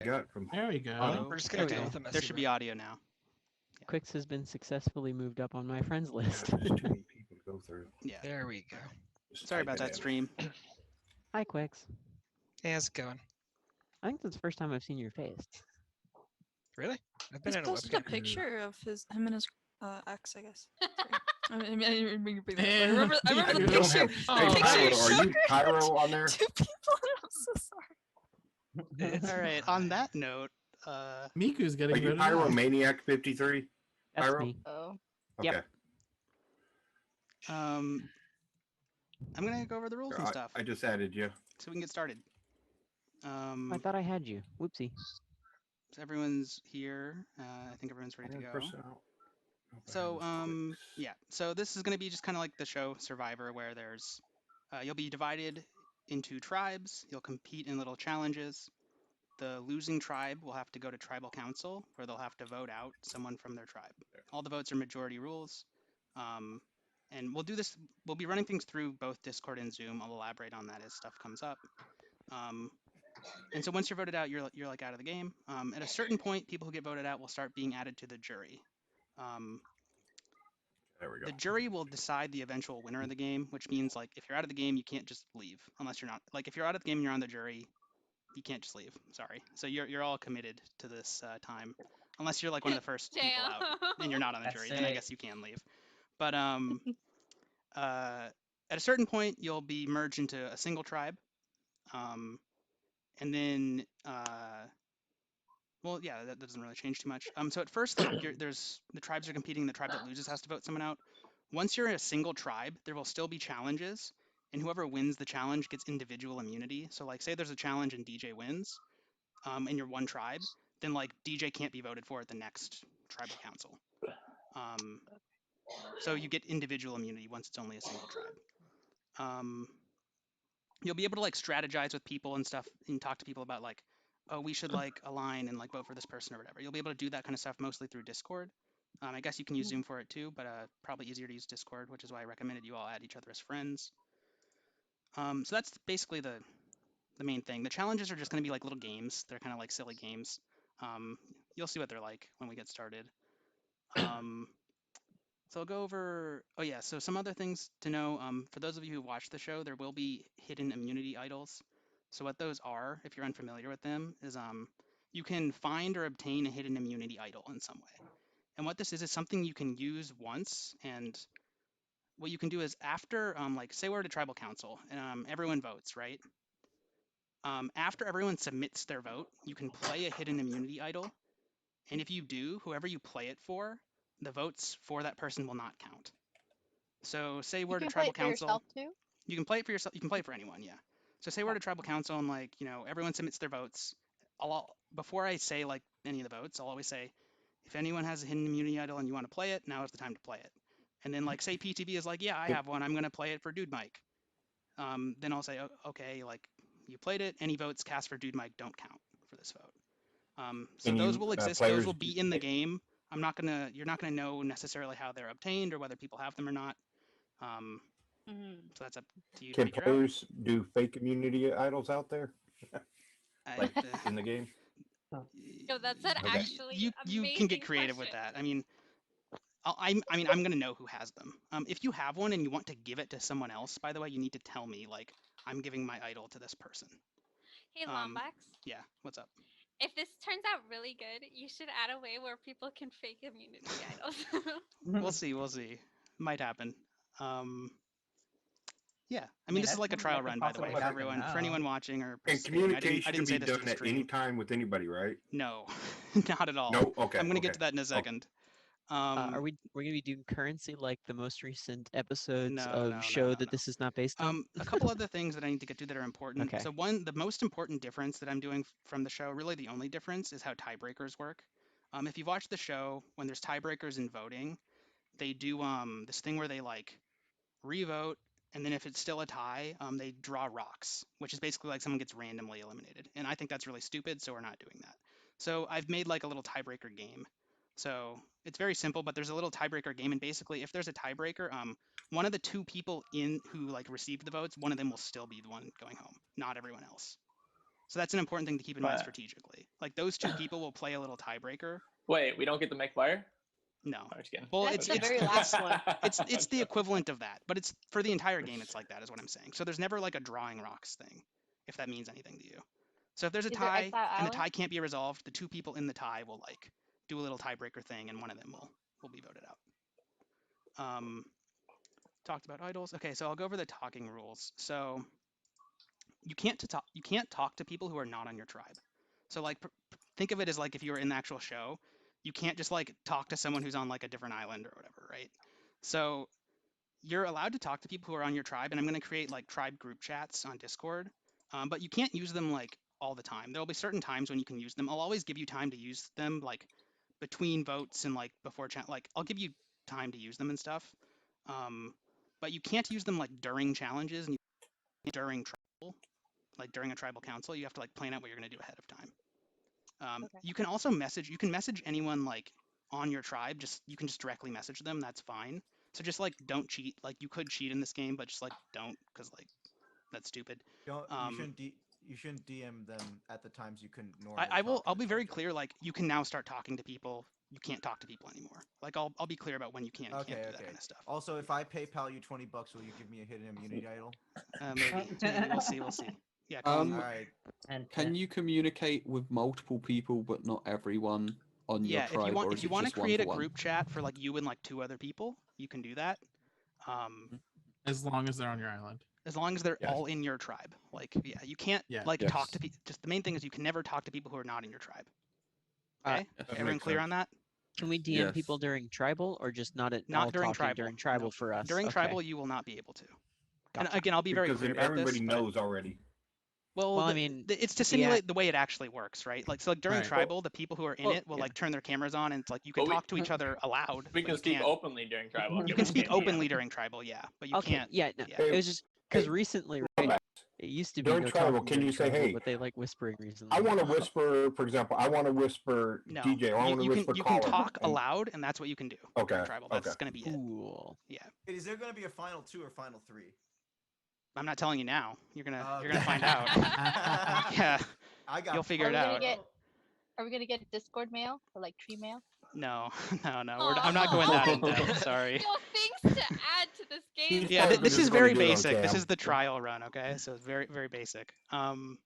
got from There we go. Auto. We're just gonna There we deal go. with the messy There should be room. audio now. Quix has been successfully moved up on my friends list. There's too many people to go through. Yeah. There we go. Just Sorry type about it that, in. stream. Hi, Quix. Hey, how's it going? I think that's the first time I've seen your face. Really? I've been He's in a posted a webcam. picture of him and his ex, I guess. Sorry. I remember the You don't picture. have. Hey, picture Pyro, you are you showed Pyro on there? Two people. I'm so sorry. All right. On that note, Miku's Are getting you voted out. Pyromaniac 53? That's Pyro? me. Oh. Okay. Yep. I'm gonna go over the rules and stuff I just added you. so we can get started. I thought I had you. Whoopsie. So everyone's here. I think everyone's ready to go. Personnel. So yeah. So this is going to be just kind of like the show Survivor, where there's you'll be divided into tribes. You'll compete in little challenges. The losing tribe will have to go to tribal council, where they'll have to vote out someone from their tribe. All the votes are majority rules. And we'll do this. We'll be running things through both Discord and Zoom. I'll elaborate on that as stuff comes up. And so once you're voted out, you're like out of the game. At a certain point, people who get voted out will start being added to the jury. There we go. The jury will decide the eventual winner of the game, which means like if you're out of the game, you can't just leave unless you're not like if you're out of the game and you're on the jury, you can't just leave. Sorry. So you're all committed to this time, unless you're like one of the first people out and you're not on the jury. Then I guess you can leave. But at a certain point, you'll be merged into a single tribe. And then, well, yeah, that doesn't really change too much. So at first, like, there's the tribes are competing. The tribe that loses has to vote someone out. Once you're a single tribe, there will still be challenges, and whoever wins the challenge gets individual immunity. So, like, say there's a challenge and DJ wins, and you're one tribe, then like DJ can't be voted for at the next tribal council. So you get individual immunity once it's only a single tribe. You'll be able to like strategize with people and stuff and talk to people about like, oh, we should like align and like vote for this person or whatever. You'll be able to do that kind of stuff mostly through Discord. I guess you can use Zoom for it too, but probably easier to use Discord, which is why I recommended you all add each other as friends. So that's basically the main thing. The challenges are just going to be like little games. They're kind of like silly games. You'll see what they're like when we get started. So I'll go over, oh yeah, so some other things to know. For those of you who watch the show, there will be hidden immunity idols. So what those are, if you're unfamiliar with them, is you can find or obtain a hidden immunity idol in some way. And what this is something you can use once, and what you can do is after, like say we're at a tribal council, and everyone votes, right? After everyone submits their vote, you can play a hidden immunity idol. And if you do, whoever you play it for, the votes for that person will not count. So say we're at a tribal council. You can play it for yourself too? You can play it for yourself. You can play it for anyone, yeah. So say we're at a tribal council and like, you know, everyone submits their votes. Before I say like any of the votes, I'll always say, if anyone has a hidden immunity idol and you want to play it, now is the time to play it. And then like say PTB is like, yeah, I have one. I'm going to play it for Dude Mike. Then I'll say, okay, like you played it. Any votes cast for Dude Mike don't count for this vote. So those will exist. Those will be in the game. You're not gonna know necessarily how they're obtained or whether people have them or not. So that's up to you to Can figure players do fake immunity idols out there? out. In the game? No, that's an Okay. actually You can get creative with that. I mean, I'm gonna know who has them. If you have one and you want to give it to someone else, by the way, you need to tell me like I'm giving my idol to this person. Hey, Lombax. Yeah, what's up? If this turns out really good, you should add a way where people can fake immunity idols. We'll see. Might happen. Yeah, I mean this is like a trial run, by the way, for anyone watching or And communication can be done at any time with anybody, right? No, not at all. No, okay. I'm gonna get to that in a second. We're gonna be doing currency like the most recent episodes that this is not based on? A couple other things that I need to get to that are important. Okay. So the most important difference that I'm doing from the show, really the only difference, is how tiebreakers work. If you've watched the show, when there's tiebreakers in voting, they do this thing where they like revote, and then if it's still a tie, they draw rocks, which is basically like someone gets randomly eliminated. And I think that's really stupid, so we're not doing that. So I've made like a little tiebreaker game. So it's very simple, but there's a little tiebreaker game, and basically if there's a tiebreaker, one of the two people who like received the votes, one of them will still be the one going home, not everyone else. So that's an important thing to keep in mind strategically. Like those two people will play a little tiebreaker. Wait, we don't get to make fire? No. I'm just kidding. Well, That's it's the very last one. it's the equivalent of that, but it's for the entire game. It's like that, is what I'm saying. So there's never like a drawing rocks thing, if that means anything to you. So if there's a Is there tie Exile and the Island? tie can't be resolved, the two people in the tie will like do a little tiebreaker thing, and one of them will be voted out. Talked about idols. Okay, so I'll go over the talking rules. So you can't talk to people who are not on your tribe. So like think of it as like if you were in the actual show, you can't just like talk to someone who's on like a different island or whatever, right? So you're allowed to talk to people who are on your tribe, and I'm going to create like tribe group chats on Discord, but you can't use them like all the time. There will be certain times when you can use them. I'll always give you time to use them, like between votes and like before chat. Like I'll give you time to use them and stuff, but you can't use them like during challenges and during tribal, like during a tribal council. You have to like plan out what you're going to do ahead of time. Okay. You can also message anyone like on your tribe. You can just directly message them. That's fine. So just like don't cheat. Like you could cheat in this game, but just like don't, because like that's stupid. You shouldn't DM them at the times you couldn't normally. I'll be very clear. Like you can now start talking to people. You can't talk to people anymore. Like I'll be clear about when you can and can't do that kind of stuff. Also, if I PayPal you $20, will you give me a hidden immunity idol? Maybe. We'll see. Yeah. All right. Can you communicate with multiple people but not everyone on your tribe? If you want to create a group chat for like you and like 2 other people, you can do that. As long as they're on your island. As long as they're all in your tribe. Like, yeah, you can't talk to people. Just the main thing is you can never talk to people who are not in your tribe. Okay? Everyone clear on that? Can we DM people during tribal, or just not during tribal? During tribal for us. During tribal, you will not be able to. Gotcha. And again, I'll be very clear about this. Everybody knows already. Well, I mean, it's to simulate the way it actually works, right? Like, so like during tribal, the people who are in it will like turn their cameras on, and it's like you can talk to each other aloud. We can speak openly during tribal. You can speak openly during tribal, but you can't. Yeah, no, it was just because recently, right? It used to be during tribal. Can you say, "Hey"? But they like whispering recently. I want to whisper, for example. I want to whisper DJ. I want to whisper. You can talk aloud, and that's what you can do. Okay. Tribal. That's gonna be it. Cool. Yeah. Is there gonna be a final 2 or final 3? I'm not telling you now. You're gonna find out. Yeah. You'll figure it out. Are we gonna get Discord mail or like tree mail? No. I'm not going that in depth. Sorry. No things to add to this game. Yeah, this is very basic. This is the trial run, okay? So it's very, very basic. So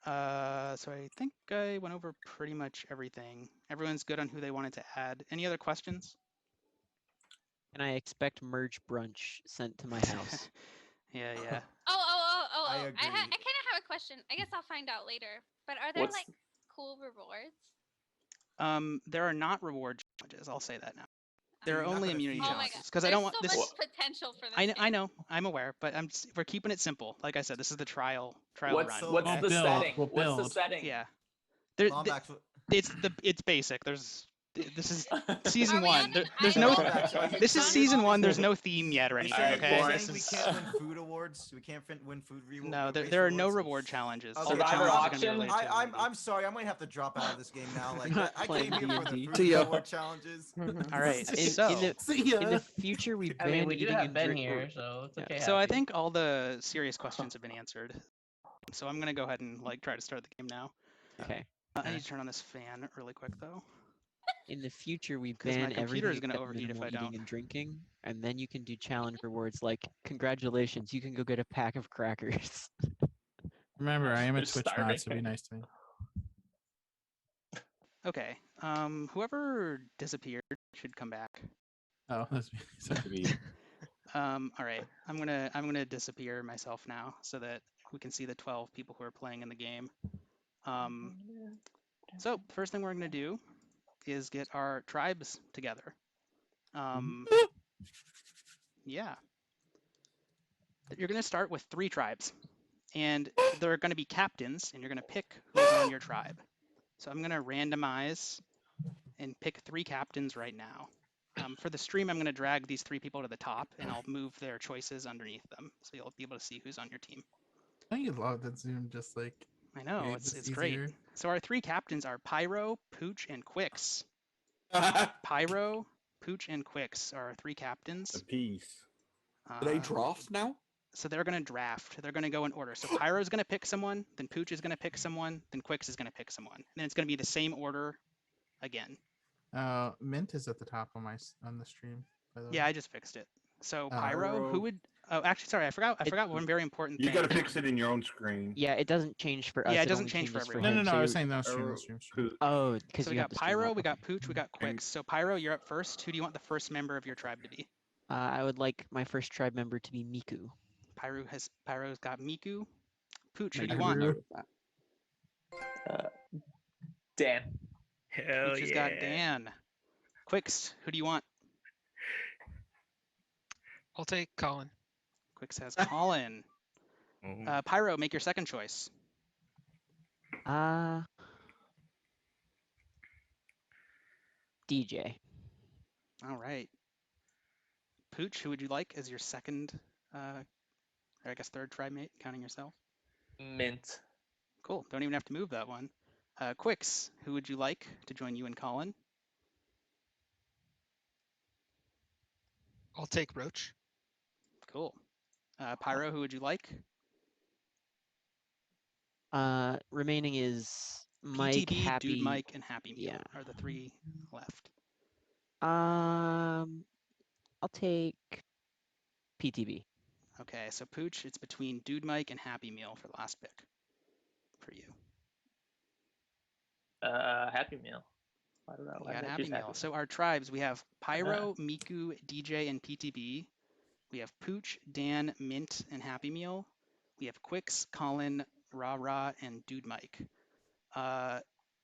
I think I went over pretty much everything. Everyone's good on who they wanted to add. Any other questions? Can I expect merge brunch sent to my house? Yeah. Oh. I I agree. kind of have a question. I guess I'll find out later. But are there like cool rewards? There are not reward challenges. I'll say that now. There are only immunity Oh my challenges god. because I don't want There's this. so much potential for this. I know. I'm aware, but we're keeping it simple. Like I said, this is the trial run. What's the setting? What's the setting? Yeah. It's basic. This is season 1. There's no. This is season 1. There's no theme yet or anything. Okay. We can't win food awards. We can't win food rewards. No, there are no reward challenges. All the challenges are gonna be related to I'm sorry. I might have to drop out of this game now. Like I came here for the food reward challenges. All right. In the future, we do have Ben here, so it's okay. So I think all the serious questions have been answered. So I'm gonna go ahead and like try to start the game now. Okay. I need to turn on this fan really quick though. In the future, we Because my ban computer is everything gonna except overheat if minimal I don't. eating and drinking, and then you can do challenge rewards like congratulations, you can go get a pack of crackers. Remember, I am a Twitch mod, so be nice to me. Okay. Whoever disappeared should come back. Oh, that's me. Sorry. All right. I'm gonna disappear myself now so that we can see the 12 people who are playing in the game. So first thing we're gonna do is get our tribes together. Yeah. You're gonna start with 3 tribes, and they're gonna be captains, and you're gonna pick who's on your tribe. So I'm gonna randomize and pick 3 captains right now. For the stream, I'm gonna drag these 3 people to the top, and I'll move their choices underneath them, so you'll be able to see who's on your team. I love that Zoom just like. I know, it's great. So our 3 captains are Pyro, Pooch, and Quix. Pyro, Pooch, and Quix are our 3 captains. A piece. Do they draft now? So they're going to draft. They're going to go in order. So Pyro's going to pick someone, then Pooch is going to pick someone, then Quicks is going to pick someone. And then it's going to be the same order again. Mint is at the top on the stream. By the way. Yeah, I just fixed it. So Pyro, who would? Oh, actually, sorry, I forgot one very important thing. You got to fix it in your own screen. Yeah, it doesn't change for us. Yeah, it doesn't change for everyone. No, him, I was saying no stream. Oh, because so we got Pyro, we got Pooch, we got Quicks. So Pyro, you're up first. Who do you want the first member of your tribe to be? I would like my first tribe member to be Miku. Pyro's got Miku. Pooch, who do you want? Dan. Hell Pooch has got Dan. Quicks, who do you want? I'll take Colin. Quicks has Colin. Pyro, make your second choice. DJ. All right. Pooch, who would you like as your second, or I guess third tribe mate, counting yourself? Mint. Cool. Don't even have to move that one. Quicks, who would you like to join you and Colin? I'll take Roach. Cool. Pyro, who would you like? Remaining is Mike, PTB, Happy, Dude Mike, and Happy Meal are the three left. I'll take PTB. Okay, so Pooch, it's between Dude Mike and Happy Meal for the last pick for you. Happy Meal. I don't know. We got Happy Meal. So our tribes, we have Pyro, Miku, DJ, and PTB. We have Pooch, Dan, Mint, and Happy Meal. We have Quicks, Colin, Rah Rah, and Dude Mike.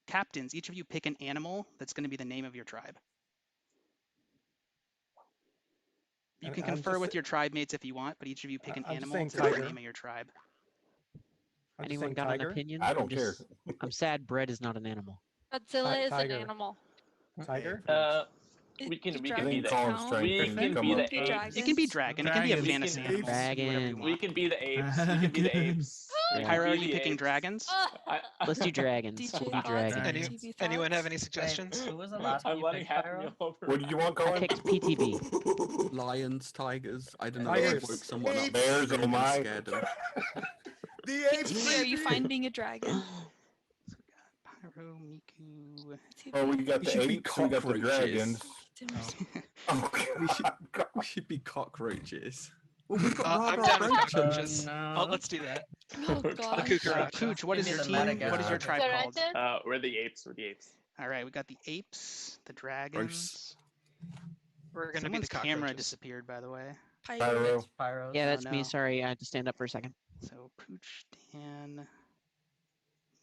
Captains, each of you pick an animal that's going to be the name of your tribe. You can confer with your tribe mates if you want, but each of you pick an animal to be the name of your tribe. Anyone got an opinion? I don't care. I'm sad bread is not an animal. Godzilla is an animal. Tiger? We can be the It can be dragon. It can be a fantasy animal. Dragon. We can be the apes. We can be the apes. Pyro, are you picking dragons? Let's do dragons. We'll do dragons. Anyone have any suggestions? Who was the last one I'm you letting picked, Happy Pyro? Meal over. What did you want, Colin? I picked PTB. Lions, tigers. I don't know. Tigers. Woke someone up. Bears, oh my. Scared them. The apes. PTB, are you finding a dragon? Pyro, Miku. Oh, we got the apes, we got the dragons. Oh, we should be cockroaches. Well, we got I'm down with roaches. cockroaches. Let's do that. Oh god. Pooch, what is your team? What is your tribe called? We're the apes. We're the apes. All right, we got the apes, the dragons. We're gonna be the Someone's camera cockroaches. disappeared, by the way. Pyro. Pyro. Yeah, that's Oh, me. no. Sorry, I had to stand up for a second. So Pooch, Dan,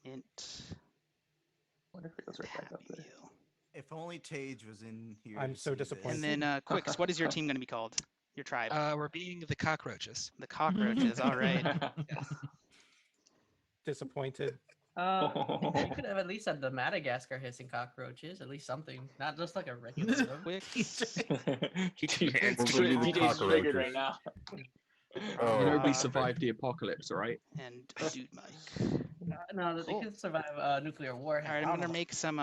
Mint. What if it goes right back up there? Meal. If only Tage was in here. I'm to so see this. disappointed. And then Quicks, what is your team going to be called? Your tribe? We're being the cockroaches. The cockroaches. All right. Disappointed. You could have at least said the Madagascar hissing cockroaches. At least something, not just like a regular one. Quicks. DJ's triggered right now. Oh, Nobody survived the apocalypse, right? And Dude Mike. No, they could survive nuclear war. All right, I'm going to make some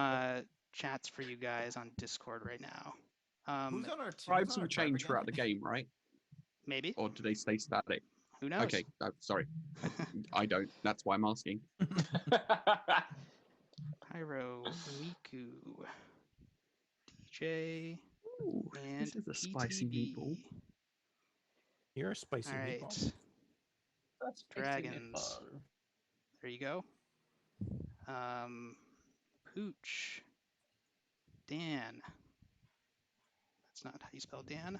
chats for you guys on Discord right now. Who's on our team? Tribes will change throughout the game, right? Maybe. Or do they stay static? Who knows? Okay, sorry. I don't. That's why I'm asking. Pyro, Miku, DJ, Ooh, and this is a spicy PTB. meatball. You're a spicy All right. meatball. That's Dragons. There you go. Pooch. Dan. That's not how you spell Dan.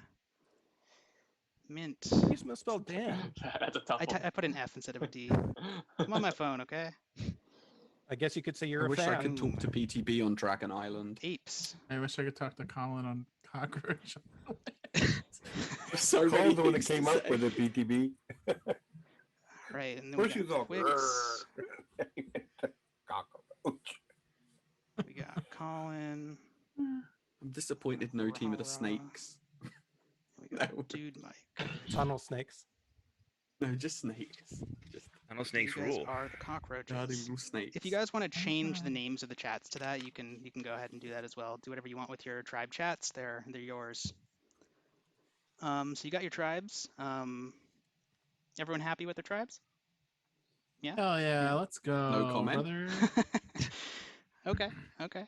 Mint. You spell Dan. That's a tough one. I put an F instead of a D. I'm on my phone, okay? I guess you could say you're I a wish fan. I could talk to PTB on Dragon Island. Apes. I wish I could talk to Colin on cockroach. So Cold when it came up with it, PTB. Right, and then we Push you got go. Quicks. Cockroach. We got Colin. I'm disappointed no team of the snakes. We got No. Dude Mike. Tunnel snakes. No, just snakes. Just Tunnel You guys are the cockroaches. guarding snakes. If you guys want to change the names of the chats to that, you can go ahead and do that as well. Do whatever you want with your tribe chats. They're yours. So you got your tribes. Everyone happy with their tribes? Yeah. Oh yeah, let's go. No comment. Brother. Okay. Okay.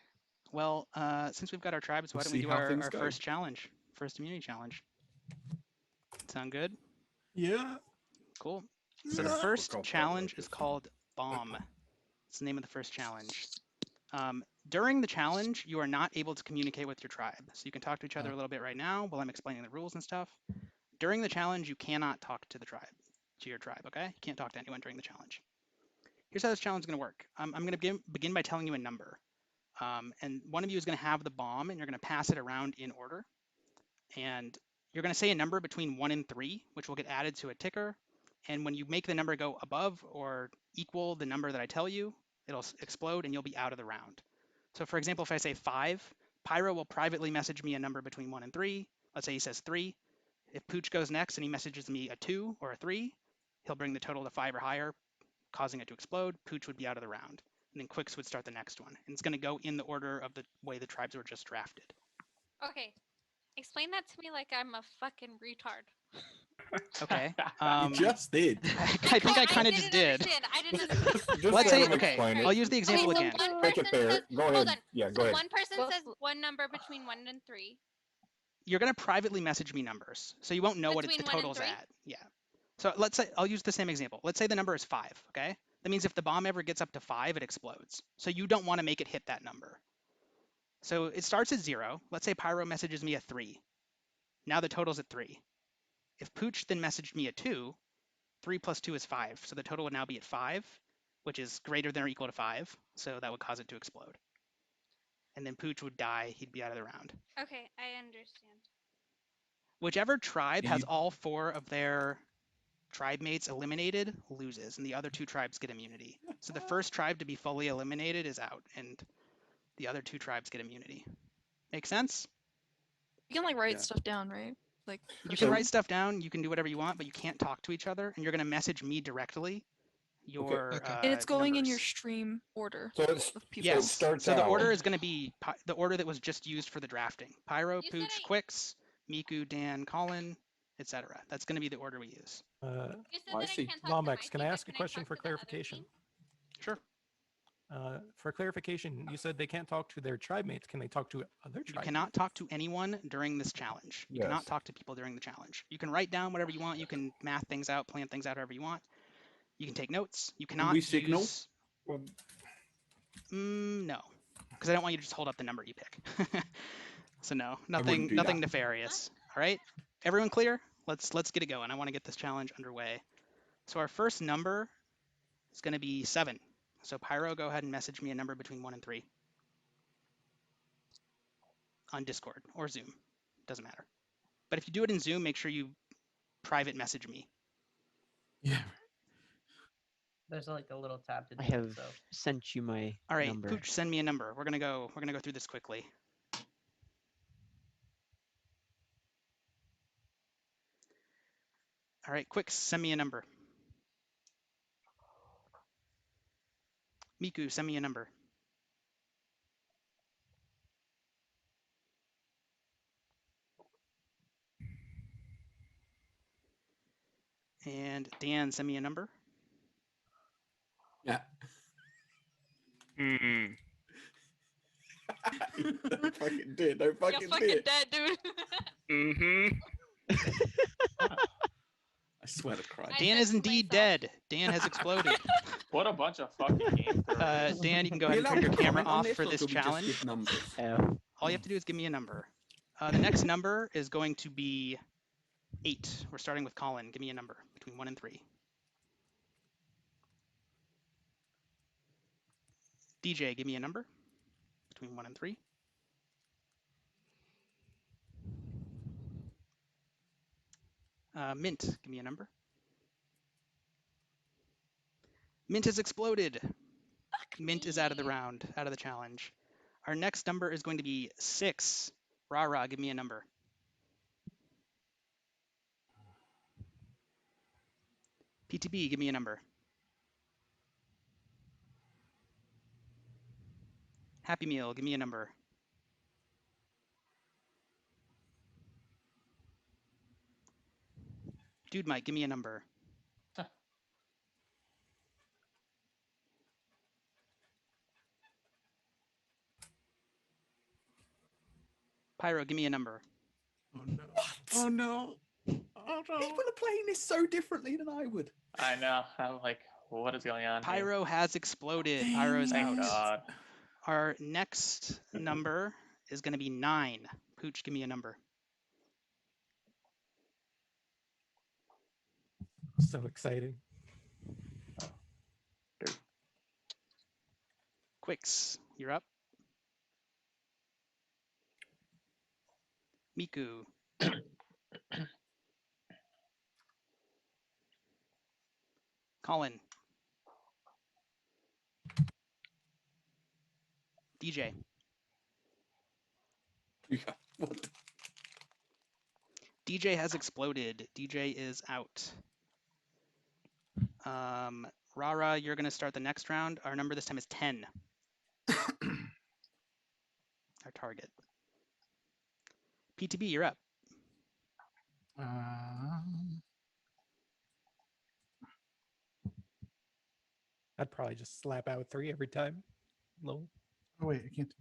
Well, since we've got our tribes, why We'll don't we see do how our things go. first challenge, first immunity challenge? Sound good? Yeah. Cool. So the first challenge is called Bomb. It's the name of the first challenge. During the challenge, you are not able to communicate with your tribe. So you can talk to each other a little bit right now while I'm explaining the rules and stuff. During the challenge, you cannot talk to your tribe, okay? You can't talk to anyone during the challenge. Here's how this challenge is going to work. I'm going to begin by telling you a number. And one of you is going to have the bomb, and you're going to pass it around in order. And you're going to say a number between 1 and 3, which will get added to a ticker. And when you make the number go above or equal the number that I tell you, it'll explode and you'll be out of the round. So for example, if I say 5, Pyro will privately message me a number between 1 and 3. Let's say he says 3. If Pooch goes next and he messages me a 2 or a 3, he'll bring the total to 5 or higher, causing it to explode. Pooch would be out of the round. And then Quicks would start the next one. And it's going to go in the order of the way the tribes were just drafted. Okay. Explain that to me like I'm a fucking retard. Okay. You just did. I think I kind of just did. I didn't understand. Let's say, okay, explain it. I'll use the example Okay, again. so one Make it person fair. says, Go hold ahead. on. Yeah, go So ahead. one person says one number between 1 and 3. You're going to privately message me numbers, so you won't know what the Between 1 and total's 3? at. Yeah. So let's say, I'll use the same example. Let's say the number is 5, okay? That means if the bomb ever gets up to 5, it explodes. So you don't want to make it hit that number. So it starts at 0. Let's say Pyro messages me a 3. Now the total's at 3. If Pooch then messaged me a 2, 3 plus 2 is 5. So the total would now be at 5, which is greater than or equal to 5. So that would cause it to explode. And then Pooch would die. He'd be out of the round. Okay, I understand. Whichever tribe has all 4 of their tribe mates eliminated loses, and the other 2 tribes get immunity. So the first tribe to be fully eliminated is out, and the other 2 tribes get immunity. Make sense? You can like write stuff down, right? Like you can write stuff down, you can do whatever you want, but you can't talk to each other, and you're going to message me directly your and it's going in your numbers. stream order. So it's, Yes. it starts So the out. order is going to be the order that was just used for the drafting. Pyro, Pooch, Quicks, Miku, Dan, Colin, etc. That's going to be the order we use. You said I that see. I can't talk to Lombex, my can I team, ask a but can question talk for to the other clarification? team? Sure. For clarification, you said they can't talk to their tribe mates. Can they talk to other You tribe cannot mates? talk to anyone during this challenge. You cannot talk to people during the challenge. You can write down whatever you want. You can math things out, plan things out however you want. You can take notes. You cannot we signal? use... no, because I don't want you to just hold up the number you pick. So no, nothing nefarious. All right, everyone clear? Let's get it going. I want to get this challenge underway. So our first number is going to be 7. So Pyro, go ahead and message me a number between 1 and 3 on Discord or Zoom. Doesn't matter. But if you do it in Zoom, make sure you private message me. Yeah. There's like a little tab to do I it, have so. sent you my All right, number. Pooch, send me a number. We're gonna go through this quickly. All right, Quicks, send me a number. Miku, send me a number. And Dan, send me a number. Yeah. Don't fucking do it. Don't fucking You're do fucking it. dead, dude. I swear to Christ. Dan is indeed dead. Dan has exploded. What a bunch of fucking games. Dan, you can go ahead and turn your camera off for this challenge. Numbers? All you have to do is give me a number. The next number is going to be 8. We're starting with Colin. Give me a number between 1 and 3. DJ, give me a number between 1 and 3. Mint, give me a number. Mint has exploded. Mint is out of the round, out of the challenge. Our next number is going to be 6. Rara, give me a number. PTB, give me a number. Happy Meal, give me a number. Dude Mike, give me a number. Pyro, give me a number. Oh no. What? Oh no. Oh no. People are playing this so differently than I would. I know. I'm like, what is going on here? Pyro has exploded. Pyro's Thank out. God. Our next number is going to be 9. Pooch, give me a number. So exciting. Quicks, you're up. Miku. Colin. DJ. Yeah. What? DJ has exploded. DJ is out. Rara, you're going to start the next round. Our number this time is 10. Our target. PTB, you're up. I'd probably just slap out 3 every time. Lol. Oh wait, I can't.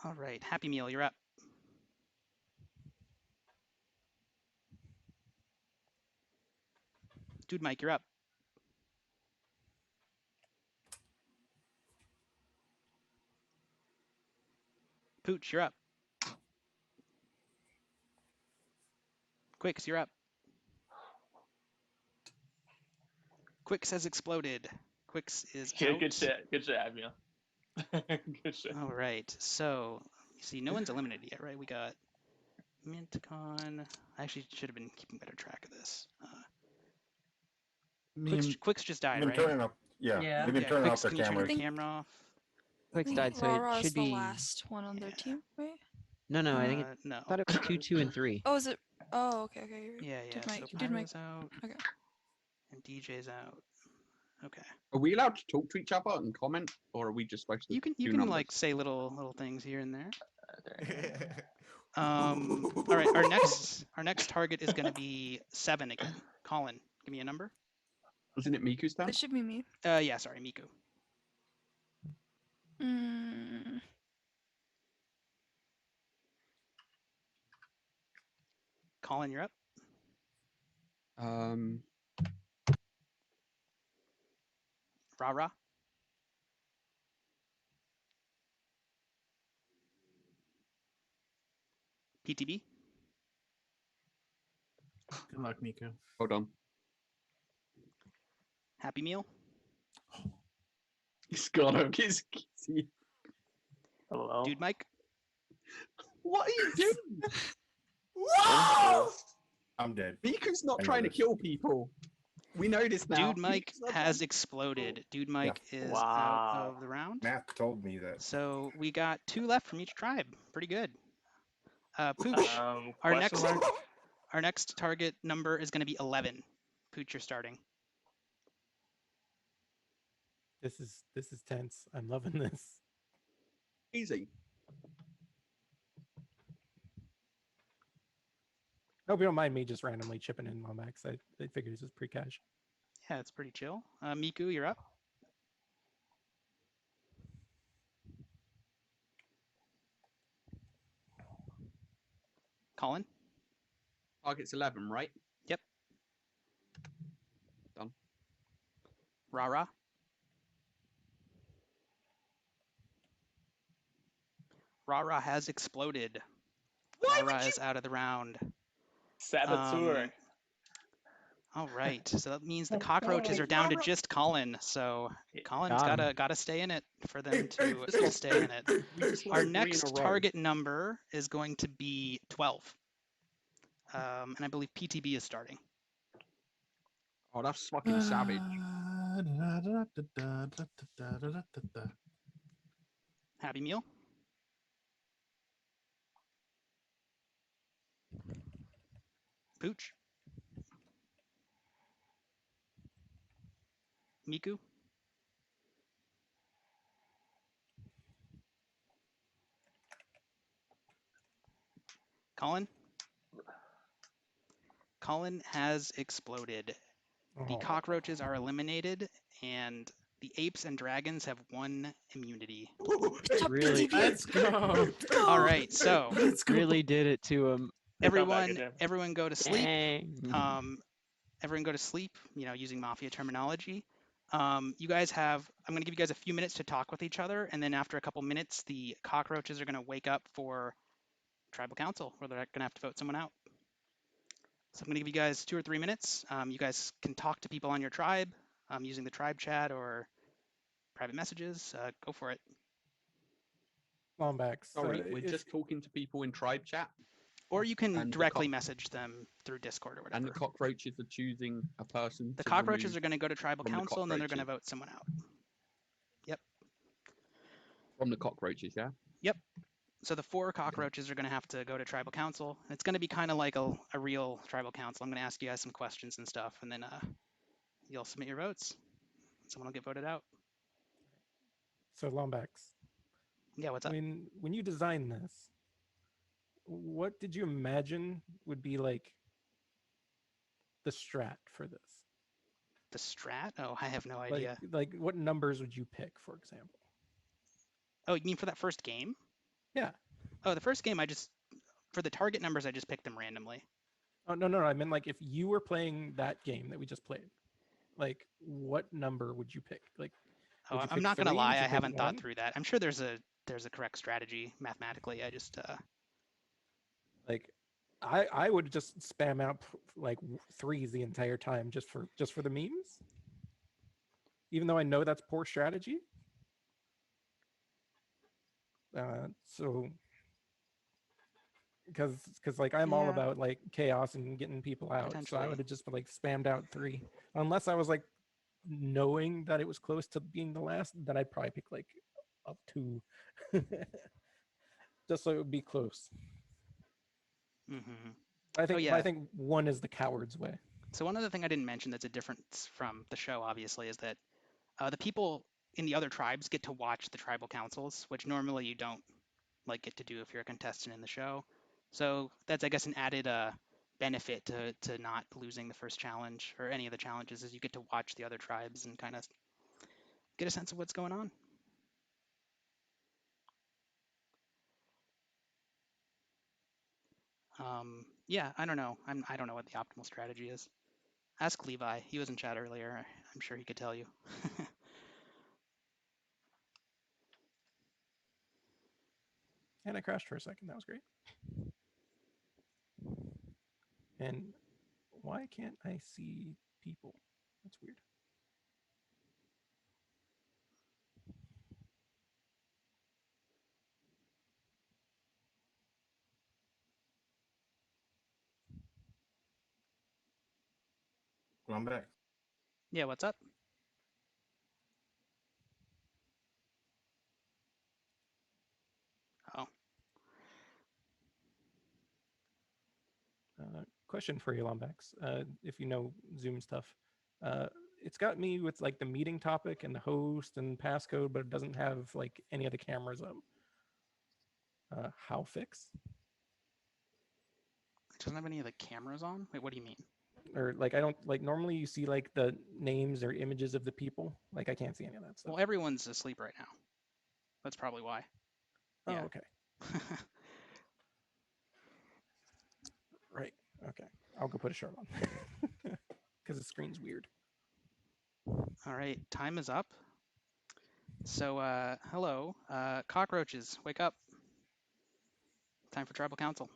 All right, Happy Meal, you're up. Dude Mike, you're up. Pooch, you're up. Quicks, you're up. Quicks has exploded. Quicks is out. Good shit. Good shit, Abby. Good shit. All right, so you see, no one's eliminated yet, right? We got Mintcon. I actually should have been keeping better track of this. Quicks just died, Been right? turning up. Yeah. They've been turning off their Can you turn your cameras. camera off? Quicks died, so Rara it is should the be. last one on their team, right? No, I think no. I thought it was 2, 2, and 3. Oh, is it? Oh, okay. Yeah. Dude, Mike. So Dude, Mike. Pyro's out. Okay. And DJ's out. Okay. Are we allowed to talk to each other and comment, or are we just supposed to? You can do numbers? like say little things here and there. All right. Our next target is going to be 7 again. Colin, give me a number. Wasn't it Miku's turn? It should be me. Yeah. Sorry, Miku. Colin, you're up. Rara. PTB. Good luck, Miku. Hold on. Happy Meal. He's got him. Hello. Dude Mike. What are you doing? Whoa! I'm dead. Miku's not trying to kill people. We know this now. Dude Mike has exploded. Dude Mike is out of the round. Matt told me that. So we got 2 left from each tribe. Pretty good. Pooch, our next target number is going to be 11. Pooch, you're starting. This is tense. I'm loving this. Easy. Hope you don't mind me just randomly chipping in on that, because I figured this was pre-cash. Yeah, it's pretty chill. Miku, you're up. Colin? Target's 11, right? Yep. Done. Rara? Rara has exploded. Rara is out of the round. Saboteur. All right, so that means the cockroaches are down to just Colin. So Colin's gotta stay in it for them to stay in it. Our next target number is going to be 12, and I believe PTB is starting. Oh, that's fucking savage. Happy Meal. Pooch. Miku. Colin. Colin has exploded. The cockroaches are eliminated, and The apes and dragons have 1 immunity. Really? Let's go. All right, so really did it to him. everyone go to sleep. Dang. Everyone go to sleep. Using Mafia terminology. You guys have. I'm going to give you guys a few minutes to talk with each other, and then after a couple minutes, the cockroaches are going to wake up for tribal council, where they're going to have to vote someone out. So I'm going to give you guys 2 or 3 minutes. You guys can talk to people on your tribe using the tribe chat or private messages. Go for it. Lombax. Sorry, we're just talking to people in tribe chat. Or you can directly message them through Discord or whatever. And the cockroaches are choosing a person. The cockroaches are going to go to tribal council and then they're going to vote someone out. Yep. From the cockroaches, yeah? Yep. So the 4 cockroaches are going to have to go to tribal council. It's going to be kind of like a real tribal council. I'm going to ask you guys some questions and stuff, and then you'll submit your votes. Someone will get voted out. So Lombax. Yeah, what's up? When you designed this, what did you imagine would be like the strat for this? The strat? Oh, I have no idea. Like what numbers would you pick, for example? Oh, you mean for that first game? Yeah. Oh, the first game for the target numbers, I just picked them randomly. Oh, no. I meant like if you were playing that game that we just played, like what number would you pick? Like, oh, I'm not going to lie, I haven't thought through that. I'm sure there's a correct strategy mathematically. I just like I would just spam out like 3s the entire time just for the memes. Even though I know that's poor strategy. So because like I'm all about like chaos and getting people out, so I would have just like spammed out 3, unless I was like knowing that it was close to being the last. Then I'd probably pick like up 2, just so it would be close. Mm-hmm. I think 1 is the coward's way. So one other thing I didn't mention that's a difference from the show, obviously, is that the people in the other tribes get to watch the tribal councils, which normally you don't get to do if you're a contestant in the show. So that's, I guess, an added benefit to not losing the first challenge or any of the challenges, is you get to watch the other tribes and kind of get a sense of what's going on. Yeah, I don't know. I don't know what the optimal strategy is. Ask Levi. He was in chat earlier. I'm sure he could tell you. And I crashed for a second. That was great. And why can't I see people? That's weird. Well, I'm back. Yeah, what's up? Oh. Question for you, Lombax. If you know Zoom stuff, it's got me with like the meeting topic and the host and passcode, but it doesn't have like any of the cameras up. How fix? It doesn't have any of the cameras on? Wait, what do you mean? Or like I don't like normally you see like the names or images of the people. Like I can't see any of that stuff. Well, everyone's asleep right now. That's probably why. Oh, yeah. Okay. Right. Okay. I'll go put a shirt on because the screen's weird. All right, time is up. So, hello, cockroaches, wake up. Time for tribal council.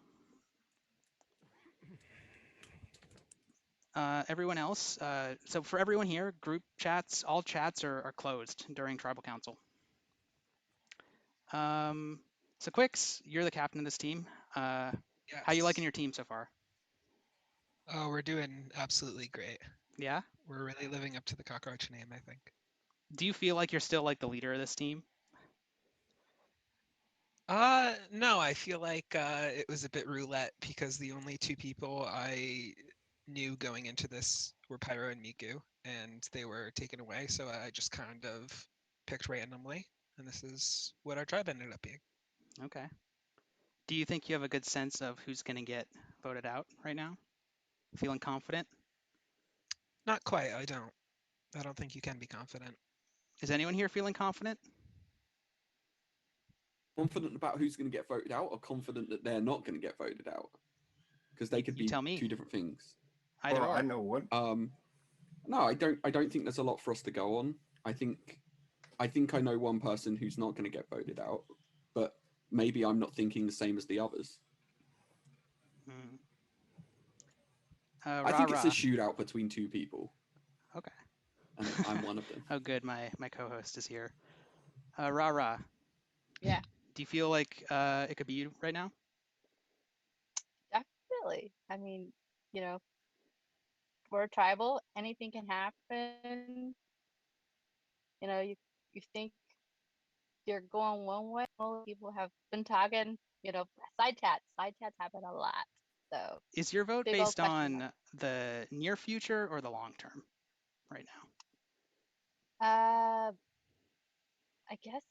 Everyone else, so for everyone here, group chats, all chats are closed during tribal council. So Quicks, you're the captain of this team. Yes. How you liking your team so far? Oh, we're doing absolutely great. Yeah? We're really living up to the cockroach name, I think. Do you feel like you're still like the leader of this team? No, I feel like it was a bit roulette because the only 2 people I knew going into this were Pyro and Miku, and they were taken away, so I just kind of picked randomly, and this is what our tribe ended up being. Okay. Do you think you have a good sense of who's going to get voted out right now? Feeling confident? Not quite, I don't think you can be confident. Is anyone here feeling confident? Confident about who's going to get voted out, or confident that they're not going to get voted out? Because they could be tell me. two different things. Either or. I know what. No, I don't think there's a lot for us to go on. I think I know one person who's not going to get voted out, but maybe I'm not thinking the same as the others. I think it's a shootout between two people. Okay. And I'm one of them. Oh, good. My co-host is here. Ra. Yeah. Do you feel like it could be you right now? Definitely. I mean, you know, we're tribal. Anything can happen. You know, you think you're going one way. People have been talking. You know, side chats. Side chats happen a lot. So. Is your vote based on the near future or the long term right now? I guess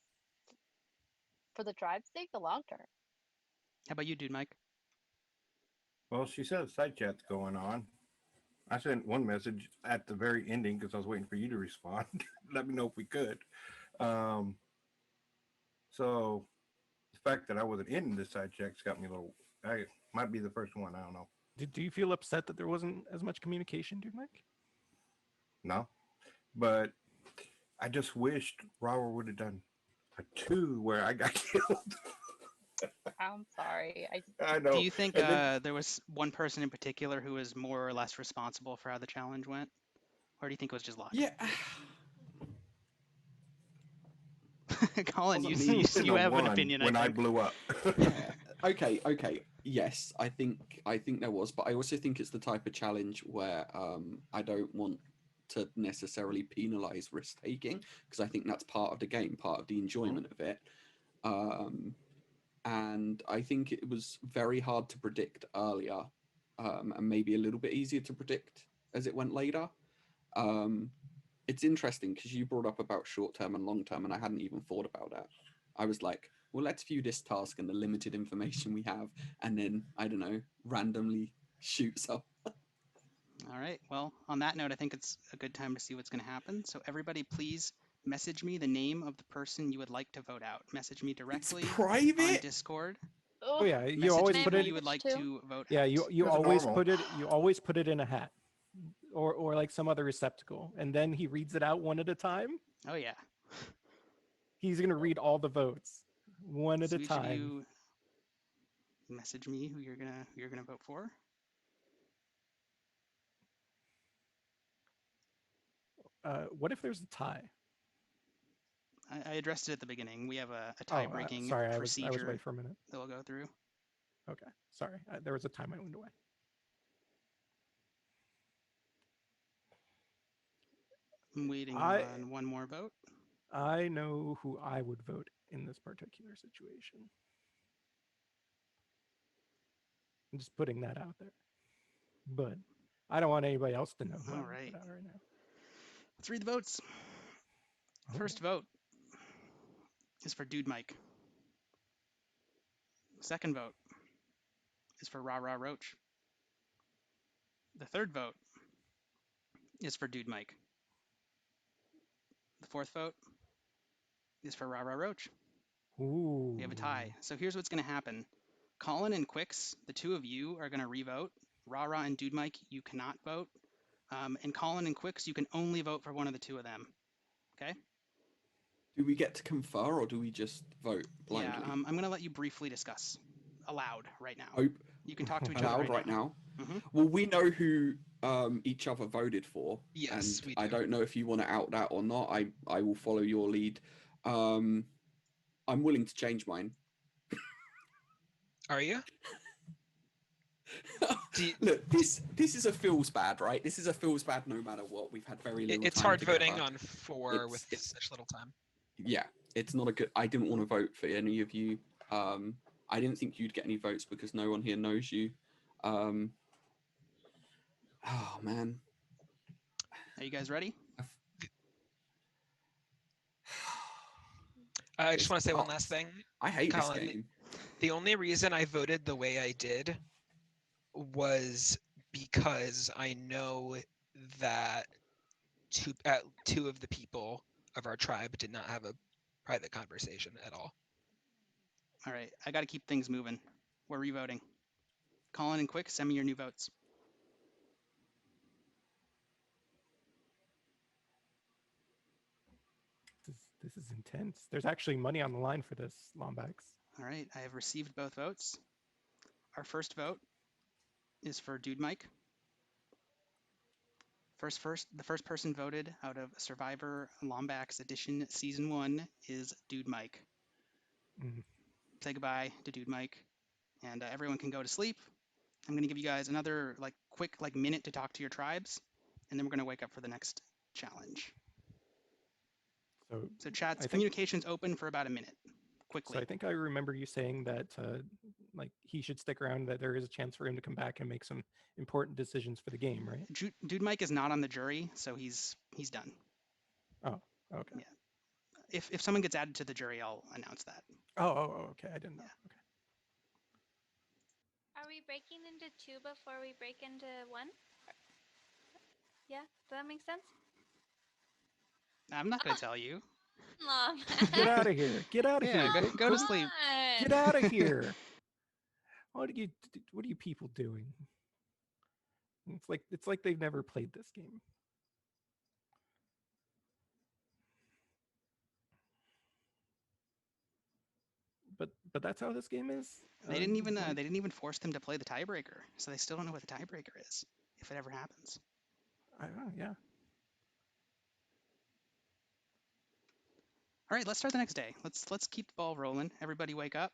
for the tribe's sake, the long term. How about you, dude, Mike? Well, she said side chat's going on. I sent one message at the very ending because I was waiting for you to respond. Let me know if we could. So the fact that I wasn't in the side checks got me a little. I might be the first one. I don't know. Do you feel upset that there wasn't as much communication, dude, Mike? No, but I just wished Robert would have done a 2 where I got killed. I'm sorry. I know. Do you think there was one person in particular who was more or less responsible for how the challenge went? Or do you think it was just luck? Yeah. Colin, you have an opinion. When I blew up. Yeah. Okay. Yes, I think there was, but I also think it's the type of challenge where I don't want to necessarily penalize risk taking, because I think that's part of the game, part of the enjoyment of it. And I think it was very hard to predict earlier, and maybe a little bit easier to predict as it went later. It's interesting because you brought up about short term and long term, and I hadn't even thought about that. I was like, well, let's view this task and the limited information we have, and then, I don't know, randomly shoot some. All right. Well, on that note, I think it's a good time to see what's going to happen. So everybody, please message me the name of the person you would like to vote out. Message me directly on Discord. Oh yeah, you always put it. You would like to vote. Yeah, out. you always put it. You always put it in a hat, or like some other receptacle, and then he reads it out one at a time. Oh yeah. He's gonna read all the votes one at a time. Should you message me who you're gonna vote for? What if there's a tie? I addressed it at the beginning. We have a tie-breaking procedure. I was away for a minute. That we'll go through. Okay, sorry. There was a time I went away. I'm waiting on one more vote. I know who I would vote in this particular situation. I'm just putting that out there. But I don't want anybody else to know who All I right. would put out right now. Let's read the votes. First vote is for Dude Mike. Second vote is for Ra Roach. The third vote is for Dude Mike. The fourth vote is for Ra Roach. Ooh. We have a tie. So here's what's going to happen. Colin and Quicks, the two of you are going to re-vote. Ra and Dude Mike, you cannot vote. And Colin and Quicks, you can only vote for one of the two of them. Okay? Do we get to confer, or do we just vote blindly? Yeah, I'm going to let you briefly discuss aloud right now. Oh, you can talk to each aloud other right now. Mm-hmm. Well, we know who each other voted for. Yes, and we do. I don't know if you want to out that or not. I will follow your lead. I'm willing to change mine. Are you? Look, this is a feels bad, right? This is a feels bad no matter what. We've had very little It's time hard together. voting on 4 with such little time. Yeah, it's not a good. I didn't want to vote for any of you. I didn't think you'd get any votes because no one here knows you. Oh man. Are you guys ready? I just want to say one last thing. I hate Colin, this game. The only reason I voted the way I did was because I know that two of the people of our tribe did not have a private conversation at all. All right, I got to keep things moving. We're revoting. Colin and Quick, send me your new votes. This is intense. There's actually money on the line for this, Lombax. All right, I have received both votes. Our first vote is for Dude Mike. The first person voted out of Survivor Lombax Edition Season 1 is Dude Mike. Say goodbye to Dude Mike, and everyone can go to sleep. I'm going to give you guys another quick minute to talk to your tribes, and then we're going to wake up for the next challenge. So chat's communication's open for about a minute. Quickly. So I think I remember you saying that he should stick around, that there is a chance for him to come back and make some important decisions for the game, right? Dude Mike is not on the jury, so he's done. Oh, okay. Yeah. If someone gets added to the jury, I'll announce that. Oh, okay. I didn't know. Okay. Are we breaking into 2 before we break into 1? Yeah, does that make sense? I'm not going to tell you. Mom. Get out of here. Get out of here. Go to sleep. Get out of here. What are you people doing? It's like they've never played this game. But that's how this game is. They didn't even force them to play the tiebreaker, so they still don't know what the tiebreaker is, if it ever happens. I don't know, yeah. All right, let's start the next day. Let's keep the ball rolling. Everybody wake up.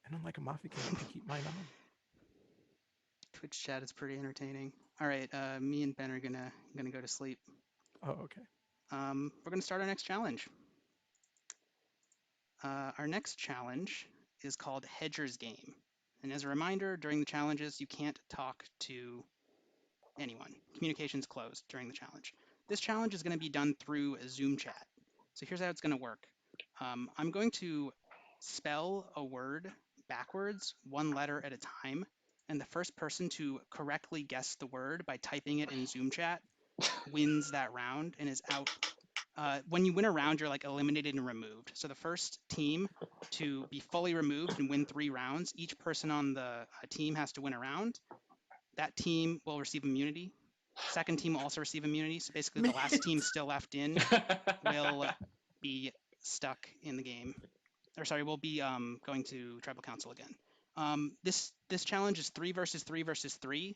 And unlike a mafia game, I can keep mine on. Twitch chat is pretty entertaining. All right, me and Ben are gonna go to sleep. Oh, okay. We're gonna start our next challenge. Our next challenge is called Hedger's Game. And as a reminder, during the challenges, you can't talk to anyone. Communication's closed during the challenge. This challenge is going to be done through a Zoom chat. So here's how it's going to work. I'm going to spell a word backwards, 1 letter at a time, and the first person to correctly guess the word by typing it in Zoom chat wins that round and is out. When you win a round, you're eliminated and removed. So the first team to be fully removed and win 3 rounds, each person on the team has to win a round. That team will receive immunity. Second team will also receive immunity. So basically, the last team still left in will be stuck in the game. Or sorry, will be going to tribal council again. This challenge is 3 versus 3 versus 3.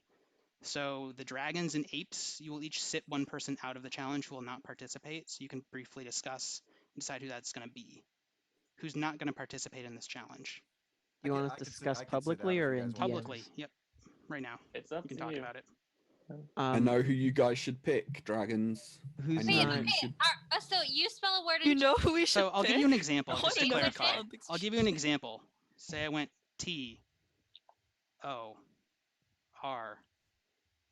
So the dragons and apes, you will each sit 1 person out of the challenge who will not participate. So you can briefly discuss and decide who that's going to be. Who's not going to participate in this challenge? You want to discuss publicly or in DMs? Publicly? Yep. Right now. It's up you can to talk you. about it. I know who you guys should pick, dragons. Who's Wait, not? okay. So you spell a word. You know who we should So I'll give you an example. I Just to wanna know clarify. which I'll give you an example. Say I went T, O, R,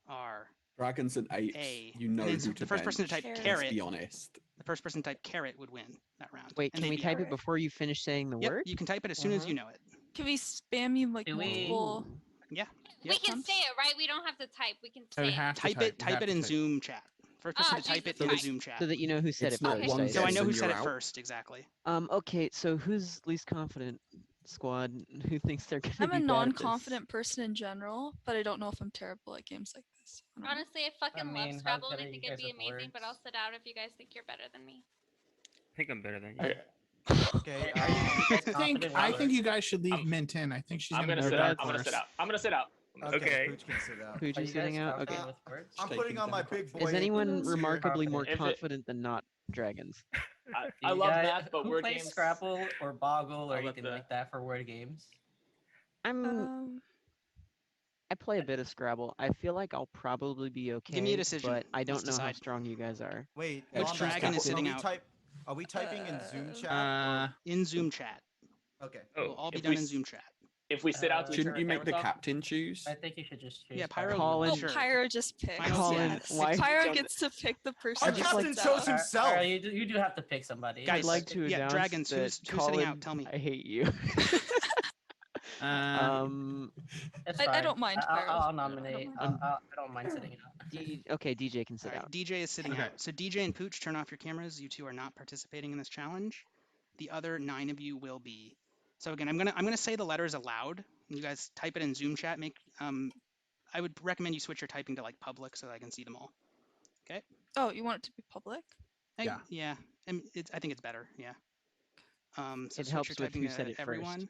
R. Dragons and apes. A. You know and then who to the first person to bench, type let's carrot. be honest. The first person to type carrot would win that round. Wait, And can we they'd be type out. it before you finish saying the Yep, word? you can type it as soon as you know it. Can we spam you Do we- multiple? Yeah. We can say it, right? We don't have to type. We can So say we it. have to Type it. we have Type it to in type. Zoom chat. First person Oh, to type it Jesus in Christ. Zoom chat. So that you know who said It's it not first. one I guess So I assume. know who and said you're it out. first exactly. Okay, so who's least confident, squad? Who thinks they're gonna I'm be a bad at this? non-confident person in general, but I don't know if I'm terrible at games like this. I don't know. Honestly, I fucking mean, love how Scrabble and good I are think you it'd guys be with amazing, but I'll words? sit out if you guys think you're better than me. I think I'm better than you. Okay. Okay. Are you guys I confident with think words? you guys should leave Mint in. I think she's I'm gonna gonna be sit dark out. I'm gonna horse. sit out. I'm gonna sit out. Okay. Pooch can sit out. Who's Are you you sitting guys out? Okay. confident with words? I'm putting on my big boy. Is anyone influence here. remarkably more If it- confident than not dragons? I Do you love guys- math, but who word plays games. Scrabble or Boggle or I'll let anything the- like that for word games? I play a bit of Scrabble. I feel like I'll probably be okay. Give me a decision. But I don't Let's know how decide. strong you guys are. Wait, Which Lombax, dragon is are sitting we out? Are we typing in Zoom chat? In Zoom chat. Okay. It will all be if done we in s- Zoom chat. If we sit out to Shouldn't turn you our make the cameras off? captain choose? I think you should just choose. Yeah, Pyro. Colin- Oh, Sure. Pyro just picked. Final Colin, yes. why? Pyro gets to pick the person. Our who captain sits chose out. himself. You do have to pick somebody. Guys, I'd like to yeah, announce dragons, that who's sitting Colin, out? Tell me. I hate you. It's I fine. don't mind Pyro. I'll nominate. I don't mind sitting out. Okay, DJ can sit All right, out. DJ is sitting Okay. out. So DJ and Pooch, turn off your cameras. You two are not participating in this challenge. The other 9 of you will be. So again, I'm gonna say the letters aloud. You guys type it in Zoom chat. I would recommend you switch your typing to like public so that I can see them all. Okay. Oh, you want it to be public? Yeah. Yeah. I think it's better. Yeah. So It switch helps your with typing who to said it everyone.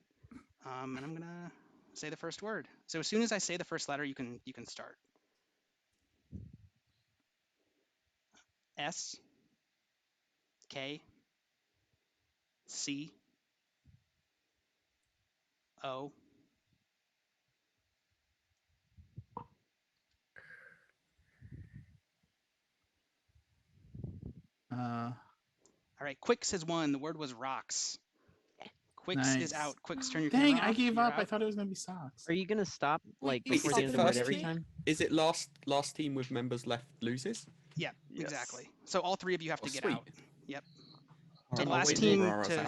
And I'm gonna say the first word. So as soon as I say the first letter, you can start. S. K. C. O. All right, Quicks has won. The word was rocks. Quicks is Nice. out. Quicks, turn your Dang, camera off. I gave You're up. I out. thought it was gonna be socks. Are you gonna stop like Wait, before is the it end of the word first every team? time? Is it last team with members left loses? Yeah, exactly. So all 3 of you have to get sweet. out. Yep. All So right, the I'll last wait team till Rara's to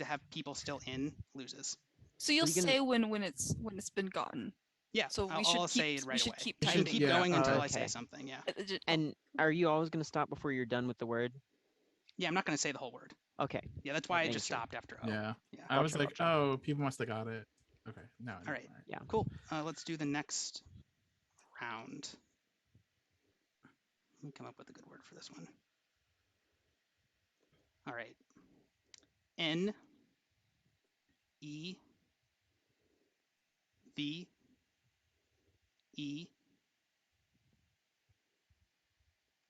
out. have people still in loses. So you'll Are you gonna- say when it's been gotten. Yeah. So we I'll should say keep it right we should away. keep You typing. should keep Yeah, going until I okay. say something. Yeah. And are you always gonna stop before you're done with the word? Yeah, I'm not going to say the whole word. Okay. Yeah, that's why I Making just sure. stopped after O. Yeah. Yeah. I was Gotcha, like, gotcha. oh, people must have got it. Okay. No. All right. Yeah. Cool. Let's do the next round. Let me come up with a good word for this one. All right. N. E. V. E.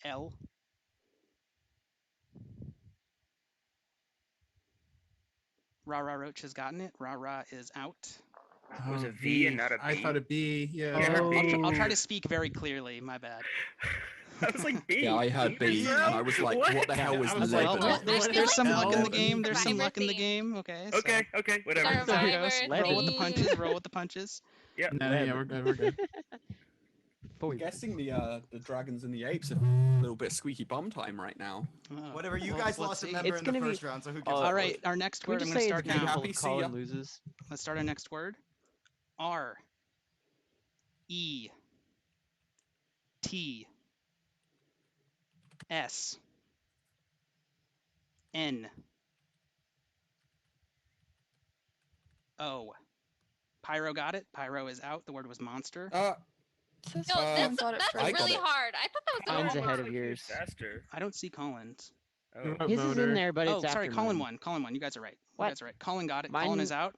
L. Rara Roach has gotten it. Rara is out. Was Oh, a V and not a I B? thought a B. Yeah. Yeah, B. I'll try to speak very clearly. My bad. I was like B. Yeah, I heard B, Bro, and I was like, what the hell was I was 11? like, There's some luck in the L game. There's some Survivor luck in the theme. game. Okay. So Okay, whatever. there Survivor goes. Roll with the theme. punches. Roll with the punches. Yeah. No, yeah, we're good. We're good. I'm guessing the dragons and the apes are a little bit squeaky bum time right now. Oh, Whatever, you well, guys let's lost a see. member It's in the gonna be- first round, so who gives Oh, a All fuck? right, our next Can we word. I'm just going to say start it's now. beautiful Happy, if see Colin ya. loses? Let's start our next word. R. E. T. S. N. O. Pyro got it. Pyro is out. The word was monster. No, Got it that's first. I got really it. hard. I thought that was Mine's the ahead hard of yours. Faster. I don't see Collins. You Oh. wrote His is voter. in there, but Oh, it's sorry. after Colin mine. won. Colin won. You guys are right. You What? guys are right. Colin got it. Mine- Colin is out.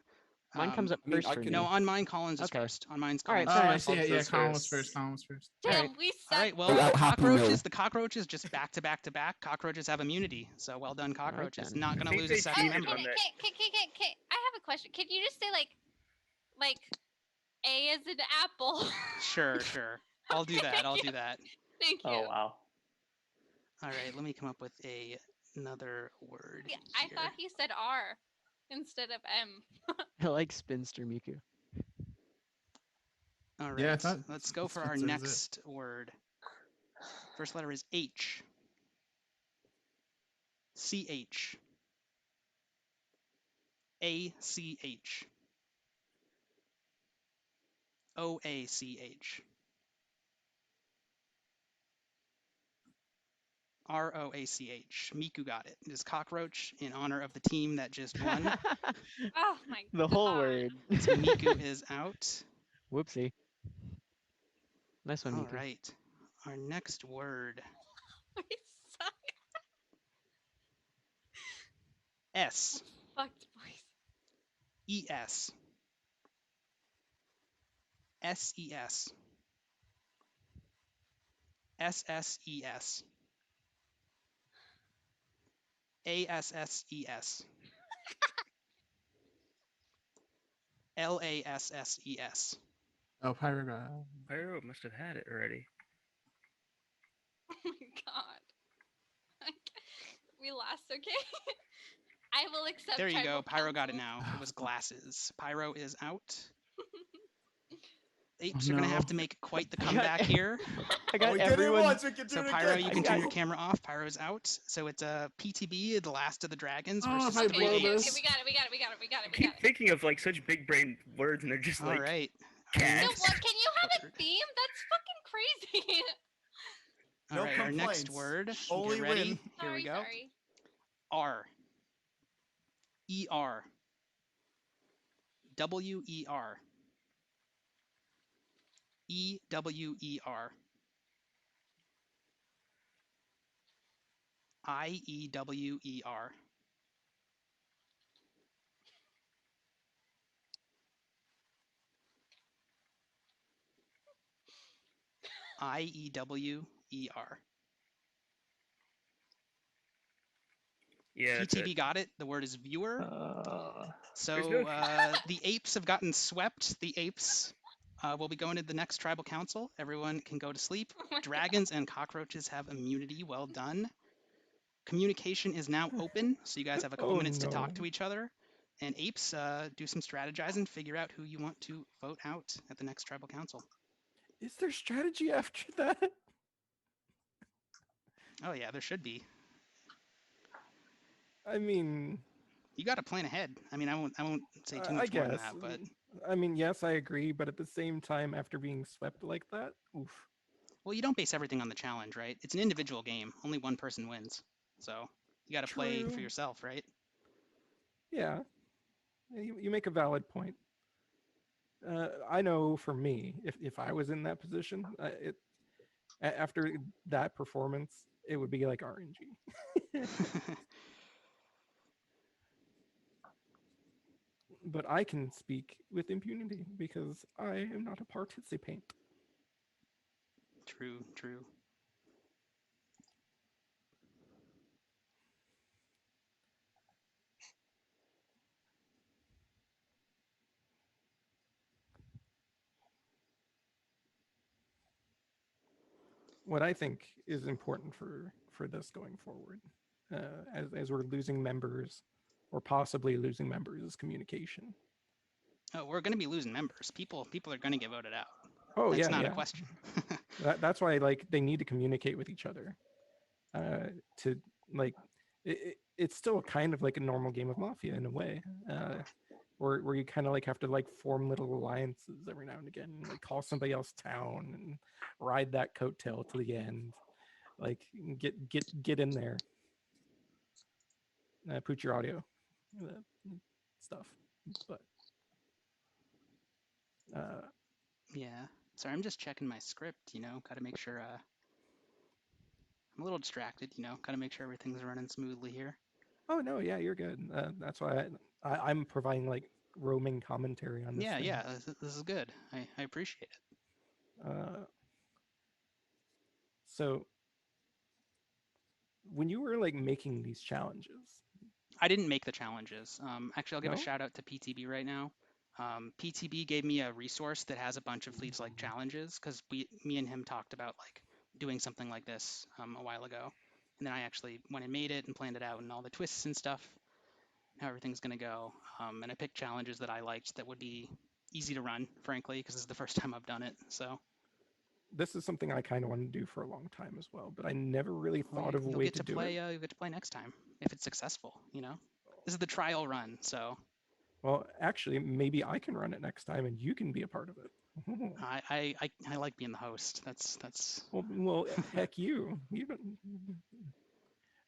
Mine comes up I mean, first I for can- me. No, on mine, Collins is Okay. first. On mine's All right, Collins. Oh, fair I enough. see it. Yeah, Goes Colin was first. first. Colin was first. Damn, Alright. we All suck. right. Well, Oh, Happy cockroaches. Mill. The cockroaches just back to back to back. Cockroaches have immunity. So well done, cockroaches. then. Not I gonna think lose they a second cheated member. on that. Okay. I have a question. Can you just say like A as an apple? Sure. I'll do that. I'll do that. Thank you. Oh wow. All right. Let me come up with another word. Yeah, I here. thought he said R instead of M. I like Spinster Miku. All right. Yeah, I thought Let's go for that's our what it was it. next word. First letter is H. CH. ACH. OACH. ROACH. Miku got it. It is cockroach in honor of the team that just won. Oh my god. The whole word. So Miku is out. Whoopsie. Nice one, All Miku. right. Our next word. We suck. S. Fucked boys. ES. SES. SSES. ASSES. LASSES. Oh, Pyro got. Pyro must have had it already. Oh my god. We lost, okay? I will accept. There you go. tribal Pyro got it council. now. It was glasses. Pyro is out. Apes are going to have to make quite the comeback here. I got we did it everyone. once, we can do So it Pyro, again. you can turn your camera off. Pyro's out. So it's PTB, the last of the dragons, versus if I three blow apes. this- we got it. I keep thinking of like such big brain words, and they're just All like right. No, cats. what? Can you have a theme? That's fucking crazy. All No right, our next complaints. word. Only Get ready. win. Here we go. Sorry. R. E-R. W-E-R. E-W-E-R. I-E-W-E-R. I-E-W-E-R. Yeah, that's PTB it. got it. The word is viewer. So There's no- the apes have gotten swept. The apes will be going to the next tribal council. Everyone can go to sleep. Dragons and cockroaches have immunity. Well done. Communication is now open, so you guys have a couple minutes to talk to each other. And apes, do some strategizing, figure out who you want to vote out at the next tribal council. Is there strategy after that? Oh yeah, there should be. I mean, you got to plan ahead. I mean, I won't say too I much more than guess. that, but I mean, yes, I agree, but at the same time, after being swept like that, oof. well, you don't base everything on the challenge, right? It's an individual game. Only one person wins, so you got to play for True. yourself, right? Yeah, you make a valid point. I know for me, if I was in that position, after that performance, it would be like RNG. But I can speak with impunity because I am not a participant. True, true. What I think is important for this going forward, as we're losing members, or possibly losing members, is communication. Oh, we're going to be losing members. People are going to get voted out. Oh, That's yeah, not yeah. a question. That's why, like, they need to communicate with each other. To like, it's still kind of like a normal game of Mafia in a way, where you kind of like have to like form little alliances every now and again, and, like call somebody else town and ride that coattail to the end. Like, get in there. Put your audio stuff, but Yeah. Sorry, I'm just checking my script, got to make sure I'm a little distracted, got to make sure everything's running smoothly here. Oh no, yeah, you're good. That's why I'm providing like roaming commentary on this. Yeah, thing. yeah, this is good. I appreciate it. So when you were like making these challenges, I didn't make the challenges. Actually, I'll give No? a shout out to PTB right now. PTB gave me a resource that has a bunch of Fleets like challenges because me and him talked about like doing something like this a while ago, and then I actually went and made it and planned it out and all the twists and stuff, how everything's gonna go. And I picked challenges that I liked that would be easy to run, frankly, because this is the first time I've done it. So this is something I kind of want to do for a long time as well, but I never really thought of a you'll way get to do play. it. You'll get to play next time if it's successful. This is the trial run, so. Well, actually, maybe I can run it next time, and you can be a part of it. I like being the host. That's. Well, heck, you don't.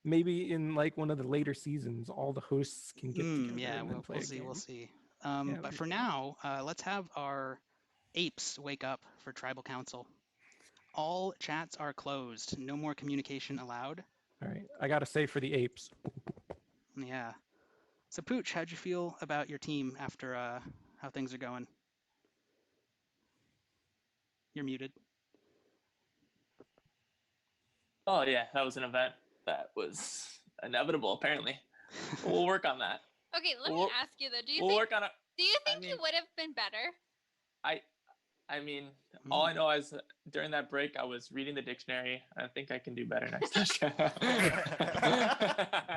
Maybe in like one of the later seasons, all the hosts can get together Yeah, and then play we'll a see. game. We'll see. Yeah, But for now, let's have our apes wake up for tribal council. All chats are closed. No more communication allowed. All right, I gotta say for the apes. Yeah. So Pooch, how'd you feel about your team after how things are going? You're muted. Oh yeah, that was an event that was inevitable. Apparently, we'll work on that. Okay, let me ask you though. Do you We'll think work on it. you would have been better? I mean, all I know is during that break, I was reading the dictionary. I think I can do better next time.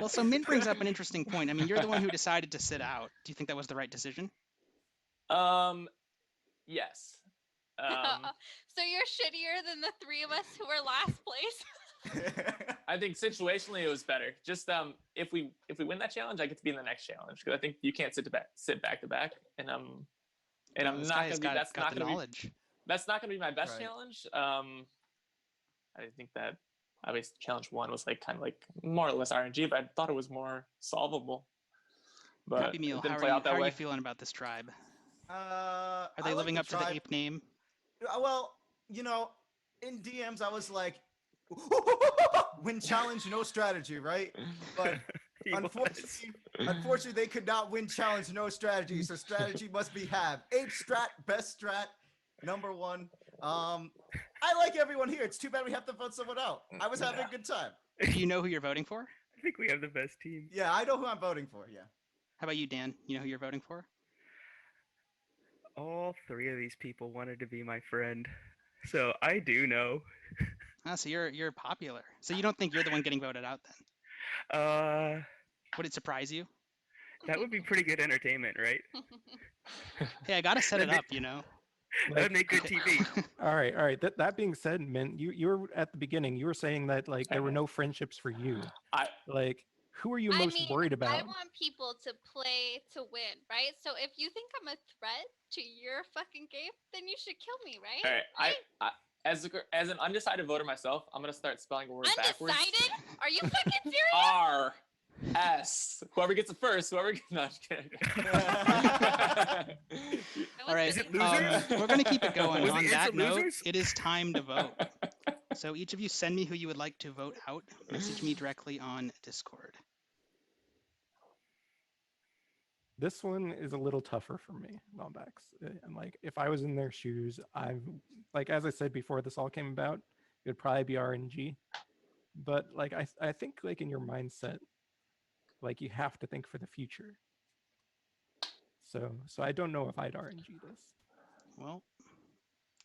Well, so Mint brings up an interesting point. I mean, you're the one who decided to sit out. Do you think that was the right decision? Yes. So you're shittier than the three of us who were last place. I think situationally it was better. Just if we win that challenge, I get to be in the next challenge because I think you can't sit back to back, and I'm This not guy's gonna be. That's got not the gonna knowledge. be. That's not gonna be my best Right. challenge. I think that obviously challenge 1 was like kind of like more or less RNG, but I thought it was more solvable. But Happy Meal, it didn't how play are you? out that How are way. you feeling about this tribe? Are they living up to the ape name? Well, you know, in DMs I was like, win challenge, no strategy, right? But unfortunately, they could not win challenge, no strategy. So strategy must be have. Ape strat, best strat, #1. I like everyone here. It's too bad we have to vote someone out. I was having a good time. Do you know who you're voting for? I think we have the best team. Yeah, I know who I'm voting for. Yeah. How about you, Dan? You know who you're voting for? All 3 of these people wanted to be my friend, so I do know. Ah, so you're popular. So you don't think you're the one getting voted out then? Would it surprise you? That would be pretty good entertainment, right? Hey, I gotta set it up, you know. That would make good TV. All right. That being said, Mint, you were at the beginning. You were saying that like there were no friendships for you. Like, who are you most worried about? I want people to play to win, right? So if you think I'm a threat to your fucking game, then you should kill me, right? All right. I as an undecided voter myself, I'm gonna start spelling words backwards. Undecided? Are you fucking serious? R S. Whoever gets it first. Whoever gets. No, I'm just kidding. All right. Is it losers? We're gonna keep it going. Was the On answer that note, losers? it is time to vote. So each of you send me who you would like to vote out. Message me directly on Discord. This one is a little tougher for me, Lombax. And like, if I was in their shoes, like, as I said before this all came about, it would probably be RNG. But like, I think like in your mindset, like you have to think for the future. So I don't know if I'd RNG this. Well,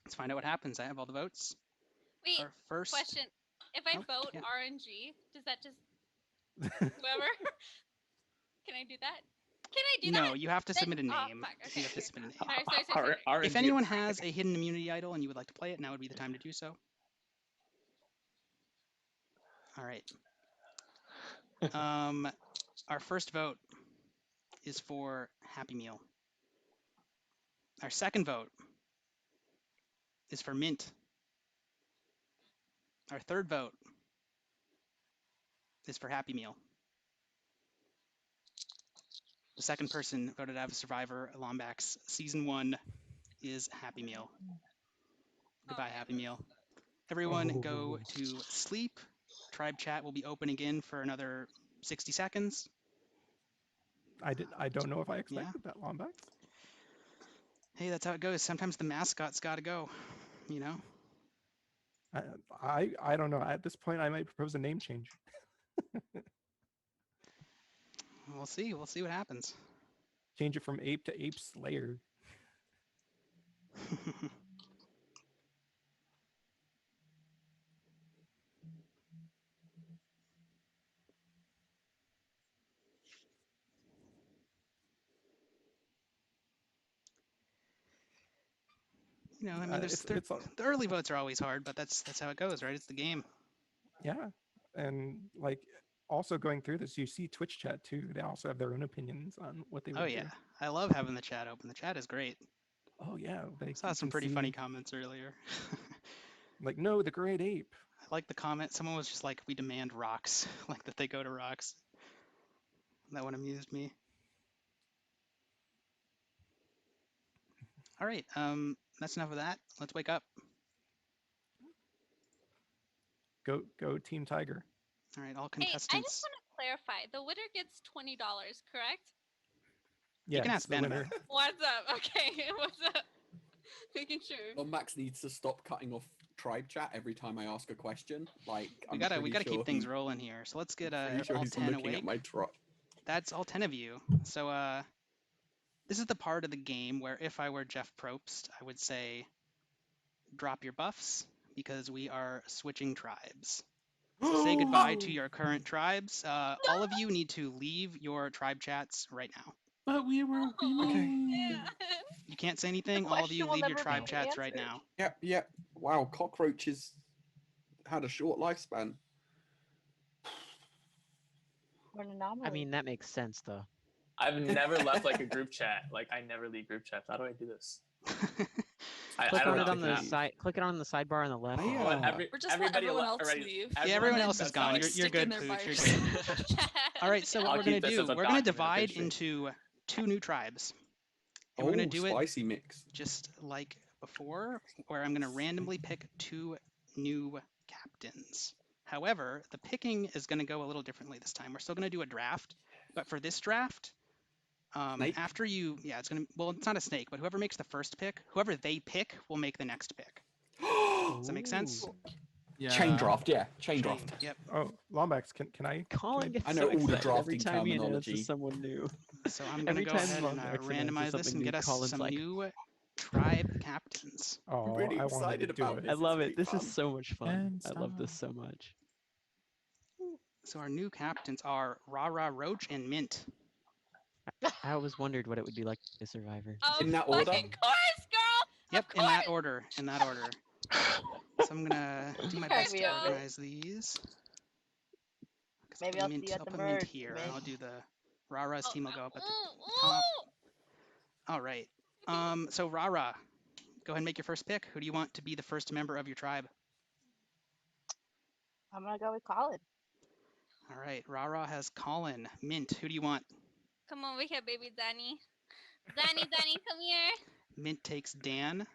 let's find out what happens. I have all the votes. Wait, Our first question. If I vote yeah. RNG, does that just whoever? Can I do that? Can I do that? No, you have to submit a name. Fuck. Okay, You have to okay. submit a name. Sorry. If anyone has a hidden immunity idol and you would like to play it, now would be the time to do so. All right. Our first vote is for Happy Meal. Our second vote is for Mint. Our third vote is for Happy Meal. The second person voted out of Survivor Lombax Season 1 is Happy Meal. Goodbye, Happy Meal. Everyone go to sleep. Tribe chat will be open again for another 60 seconds. I don't know if I expected that, Lombax. Hey, that's how it goes. Sometimes the mascot's got to go, you know? I don't know. At this point, I might propose a name change. We'll see. We'll see what happens. Change it from Ape to Ape Slayer. You know, I mean, the early votes are always hard, but that's how it goes, right? It's the game. Yeah, and like also going through this, you see Twitch chat too. They also have their own opinions on what they would do. I love having the chat open. The chat is great. Oh yeah, I saw some pretty funny comments earlier. Like, no, the great ape. I like the comment. Someone was just like, "We demand rocks," like that they go to rocks. That one amused me. All right, that's enough of that. Let's wake up. Go Team Tiger. All right, all Hey, contestants. I just want to clarify. The winner gets $20, correct? Yeah, you can ask Ben about it. What's up? Okay, what's up? Making sure. Well, Max needs to stop cutting off tribe chat every time I ask a question. Like, we gotta keep things rolling here. So let's get all 10 awake. That's all 10 of you. So this is the part of the game where if I were Jeff Probst, I would say drop your buffs because we are switching tribes. So say goodbye to your current tribes. All of you need to leave your tribe chats right now. But we were winning. You can't say anything. All of you question will leave your never tribe be chats right answered. now. Yep, yep. Wow, cockroaches had a short lifespan. We're an anomaly. I mean, that makes sense though. I've never left like a group chat. Like I never leave group chats. How do I do this? I Click don't on know it how on to the do that. side. Click it on the sidebar on the left. Or just let everyone else leave. Yeah, everyone else is that's gone. fine. You're Stick good, in there by Pooch. You're yourself. good. All right, so what I'll we're gonna keep this do? as a We're gonna documented divide history. into 2 new tribes, and we're gonna do it Spicy mix. just like before, where I'm gonna randomly pick 2 new captains. However, the picking is gonna go a little differently this time. We're still gonna do a draft, but for this draft, after you, it's gonna. Well, it's not a snake, but whoever makes the first pick, whoever they pick, will make the next pick. Does that make sense? Yeah. Chain draft, yeah. Chain draft. Yep. Oh, Lombax, can I? Colin gets I know so all the excited every drafting time he terminology. announces someone new. So I'm gonna Every go time ahead and Lombax announces randomize this something and new, get us Colin's some like, new tribe captains. Oh, really I wanted to excited do about it. this. I love It's it. This gonna is be so much fun. And I love this so much. So our new captains are Rara, Roach, and Mint. I always wondered what it would be like to be a survivor. In that Fucking order? course, girl. Yep, in that order. In that order. So I'm gonna do my Crack best me to up. organize these. 'Cause Maybe I'll see you at I'll the put Mint merge, here. Mint. I'll do the Rara's team will go up at the Ooh, top. ooh. All right. So Rara, go ahead and make your first pick. Who do you want to be the first member of your tribe? I'm gonna go with Colin. All right. Rara has Colin. Mint, who do you want? Come over here, baby Danny. Danny, come here. Mint takes Dan.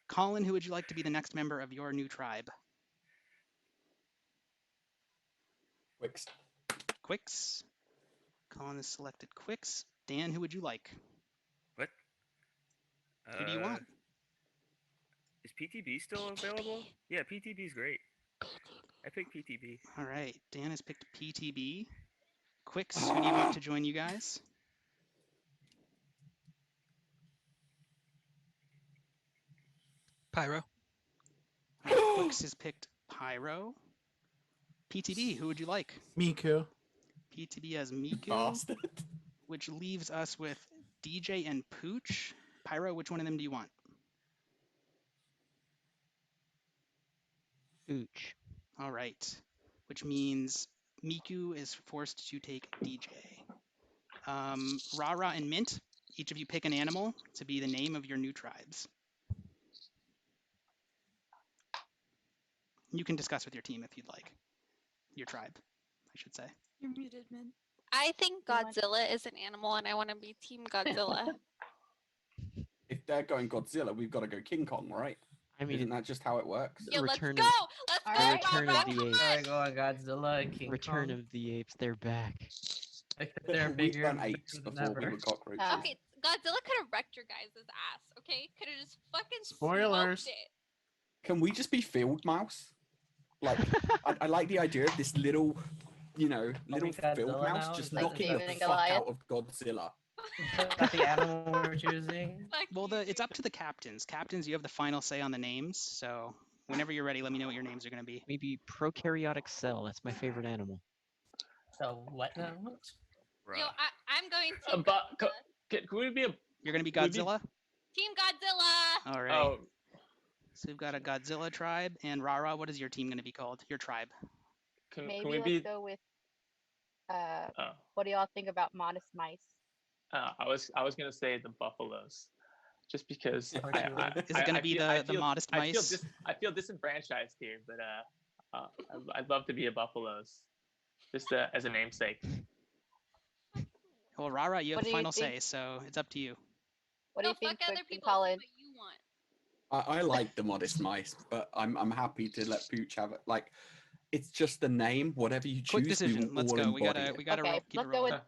Colin, who would you like to be the next member of your new tribe? Quicks. Quicks. Colin has selected Quicks. Dan, who would you like? What? Who do you want? Is PTB still available? Yeah, PTB's great. I picked PTB. All right. Dan has picked PTB. Quicks, who do you want to join you guys? Pyro. Quicks has picked Pyro. PTB, who would you like? Miku. PTB has Miku, Bastard. which leaves us with DJ and Pooch. Pyro, which one of them do you want? Ooch. All right, which means Miku is forced to take DJ. Rara and Mint, each of you pick an animal to be the name of your new tribes. You can discuss with your team if you'd like. Your tribe, I should say. You're muted, man. I think Godzilla is an animal, and I want to be Team Godzilla. If they're going Godzilla, we've got to go King Kong, right? I mean, isn't that just how it works? Yo, let's Return go! of- Let's All go, right. Return Rara, of the come Apes. on! There we go, Godzilla and King Return Kong. of the Apes. They're back. They're We've bigger, done and apes bigger than before we ever. were cockroaches. Okay, Godzilla could have wrecked your guys' ass, okay? Could have just fucking Spoilers. smoked it. Can we just be field mouse? Like, I like the idea of this little, little Godzilla field mouse now? just Like knocking David the and fuck Goliath? out of Godzilla. Is that the animal we're choosing? Fuck Well, you, it's up dude. to the captains. Captains, you have the final say on the names. So whenever you're ready, let me know what your names are going to be. Maybe prokaryotic cell. That's my favorite animal. So what now? Yo, I'm going Team But Godzilla. can we be a You're going to be Would be- Godzilla? Team Godzilla! All right. oh So we've got a Godzilla tribe. And Rara, what is your team going to be called? Your tribe. can Maybe we let's be go with. oh What do y'all think about modest mice? I was gonna say the buffaloes, just because Is it gonna be the modest mice? I feel disenfranchised here, but I'd love to be a buffaloes, just as a namesake. Well, Rara, you have What the do you final say, think? so it's up to you. What do No, you think, fuck other Quicks and people. Say Colin? what you want. I like the modest mice, but I'm happy to let Pooch have it. Like, it's just the name. Whatever you choose, Quick we decision. will Let's all go. We embody gotta it. we gotta Okay, keep let's it go rolling. with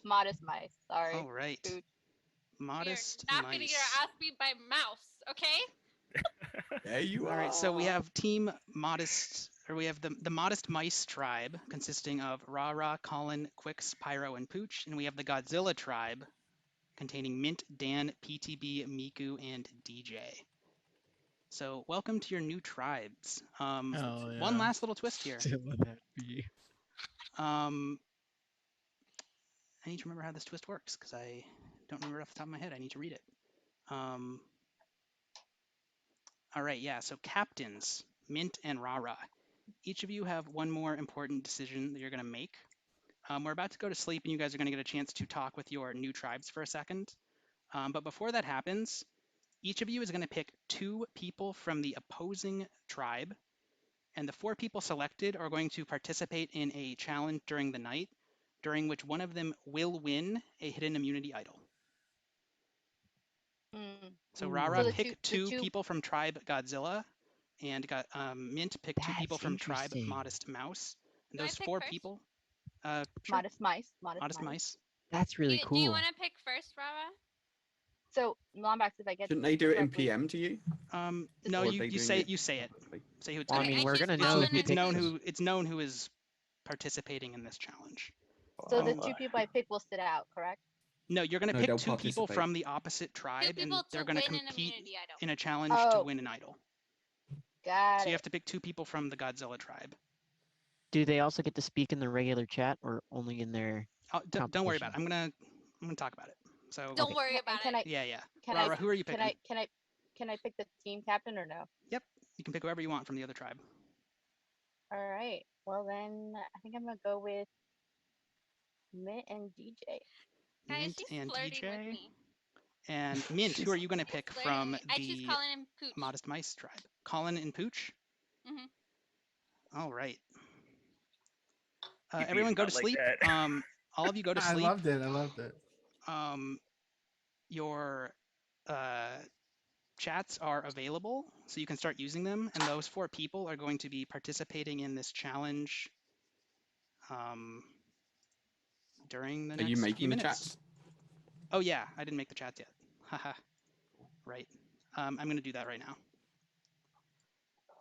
modest mice. Sorry. All right. Pooch. Modest You're not gonna get mice. our ass beat by mouse, okay? There you All are. right, so we have team modest, or we have the modest mice tribe consisting of Rara, Colin, Quicks, Pyro, and Pooch, and we have the Godzilla tribe containing Mint, Dan, PTB, Miku, and DJ. So welcome to your new tribes. One last little twist here. I need to remember how this twist works because I don't remember it off the top of my head. I need to read it. All right, yeah. So captains, Mint and Rara. Each of you have one more important decision that you're going to make. We're about to go to sleep, and you guys are going to get a chance to talk with your new tribes for a second. But before that happens, each of you is going to pick 2 people from the opposing tribe, and the 4 people selected are going to participate in a challenge during the night, during which one of them will win a hidden immunity idol. So Rara, So pick two people from Tribe Godzilla, and Mint, pick 2 people from Tribe Modest Mouse. And those 4 people. Sure. Modest Mice. Modest Mice. That's really cool. Do you want to pick first, Rara? So Lombax, if I get Shouldn't they do it in correctly- PM to you? No, Or are you they doing say it you say it. publicly? Say who it's Well, I gonna mean, be. we're gonna know. It's known who is participating in this challenge. So the 2 people I pick will sit out, correct? No, you're going to No, pick they'll 2 people participate. from the opposite tribe, and people they're to going to win an compete immunity idol. in a challenge to win an idol. Got So it. you have to pick 2 people from the Godzilla tribe. Do they also get to speak in the regular chat or only in their? Don't worry about it. I'm gonna talk about it. So Don't worry about Can it. I? Yeah. Can Rara, I? who are you picking? Can I pick the team captain or no? Yep, you can pick whoever you want from the other tribe. All right. Well then, I think I'm gonna go with Mint and DJ. Guys, Mint she's and flirting with DJ. me. And Mint, who are you going to pick Flirting from with me. I choose the Colin and Pooch. Modest Mice tribe? Colin and Pooch? All right. Everyone go to sleep. All of you go to sleep. I loved it. I loved it. Your chats are available, so you can start using them. And those 4 people are going to be participating in this challenge during the Are next you few making the minutes. chats? Oh yeah, I didn't make the chats yet. Haha. Right. I'm going to do that right now.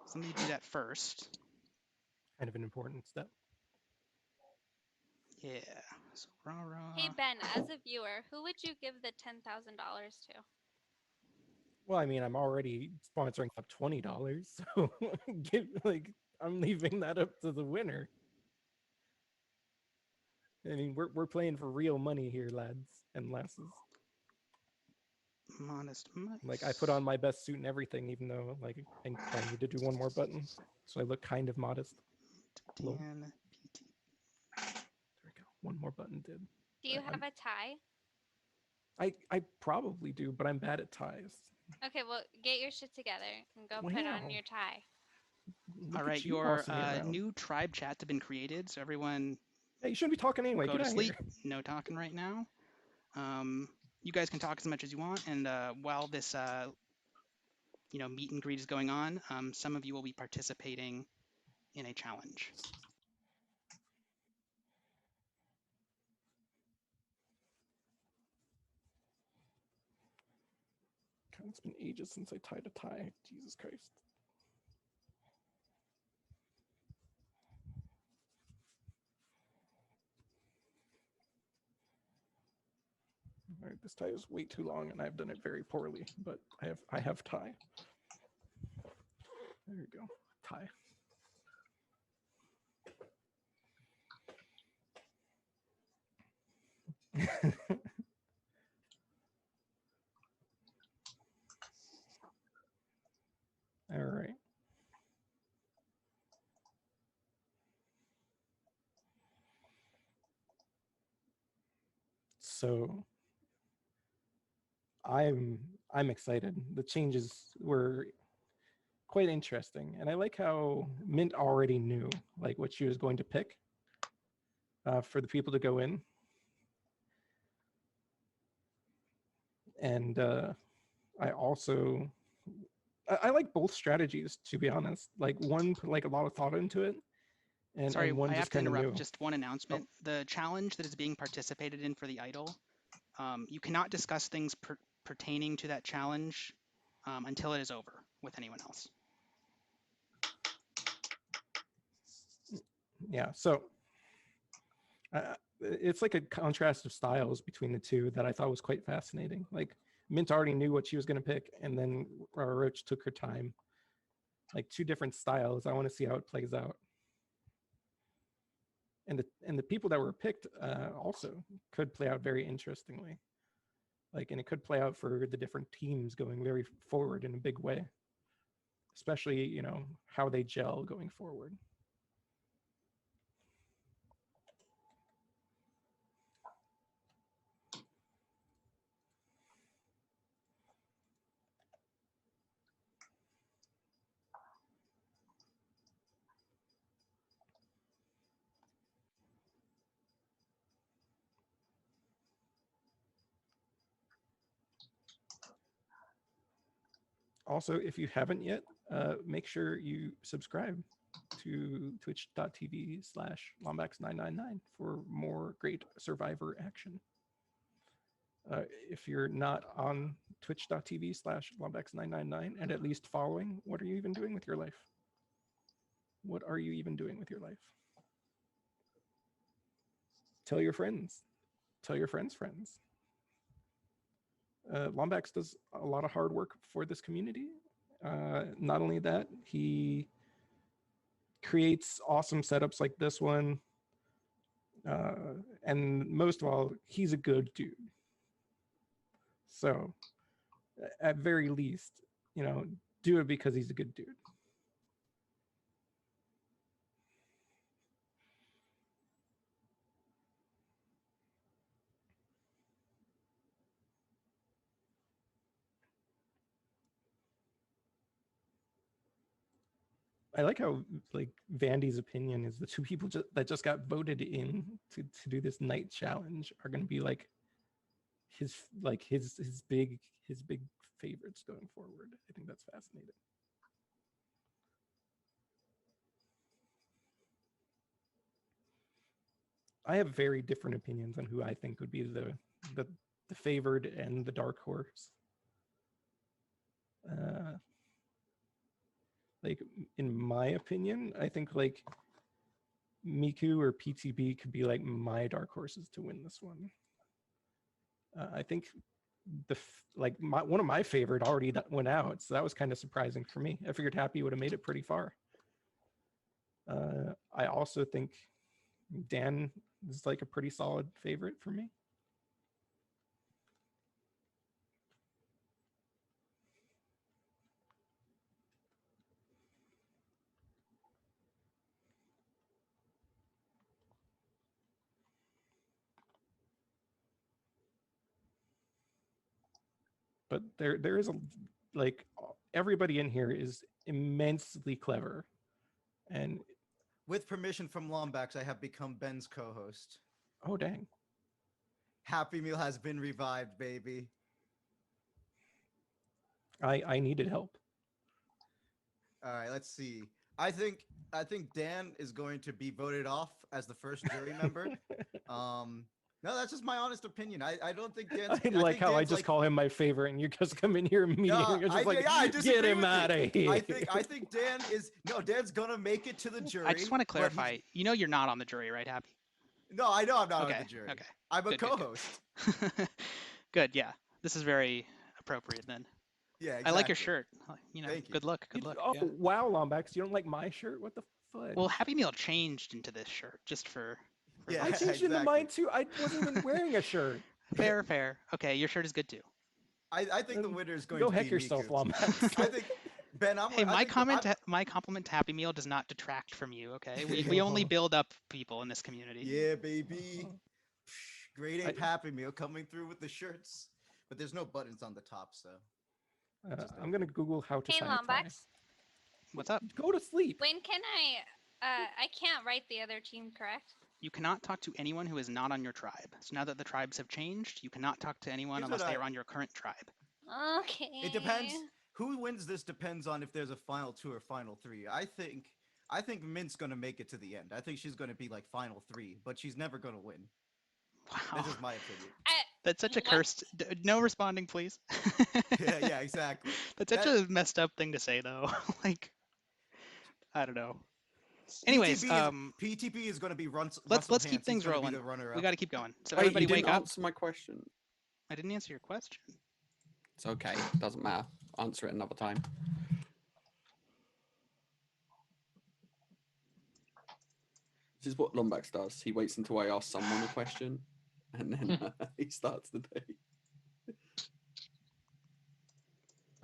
So let me do that first. Kind of an important step. Yeah. So Rara. Hey Ben, as a viewer, who would you give the $10,000 to? Well, I mean, I'm already sponsoring up $20, so I'm leaving that up to the winner. I mean, we're playing for real money here, lads and lasses. Modest Mice. Like, I put on my best suit and everything, even though I probably need to do one more button, so I look kind of modest. Low. Dan PT. There we go. One more button did. Do you have a tie? I probably do, but I'm bad at ties. Okay, well, get your shit together and go put Wow. on your tie. All right, your new tribe chats have been created, so everyone. Hey, you shouldn't be talking anyway. Go Get to out of sleep. here. No talking right now. You guys can talk as much as you want, and while this meet and greet is going on, some of you will be participating in a challenge. God, it's been ages since I tied a tie. Jesus Christ. All right, this tie is way too long, and I've done it very poorly. But I have tie. There you go, tie. All right. So I'm excited. The changes were quite interesting, and I like how Mint already knew like what she was going to pick for the people to go in. And I also I like both strategies, to be honest. Like one put like a lot of thought into it, and Sorry, one I just have to kind of interrupt. knew. Just one announcement. The challenge that is being participated in for the idol, you cannot discuss things pertaining to that challenge until it is over with anyone else. Yeah, so it's like a contrast of styles between the two that I thought was quite fascinating. Like Mint already knew what she was going to pick, and then Roach took her time. Like 2 different styles. I want to see how it plays out. And the people that were picked also could play out very interestingly. Like, and it could play out for the different teams going very forward in a big way, especially, you know, how they gel going forward. Also, if you haven't yet, make sure you subscribe to twitch.tv/Lombax999 for more great Survivor action. If you're not on twitch.tv/Lombax999 and at least following, what are you even doing with your life? What are you even doing with your life? Tell your friends. Tell your friends' friends. Lombax does a lot of hard work for this community. Not only that, he creates awesome setups like this one. And most of all, he's a good dude. So at very least, you know, do it because he's a good dude. I like how like Vandy's opinion is the two people that just got voted in to do this night challenge are going to be like his big favorites going forward. I think that's fascinating. I have very different opinions on who I think would be the favored and the dark horse. Like in my opinion, I think like Miku or PTB could be like my dark horses to win this one. I think one of my favorite already went out, so that was kind of surprising for me. I figured Happy would have made it pretty far. I also think Dan is like a pretty solid favorite for me. But there is a like everybody in here is immensely clever, and with permission from Lombax, I have become Ben's co-host. Oh dang! Happy Meal has been revived, baby. I needed help. All right, let's see. I think Dan is going to be voted off as the first jury member. No, that's just my honest opinion. I don't think Dan's. I like how I just call him my favorite, and you just come in here immediately. You're just I get him out of here. I think Dan is Dan's gonna make it to the jury. I just want to clarify. You know you're not on the jury, right, Happy? No, I know I'm not okay, on the jury. Okay. I'm a co-host. Good. Yeah. This is very appropriate then. Yeah. Exactly. I like your shirt. You know. Thank you. Good luck. Good luck. Oh yeah. wow, Lombax, you don't like my shirt? What the fudge? Well, Happy Meal changed into this shirt just for. Yeah, I changed into mine too. I wasn't even wearing a shirt. Fair. Okay, your shirt is good too. I think the winner is going to be heck yourself, Lombax. I think Ben. Hey, my compliment to Happy Meal does not detract from you. Okay, we only build up people in this community. Yeah, baby. Grade 8 Happy Meal coming through with the shirts, but there's no buttons on the top, so. I'm gonna Google how to. Hey, tie a tie. Lombax. What's up? Go to sleep. When can I can't write the other team, correct? You cannot talk to anyone who is not on your tribe. So now that the tribes have changed, you cannot talk to anyone unless they are on your current tribe. Okay. It depends. Who wins this depends on if there's a final 2 or final 3. I think Mint's gonna make it to the end. I think she's gonna be like final 3, but she's never gonna win. Wow. This is my opinion. That's such a cursed. No responding, please. yeah, exactly. That's such a messed up thing to say, though. Like, I don't know. Anyways, PTP is going to be let's keep things rolling. We got to keep going. So everybody you didn't wake up. Answer my question. I didn't answer your question. It's okay. Doesn't matter. Answer it another time. This is what Lombax does. He waits until I ask someone a question, and then he starts the day.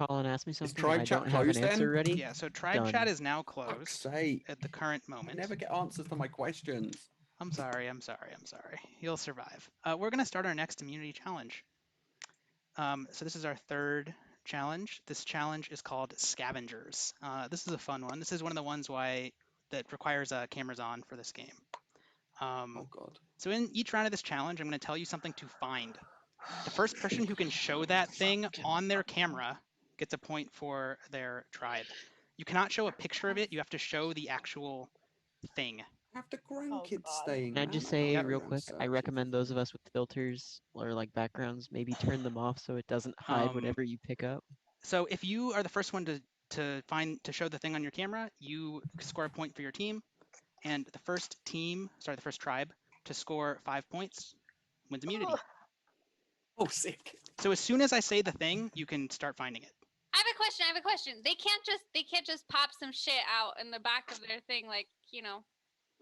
Colin asked me something. tribe I chat don't have an closed then? answer ready. Yeah, so tribe Done. chat is now Fuck's closed sake. at the current I moment. never get answers to my questions. I'm sorry. You'll survive. We're going to start our next immunity challenge. So this is our third challenge. This challenge is called Scavengers. This is a fun one. This is one of the ones that requires cameras on for this game. Oh god. So in each round of this challenge, I'm going to tell you something to find. The first person who can show that thing on their camera gets a point for their tribe. You cannot show a picture of it. You have to show the actual thing. Have the grandkids staying. Can I just man? say I'll real carry on quick? I searching recommend for those of them. us with filters or like backgrounds maybe turn them off so it doesn't hide whatever you pick up. So if you are the first one to show the thing on your camera, you score a point for your team, and the first tribe to score 5 points wins immunity. Oh, sick. So as soon as I say the thing, you can start finding it. I have a question. They can't just pop some shit out in the back of their thing, like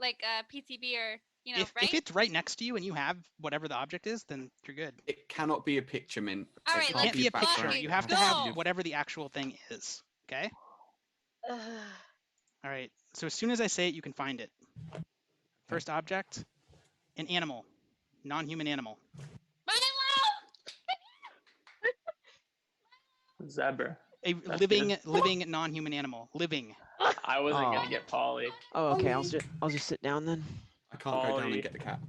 PTB or right? If it's right next to you and you have whatever the object is, then you're good. It cannot be a picture, Mint. All right, It can't be a picture. fucking You have to go. have whatever the actual thing is. Okay? All right. So as soon as I say it, you can find it. First object, an animal, non-human animal. Zebra. A That's living good. non-human animal. Living. I wasn't Oh. gonna get Polly. Oh, okay. I'll just sit down then. I can't go down Polly. and get the cat.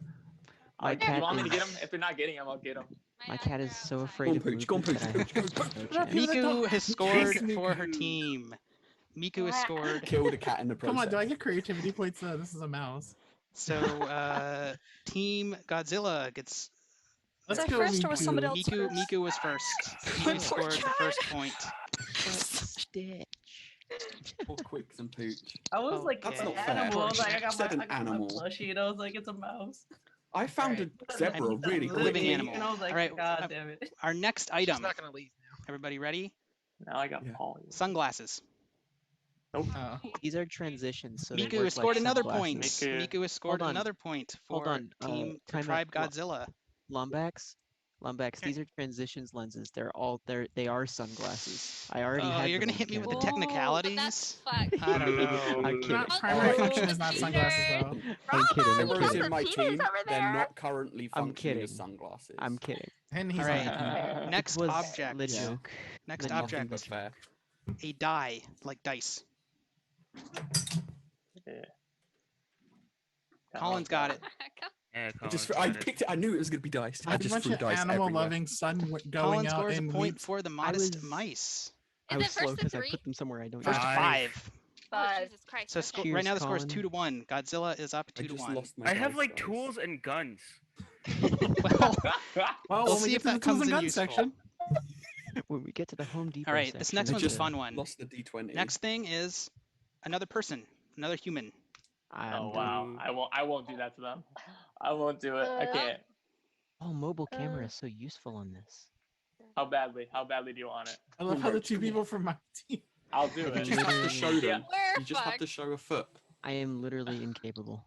My cat You want me to is- get him? If you're not getting him, I'll get him. My cat is so Go afraid on, of Pooch. Go on, movement Pooch. that I Pooch, Pooch, Pooch. have to Miku has scored Yes, for her Miku. team. Miku has scored. Killed a cat in the process. Come on, do I get creativity points though? This is a mouse. So Team Godzilla gets. Was Let's I go, first or was somebody else Miku, first? Miku was first. Miku Poor scored the cat. first point. Stitch. Poor Quicks and Pooch. I was Oh, like, that's an not fair. animal. I was like, I got Said my, an I got animal. my plushie, and I was like, it's a mouse. I found Alright. a zebra really Living Living quickly. animal. And I was like, All right, God damn it. Our next She's item. not gonna leave now. Everybody ready? Now I got Yeah. Polly. Sunglasses. Nope. Oh. These are transitions, so they Miku work has scored like another point. sunglasses. Miku. Miku has scored Hold on. another point Hold for on, time Tribe out. Godzilla. Lumbax, these are transitions lenses. They are sunglasses. I already Oh, had you're them gonna on hit me with the camera. technicalities. That's fucked. I don't know. I'm kidding. Not primary Oh, function is not sunglasses though. I'm kidding. I'm Everyone's kidding. in my Penis team. over They're there. not currently I'm functioning as kidding. sunglasses. I'm kidding. And he's All on right. the team. Next was object. the Yeah. joke. Next The Nothing but object. fair. A die, like dice. Yeah. Colin's got it. Yeah, I picked it. I knew it was gonna be dice. I Pretty just much threw an dice everywhere. animal-loving son going Colin out scores a in point weeks. for the modest was- mice. I Is was it slow first to because I three? put them somewhere I don't. First to Five. 5. Oh, Jesus Christ. So okay. right now the score is Colin. 2-1. Godzilla is up I 2-1. just lost my I have dice, like guys. tools and guns. Well, Well, We'll when we see get if to the that tools comes and in guns useful. section. When we get to the Home Depot all right, this section, next I one's a just fun one. Lost the D20. Next thing is another person, another human. Oh wow. I won't do that to them. I won't do it. I can't. Oh, mobile camera is so useful on this. How badly? How badly do you want it? I love how the two people from my team. I'll do You it. just have to show them. Yeah. We're You just have to fucked. show a foot. I am literally incapable.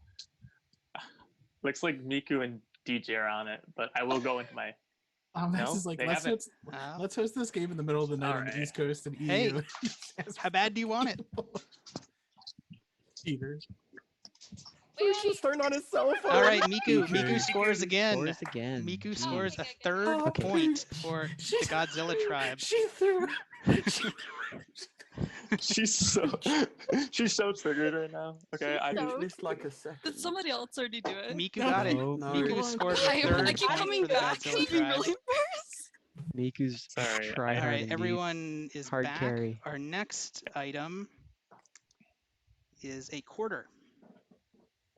Looks like Miku and DJ are on it, but I will go into my. Max No, is like, they let's haven't. host this game in the middle of the night on Alright. the East Coast and Hey, EU. how bad do you want it? Cheaters. Wait, Just turned on his cell phone. All right, Miku. Okay. Miku scores again. Scores again. Miku Jeez. scores a Okay. third Okay. point for the Godzilla tribe. She threw. She's so triggered right now. Okay, I So- Just like a second. Did somebody else already do it? Miku got it. No. Miku scored a I third keep point coming for the back. Godzilla Keep being tribe. really embarrassed. Miku's Sorry. try All hard right, indeed. everyone is Hard back. carry. Our next item is a quarter.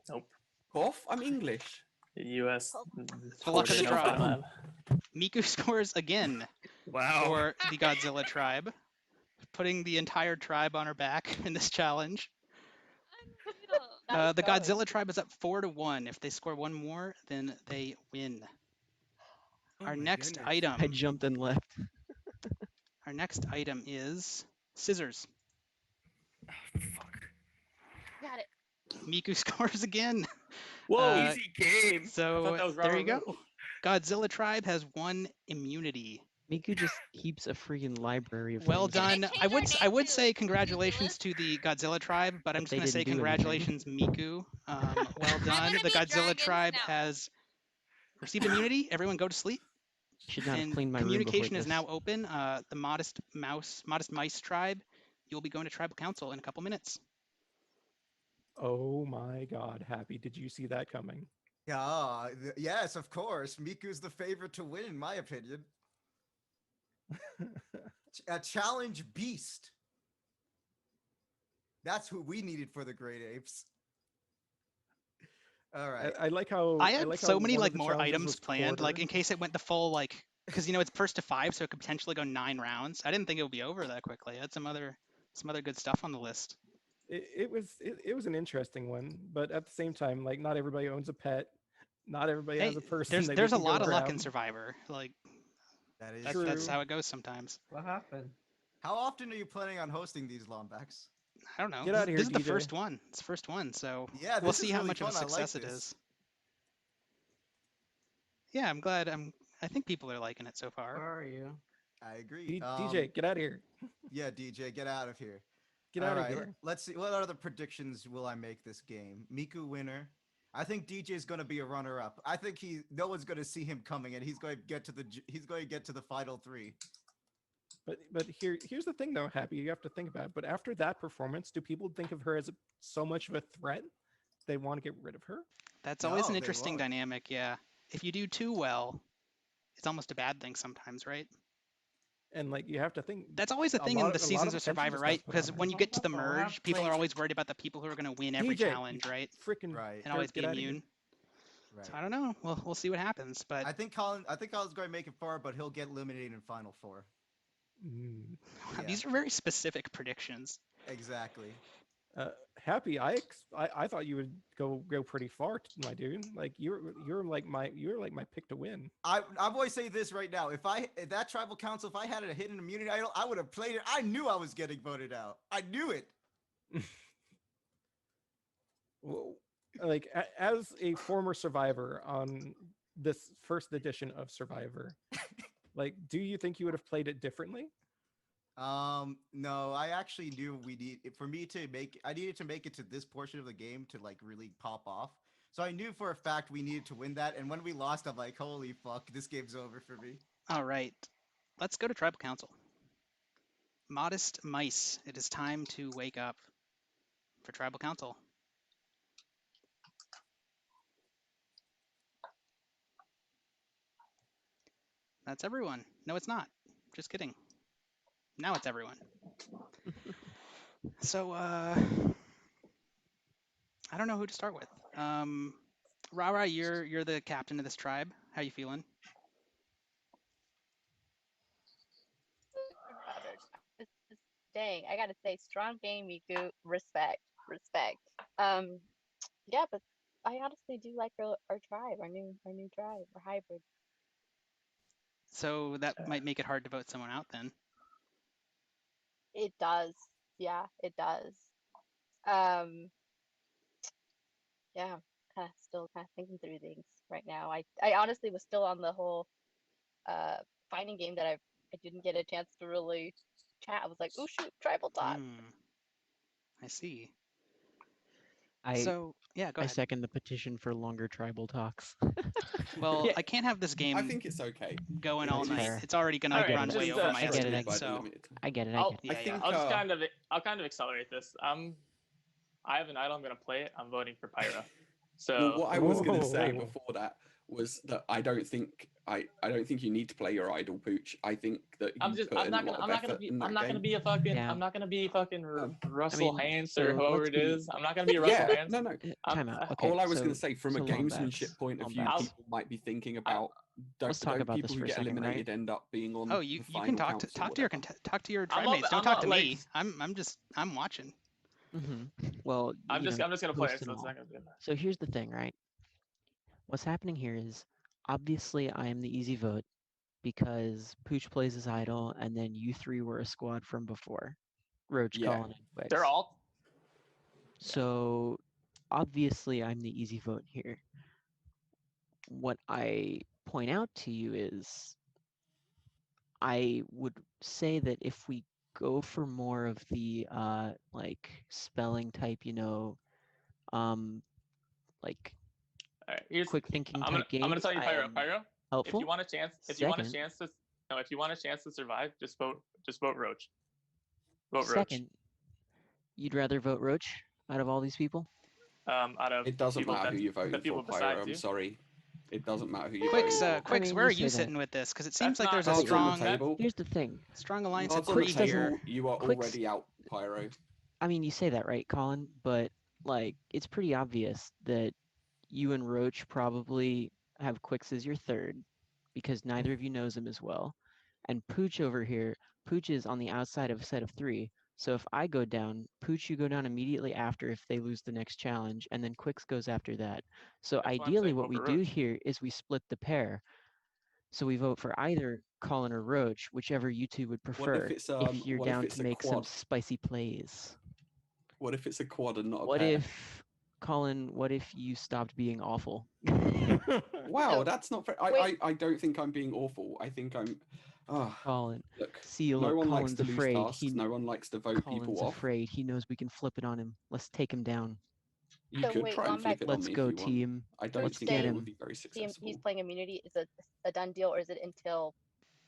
Nope. Cough? I'm English. U.S. The luck of the No draw. fun lab. Miku scores again Wow. for the Godzilla tribe, putting the entire tribe on her back in this challenge. Unreal. The Godzilla tribe is up 4-1. If they score one more, then they win. Oh Our my next goodness. item. I jumped and left. Our next item is scissors. Fuck. Got it. Miku scores again. Whoa. Easy game. I So thought that was there you Robert go. Godzilla tribe has 1 immunity. Miku just keeps a freaking library of Well things. done. I would say congratulations to the Godzilla tribe, but I'm just they gonna say didn't do anything. congratulations, Miku. Well done. The Godzilla tribe has received immunity. Everyone go to sleep. Should not have And cleaned my room before communication is this. now open. The modest mice tribe, you'll be going to tribal council in a couple minutes. Oh my God, Happy! Did you see that coming? Yeah, yes, of course. Miku's the favorite to win, in my opinion. A challenge beast. That's who we needed for the Great Apes. All right. I like how I had so many one of the more challenges items was planned, like quarter. in case it went the full because it's first to 5, so it could potentially go 9 rounds. I didn't think it would be over that quickly. I had some other good stuff on the list. It was an interesting one, but at the same time, like not everybody owns a pet. Not everybody has a person. There's a lot of luck in Survivor. Like that is true. That's how it goes sometimes. What happened? How often are you planning on hosting these Lombacks? I don't know. Get out of here, This is the DJ. first one. It's the first one, so yeah, we'll see how really much of a fun. success I like it this. is. Yeah, I'm glad. I think people are liking it so far. Where are you? I agree. DJ, get out of here. Yeah, DJ, get out of here. Get out of here. Let's see. What other predictions will I make this game? Miku winner. I think DJ is going to be a runner-up. I think no one's going to see him coming, and he's going to get to the final 3. But here's the thing though, Happy. You have to think about it. But after that performance, do people think of her as so much of a threat? They want to get rid of her. That's always an interesting dynamic. Yeah, if you do too well, it's almost a bad thing sometimes, right? And like you have to think that's always a thing in the seasons of Survivor, right? Because when you get to the merge, people are always worried about the people who are going to win every challenge, right? Freaking right, and always be immune. Right. So I don't know. We'll see what happens. But I think Colin's going to make it far, but he'll get eliminated in Final 4. Yeah. These are very specific predictions. Exactly. Happy, I thought you would go pretty far, my dude. Like you're like my pick to win. I'm going to say this right now. If that tribal council, if I had a hidden immunity idol, I would have played it. I knew I was getting voted out. I knew it. Well, like as a former survivor on this first edition of Survivor, like, do you think you would have played it differently? No, I actually knew I needed to make it to this portion of the game to like really pop off. So I knew for a fact we needed to win that. And when we lost, I'm like, holy fuck, this game's over for me. All right, let's go to tribal council. Modest mice, it is time to wake up for tribal council. That's everyone. No, it's not. Just kidding. Now it's everyone. So, I don't know who to start with. Rara, you're the captain of this tribe. How you feeling? Dang, I gotta say, strong game, Miku. Respect. Yeah, but I honestly do like our tribe, our new tribe, our hybrid. So that might make it hard to vote someone out then. It does. Yeah, it does. Yeah, I'm still thinking through things right now. I honestly was still on the whole fighting game that I didn't get a chance to really chat. I was like, oh shoot, tribal talk. I see. Go ahead. I second the petition for longer tribal talks. Well, I can't have this game. I think it's okay. Going all night. Fair. It's already going to run way over my I get estimate. it. So I get it. I'll kind of accelerate this. I have an idol. I'm going to play it. I'm voting for Pyro. So well, what I was going to say before that was that I don't think you need to play your idol, Pooch. I think that I'm not gonna be a fucking I'm not gonna be fucking Russell Hance or whoever it is. I'm not gonna be Russell Hance. No. Time out. Okay, all I was going to say, from a gamesmanship point of view, Lombacks. people might be thinking about Let's talk about people this who for a get second, eliminated right? end up being on. Oh, you the can final talk to your tribe I'm mates. Don't I'm talk to like- me. I'm watching. Well, I'm just gonna play it. host So and it's all. not gonna be that. So here's the thing, right? What's happening here is obviously I am the easy vote because Pooch plays his idol, and then you three were a squad from before. Roach, Colin, and Wix. They're all. So obviously I'm the easy vote here. What I point out to you is I would say that if we go for more of the like spelling type, like All right, here's quick thinking I'm type gonna games, tell you, I Pyro. am Pyro, if helpful. you want a chance, if Second, you want a chance to survive, just vote Roach. Vote Roach. second, you'd rather vote Roach out of all these people? Out of It doesn't people matter who that- you're the voting people for, Pyro. besides I'm you. sorry. It doesn't matter who you Quicks, vote for. Quicks, mean, where you are you say sitting that. with this? Because it seems That's like not- there's a Cards on the strong, table. Here's the thing. strong alliance Cards at on the three Quicks here. table. You are Quicks- already out, Pyro. I mean, you say that, right, Colin? But like, it's pretty obvious that you and Roach probably have Quicks as your third, because neither of you knows him as well. And Pooch over here, Pooch is on the outside of a set of three. So if I go down, Pooch, you go down immediately after if they lose the next challenge, and then Quicks goes after that. So That's why I'm ideally, saying what vote we for do Roach. here is we split the pair. So we vote for either Colin or Roach, whichever you two would prefer. What if it's if you're what if down it's to a make some quad? spicy plays. What if it's a quad and not a What pair? if, Colin? What if you stopped being awful? Wow, So, that's not fair. wait. I don't think I'm being awful. I think I'm. Colin, Look, see, no look, one likes Colin's to lose afraid. tasks. No one likes to vote Colin's people off. afraid. He knows we can flip it on him. Let's take him down. You So could wait, try and going back flip it to on Let's me go, if you want. team. I don't Let's think get it him. would be very successful. he's playing immunity. Is it a done deal, or is it until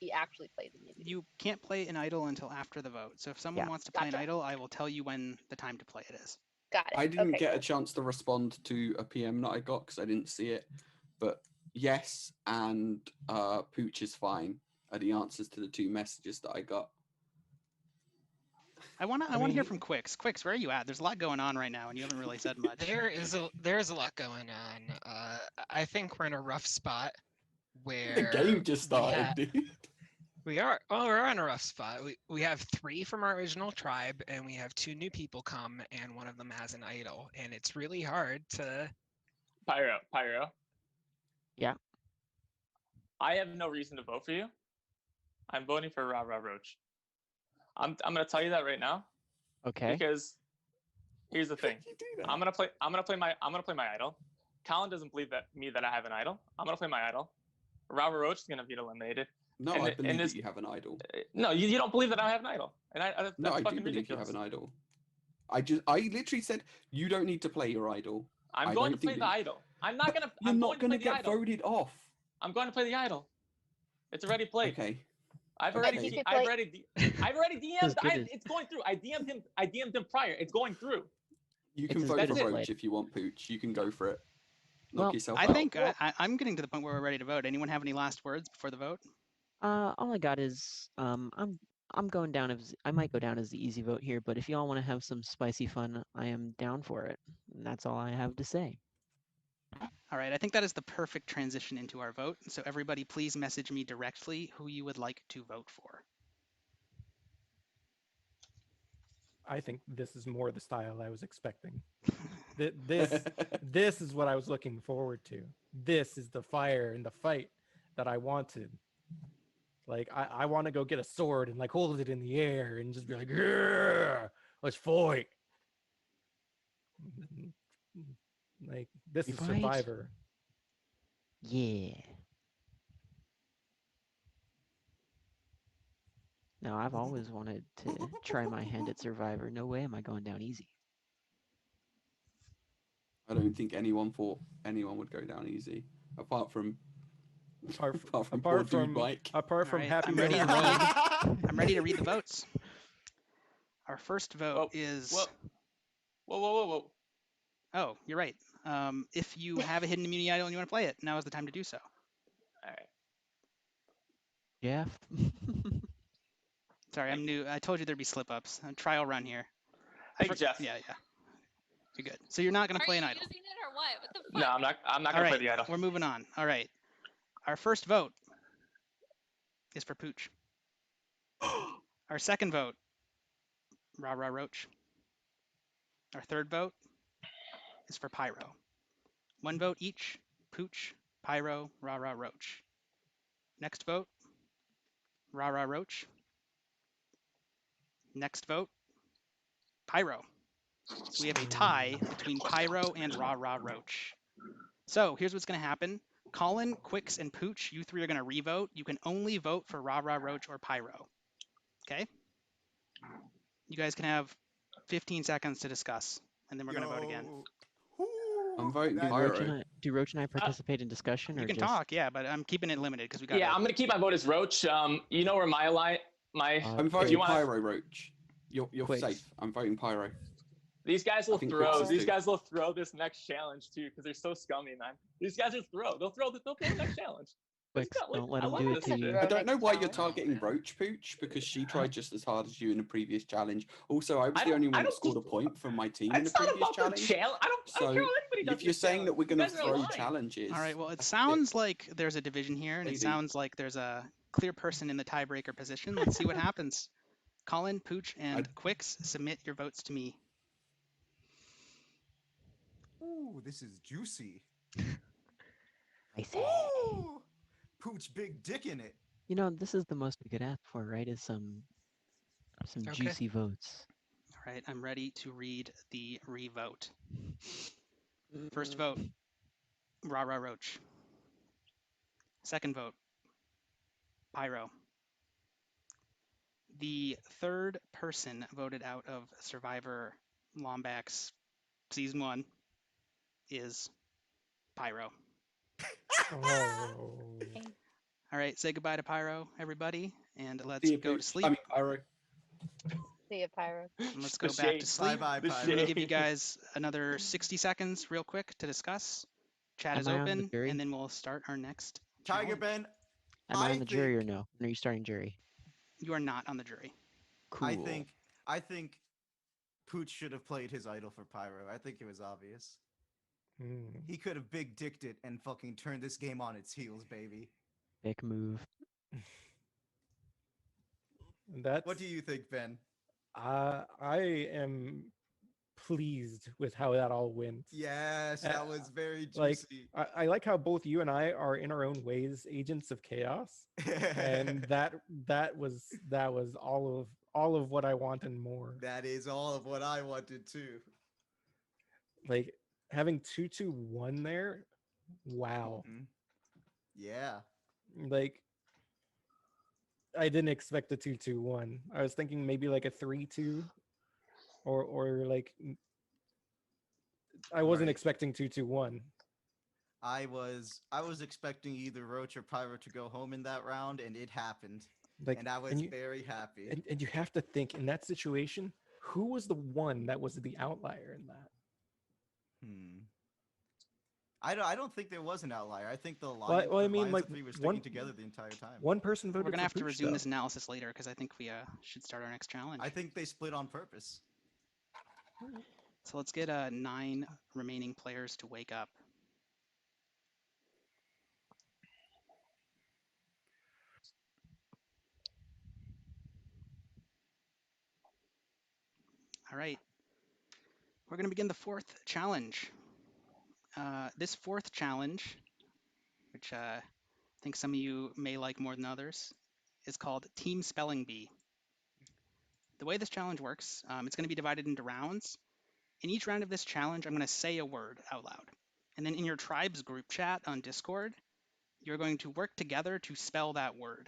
he actually plays immunity? You can't play an idol until after the vote. So if someone Yeah. wants to play an Gotcha. idol, I will tell you when the time to play it is. Got it. I didn't Okay, get a cool. chance to respond to a PM that I got because I didn't see it. But yes, and Pooch is fine are the answers to the two messages that I got. I want to mean, hear from Quicks. Quicks, where are you at? There's a lot going on right now, and you haven't really said much. There is a lot going on. I think we're in a rough spot where The game just started, ha- dude. we're in a rough spot. We have 3 from our original tribe, and we have 2 new people come, and one of them has an idol, and it's really hard to. Pyro. Yeah. I have no reason to vote for you. I'm voting for Roach. I'm gonna tell you that right now. Okay. Because here's the thing. I'm gonna play my idol. Colin doesn't believe that I have an idol. I'm gonna play my idol. Roach is gonna be eliminated. No, And I it- believe and that this- you have an idol. No, you don't believe that I have an idol. And that's No, I do fucking believe ridiculous. you have an idol. I literally said you don't need to play your idol. I'm I going to don't play think the that- idol. I'm not gonna. You're I'm not going to gonna play the get idol. voted off. I'm going to play the idol. It's already played. Okay. I've Okay. already, You could I've play- already, I've already DM'd. good as- It's going through. I DM'd him prior. It's going through. You It's can as vote good for as Roach played. if you want, Pooch. You can go for it. Knock Well, yourself I out. think I'm getting to the point where we're ready to vote. Anyone have any last words before the vote? All I got is I'm going down as I might go down as the easy vote here, but if y'all want to have some spicy fun, I am down for it. And that's all I have to say. All right, I think that is the perfect transition into our vote. So everybody, please message me directly who you would like to vote for. I think this is more the style I was expecting. This is what I was looking forward to. This is the fire and the fight that I wanted. Like I want to go get a sword and like hold it in the air and just be like, "Yeah, let's fight." Like this We is fight? Survivor. Yeah. No, I've always wanted to try my hand at Survivor. No way am I going down easy. I don't think anyone thought anyone would go down easy, apart from poor dude Mike. Apart All from right, Happy I'm ready Meal to and read. I'm ready to read the votes. Our first vote is. Whoa. Oh, you're right. If you have a hidden immunity idol and you want to play it, now is the time to do so. All right. Jeff. Sorry, I'm new. I told you there'd be slip-ups. A trial run here. Thank you, Jeff. Yeah. You're good. So you're not going to play an idol. Using it or what? What the fuck? No, I'm not. I'm not All gonna right, play the idol. we're moving on. All right. Our first vote is for Pooch. Our second vote, Roach. Our third vote is for Pyro. 1 vote each, Pooch, Pyro, Roach. Next vote, Roach. Next vote, Pyro. So we have a tie between Pyro and Roach. So here's what's going to happen. Colin, Quicks, and Pooch, you three are going to revote. You can only vote for Ra Ra Roach or Pyro. Okay? You guys can have 15 seconds to discuss, and then we're going to vote again. I'm voting That- Pyro. Do Roach and I participate in discussion, or You can just? talk, yeah, but I'm keeping it limited because we got. Yeah, I'm gonna keep my vote as Roach. You know where my line, I'm if voting you want, Pyro, Roach. You're Quicks. safe. I'm voting Pyro. these guys will think throw. Quicks is These too. guys will throw this next challenge too, because they're so scummy, man. These guys will throw. They'll throw the next challenge. Quicks, don't let I him love do it this to shit. you. I don't know why you're Next challenge. targeting Roach, Pooch, because she tried just as hard as you in the previous challenge. Also, I was the only I one that don't scored a point from my team in the It's not previous about the challenge. challenge. I don't So care what anybody does. if you're saying that we're going to You guys are throw lying. challenges, All right, well, it that's sounds like there's a division here, and it Maybe. sounds like there's a clear person in the tiebreaker position. Let's see what happens. Colin, Pooch, and Quicks, submit your votes to me. Ooh, this is juicy. I say. Ooh, Pooch big dick in it. You know, this is the most we could ask for, right? Is some Okay. juicy votes. All right, I'm ready to read the revote. First vote, Ra Ra Roach. Second vote, Pyro. The third person voted out of Survivor Lombax Season 1 is Pyro. Oh. All right, say goodbye to Pyro, everybody, and let's See you, go to Pooch. sleep. I mean, Pyro. See ya, Pyro. And let's The go back shade. to sleep. Bye-bye, The Pyro. I'm going to give you shade. guys another 60 seconds real quick to discuss. Chat Am is I on the open, jury? and then we'll start our next Tiger challenge. Ben, Am I I on the jury or think- no? Or are you starting jury? You are not on the jury. Cool. I think Pooch should have played his idol for Pyro. I think it was obvious. Hmm. He could have big dicked it and fucking turned this game on its heels, baby. Big move. That's. What do you think, Ben? I am pleased with how that all went. Yes, that was very Like, juicy. I like how both you and I are in our own ways agents of chaos, and that was all of what I want and more. That is all of what I wanted too. Like having 2-2-1 there, wow. Mhm. Yeah. Like I didn't expect a 2-2-1. I was thinking maybe like a 3-2, or like I wasn't Right. expecting 2-2-1. I was expecting either Roach or Pyro to go home in that round, and it happened. Like, And I was very happy. And you have to think in that situation, who was the one that was the outlier in that? I don't think there was an outlier. I think the Well, I Lions mean, like, of three were sticking one- together the entire time. One person voted We're going to for have to Pooch, resume though. this analysis later because I think we should start our next challenge. I think they split on purpose. So let's get 9 remaining players to wake up. All right. We're going to begin the 4th challenge. This 4th challenge, which I think some of you may like more than others, is called Team Spelling Bee. The way this challenge works, it's going to be divided into rounds. In each round of this challenge, I'm going to say a word out loud. And then in your tribe's group chat on Discord, you're going to work together to spell that word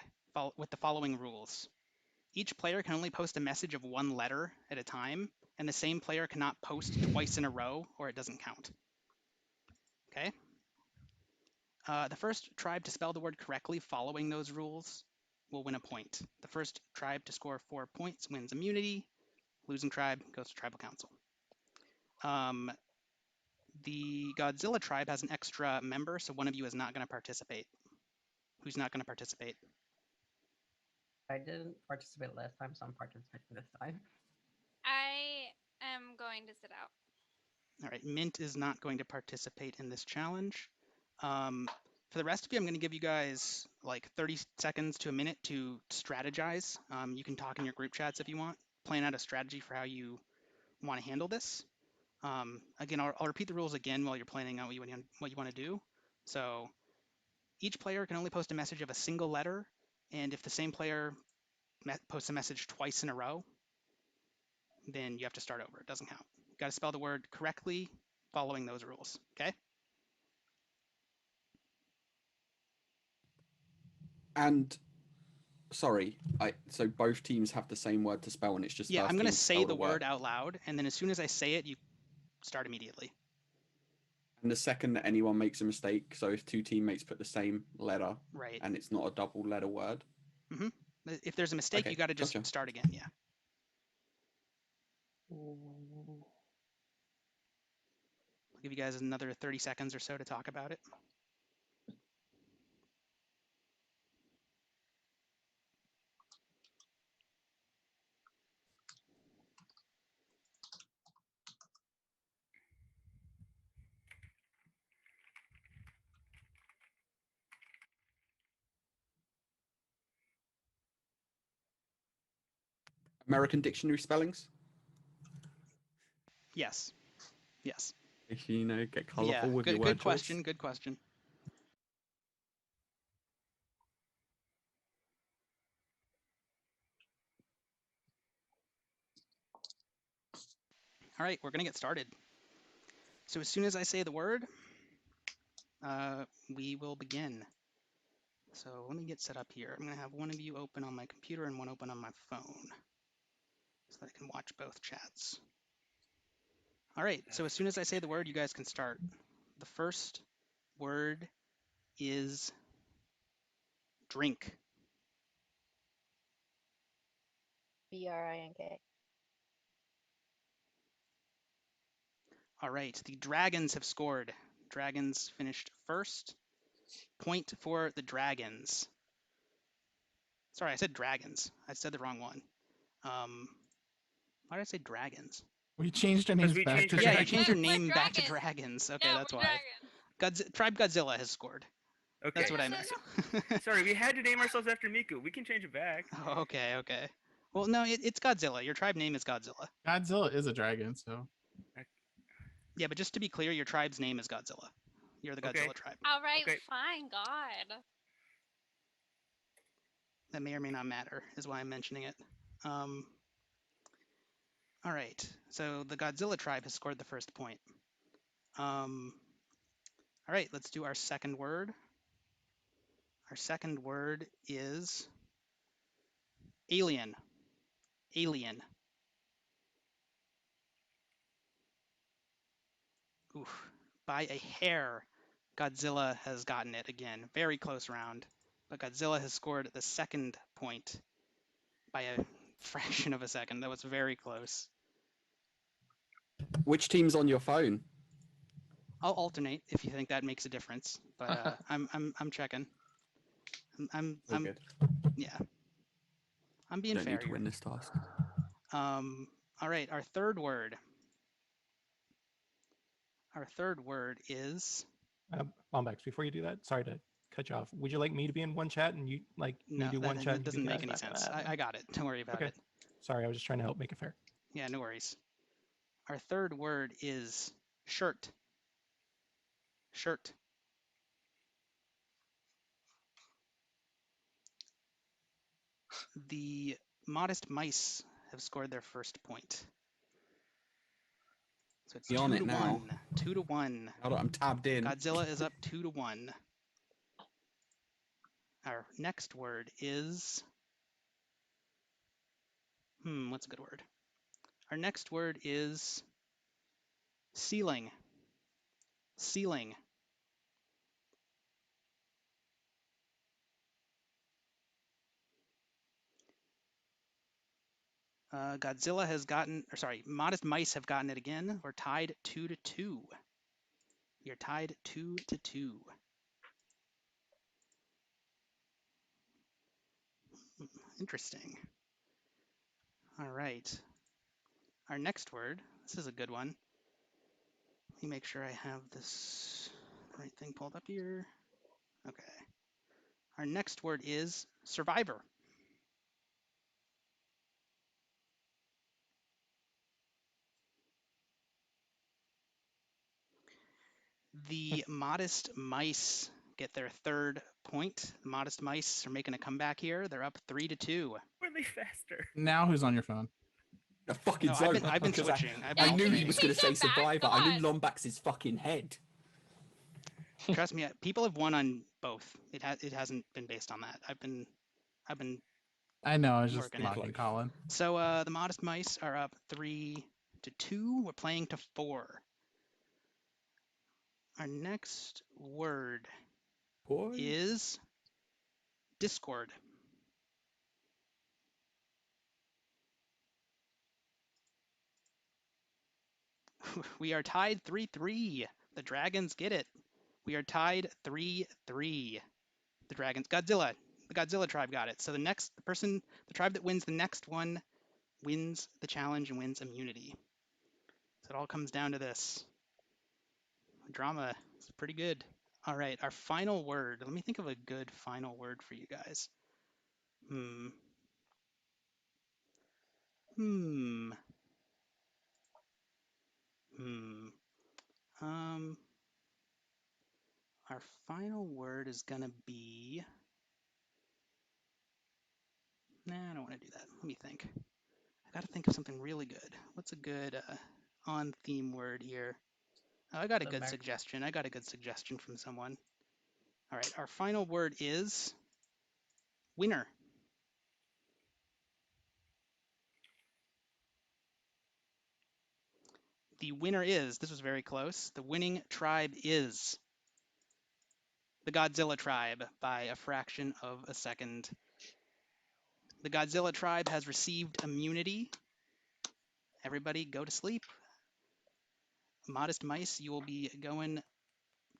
with the following rules. Each player can only post a message of 1 letter at a time, and the same player cannot post twice in a row or it doesn't count. Okay? The first tribe to spell the word correctly following those rules will win a point. The first tribe to score 4 points wins immunity. Losing tribe goes to tribal council. The Godzilla tribe has an extra member, so one of you is not going to participate. Who's not going to participate? I didn't participate last time, so I'm participating this time. I am going to sit out. All right, Mint is not going to participate in this challenge. For the rest of you, I'm going to give you guys like 30 seconds to a minute to strategize. You can talk in your group chats if you want. Plan out a strategy for how you want to handle this. Again, I'll repeat the rules again while you're planning out what you want to do. So each player can only post a message of a single letter, and if the same player posts a message twice in a row, then you have to start over. It doesn't count. You got to spell the word correctly following those rules, okay? And sorry, so both teams have the same word to spell, and it's just Yeah, first I'm gonna team to say spell the word out loud, and then as soon as I say it, you start immediately. And the second that anyone makes a mistake, so if two teammates put the same letter, Right. and it's not a double letter word. Mm-hmm. If there's a mistake, Okay, you got to just gotcha. start again. Yeah. I'll give you guys another 30 seconds or so to talk about it. American dictionary spellings. Yes. Yes. If you know, get Yeah. colourful with your Good, word good choice. question. Good question. All right, we're gonna get started. So as soon as I say the word, we will begin. So let me get set up here. I'm gonna have one of you open on my computer and one open on my phone, so that I can watch both chats. All right, so as soon as I say the word, you guys can start. The first word is drink. BRINK. All right, the Dragons have scored. Dragons finished first. Point for the Dragons. Sorry, I said Dragons. I said the wrong one. Why did I say Dragons? We changed our names back to Yeah, you Dragons. changed your name back to Dragons. Okay, that's why. Tribe Godzilla has scored. Okay. That's what I meant. Sorry, we had to name ourselves after Miku. We can change it back. Oh, okay, okay. Well, no, it's Godzilla. Your tribe name is Godzilla. Godzilla is a dragon, so. Yeah, but just to be clear, your tribe's name is Godzilla. You're the Godzilla tribe. All right, fine, God. That may or may not matter, is why I'm mentioning it. All right, so the Godzilla tribe has scored the first point. All right, let's do our second word. Our second word is alien. Alien. Oof. By a hair, Godzilla has gotten it again. Very close round. But Godzilla has scored the second point by a fraction of a second. That was very close. Which team's on your phone? I'll alternate if you think that makes a difference. But I'm checking. I'm good. Yeah. I'm being Don't fair need to here. win this task. All right, our third word. Our third word is Bombax, before you do that, sorry to cut you off. Would you like me to be in one chat and you like me no, do one that, chat? that and doesn't you make guys any back on sense. that? I got it. Don't worry about Okay. it. Sorry, I was just trying to help make it fair. Yeah, no worries. Our third word is shirt. Shirt. The Modest Mice have scored their first point. So it's Be on 2 it to now. 1. 2 to 1. Hold on, I'm tabbed in. Godzilla is up 2 to 1. Our next word is what's a good word? Our next word is ceiling. Ceiling. Godzilla has gotten, or sorry, Modest Mice have gotten it again. We're tied 2 to 2. You're tied 2 to 2. Interesting. All right. Our next word, this is a good one. Let me make sure I have this right thing pulled up here. Okay. Our next word is survivor. The Modest Mice get their third point. The Modest Mice are making a comeback here. They're up 3 to 2. Were they faster? Now who's on your phone? A fucking No, zone. I've been because switching. I knew he was going to say Survivor. I knew Lombax's fucking head. Trust me, people have won on both. It hasn't been based on that. I've been I know. I was just working it. mocking Colin. So the Modest Mice are up 3-2. We're playing to 4. Our next word is Discord. We are tied 3-3. The Dragons get it. We are tied 3-3. The Dragons. The Godzilla tribe got it. So the tribe that wins the next one wins the challenge and wins immunity. So it all comes down to this. Drama is pretty good. All right, our final word. Let me think of a good final word for you guys. Our final word is gonna be. Nah, I don't want to do that. Let me think. I gotta think of something really good. What's a good on-theme word here? Oh, I got a good suggestion. I got a good suggestion from someone. All right, our final word is winner. The winner is, this was very close, the winning tribe is the Godzilla tribe by a fraction of a second. The Godzilla tribe has received immunity. Everybody go to sleep. Modest Mice, you will be going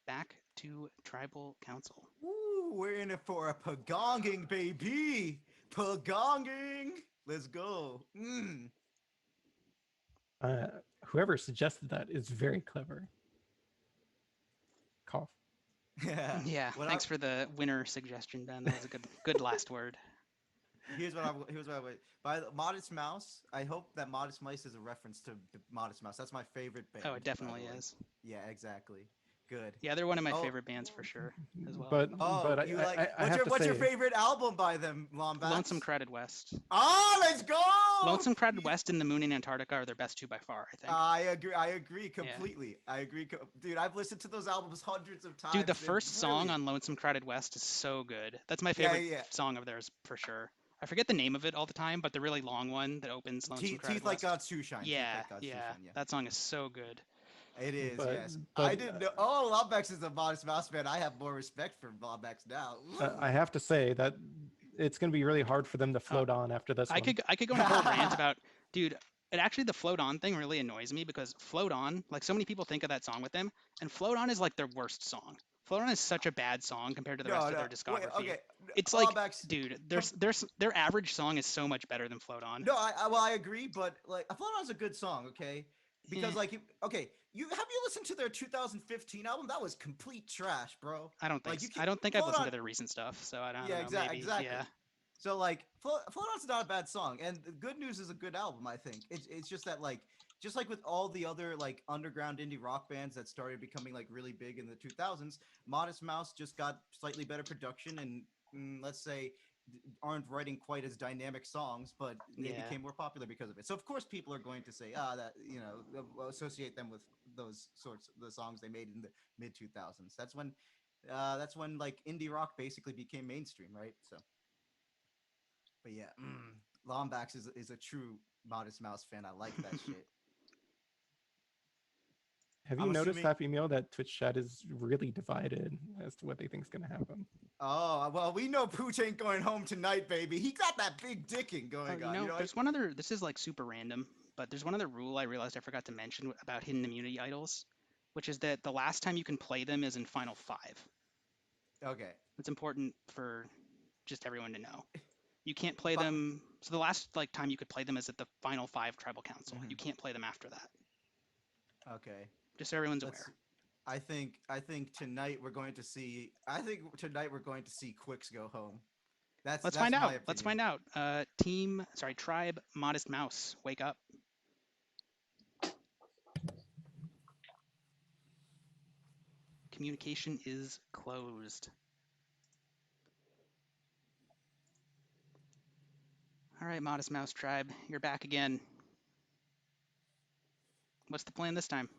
back to Tribal Council. Ooh, we're in it for a pagonging, baby. Pagonging. Let's go. Whoever suggested that is very clever. Cough. Yeah. Thanks for the winner suggestion, Ben. That was a good last word. Here's what I would. By the Modest Mouse, I hope that Modest Mice is a reference to Modest Mouse. That's my favorite band. Oh, it definitely is. Yeah, exactly. Good. Yeah, they're one of my favorite bands for sure as well. But you what's your favorite album by them, Lombax? Lonesome Crowded West. Oh, let's go! Lonesome Crowded West and The Moon in Antarctica are their best two by far, I think. I agree completely. Yeah. I agree. Dude, I've listened to those albums hundreds of times. Dude, the first song on Lonesome Crowded West is so good. That's my favorite song of theirs for sure. I forget the name of it all the time, but the really long one that opens Lonesome Crowded Teeth West. Like God's Shoe Shine. Yeah, Teeth like God's Shoe Shine, yeah. That song is so good. It is, yes. I didn't know. Oh, Lombax is a Modest Mouse fan. I have more respect for Lombax now. I have to say that it's going to be really hard for them to float on after this. I could go on a whole rant about, dude. The float on thing really annoys me because float on, like so many people think of that song with them, and float on is like their worst song. Float on is such a bad song compared to the rest of their discography. Wait, okay. It's Lombax, dude, their average song is so much better than float on. No, I agree, but like float on is a good song, okay? Because have you listened to their 2015 album? That was complete trash, bro. I don't think I don't think I've listened to their recent stuff, so I don't know. Exactly. Yeah. So like Float On's not a bad song, and the Good News is a good album, I think. It's just that just like with all the other like underground indie rock bands that started becoming like really big in the 2000s, Modest Mouse just got slightly better production and let's say aren't writing quite as dynamic songs, but they became more popular because of it. So of course people are going to say that associate them with those sorts of the songs they made in the mid 2000s. That's when like indie rock basically became mainstream, right? So but yeah, Lombax is a true Modest Mouse fan. I like that shit. Have you noticed, Happy Meal, that Twitch chat is really divided as to what they think is going to happen? Oh, well, we know Pooch ain't going home tonight, baby. He got that big dicking going on. There's one other, this is like super random, but there's one other rule I realized I forgot to mention about hidden immunity idols, which is that the last time you can play them is in Final 5. Okay. It's important for just everyone to know. You can't play them. So the last time you could play them is at the Final 5 Tribal Council. You can't play them after that. Okay. Just so everyone's aware. I think tonight we're going to see. Quicks go home. Let's find out. Let's find out. Tribe Modest Mouse, wake up. Communication is closed. All right, Modest Mouse Tribe, you're back again. What's the plan this time?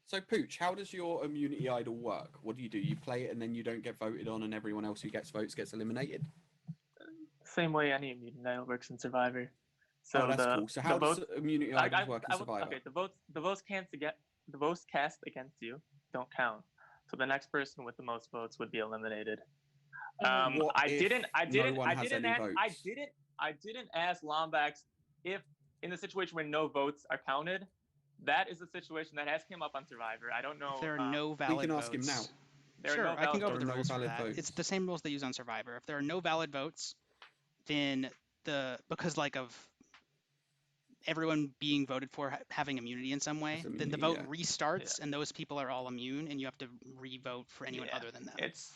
So Pooch, how does your immunity idol work? What do? You play it and then you don't get voted on, and everyone else who gets votes gets eliminated? Same way any immunity idol works in Survivor. So oh, that's cool. So how does immunity idols work in Survivor? Okay, the votes cast against you don't count. So the next person with the most votes would be eliminated. I didn't ask Lombax if in the situation where no votes are counted. That is the situation that has come up on Survivor. I don't know. If there are no valid we can votes, ask him now. Sure, I can go over the rules for valid that. votes. It's the same rules they use on Survivor. If there are no valid votes, then because like of everyone being voted for having immunity in some way, then the vote restarts and those people are all immune, and you have to re-vote for anyone other than them. It's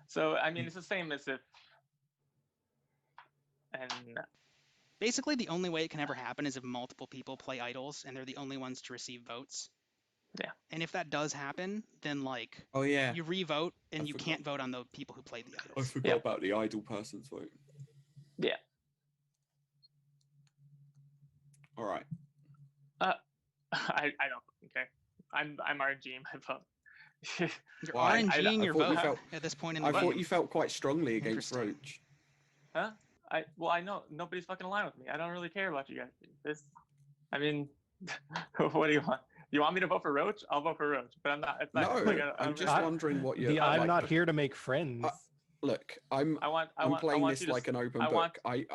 so I mean it's the same as if basically the only way it can ever happen is if multiple people play idols and they're the only ones to receive votes. Yeah. And if that does happen, then like you re-vote and you can't vote on the people who played the idols. I forgot about the idol person's vote. Yeah. All right. I don't fucking care. I'm RNGing my vote. You're RNGing your vote at this point in the game. I thought you felt quite strongly against Roach. Huh? I know nobody's fucking aligned with me. I don't really care about you guys. I mean, what do you want? You want me to vote for Roach? I'll vote for Roach, but I'm not. It's not No, like I'm just wondering what you're. I'm not here to make friends. Look, I'm playing this like an open book. I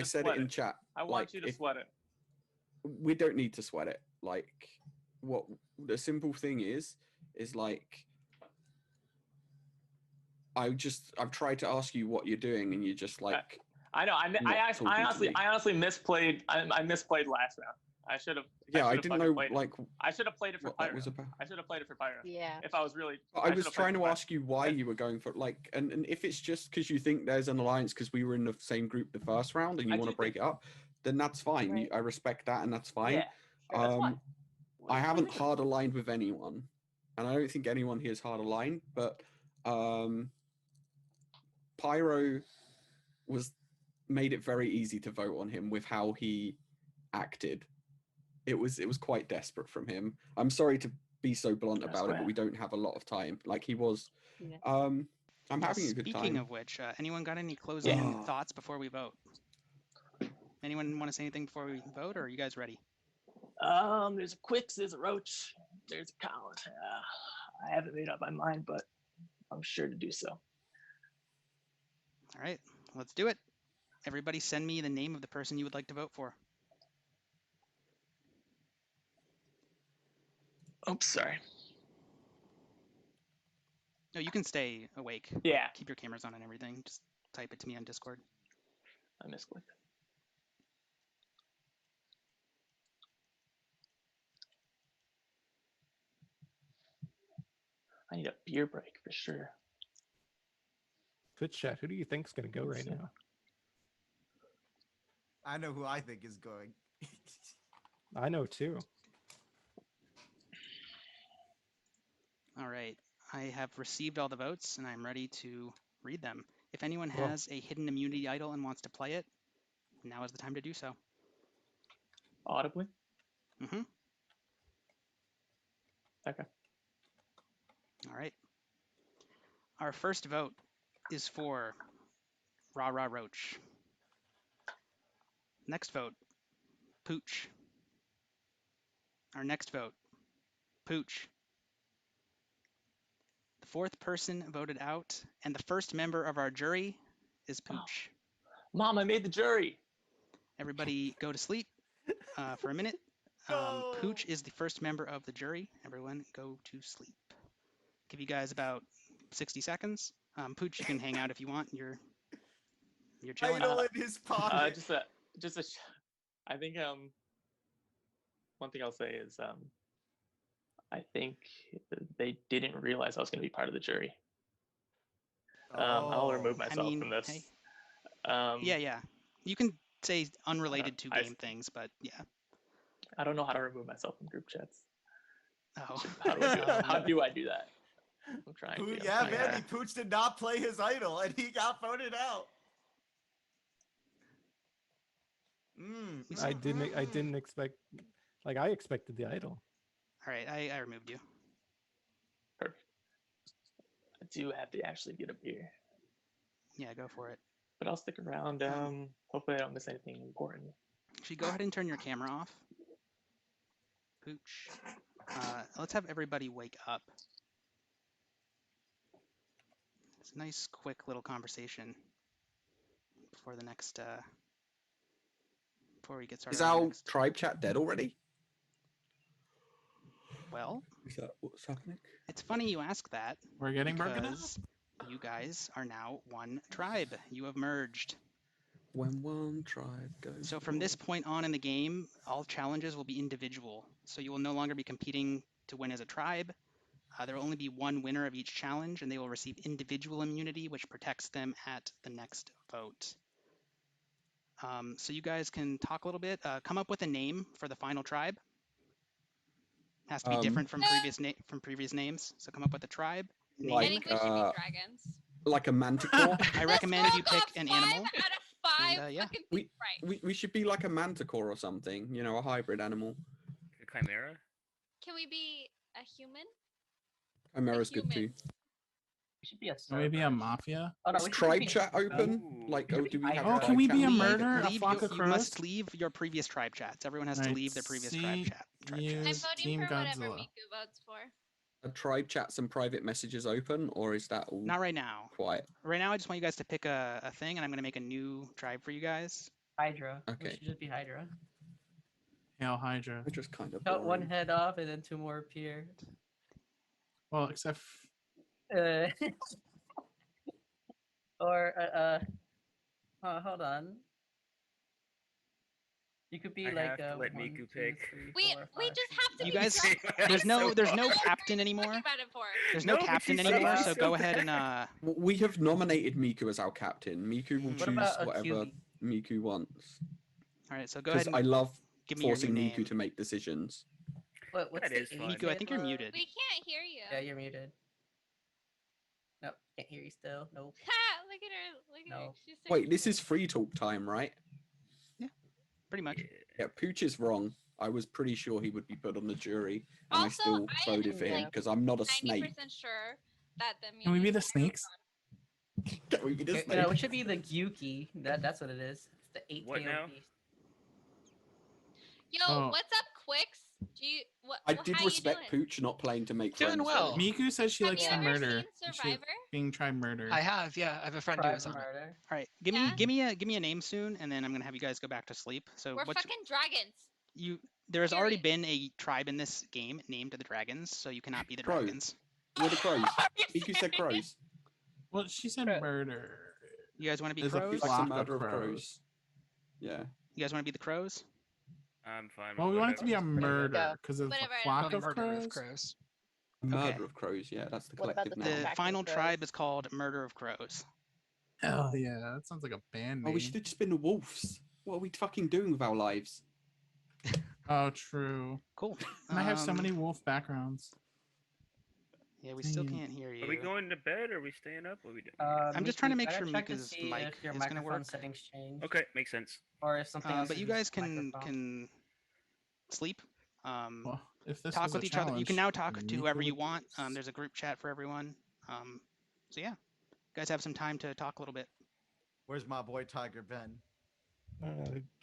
said it in chat. I want you to sweat it. We don't need to sweat it. Like, what the simple thing is like, I've tried to ask you what you're doing, and you're just like. I know. I honestly misplayed. I misplayed last round. I should have. Yeah, I didn't know. Like, I should have played it for Pyro. Was about. I should have played it for Pyro. Yeah. If I was really. I was trying to ask you why you were going for like, and if it's just because you think there's an alliance because we were in the same group the first round and you want to break it up, then that's fine. Right. I respect that, and that's fine. Yeah, sure, that's fine. I haven't hard aligned with anyone, and I don't think anyone here is hard aligned. But Pyro made it very easy to vote on him with how he acted. It was quite desperate from him. I'm sorry to be so blunt about it, but we don't have a lot of time. Like he was. Yeah. I'm having a good time. Speaking of which, anyone got any closing thoughts before we vote? Anyone want to say anything before we vote, or are you guys ready? There's a Quicks, there's a Roach, there's a Colin. I haven't made up my mind, but I'm sure to do so. All right, let's do it. Everybody send me the name of the person you would like to vote for. Oops, sorry. No, you can stay awake. Yeah. Keep your cameras on and everything. Just type it to me on Discord. I misclicked. I need a beer break for sure. Twitch chat, who do you think's gonna go right now? I know who I think is going. I know too. All right, I have received all the votes and I'm ready to read them. If anyone has a hidden immunity idol and wants to play it, now is the time to do so. Audibly? Mm-hmm. Okay. All right. Our first vote is for Rah Rah Roach. Next vote, Pooch. Our next vote, Pooch. The fourth person voted out, and the first member of our jury is Pooch. Mom, I made the jury. Everybody go to sleep for a minute. Pooch is the first member of the jury. Everyone go to sleep. Give you guys about 60 seconds. Pooch, you can hang out if you want. You're chilling. Idol in his pocket. I think one thing I'll say is I think they didn't realize I was going to be part of the jury. I'll remove myself from this. Hey. Yeah. You can say unrelated to game things, but yeah. I don't know how to remove myself from group chats. Oh. How do I do that? How do I do that? I'm trying. Yeah, man, Pooch did not play his idol, and he got voted out. I didn't expect. Like I expected the idol. All right, I removed you. do have to actually get a beer. Yeah, go for it. But I'll stick around. Hopefully I don't miss anything important. Should you go ahead and turn your camera off? Pooch. Let's have everybody wake up. It's a nice, quick little conversation before the next. Before we get started. Is our tribe chat dead already? Well, is that what's happening? It's funny you ask that. We're getting broken up. Because you guys are now one tribe. You have merged. When one tribe goes. So from this point on in the game, all challenges will be individual. So you will no longer be competing to win as a tribe. There will only be one winner of each challenge, and they will receive individual immunity, which protects them at the next vote. So you guys can talk a little bit. Come up with a name for the final tribe. Has to be different from previous names. So come up with a tribe. Name. I think we should be dragons. Like a manticore. I recommend you pick an animal. 5 out of 5 yeah. fucking things right. We should be like a manticore or something. You know, a hybrid animal. A chimera. Can we be a human? Chimera's good too. We should be a Maybe a mafia. Oh, no, Is we should tribe be- chat open? Like, oh, do we have? Oh, tribe can we be chat? a murder? A Leave flock of you crows? must leave your previous tribe chats. Everyone has to Right, leave their previous tribe chat. I'm use voting Team for whatever Godzilla. Miku votes for. Are tribe chats and private messages open, or is that all Not right now. quiet? Right now, I just want you guys to pick a thing, and I'm going to make a new tribe for you guys. Hydra. We Okay. should just be Hydra. Hail Hydra. We're just kind of Cut one boring. head off and then 2 more appear. Well, except Or hold on. You could be I like have to let 1, Miku 2, pick. 3, We 4, we 5. just have to You be guys, dragons. there's no captain anymore. Think about it for. There's no No, but captain she's anymore, so so go ahead and We have nominated Miku as our captain. Miku will What choose about a whatever cutie? Miku wants. All right, so go ahead Because and I love give me your new forcing name. Miku to make decisions. What's That the is fun. age Miku, I think you're of, muted. We can't hear you. Yeah, you're muted. Nope, can't hear you still. Nope. Ha! Look at her. Look at her. No. She's so Wait, this cute. is free talk time, right? Pretty much. Yeah, Pooch is wrong. I was pretty sure he would be put on the jury, and I Also, still I voted for him am, because I'm not a 90% snake. sure that the can we be immunity the is snakes? Can we be the No, snake? it should be the Gyuki. That's what it is. It's the 8 What now? beast. Yo, Oh. what's up, Quicks? Do you what? I how did you respect doing? Pooch not playing to make Doing friends. well. though. Miku says she Have likes you to ever murder. seen She- Survivor? being tribe murder. I have, yeah. I have a friend who Tribe was on it. murder. All right, Yeah? give me a name soon, and then I'm gonna have you guys go back to sleep. So We're what's fucking dragons. there has already period. been a tribe in this game named the Dragons, so you cannot be the Crow. Dragons. We're the crows. Are you Miku said crows. Well, she said Right. murder. You guys want to be There's a crows? It's like Flock the of murder of crows. crows. Yeah. You guys want to be the crows? I'm fine. Well, with we want it to be a whatever. murder because of the Whatever, I flock don't of Murder crows. of crows. Murder of crows. Yeah, that's the What about collective the noun. The Attack of final crows. tribe is called Murder of Crows. Hell yeah, that sounds like a band Oh, name. we should have just been the wolves. What are we fucking doing with our lives? Oh, true. Cool. And I have so Um, many wolf backgrounds. Yeah, we still Dang. can't hear you. Are we going to bed or are we staying up? What are we doing? I'm just trying to make sure check to Miku's see mic if your is gonna microphone work. settings change. Okay, makes sense. Or if something else But is you using guys the can microphone. sleep. Well, if this Talk was with a each other. You can challenge, now talk then to Miku whoever you would want. lose. There's a group chat for everyone. So yeah, you guys have some time to talk a little bit. Where's my boy Tiger Ben?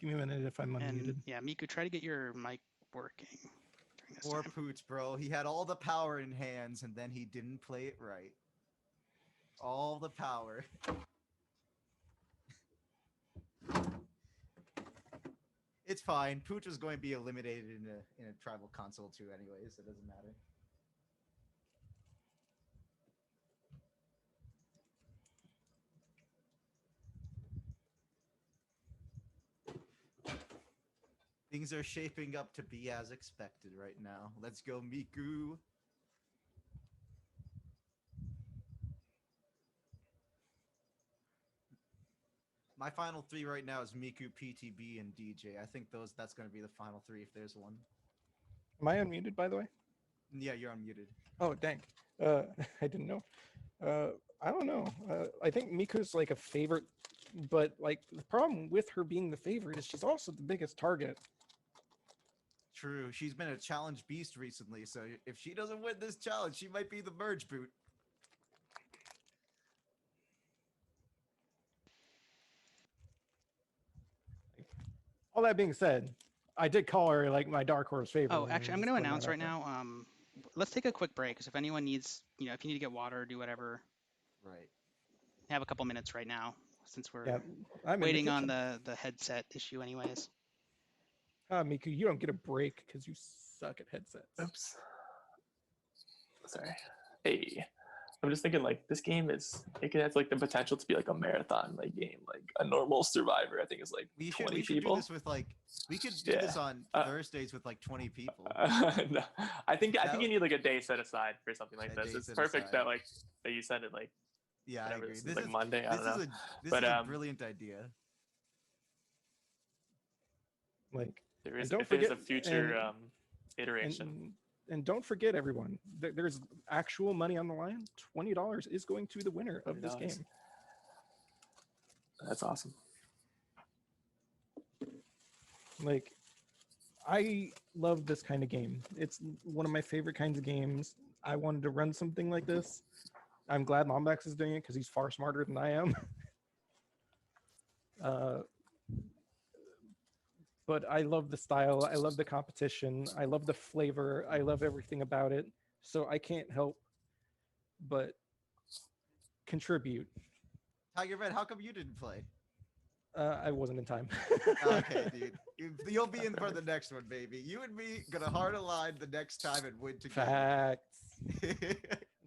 Give me a minute if I'm And unmuted. yeah, Miku, try to get your mic working during this Poor time. Pooch, bro. He had all the power in hands and then he didn't play it right. All the power. It's fine. Pooch was going to be eliminated in a tribal console too, anyways. So it doesn't matter. Things are shaping up to be as expected right now. Let's go, Miku. My final 3 right now is Miku, PTB, and DJ. I think that's going to be the final 3 if there's one. Am I unmuted, by the way? Yeah, you're unmuted. Oh, dang. I didn't know. I don't know. I think Miku's like a favorite, but like the problem with her being the favorite is she's also the biggest target. True. She's been a challenge beast recently, so if she doesn't win this challenge, she might be the merge boot. All that being said, I did call her like my dark horse favorite. Oh, actually, I'm going to putting announce that out right there. now. Let's take a quick break because if anyone needs, if you need to get water or do whatever, Right. have a couple minutes right now since we're Yeah, I'm waiting in on the the headset issue, anyways. Miku, you don't get a break because you suck at headsets. Oops. Sorry. Hey. I'm just thinking like this game has like the potential to be like a marathon like game, like a normal Survivor. I think is like We 20 should people. do this with like we could do this on Thursdays with like 20 people. No, I think you need like a day set aside for something like this. It's perfect aside. that you said it like. Yeah, I agree. This This is like is Monday. I don't know. This is a brilliant idea. Like there is, don't if there's forget a future iteration. And don't forget, everyone, there's actual money on the line. $20 is going to the winner of this game. That's awesome. Like, I love this kind of game. It's one of my favorite kinds of games. I wanted to run something like this. I'm glad Lombax is doing it because he's far smarter than I am. But I love the style. I love the competition. I love the flavor. I love everything about it. So I can't help but contribute. Tiger Red, how come you didn't play? I wasn't in time. Okay, dude. You'll be in for the next one, baby. You and me gonna hard align the next time and win together. Facts.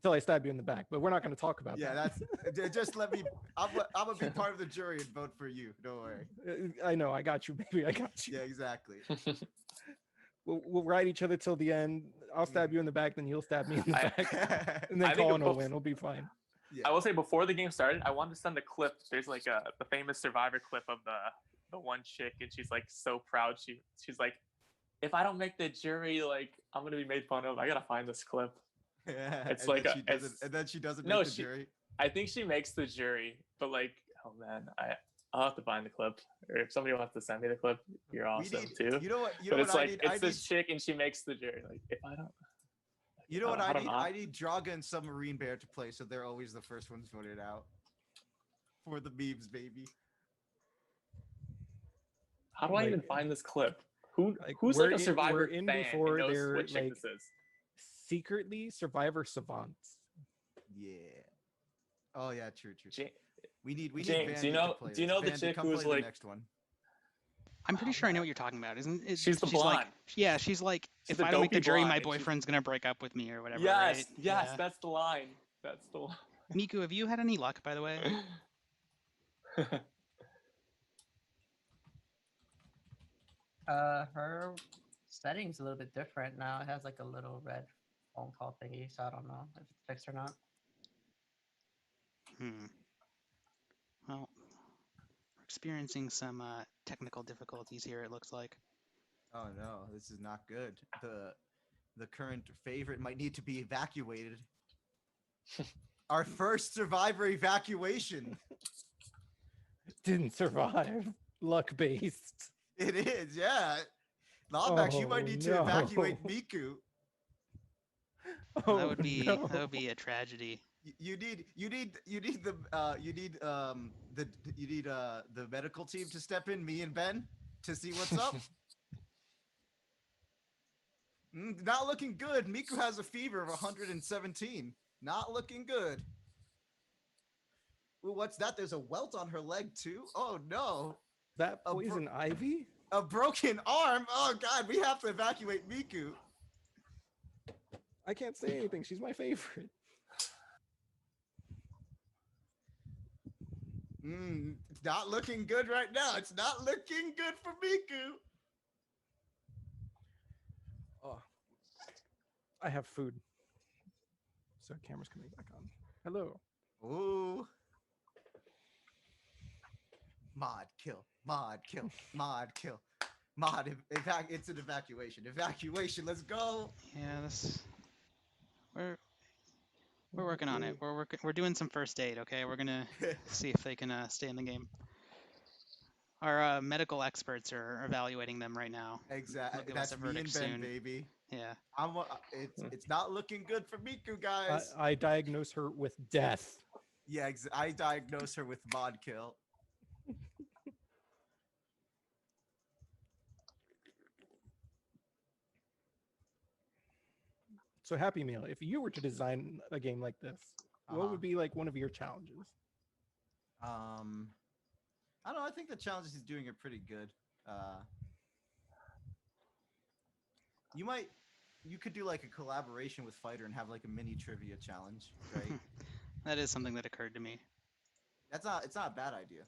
Until I stab you in the back, but we're not going to talk about that. Yeah, just let me. I'm gonna be part of the jury and vote for you. Don't worry. I know. I got you, baby. I got you. Yeah, exactly. We'll ride each other till the end. I'll stab you in the back, then you'll stab me in the back, and then Colin will win. It'll be fine. Yeah. I will say before the game started, I wanted to send a clip. There's like the famous Survivor clip of the one chick, and she's like so proud. She's like, if I don't make the jury, like I'm gonna be made fun of. I gotta find this clip. Yeah, it's and like then she doesn't make the jury. I think she makes the jury, but like, oh man, I'll have to find the clip, or if somebody wants to send me the clip, you're awesome too. You know what? But it's like it's this chick and she makes the jury. Like if I don't. You know what I need? I need Draga and Submarine Bear to play, so they're always the first ones voted out. For the memes, baby. How do I even find this clip? Who's like a Survivor fan before who knows they're what chick like this is? secretly Survivor savants. Yeah. Oh yeah, true. We need James, Vandy do you know to play the this. Vandy, chick come who's play like the next one? I'm pretty sure I know what you're talking about. She's the blonde? Like, yeah, she's like, She's if the I don't make dopey the jury, blonde, my and boyfriend's gonna break up with me or whatever. Yes, right? yes, Yeah. that's the line. That's the line. Miku, have you had any luck, by the way? Her setting's a little bit different now. It has like a little red phone call thingy, so I don't know if it's fixed or not. Well, we're experiencing some technical difficulties here, it looks like. Oh no, this is not good. The current favorite might need to be evacuated. Our first Survivor evacuation. Didn't survive. Luck based. It is, yeah. Lombax, you might need to evacuate Miku. Well, that would be a tragedy. You need the medical team to step in, me and Ben, to see what's up. Not looking good. Miku has a fever of 117. Not looking good. Ooh, what's that? There's a welt on her leg too. Oh no. That poison ivy? A broken arm. Oh god, we have to evacuate Miku. I can't say anything. She's my favorite. It's not looking good right now. It's not looking good for Miku. Oh, I have food. So camera's coming back on. Hello. Ooh. Mod kill. Mod kill. Mod kill. Mod. It's an evacuation. Evacuation. Let's go. Yeah, we're working on it. We're doing some first aid. Okay, we're gonna see if they can stay in the game. Our medical experts are evaluating them right now. Exactly. That's me and Ben, soon. baby. Yeah. It's not looking good for Miku, guys. I diagnose her with death. Yeah, I diagnose her with mod kill. So Happy Meal, if you were to design a game like this, what would be like one of your challenges? I don't know. I think the challenges he's doing are pretty good. You could do like a collaboration with Fighter and have like a mini trivia challenge, right? That is something that occurred to me. It's not a bad idea.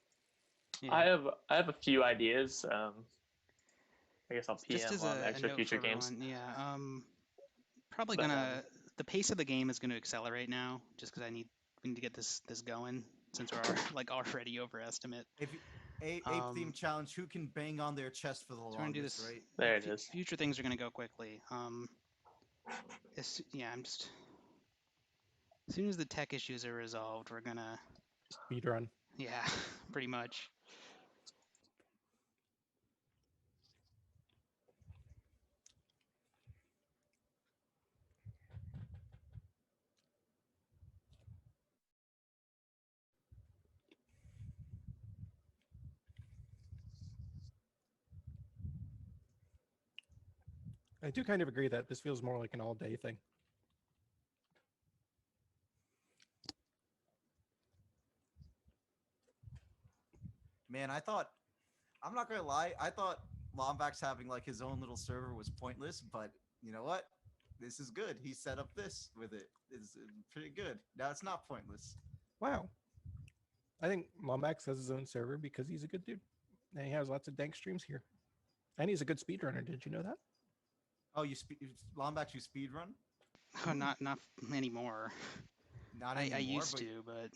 Yeah. I have a few ideas. I guess I'll PM Just as on a extra note future for games. everyone, yeah. Probably But, the pace of the game is gonna accelerate now, just because we need to get this going since we're like already overestimate. Ape theme challenge. Who can bang on their chest for the So we're gonna do longest, this. right? There it is. Future things are gonna go quickly. I'm just. As soon as the tech issues are resolved, we're gonna speed run. Yeah, pretty much. I do kind of agree that this feels more like an all-day thing. Man, I'm not gonna lie, I thought Lombax having like his own little server was pointless, but you know what? This is good. He set up this with it. It's pretty good. Now it's not pointless. Wow. I think Lombax has his own server because he's a good dude. And he has lots of dank streams here. And he's a good speedrunner. Did you know that? Oh, Lombax, you speedrun? Oh, not anymore. Not anymore. I used to, but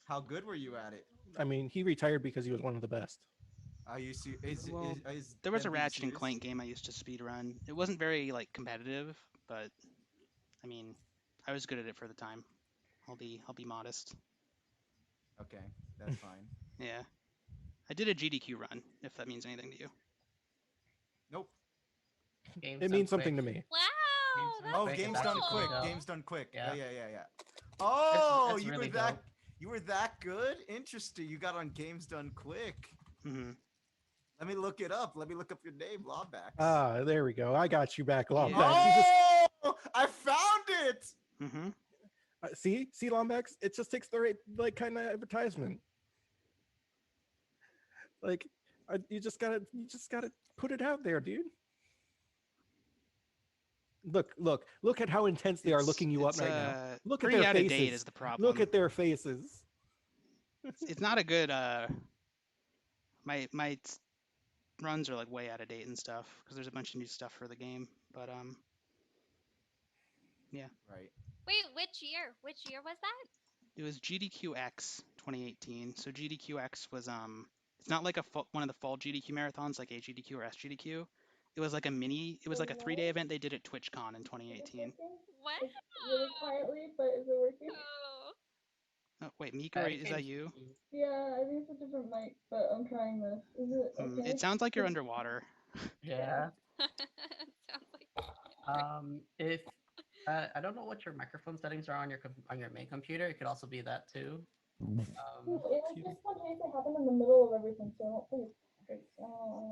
how good were you at it? I mean, he retired because he was one of the best. There was a Ratchet and Clank game I used to speedrun. It wasn't very like competitive, but I mean, I was good at it for the time. I'll be modest. Okay, that's fine. Yeah, I did a GDQ run, if that means anything to you. Nope. It means something to me. Wow. Game's done quick. Game's done quick. Yeah. Yeah. Oh, That's you really were that dope. you were that good? Interesting. You got on Games Done Quick. Mm-hmm. Let me look it up. Let me look up your name, Lombax. Ah, there we go. I got you back, Lombax. Oh, I found it. Mm-hmm. See, Lombax. It just takes the right kind of advertisement. Like, you just gotta put it out there, dude. Look at how intense they are looking you up right now. Look at their pretty out faces. of date is the problem. Look at their faces. It's not a good. My runs are like way out of date and stuff because there's a bunch of new stuff for the game. But yeah. Right. Wait, which year? Which year was that? It was GDQX 2018. So GDQX was it's not like one of the fall GDQ marathons like AGDQ or SGDQ. It was like a 3-day event they did at TwitchCon in 2018. What? Really quietly, but is it working? Oh, wait, Mika, is that you? Yeah, I think it's a different mic, but I'm trying this. Is it okay? It sounds like you're underwater. Yeah. Sounds like If I don't know what your microphone settings are on your main computer. It could also be that too. It just spontaneously happened in the middle of everything, so I don't think it's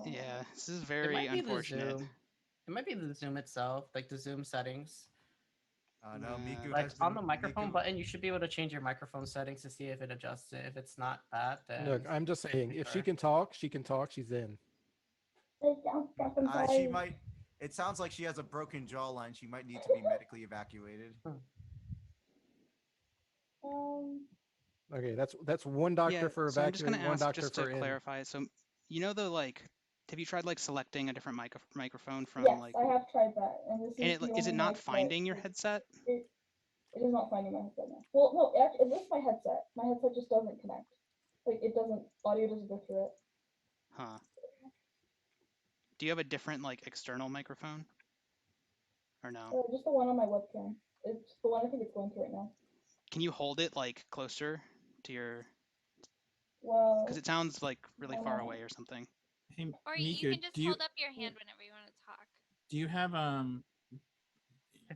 great. Yeah, this is It very might be unfortunate. It might be the Zoom itself, like the Zoom settings. No, Miku Like has on the been- microphone Miku- button, you should be able to change your microphone settings to see if it adjusts it. If it's not that, then Look, I'm just saying, if she can talk, she's in. She might. It sounds like she has a broken jawline. She might need to be medically evacuated. Okay, that's one doctor for so I'm just evacuating, gonna one ask doctor just for to in. clarify. So you know have you tried like selecting a different microphone from Yes, like? I have tried that, and this And is the is it only not mic finding your headset? It is not finding my headset now. Well, no, actually, it is my headset. My headset just doesn't connect. Like audio doesn't go through it. Huh. Do you have a different like external microphone? Or no? Just the one on my webcam. It's the one I think it's going to right now. Can you hold it like closer to your? Well, because it sounds like really far away or something. Hey, Or Miku, you can just do you hold up your hand whenever you want to talk. do you have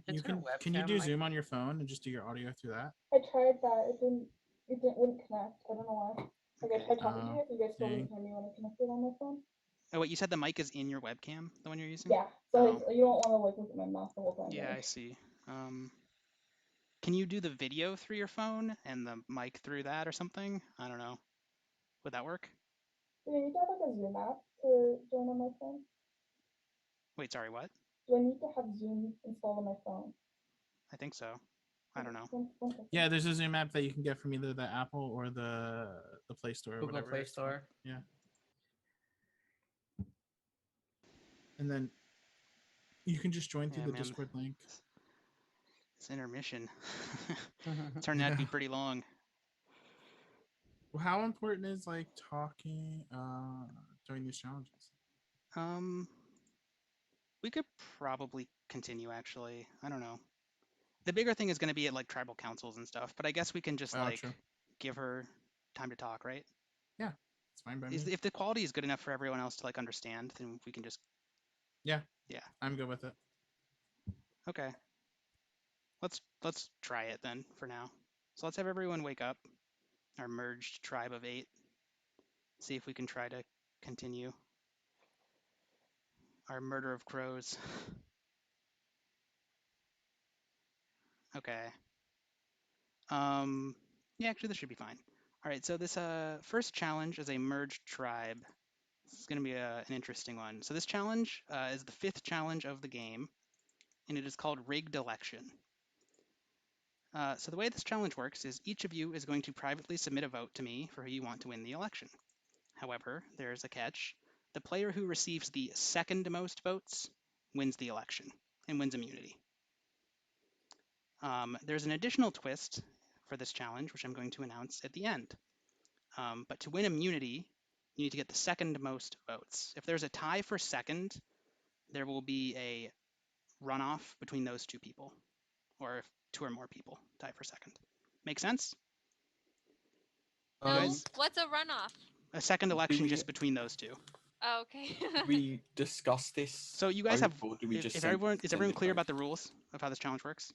it's her can you webcam do mic- Zoom on your phone and just do your audio through that? I tried that. It wouldn't connect. I don't know why. Like I tried talking to you, you guys still dang. didn't hear me when I connected on my phone. Oh wait, you said the mic is in your webcam, the one you're using? Yeah, so you don't want to like look at my mouth the whole time. Yeah, right? I see. Can you do the video through your phone and the mic through that or something? I don't know. Would that work? Do I need to have like a Zoom app to join on my phone? Wait, sorry, what? Do I need to have Zoom installed on my phone? I think so. I don't know. Yeah, there's a Zoom app that you can get from either the Apple or the Play Store or Google whatever. Play it's called. Store. Yeah. And then you can just join through Yeah, the man. Discord link. This intermission turned out to be pretty long. Well, how important is like talking during these challenges? We could probably continue actually. I don't know. The bigger thing is going to be at like tribal councils and stuff, but I guess we can just like True. give her time to talk, right? Yeah, it's fine by me. If the quality is good enough for everyone else to like understand, then we can just. Yeah. Yeah. I'm good with it. Okay. Let's try it then for now. So let's have everyone wake up. Our merged tribe of 8. See if we can try to continue our murder of crows. Okay. Yeah, actually this should be fine. All right, so this first challenge is a merged tribe. This is going to be an interesting one. So this challenge is the 5th challenge of the game, and it is called Rigged Election. So the way this challenge works is each of you is going to privately submit a vote to me for who you want to win the election. However, there's a catch. The player who receives the second most votes wins the election and wins immunity. There's an additional twist for this challenge, which I'm going to announce at the end. But to win immunity, you need to get the second most votes. If there's a tie for second, there will be a runoff between those 2 people, or if 2 or more people tie for second. Make sense? No. What's a runoff? A second election just between those 2. Oh, okay. We discuss this. So you guys have. Or do we just Is send everyone it clear vote? about the rules of how this challenge works?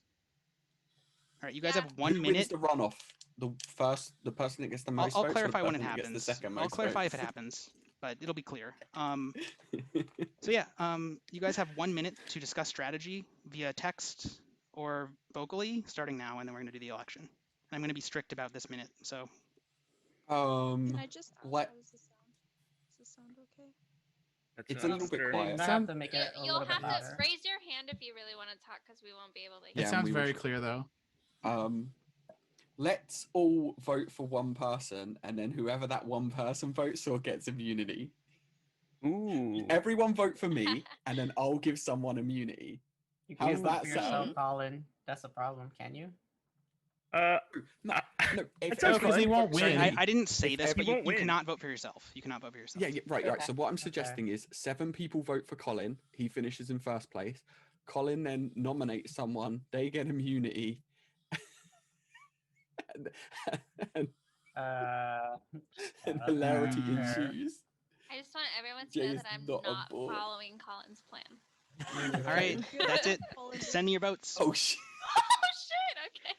All right, you guys Yeah. have 1 Who minute. wins the runoff? The person that gets the most I'll votes, or the clarify when it person that gets the happens. second most I'll clarify votes? if it happens, but it'll be clear. So yeah, you guys have 1 minute to discuss strategy via text or vocally, starting now, and then we're going to do the election. And I'm going to be strict about this minute. So. Can I just ask, what? how does this sound? Does this sound okay? It's a little bit quiet. I have to make it a You'll little bit have to louder. raise your hand if you really want to talk, because we won't be able to It hear. sounds we will very try. clear though. Let's all vote for one person, and then whoever that one person votes for gets immunity. Ooh. Everyone vote for me, and then I'll give someone immunity. You How's can't vote that for yourself, sound? Colin. That's a problem, can you? No, That sounds because he fun. won't Sorry, win. I didn't say If this, but he won't you win. cannot vote for yourself. You cannot vote for yourself. Yeah, right. Okay. So what I'm Okay. suggesting is 7 people vote for Colin. He finishes in first place. Colin then nominates someone. They get immunity. and hilarity ensues. I just want everyone to know Jay is that I'm not on not board. following Colin's plan. All right, that's it. Send me your votes. Oh shit! Oh shit! Okay.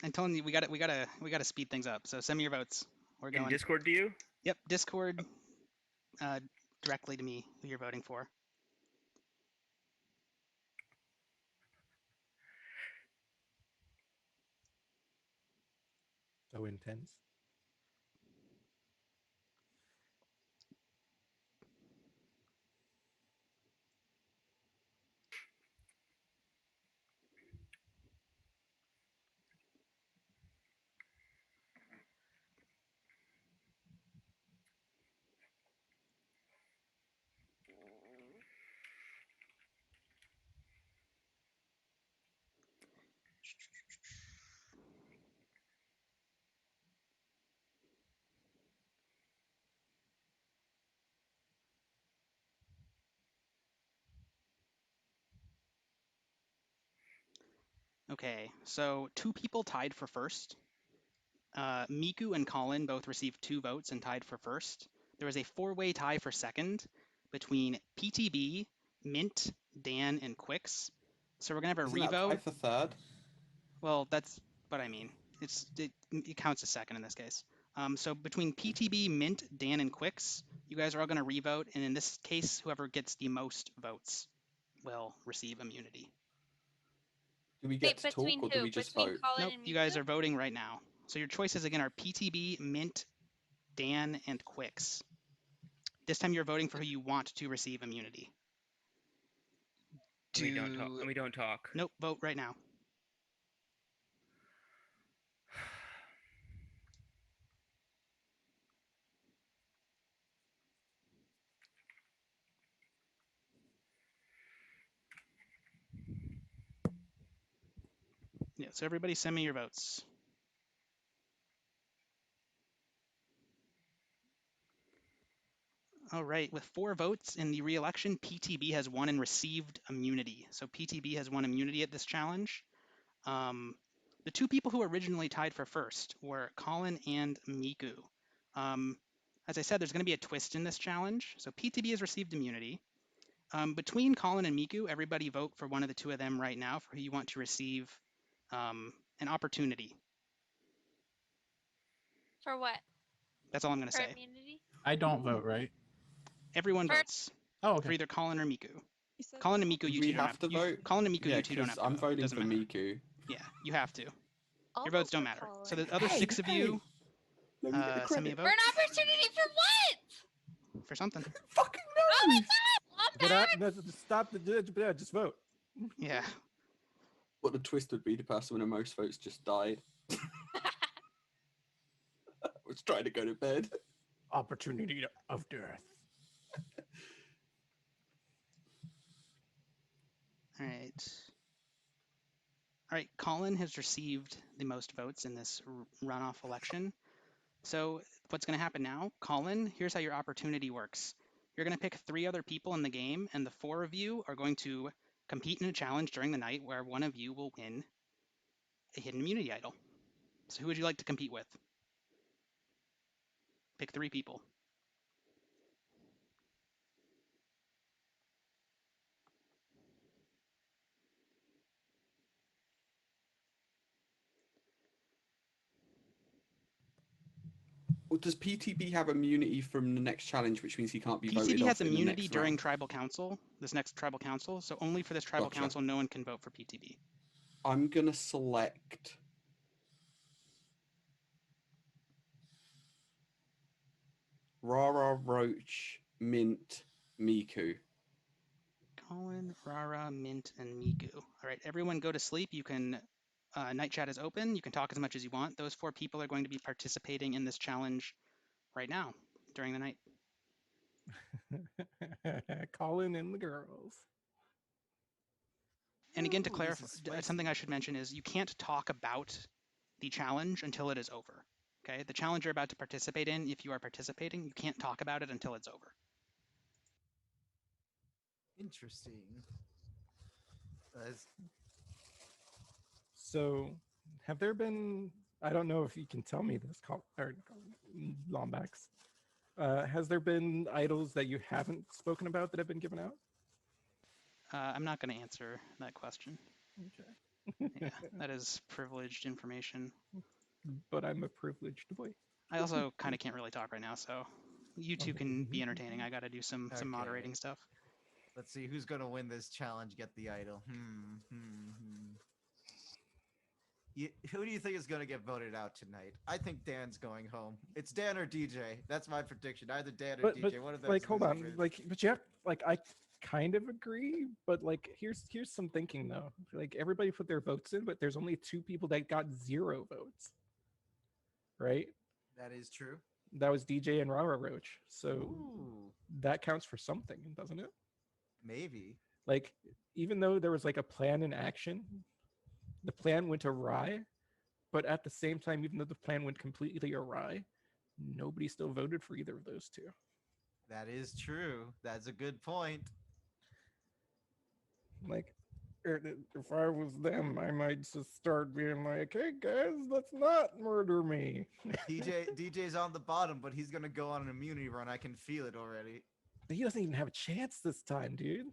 I'm telling you, we gotta speed things up. So send me your votes. We're In going. Discord, do you? Yep, Discord. Directly to me who you're voting for. So intense. Okay, so 2 people tied for first. Miku and Colin both received 2 votes and tied for first. There was a 4-way tie for second between PTB, Mint, Dan, and Quix. So we're gonna have a Isn't that revote. tied for third? Well, that's what I mean. It counts as second in this case. So between PTB, Mint, Dan, and Quix, you guys are all gonna revote, and in this case, whoever gets the most votes will receive immunity. Do we get to talk between or do who? we just Between vote? Colin Nope, and you guys Miku? are voting right now. So your choices again are PTB, Mint, Dan, and Quix. This time you're voting for who you want to receive immunity. And we don't talk. And we don't talk. Nope, vote right now. Yeah, so everybody send me your votes. All right, with 4 votes in the re-election, PTB has won and received immunity. So PTB has won immunity at this challenge. The 2 people who originally tied for first were Colin and Miku. As I said, there's going to be a twist in this challenge. So PTB has received immunity. Between Colin and Miku, everybody vote for one of the 2 of them right now for who you want to receive an opportunity. For what? That's all I'm going to For say. immunity? I don't vote, right? Everyone For- votes Oh, for okay. either Colin or Miku. Colin and Miku, Do you we 2 don't have to you- vote? Colin and Miku, Yeah, you 2 don't because have to I'm vote. voting Doesn't for matter. Miku. Yeah, you have to. I'll Your votes vote don't for matter. So Colin. the other 6 of you, Let me get the send me a credit. vote For an opportunity for what? for something. Fucking Oh no! my god! But I'm back! stop the judge. Yeah, just vote. Yeah. What the twist would be, the person with the most votes just died. Was trying to go to bed. Opportunity of death. All right. All right, Colin has received the most votes in this runoff election. So what's going to happen now? Colin, here's how your opportunity works. You're going to pick 3 other people in the game, and the 4 of you are going to compete in a challenge during the night where one of you will win a hidden immunity idol. So who would you like to compete with? Pick 3 people. Well, does PTB have immunity from the next challenge, which means he can't be voted PTB off has in the immunity next during round? tribal council, this next tribal council. So only for this tribal Gotcha. council, no one can vote for PTB. I'm gonna select Rara, Roach, Mint, Miku. Colin, Rara, Mint, and Miku. All right, everyone go to sleep. You can, night chat is open. You can talk as much as you want. Those 4 people are going to be participating in this challenge right now during the night. Colin and the girls. And again, to Ooh, this clarify, is spicy. something I should mention is you can't talk about the challenge until it is over. Okay, the challenge you're about to participate in, if you are participating, you can't talk about it until it's over. Interesting. So, have there been? I don't know if you can tell me this, or Lombax. Has there been idols that you haven't spoken about that have been given out? I'm not going to answer that question. Okay. Yeah, that is privileged information. But I'm a privileged boy. I also kind of can't really talk right now, so you 2 can be entertaining. I got to do some Okay. moderating stuff. Let's see who's gonna win this challenge. Get the idol. Who do you think is gonna get voted out tonight? I think Dan's going home. It's Dan or DJ. That's my prediction. Either Dan or DJ. One of them. Like, hold on. Like, but you have, like, I kind of agree, but like, here's some thinking though. Like, everybody put their votes in, but there's only 2 people that got 0 votes. Right? That is true. That was DJ and Rara Roach. So Ooh, that counts for something, doesn't it? maybe. Like, even though there was like a plan in action, the plan went awry, but at the same time, even though the plan went completely awry, nobody still voted for either of those 2. That is true. That's a good point. Like, if I was them, I might just start being like, hey guys, let's not murder me. DJ's on the bottom, but he's gonna go on an immunity run. I can feel it already. He doesn't even have a chance this time, dude.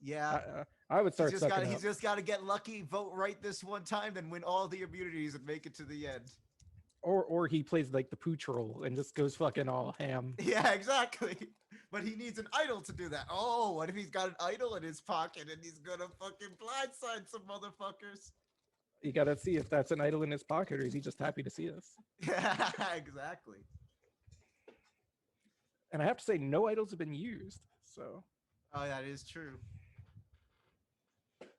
Yeah. I would start He's sucking up. just got to get lucky, vote right this one time, then win all the immunities and make it to the end. Or he plays like the pooch role and just goes fucking all ham. Yeah, exactly. But he needs an idol to do that. Oh, what if he's got an idol in his pocket and he's gonna fucking blindside some motherfuckers? You gotta see if that's an idol in his pocket or is he just happy to see us. Yeah, exactly. And I have to say, no idols have been used. So. Oh, that is true.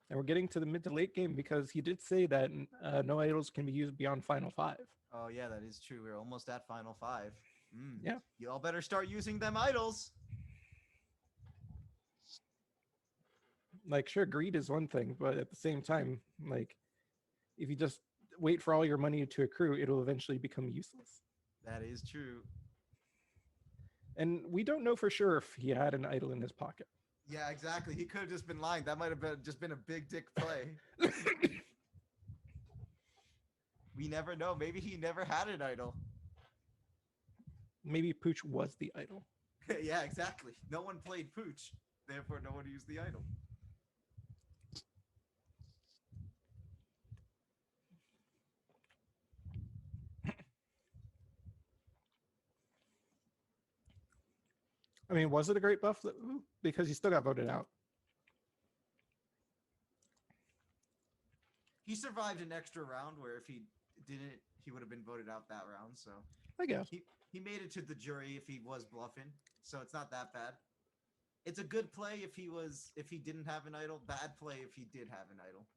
And we're getting to the mid to late game because he did say that no idols can be used beyond Final 5. Oh, yeah, that is true. We're almost at Final 5. Yeah. Y'all better start using them idols. Like, sure, greed is one thing, but at the same time, like, if you just wait for all your money to accrue, it'll eventually become useless. That is true. And we don't know for sure if he had an idol in his pocket. Yeah, exactly. He could have just been lying. That might have been just been a big dick play. We never know. Maybe he never had an idol. Maybe Pooch was the idol. Yeah, exactly. No one played Pooch. Therefore, no one used the idol. I mean, was it a great buff? Because he still got voted out. He survived an extra round where if he didn't, he would have been voted out that round. So I guess he made it to the jury if he was bluffing. So it's not that bad. It's a good play if he didn't have an idol. Bad play if he did have an idol.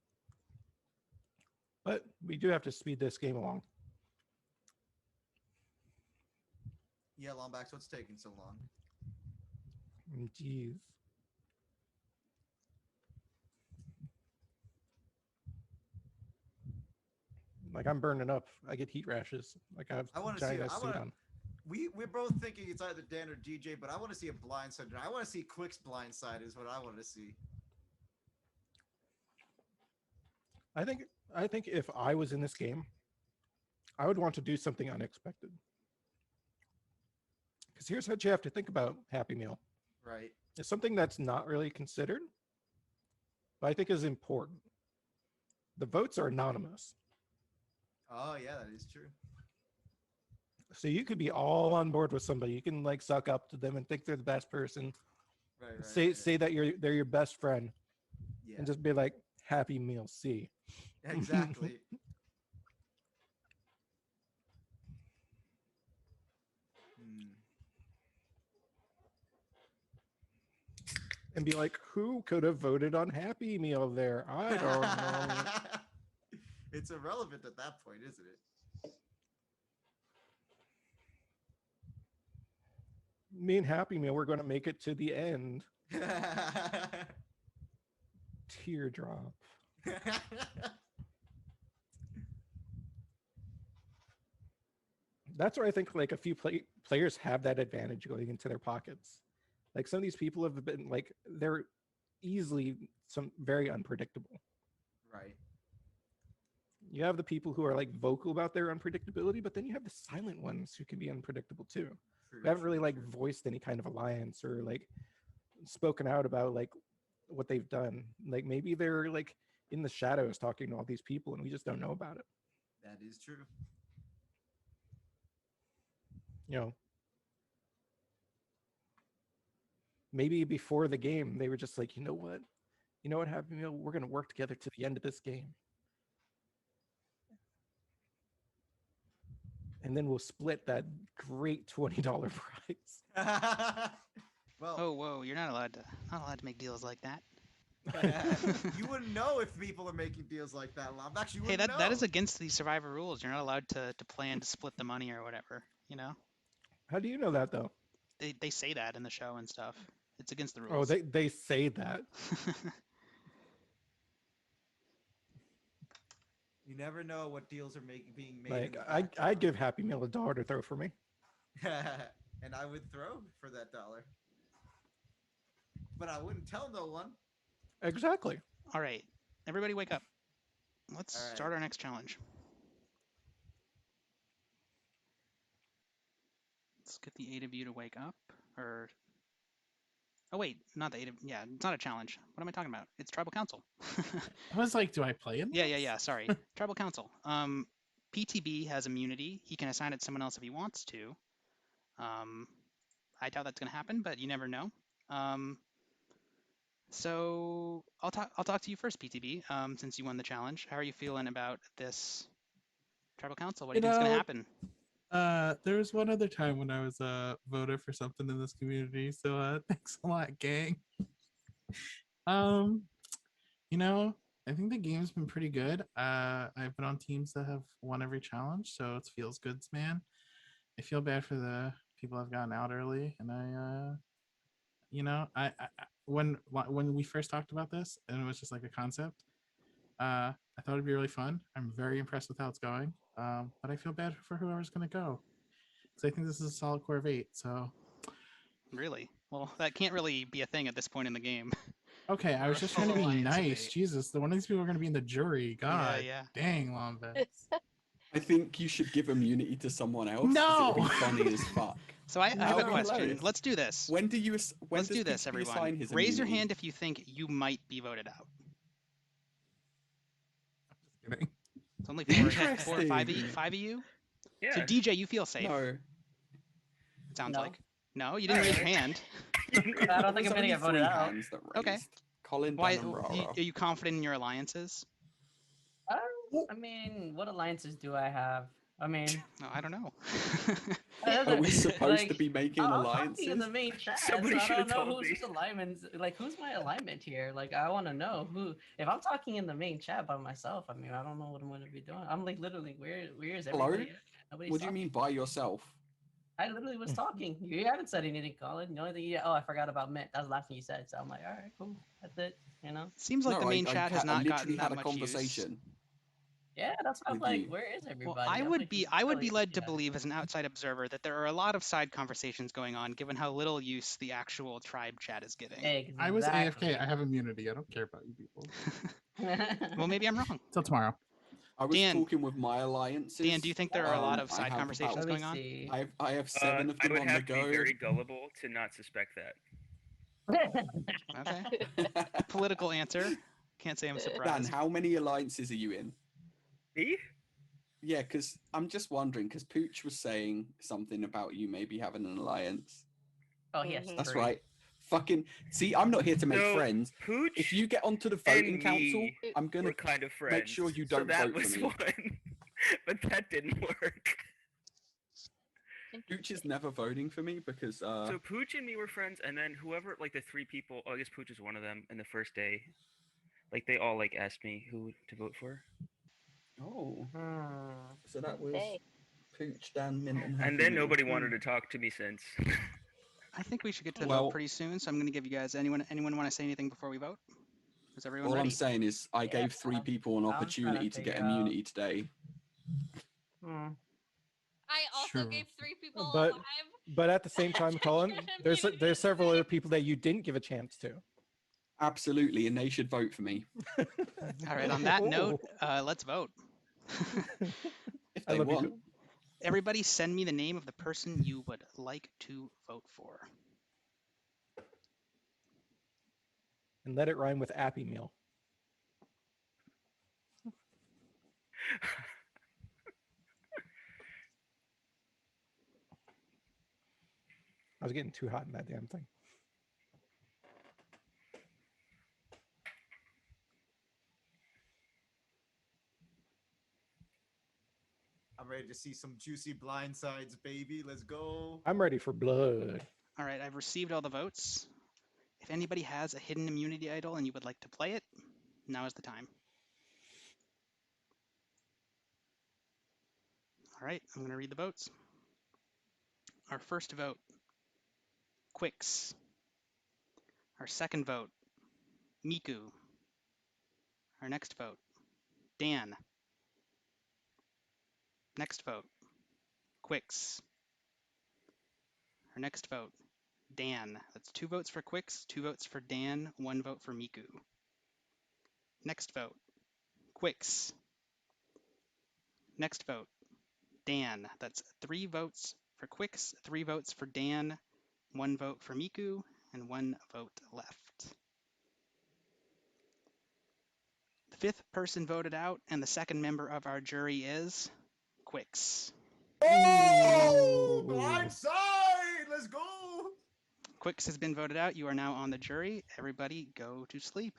But we do have to speed this game along. Yeah, Lombax, what's taking so long? Jeez. Like, I'm burning up. I get heat rashes. Like, I have want to see. giant suit on. We're both thinking it's either Dan or DJ, but I want to see a blindside. I want to see Quick's blindside is what I want to see. I think if I was in this game, I would want to do something unexpected. Because here's what you have to think about Happy Meal. Right. It's something that's not really considered, but I think is important. The votes are anonymous. Oh, yeah, that is true. So you could be all on board with somebody. You can like suck up to them and think they're the best person. Right. Say that they're your best friend. Yeah. And just be like, Happy Meal C. Exactly. And be like, who could have voted on Happy Meal there? I don't know. It's irrelevant at that point, isn't it? Me and Happy Meal, we're going to make it to the end. Teardrop. That's where I think like a few players have that advantage going into their pockets. Like some of these people have been like, they're easily some very unpredictable. Right. You have the people who are like vocal about their unpredictability, but then you have the silent ones who can be unpredictable too. Who haven't really like voiced any kind of alliance or like spoken out about like what they've done. Like maybe they're like in the shadows talking to all these people and we just don't know about it. That is true. You know, maybe before the game they were just like, you know what, Happy Meal, we're gonna work together to the end of this game. And then we'll split that great $20 prize. Well, oh, whoa! You're not allowed to make deals like that. You wouldn't know if people are making deals like that. Actually, Hey, that is against the Survivor rules. You're not allowed to plan to split the money or whatever. You know. How do you know that though? They say that in the show and stuff. It's against the Oh, rules. they say that. You never know what deals are being made. Like I'd give Happy Meal $1 to throw for me. And I would throw for that $1. But I wouldn't tell no one. Exactly. All right, everybody wake up. Let's All right. start our next challenge. Let's get the 8 of you to wake up. Or oh wait, not the 8 of yeah, it's not a challenge. What am I talking about? It's Tribal Council. I was like, do I play in this? Yeah. Sorry, Tribal Council. PTB has immunity. He can assign it to someone else if he wants to. I doubt that's going to happen, but you never know. So I'll talk to you first, PTB. Since you won the challenge, how are you feeling about this tribal council? What do you think is going to happen? There was one other time when I was a voter for something in this community, so thanks a lot, gang. You know, I think the game's been pretty good. I've been on teams that have won every challenge, so it feels good, man. I feel bad for the people I've gotten out early, and I when we first talked about this, and it was just like a concept, I thought it'd be really fun. I'm very impressed with how it's going, but I feel bad for whoever's gonna go. So I think this is a solid core of 8. So really, well, that can't really be a thing at this point in the game. Okay, I was just trying to be nice. Jesus, one of these people are going to be in the jury. God, yeah. Dang, Lombe. I think you should give immunity to someone else. No! It would be funny as fuck. So I have a No, question. hilarious. Let's do this. When do you? Let's do this, everyone. Raise your hand if you think you might be voted out. Kidding. It's only four or five of you. Yeah. So DJ, you feel safe? No. It sounds No. like. No, you didn't raise your hand. I don't think I'm gonna get voted out. Okay. Colin, Why? Dan, and Rara. Are you confident in your alliances? I mean, what alliances do I have? I mean, No, I don't know. Are we supposed to like, be making I'm alliances? talking in the main chat, Somebody so I should've don't know told whose me. alignments. Like, who's my alignment here? Like, I want to know who. If I'm talking in the main chat by myself, I mean, I don't know what I'm going to be doing. I'm like literally, where is Hello? everybody? At? Nobody's What do you talking. mean by yourself? I literally was talking. You haven't said anything, Colin. The only thing you, I forgot about Mint. That was the last thing you said. So I'm like, all right, cool. That's it. You know. Seems like the main chat has not gotten that a much conversation. use. Yeah, that's what I'm With like. you. Where is everybody? Well, I'm like, I would be really- led to believe as an outside observer that there are a lot of side conversations going on, given how little use the actual tribe chat is getting. Exactly. I was AFK. I have immunity. I don't care about you people. Well, maybe I'm wrong. Till tomorrow. I was Dan, talking with my alliances. Dan, do you think there are a lot of I side have conversations about- going on? I have 7 of I them would on have the to go. be very gullible to not suspect that. Okay. Political answer. Can't say I'm Dan, surprised. how many alliances are you in? Me? Yeah, because I'm just wondering, because Pooch was saying something about you maybe having an alliance. Oh, yes. That's right. Fucking see, I'm not here to make So, friends. Pooch If you get onto the voting and council, me I'm gonna were kind of friends. make sure you so don't that vote was for me. one, but that didn't work. Pooch is never voting for me because So Pooch and me were friends, and then whoever, like the 3 people, I guess Pooch is one of them. In the first day, like they all like asked me who to vote for. Oh, Hmm. so that was Hey. Pooch, Dan, Mint, and And Happy then Meal. nobody wanted to talk to me since. I think we should get to the Well- vote pretty soon, so I'm going to give you guys anyone want to say anything before we vote? Is everyone All ready? I'm saying is I gave 3 people an I'm trying to opportunity to get figure out- immunity today. I also Sure. gave 3 people But alive. but at the same time, Colin, there's several other people that you didn't give a chance to. Absolutely, and they should vote for me. All right, on that note, let's vote. If I they love you. want. Everybody send me the name of the person you would like to vote for. And let it rhyme with Appy Meal. I was getting too hot in that damn thing. I'm ready to see some juicy blindsides, baby. Let's go. I'm ready for blood. All right, I've received all the votes. If anybody has a hidden immunity idol and you would like to play it, now is the time. All right, I'm going to read the votes. Our first vote, Quix. Our second vote, Miku. Our next vote, Dan. Next vote, Quix. Our next vote, Dan. That's 2 votes for Quix, 2 votes for Dan, 1 vote for Miku. Next vote, Quix. Next vote, Dan. That's 3 votes for Quix, 3 votes for Dan, 1 vote for Miku, and 1 vote left. The 5th person voted out, and the 2nd member of our jury is Quix. Oh, blindside! Let's go. Quicks has been voted out. You are now on the jury. Everybody go to sleep.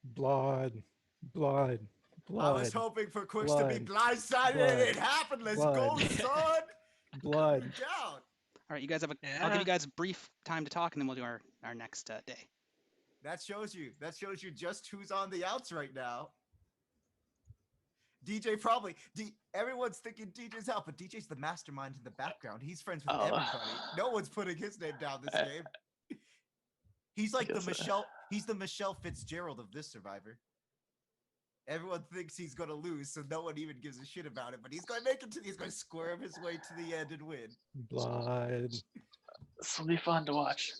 Blood, blood, blood. I was hoping for Quicks to be blindsided and it happened. Let's go, son. Blood. Down. All right, you guys have I'll give you guys a brief time to talk, and then we'll do our next day. That shows you just who's on the outs right now. DJ probably. Everyone's thinking DJ's out, but DJ's the mastermind in the background. He's friends with everybody. No one's putting his name down this game. He's like the Michelle. He's the Michelle Fitzgerald of this Survivor. Everyone thinks he's gonna lose, so no one even gives a shit about it. But he's gonna make it to. He's gonna squirm his way to the end and win. Blood. This will be fun to watch.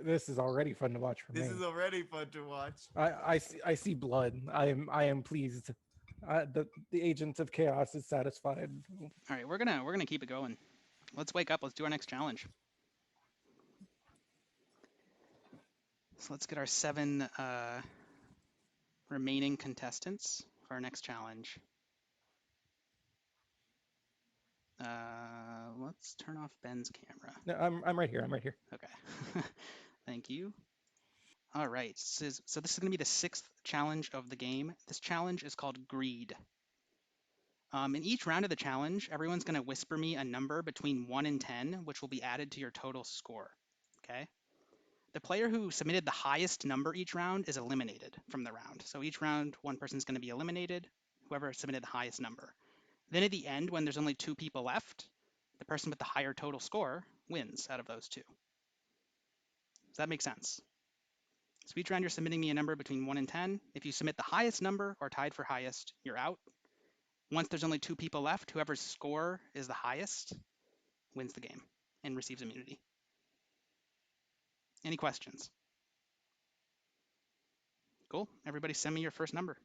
This is already fun to watch for me. This is already fun to watch. I see blood. I am pleased. The agent of chaos is satisfied. All right, we're gonna keep it going. Let's wake up. Let's do our next challenge. So let's get our 7 remaining contestants for our next challenge. Let's turn off Ben's camera. No, I'm right here. I'm right here. Okay. Thank you. All right. So this is going to be the 6th challenge of the game. This challenge is called Greed. In each round of the challenge, everyone's going to whisper me a number between 1 and 10, which will be added to your total score. Okay? The player who submitted the highest number each round is eliminated from the round. So each round, one person's going to be eliminated, whoever submitted the highest number. Then at the end, when there's only 2 people left, the person with the higher total score wins out of those 2. Does that make sense? So each round you're submitting me a number between 1 and 10. If you submit the highest number or tied for highest, you're out. Once there's only 2 people left, whoever's score is the highest wins the game and receives immunity. Any questions? Cool. Everybody send me your first number.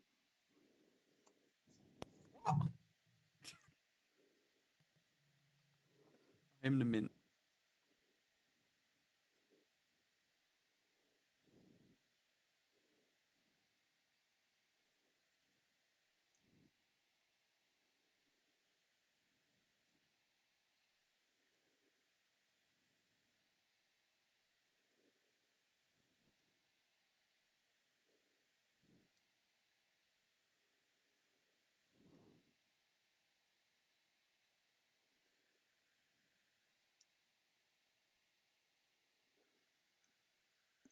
I'm the mint.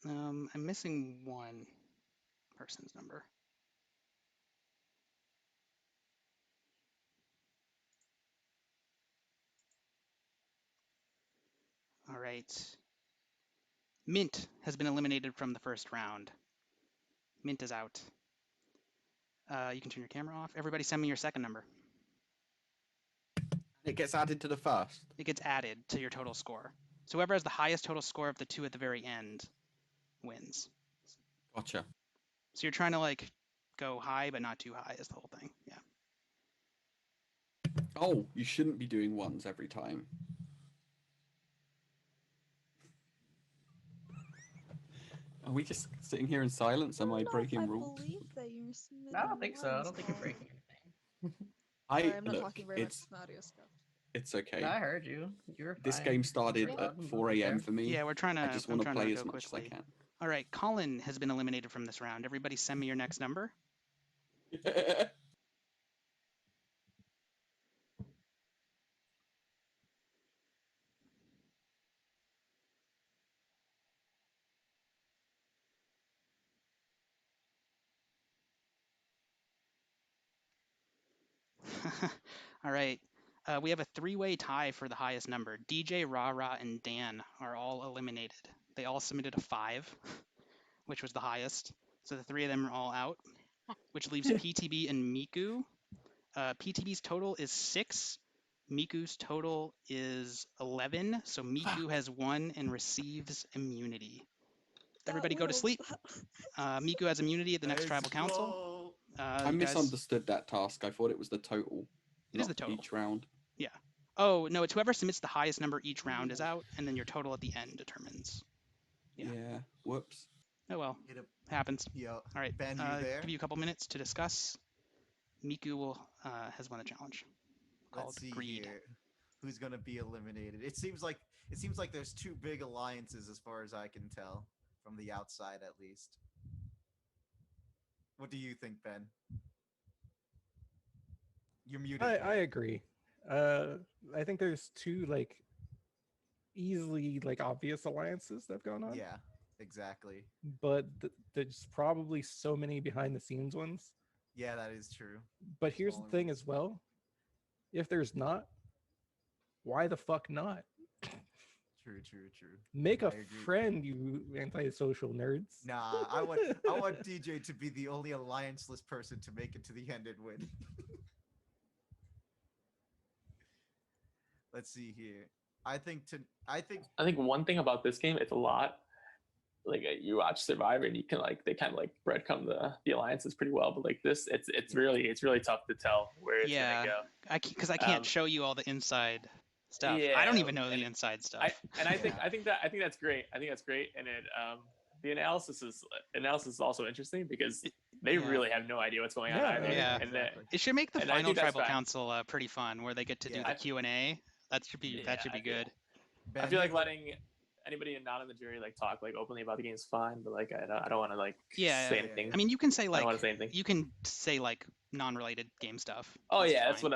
I'm missing one person's number. All right. Mint has been eliminated from the first round. Mint is out. You can turn your camera off. Everybody send me your second number. It gets added to the first. It gets added to your total score. So whoever has the highest total score of the 2 at the very end wins. Gotcha. So you're trying to like go high, but not too high is the whole thing. Yeah. Oh, you shouldn't be doing ones every time. Are we just sitting here in silence? Am I breaking rules? I don't think so. I don't think you're breaking anything. I'm not look, talking very much with audio stuff. It's okay. No, I heard you. You were This fine. game started at 4 a.m. for me. Yeah, we're trying to. I just want to I'm play trying as go much quickly. as I can. All right, Colin has been eliminated from this round. Everybody send me your next number. All right. We have a 3-way tie for the highest number. DJ, Rara, and Dan are all eliminated. They all submitted a 5, which was the highest. So the 3 of them are all out, which leaves PTB and Miku. PTB's total is 6. Miku's total is 11. So Miku has won and receives immunity. Everybody go to sleep. Miku has immunity at the next tribal council. I misunderstood that task. I thought it was the total. It is not the total. Each round. Yeah. Oh, no, it's whoever submits the highest number each round is out, and then your total at the end determines. Yeah. Whoops. Oh, well. Happens. Yo, All right. Ben, you there? Give you a couple minutes to discuss. Miku has won the challenge. Called Let's see Greed. here. who's gonna be eliminated. It seems like there's two big alliances as far as I can tell from the outside, at least. What do you think, Ben? You're muted. I agree. I think there's two like easily like obvious alliances that have gone on. Yeah, exactly. But there's probably so many behind the scenes ones. Yeah, that is true. But here's the thing as well. If there's not, why the fuck not? True. Make I a agree. friend, you antisocial nerds. Nah, I want DJ to be the only allianceless person to make it to the end and win. Let's see here. I think one thing about this game, it's a lot. Like you watch Survivor and you can like they kind of like breadcrumb the alliances pretty well, but like this, it's really tough to tell where it's gonna go. Because I can't show you all the inside stuff. Yeah, I don't even know the inside stuff. I think that's great. I think that's great, and it the analysis is also interesting because they really have no idea what's going on either. Yeah, and it should make the and I final think that's tribal fine. council pretty fun, where they get to do the Q&A. That should be good. I feel like letting anybody not in the jury like talk like openly about the game is fine, but like I don't want to like say anything. I mean, you can say I like don't want to say anything. you can say like non-related game stuff. Oh That's yeah, fine.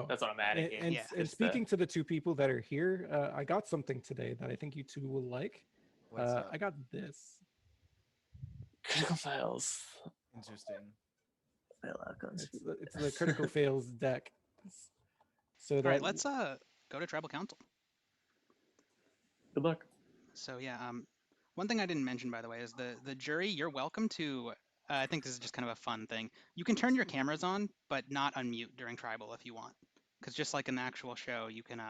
that's what I'm adding. And speaking to the two people that are here, I got something today that I think you two will like. What's up? I got this. Critical fails. Interesting. It's the critical fails deck. So All right, let's go to tribal council. Good luck. So yeah, one thing I didn't mention, by the way, is the jury. You're welcome to. I think this is just kind of a fun thing. You can turn your cameras on, but not unmute during tribal if you want, because just like in the actual show, you can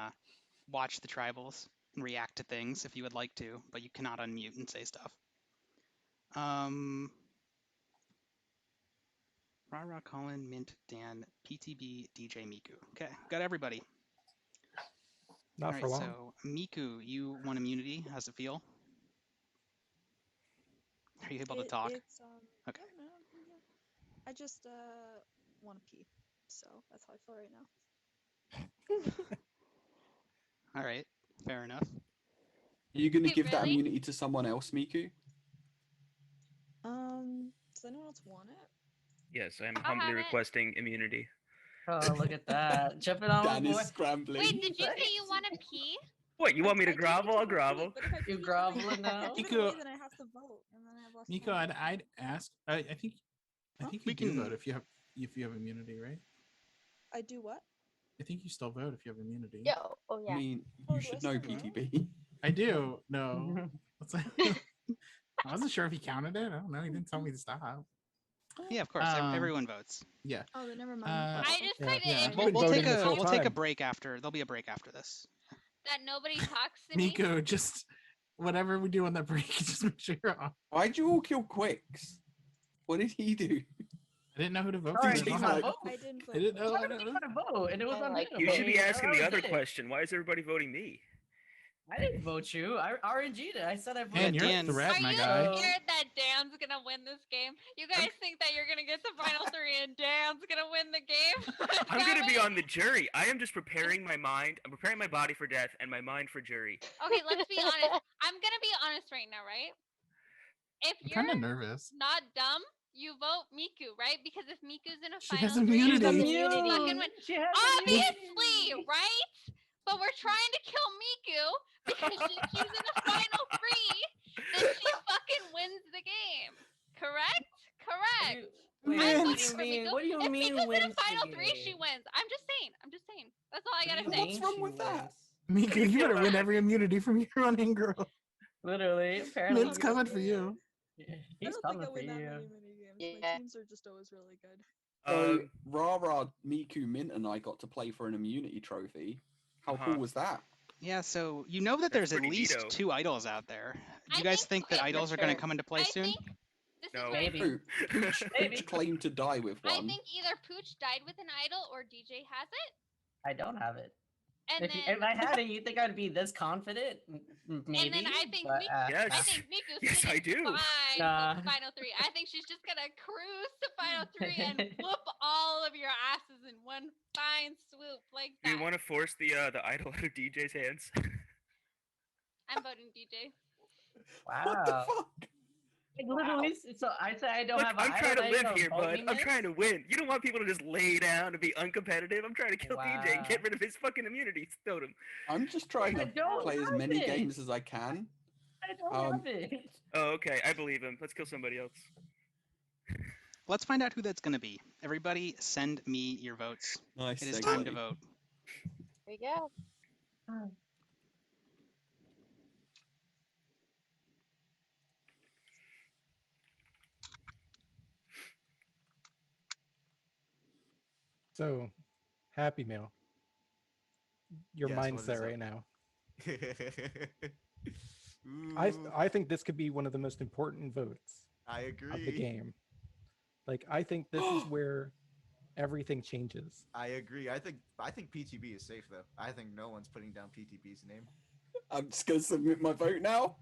watch the tribals and react to things if you would like to, but you cannot unmute and say stuff. Rara, Colin, Mint, Dan, PTB, DJ, Miku. Okay, got everybody. Not for long. So Miku, you won immunity. How's it feel? Are you able to talk? Okay. No, yeah. I just want to pee, so that's how I feel right now. All right, fair enough. Are you going to give that immunity to someone else, Miku? Does anyone else want it? Yes, I am humbly requesting immunity. Oh, look at that. Jumping on Dan board. is scrambling. Wait, did you say you want to pee? What, you want me to grovel? I'll grovel. You groveling now? Give it away, then I have to vote, and then I have less Nico, time. I'd ask. I think you can vote if you have immunity, right? I do what? I think you still vote if you have immunity. Yo, oh yeah. I mean, Oh, you do I should know still vote? PTB. I do. No. I wasn't sure if he counted it. I don't know. He didn't tell me to stop. Yeah, of course. Everyone votes. Yeah. Oh, then never mind. I just tried to We'll take this whole we'll take a time. break after. There'll be a break after this. that nobody talks to me. Nico, just whatever we do on that break, just make sure you're on. Why'd you all kill Quicks? What did he do? I didn't know who to vote Sorry, for. I didn't I vote. didn't didn't know. I didn't vote, and it was on You should be asking the other question. Why is everybody voting me? I didn't vote you. I RNG'd it. I said I voted. Man, you're a Dan- threat, Are my you guy. scared that Dan's gonna win this game? You guys think that you're gonna get to final three and Dan's gonna win the game? I'm gonna be on the jury. I am just preparing my mind. I'm preparing my body for death and my mind for jury. Okay, let's be honest. I'm gonna be honest right now, right? If I'm you're kind of nervous. not dumb, you vote Miku, right? Because if Miku's in a She final has three, immunity. you fucking win. She has Obviously, right? But we're trying to kill Miku because if she's in a final three, then she fucking wins the game. Correct? Correct. Wait, I'm what do voting you for mean? Miku. What do you If mean Miku's in wins a the final three, she game? wins. I'm just saying. That's all I gotta What do say. you mean What's wrong she with that? wins? Miku, you better win every immunity from here on in, girl. Literally, apparently. Mint's coming for you. Yeah, I he's don't coming think I for win that you. many mini games. My teams are just always really good. So Rara, Miku, Mint, and I got to play for an immunity trophy. How cool was that? Yeah, so you know that there's at pretty least neato. 2 idols out there. Do I you guys think- think that okay, idols for are going sure. to come into play I soon? think this No. is where Maybe. Pooch claimed to die with I one. think either Pooch died with an idol or DJ has it. I don't have it. And then, If I had it, you think I'd be this confident? Maybe. and then I think but, I think Miku's Yes, I sitting do. fine Nah. for Final 3. I think she's just gonna cruise to Final 3 and whoop all of your asses in one fine swoop like Do you that. want to force the idol out of DJ's hands? I'm voting DJ. Wow. What the fuck? Like, literally, so I say I don't Look, have. I'm trying to live here, bud. voting I'm trying to win. You don't want people to just lay down and be uncompetitive. I'm trying to kill DJ and get Wow. rid of his fucking immunity totem. I'm just trying I to don't play as have many it. games as I can. I don't have it. Oh, okay. I believe him. Let's kill somebody else. Let's find out who that's going to be. Everybody, send me your votes. Nice. It is time to segue. vote. There you go. So, Happy Meal. Your Yes, what is mindset up? right now. Ooh, I think this could be one of the most important votes I of the agree. game. Like, I think this is where everything changes. I agree. I think PTB is safe though. I think no one's putting down PTB's name. I'm just gonna submit my vote now.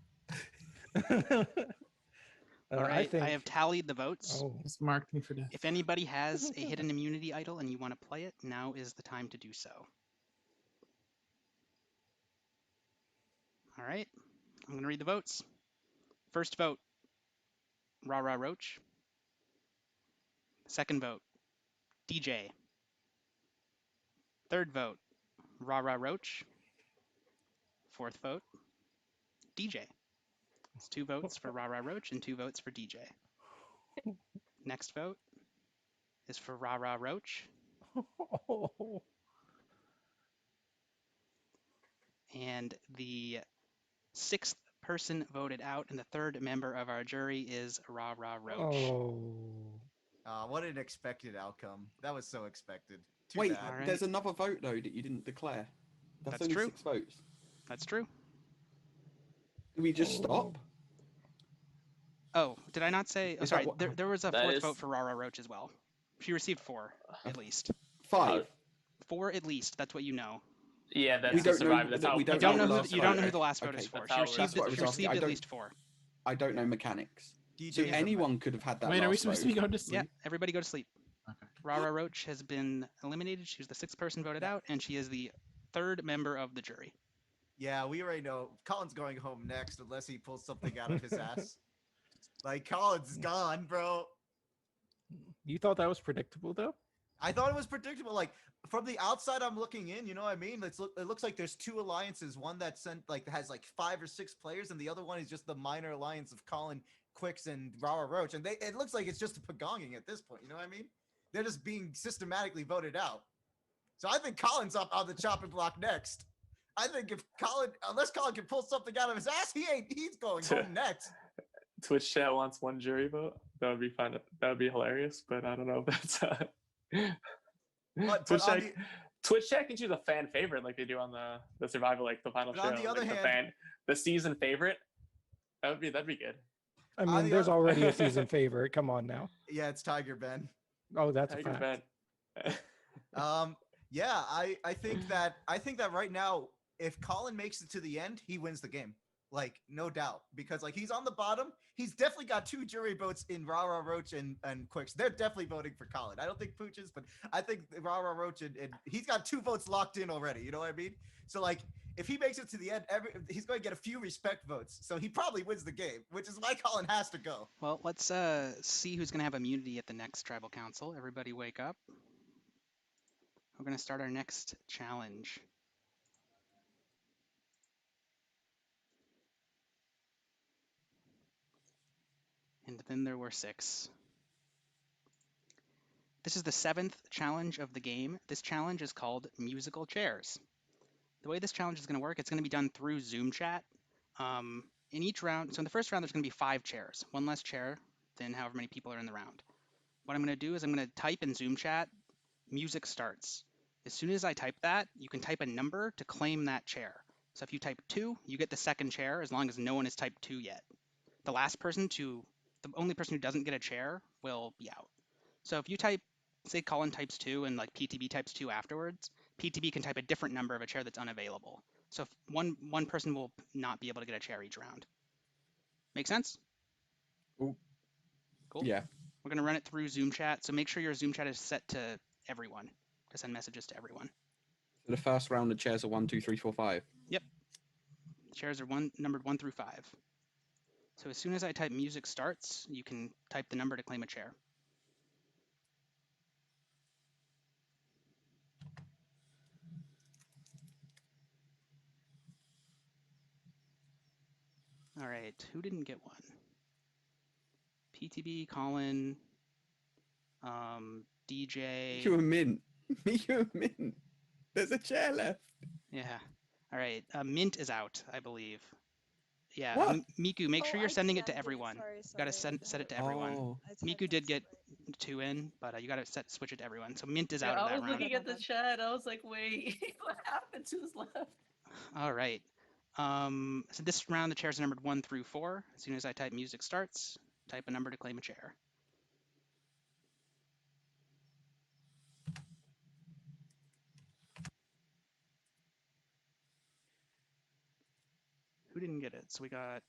All right, I think, have tallied the votes. oh, Just marked me for death. If anybody has a hidden immunity idol and you want to play it, now is the time to do so. All right, I'm going to read the votes. First vote, Rah Roach. Second vote, DJ. Third vote, Rah Roach. Fourth vote, DJ. It's 2 votes for Rah Roach and 2 votes for DJ. Next vote is for Rah Roach. And the 6th person voted out, and the 3rd member of our jury is Rah Roach. What an expected outcome. That was so expected. Too Wait, bad. Alright. there's another vote though that you didn't declare. That's only true. 6 votes. That's true. Do we just stop? Oh, did I not say? Oh, Is that sorry. what- There was a That 4th is- vote for Rah Roach as well. She received 4, at least. 5. 4 at least. That's what you know. Yeah, that's We the don't know survivor. That's that how we You don't don't know know the who last you don't know vote. who the last vote Okay. is for. That's She how it received, works. That's what I was she asking. received I at don't- least 4. I don't know mechanics. DJ So is a anyone could have had that Wait, are we last supposed to vote. be going to sleep? Yeah, everybody go to sleep. Okay. Rah Roach has been eliminated. She was the 6th person voted out, and she is the 3rd member of the jury. Yeah, we already know Colin's going home next unless he pulls something out of his ass. Like Colin's gone, bro. You thought that was predictable though? I thought it was predictable. Like from the outside, I'm looking in. You know what I mean? It looks like there's 2 alliances. One that has like 5 or 6 players, and the other one is just the minor alliance of Colin, Quicks, and Rara Roach. And it looks like it's just a pagonging at this point. You know what I mean? They're just being systematically voted out. So I think Colin's up on the chopping block next. I think unless Colin can pull something out of his ass, he's going home next. Twitch chat wants 1 jury vote. That would be fun. That would be hilarious, but I don't know if that's Twitch chat can choose a fan favorite like they do on the survival, like the final But show. on the other like hand- the season favorite. That'd be good. I mean, there's already a season favorite. Come on now. Yeah, it's Tiger Ben. Oh, that's a Tiger fact. Ben. Yeah, I think that right now, if Colin makes it to the end, he wins the game. Like, no doubt. Because like he's on the bottom. He's definitely got 2 jury votes in Rara Roach and Quicks. They're definitely voting for Colin. I don't think Pooch is, but I think Rara Roach and he's got 2 votes locked in already. You know what I mean? So like if he makes it to the end, he's going to get a few respect votes. So he probably wins the game, which is why Colin has to go. Well, let's see who's going to have immunity at the next tribal council. Everybody wake up. We're going to start our next challenge. And then there were 6. This is the 7th challenge of the game. This challenge is called Musical Chairs. The way this challenge is going to work, it's going to be done through Zoom chat. In each round, so in the first round, there's going to be 5 chairs, 1 less chair than however many people are in the round. What I'm going to do is I'm going to type in Zoom chat, music starts. As soon as I type that, you can type a number to claim that chair. So if you type 2, you get the 2nd chair as long as no one has typed 2 yet. The only person who doesn't get a chair will be out. So if you type, say Colin types 2 and like PTB types 2 afterwards, PTB can type a different number of a chair that's unavailable. So if one person will not be able to get a chair each round. Make sense? Ooh. Cool. Yeah. We're gonna run it through Zoom chat. So make sure your Zoom chat is set to everyone to send messages to everyone. So the first round of chairs are 1, 2, 3, 4, 5. Yep. The chairs are numbered 1 through 5. So as soon as I type music starts, you can type the number to claim a chair. All right, who didn't get one? PTB, Colin, DJ. You a mint. You a mint. There's a chair left. Yeah. All right. Mint is out, I believe. Yeah. What? Miku, make sure Oh, you're I sending see, it to I did. everyone. Sorry, You gotta sorry. set it to everyone. Oh. I typed Miku that did get separate. 2 in, but you gotta switch it to everyone. So Mint is Yeah, out of I that was round. looking at the chat. I was like, wait, what happened? Who's left? All right. So this round, the chairs are numbered 1 through 4. As soon as I type music starts, type a number to claim a chair. Who didn't get it? So we got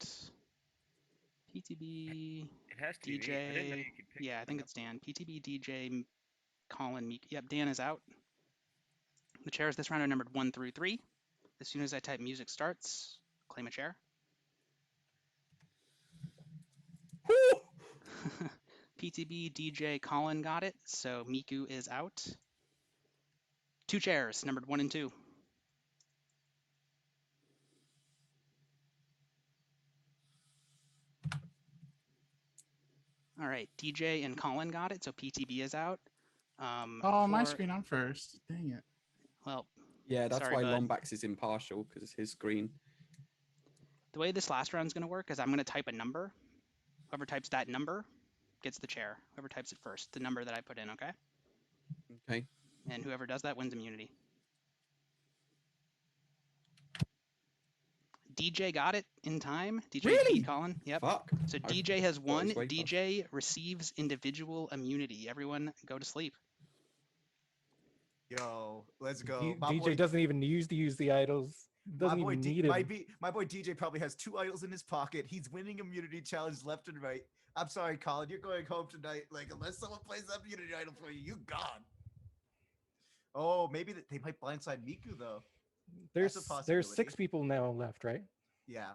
PTB, It has to be. I didn't know DJ. you could pick Yeah, I one think up. it's Dan. PTB, DJ, Colin, Meek. Yep, Dan is out. The chairs this round are numbered 1 through 3. As soon as I type music starts, claim a chair. PTB, DJ, Colin got it, so Miku is out. 2 chairs, numbered 1 and 2. All right, DJ and Colin got it, so PTB is out. Oh, my screen, I'm first. Dang it. Well, Yeah, that's sorry, why bud. Lombax is impartial, because it's his screen. The way this last round is going to work is I'm going to type a number. Whoever types that number gets the chair. Whoever types it first, the number that I put in, okay? Okay. And whoever does that wins immunity. DJ got it in time. DJ Really? beat Colin. Yep. Fuck. So I DJ has thought it won. was way faster. DJ receives individual immunity. Everyone go to sleep. Yo, let's go. DJ doesn't even use the idols. Doesn't my boy even D- need him. my boy DJ probably has 2 idols in his pocket. He's winning immunity challenge left and right. I'm sorry, Colin, you're going home tonight. Like, unless someone plays that immunity idol for you, you gone. Oh, maybe they might blindside Miku though. There's That's a possibility. 6 people now left, right? Yeah.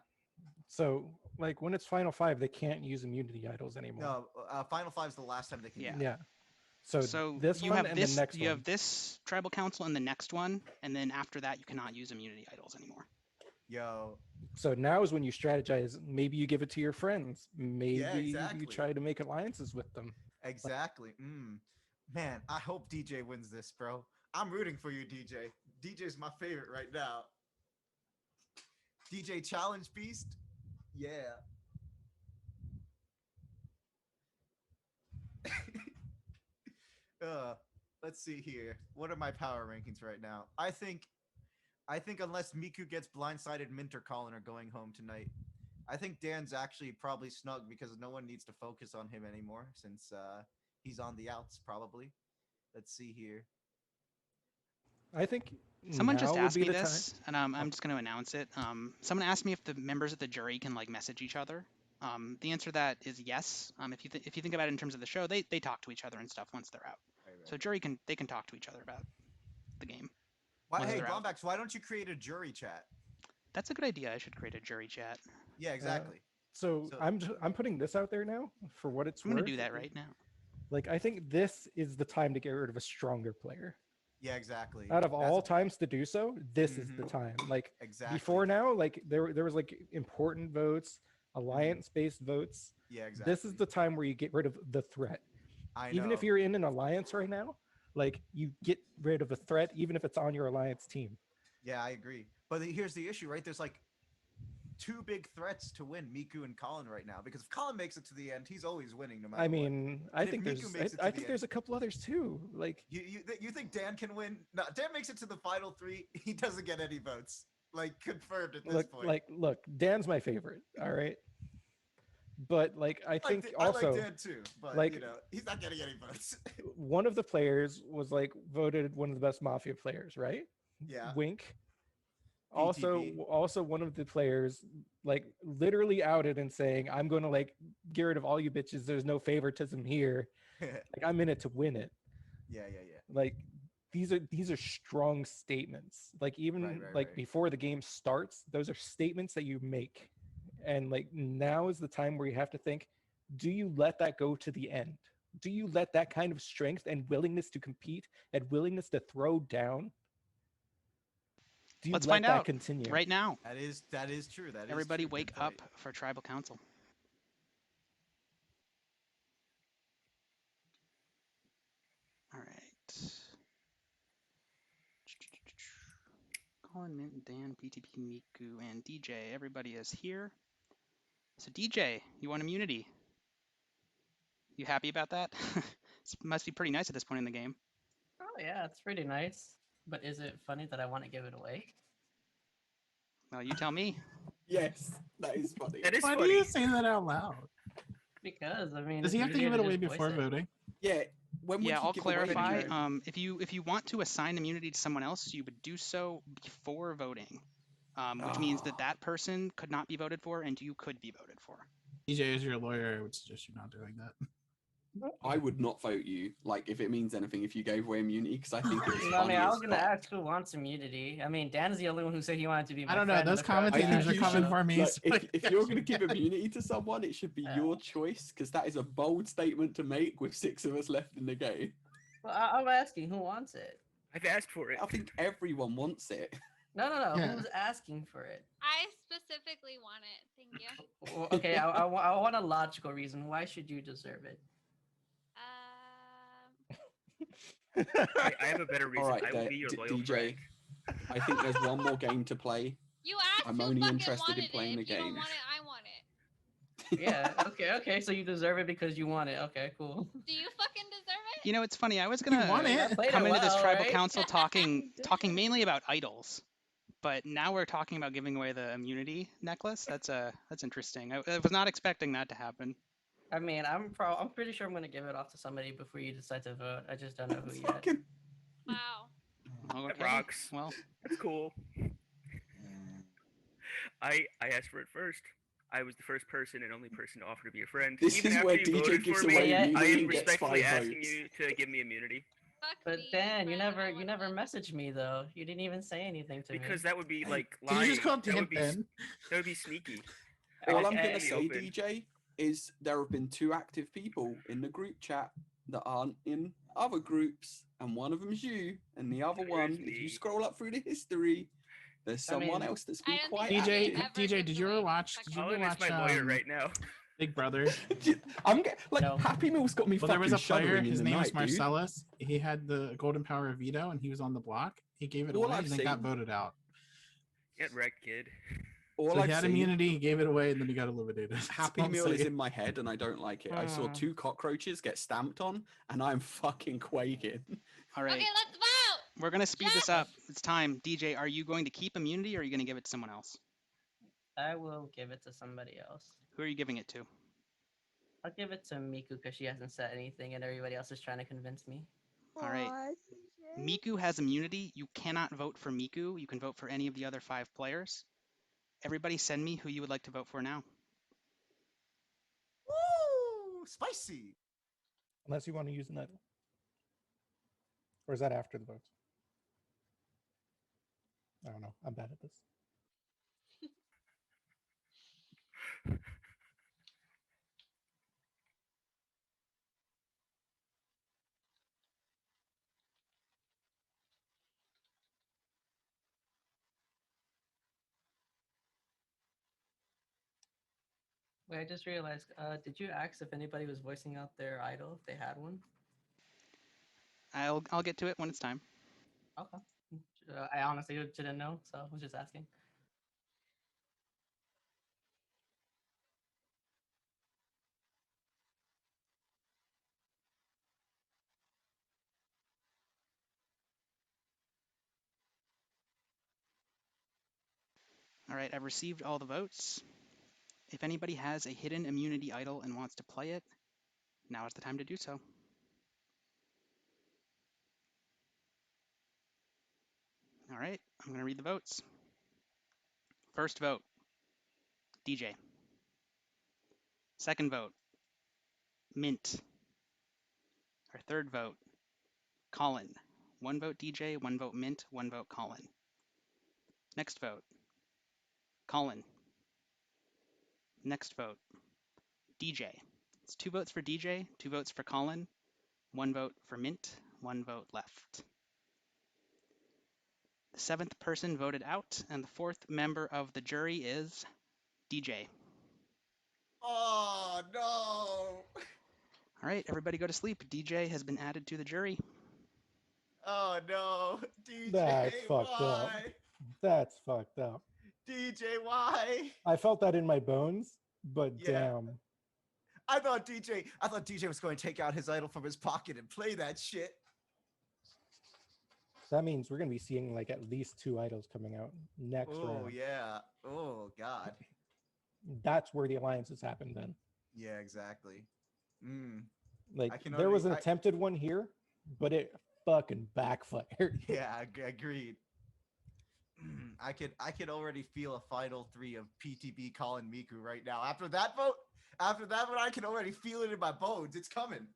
So like when it's final 5, they can't use immunity idols anymore. No, Final Five's the last time they can. Yeah. use it. Yeah. So this you one have and this. the next You one. have this tribal council and the next one, and then after that, you cannot use immunity idols anymore. Yo. So now is when you strategize. Maybe you give it to your friends. Maybe exactly. you try to make alliances with them. Exactly. Man, I hope DJ wins this, bro. I'm rooting for you, DJ. DJ's my favorite right now. DJ Challenge Beast. Yeah. Let's see here. What are my power rankings right now? I think unless Miku gets blindsided, Mint or Colin are going home tonight. I think Dan's actually probably snug because no one needs to focus on him anymore since he's on the outs probably. Let's see here. I think Someone just now would asked be me the this, and I'm just going to announce it. Someone asked me if the members of the jury can like message each other. The answer to that is yes. If you think about it in terms of the show, they talk to each other and stuff once they're out. Right. So jury can talk to each other about the game. Hey, Glombax, why don't you create a jury chat? That's a good idea. I should create a jury chat. Yeah, exactly. So I'm putting this out there now for what it's I'm worth. going to do that right now. Like I think this is the time to get rid of a stronger player. Yeah, exactly. Out of all times to do so, this is the time. Like before now, like there was like important votes, alliance-based votes. Yeah, exactly. This is the time where you get rid of the threat. I know. Even if you're in an alliance right now, like you get rid of a threat, even if it's on your alliance team. Yeah, I agree. But here's the issue, right? There's like 2 big threats to win, Miku and Colin right now. Because if Colin makes it to the end, he's always winning no matter I mean, what. I And think if there's Miku makes it to I the think end- there's a couple others too. Like you think Dan can win? No, Dan makes it to the final 3. He doesn't get any votes. Like confirmed at this point. look, Dan's my favorite. All right. But like I think also I like Dan too, but like you know he's not getting any votes. one of the players was like voted one of the best Mafia players, right? Yeah. Wink. PTB. Also one of the players like literally outed and saying, I'm going to like get rid of all you bitches. There's no favoritism here. Like I'm in it to win it. Yeah. Like these are strong statements. Like even Right. before the game starts, those are statements that you make. And like now is the time where you have to think, do you let that go to the end? Do you let that kind of strength and willingness to compete and willingness to throw down? Do you Let's let find that out continue? right now. That is true. That is Everybody true. wake Good up point. for tribal council. All right. Colin, Mint, Dan, PTP, Miku, and DJ. Everybody is here. So DJ, you want immunity? You happy about that? This must be pretty nice at this point in the game. Oh yeah, it's pretty nice. But is it funny that I want to give it away? Well, you tell me. Yes, that is funny. That is Why funny. do you say that out loud? Because I mean, Does it's he have to easier give it away just voice before it. voting? Yeah. When would Yeah, you I'll give away clarify. immunity? If you want to assign immunity to someone else, you would do so before voting, which means that that person could not be voted for, and you could be voted for. DJ, as your lawyer, I would suggest you not doing that. I would not vote you. Like, if it means anything, if you gave away immunity, because I think it was No, I funny mean, I as was gonna fuck. ask who wants immunity. I mean, Dan's the only one who said he wanted to be my I don't know. friend in Those the correct I commentators think are you coming should, for me. like, so if you're going to give immunity to someone, it should be your choice, because that is a bold statement to make with 6 of us left in the game. Well, I'm asking who wants it. I've asked for it. I think everyone wants it. No. Yeah. Who's asking for it? I specifically want it. Thank you. Well, okay, I want a logical reason. Why should you deserve it? I have a better reason. All right, I will be your loyal DJ. friend. I think there's one more game to play. You asked I'm who only fucking interested in wanted playing it. the If you don't game. want it, I want it. Yeah, okay, so you deserve it because you want it. Okay, cool. Do you fucking deserve it? You know, it's funny. I was want gonna it. Played come it into this well, tribal right? council talking mainly about idols, but now we're talking about giving away the immunity necklace. That's interesting. I was not expecting that to happen. I mean, I'm pretty sure I'm gonna give it off to somebody before you decide to vote. I just don't know who yet. Fucking Wow. Okay. That rocks. Well, That's cool. I asked for it first. I was the first person and only person to offer to be a friend. This Even is after where you DJ voted gives for me, away I immunity am and gets respectfully 5 asking votes. you to give me immunity. Fuck But me, Dan, you friend. never I you want never it. messaged me though. You didn't even say anything to me. Because that would be like Did lying. you just call that Dan would be Ben? that would be sneaky. All Okay. I'm going to Be say, open. DJ, is there have been 2 active people in the group chat that aren't in other groups, and one of them's you, and the other one, if me. you scroll up through the history, there's someone mean, else that's I been don't quite think DJ, ever DJ, gives did you away ever his watch? Did you I'll ever ask watch my lawyer right now. Big Brother? like No. Happy Meal's got me Well, there fucking was a player. shuddering in His the name night, was Marcellus. He had the golden power of veto, and he was on the block. He gave it All away, I've and then got seen- voted out. Get wrecked, kid. All So I've he had seen, immunity, he gave it away, and then he got eliminated. That's Happy all I'm Meal is saying. in my head, and I don't like it. I saw Hmm. 2 cockroaches get stamped on, and I'm fucking quaking. all right. Okay, let's vote. We're gonna speed this Yes. up. It's time. DJ, are you going to keep immunity or are you gonna give it to someone else? I will give it to somebody else. Who are you giving it to? I'll give it to Miku because she hasn't said anything and everybody else is trying to convince me. All right. Aw, CJ. Miku has immunity. You cannot vote for Miku. You can vote for any of the other 5 players. Everybody send me who you would like to vote for now. Woo! Spicy. Unless you want to use an idol. Or is that after the votes? I don't know. I'm bad at this. Wait, I just realized, did you ask if anybody was voicing out their idol, if they had one? I'll get to it when it's time. Okay. I honestly didn't know, so I was just asking. All right, I've received all the votes. If anybody has a hidden immunity idol and wants to play it, now is the time to do so. All right, I'm going to read the votes. First vote, DJ. Second vote, Mint. Our third vote, Colin. 1 vote DJ, 1 vote Mint, 1 vote Colin. Next vote, Colin. Next vote, DJ. It's 2 votes for DJ, 2 votes for Colin, 1 vote for Mint, 1 vote left. The 7th person voted out, and the 4th member of the jury is DJ. Oh no! All right, everybody go to sleep. DJ has been added to the jury. Oh no, DJ, That's fucked up. why? That's fucked up. DJ, why? I felt that in my bones, but Yeah. damn. I thought DJ was going to take out his idol from his pocket and play that shit. That means we're gonna be seeing like at least 2 idols coming out next Oh round. yeah. Oh god. That's where the alliances happen then. Yeah, exactly. Mm. Like I can there was an only- I- attempted one here, but it fucking backfired. Yeah, agreed. I could already feel a final 3 of PTB Colin Miku right now. After that vote, I can already feel it in my bones. It's coming.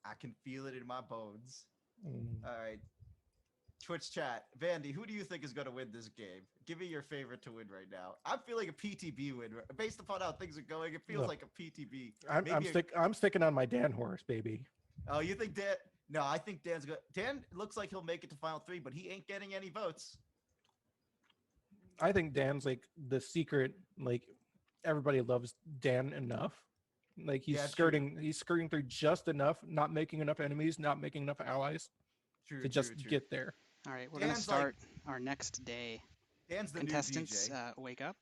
I can feel it in my bones. Mm. All right. Twitch chat. Vandy, who do you think is going to win this game? Give me your favorite to win right now. I'm feeling a PTB win. Based upon how things are going, it feels Look, like a PTB. I'm sticking on my Dan horse, baby. Oh, you think Dan? No, I think Dan's good. Dan looks like he'll make it to final 3, but he ain't getting any votes. I think Dan's like the secret, like everybody loves Dan enough. Like he's Yeah, skirting through just enough, not making enough enemies, not making enough allies True, to just true. get there. All right, we're going to Dan's like- start our next day. Dan's the Contestants, new DJ. wake up.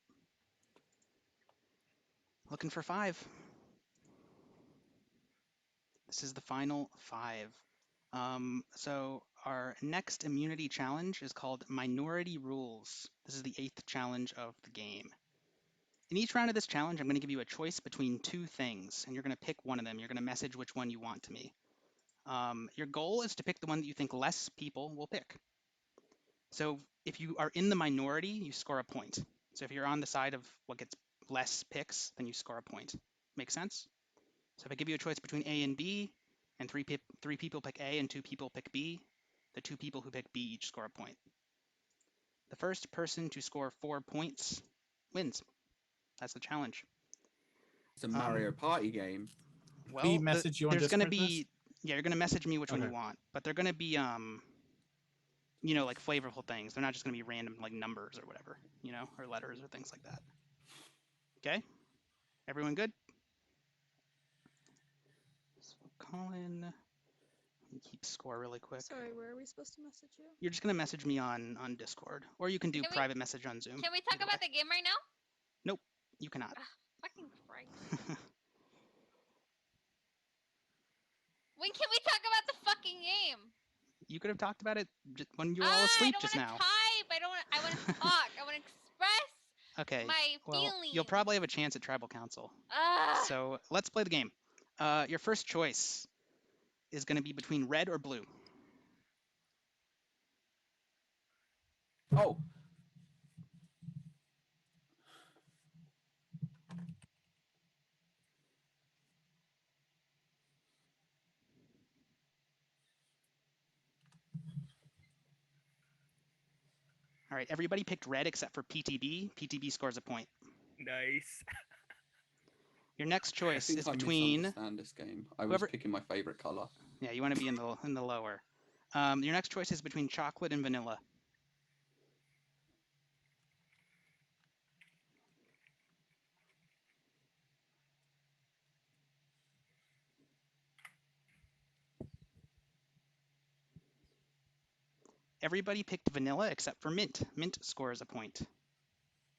Looking for 5. This is the final 5. So our next immunity challenge is called Minority Rules. This is the 8th challenge of the game. In each round of this challenge, I'm going to give you a choice between 2 things, and you're going to pick one of them. You're going to message which one you want to me. Your goal is to pick the one that you think less people will pick. So if you are in the minority, you score a point. So if you're on the side of what gets less picks, then you score a point. Make sense? So if I give you a choice between A and B, and 3 people pick A and 2 people pick B, the 2 people who pick B each score a point. The first person to score 4 points wins. That's the challenge. It's a Mario Party game. Well, We message you on there's going to Discord for be this? yeah, you're going to message me which one you Okay. want, but they're going to be you know, like flavorful things. They're not just going to be random like numbers or whatever, you know, or letters or things like that. Okay? Everyone good? So Colin, let me keep score really quick. Sorry, where are we supposed to message you? You're just going to message me on Discord, or you can do Can we- private message on Zoom. Can we talk about the game right now? Nope, you cannot. Fucking Christ. When can we talk about the fucking game? You could have talked about it when you were all asleep just I now. don't want to type. I want to talk. I want to express Okay. my Well, feelings. you'll probably have a chance at Tribal Council. Ah. So let's play the game. Your first choice is going to be between red or blue. Oh, All right, everybody picked red except for PTB. PTB scores a point. Nice. Your next I choice think is I between misunderstand this game. I was whoever- picking my favorite color. yeah, you want to be in the lower. Your next choice is between chocolate and vanilla. Everybody picked vanilla except for mint. Mint scores a point.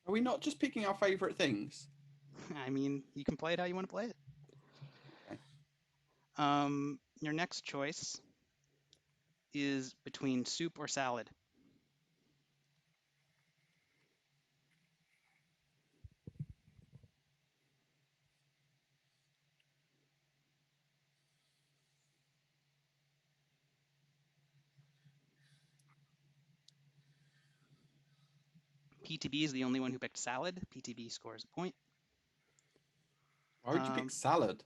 Are we not just picking our favorite things? I mean, you can play it how you want to play it. Okay. Your next choice is between soup or salad. PTB is the only one who picked salad. PTB scores a point. Why would you pick salad?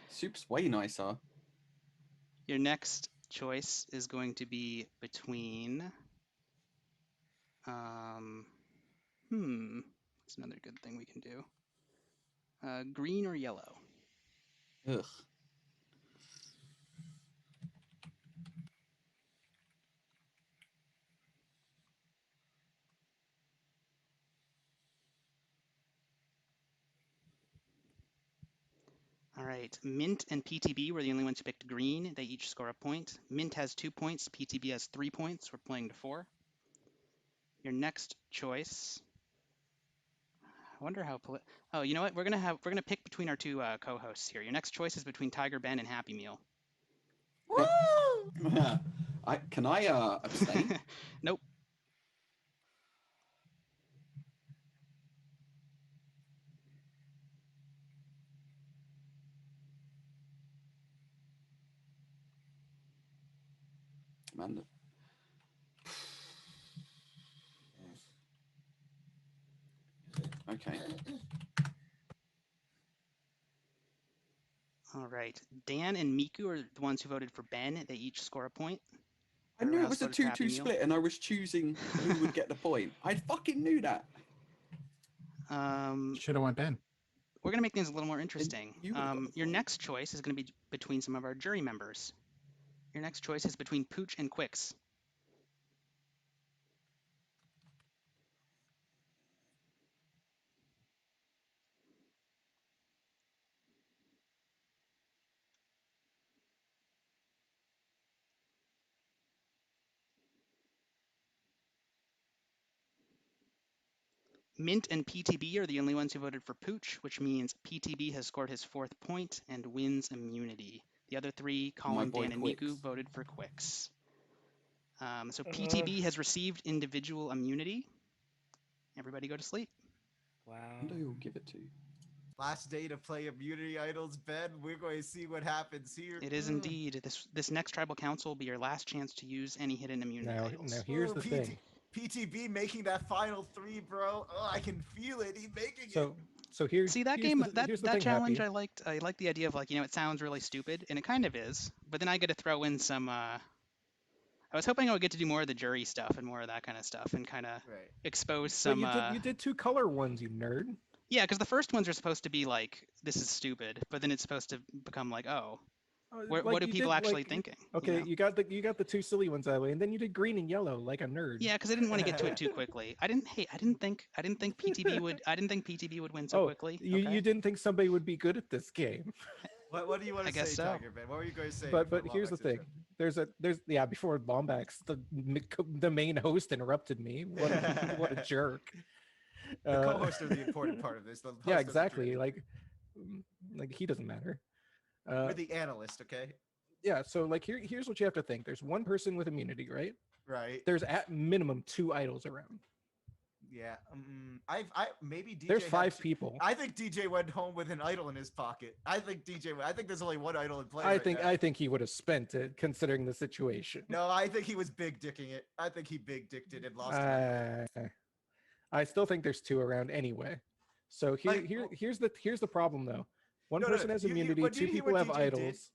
Soup's way nicer. Your next choice is going to be between. What's another good thing we can do? Green or yellow? Ugh. All right, Mint and PTB were the only ones who picked green. They each score a point. Mint has 2 points. PTB has 3 points. We're playing to 4. Your next choice. I wonder how. Oh, you know what? We're gonna pick between our two co-hosts here. Your next choice is between Tiger Ben and Happy Meal. Can I abstain? Nope. Man. Okay. All right. Dan and Miku are the ones who voted for Ben. They each score a point. I knew Everyone it else was a voted for Happy 2-2 Meal. split, and I was choosing who would get the point. I fucking knew that. Should have went Ben. We're gonna make things a little more interesting. you would've got the Your point. next choice is gonna be between some of our jury members. Your next choice is between Pooch and Quicks. Mint and PTB are the only ones who voted for Pooch, which means PTB has scored his 4th point and wins immunity. The other 3, Colin, boy Dan, and Quicks. Miku, voted for Quicks. So PTB has received individual immunity. Everybody go to sleep. Wow. Who will give it to? Last day to play immunity idols, Ben. We're going to see what happens here. It is indeed. This next tribal council will be your last chance to use any hidden immunity idols. Now here's the thing. PTB making that final 3, bro. Oh, I can feel it. He's making it. So here's See that here's game, the, here's the that thing, challenge Happy. I liked. I liked the idea of, like, it sounds really stupid, and it kind of is. But then I get to throw in some. I was hoping I would get to do more of the jury stuff and more of that kind of stuff, and kind of expose But some. you did 2 color ones, you nerd. Yeah, because the first ones are supposed to be like, this is stupid, but then it's supposed to become like, oh, what do people actually thinking? Okay, you know? you got the 2 silly ones that way, and then you did green and yellow like a nerd. Yeah, because I didn't want to get to it too quickly. I didn't think PTB would win so quickly. You didn't think somebody would be good at this game. What do you want I to guess say, so. Tiger Ben? What were you going to say? But before here's the Lombax thing. interrupted? There's before Lombax, the main host interrupted me. What a jerk. The co-hosts are the important part of this. The host Yeah, doesn't exactly. care. Like he doesn't matter. We're the analyst, okay? Yeah, so like here's what you have to think. There's one person with immunity, right? Right. There's at minimum 2 idols around. Yeah. I maybe DJ. There's had 5 two- people. I think DJ went home with an idol in his pocket. I think there's only one idol in play. I right think now. I think he would have spent it considering the situation. No, I think he was big dicking it. I think he big dicked it and lost it. I still think there's 2 around anyway. So here's the problem though. One person has immunity, 2 people have idols.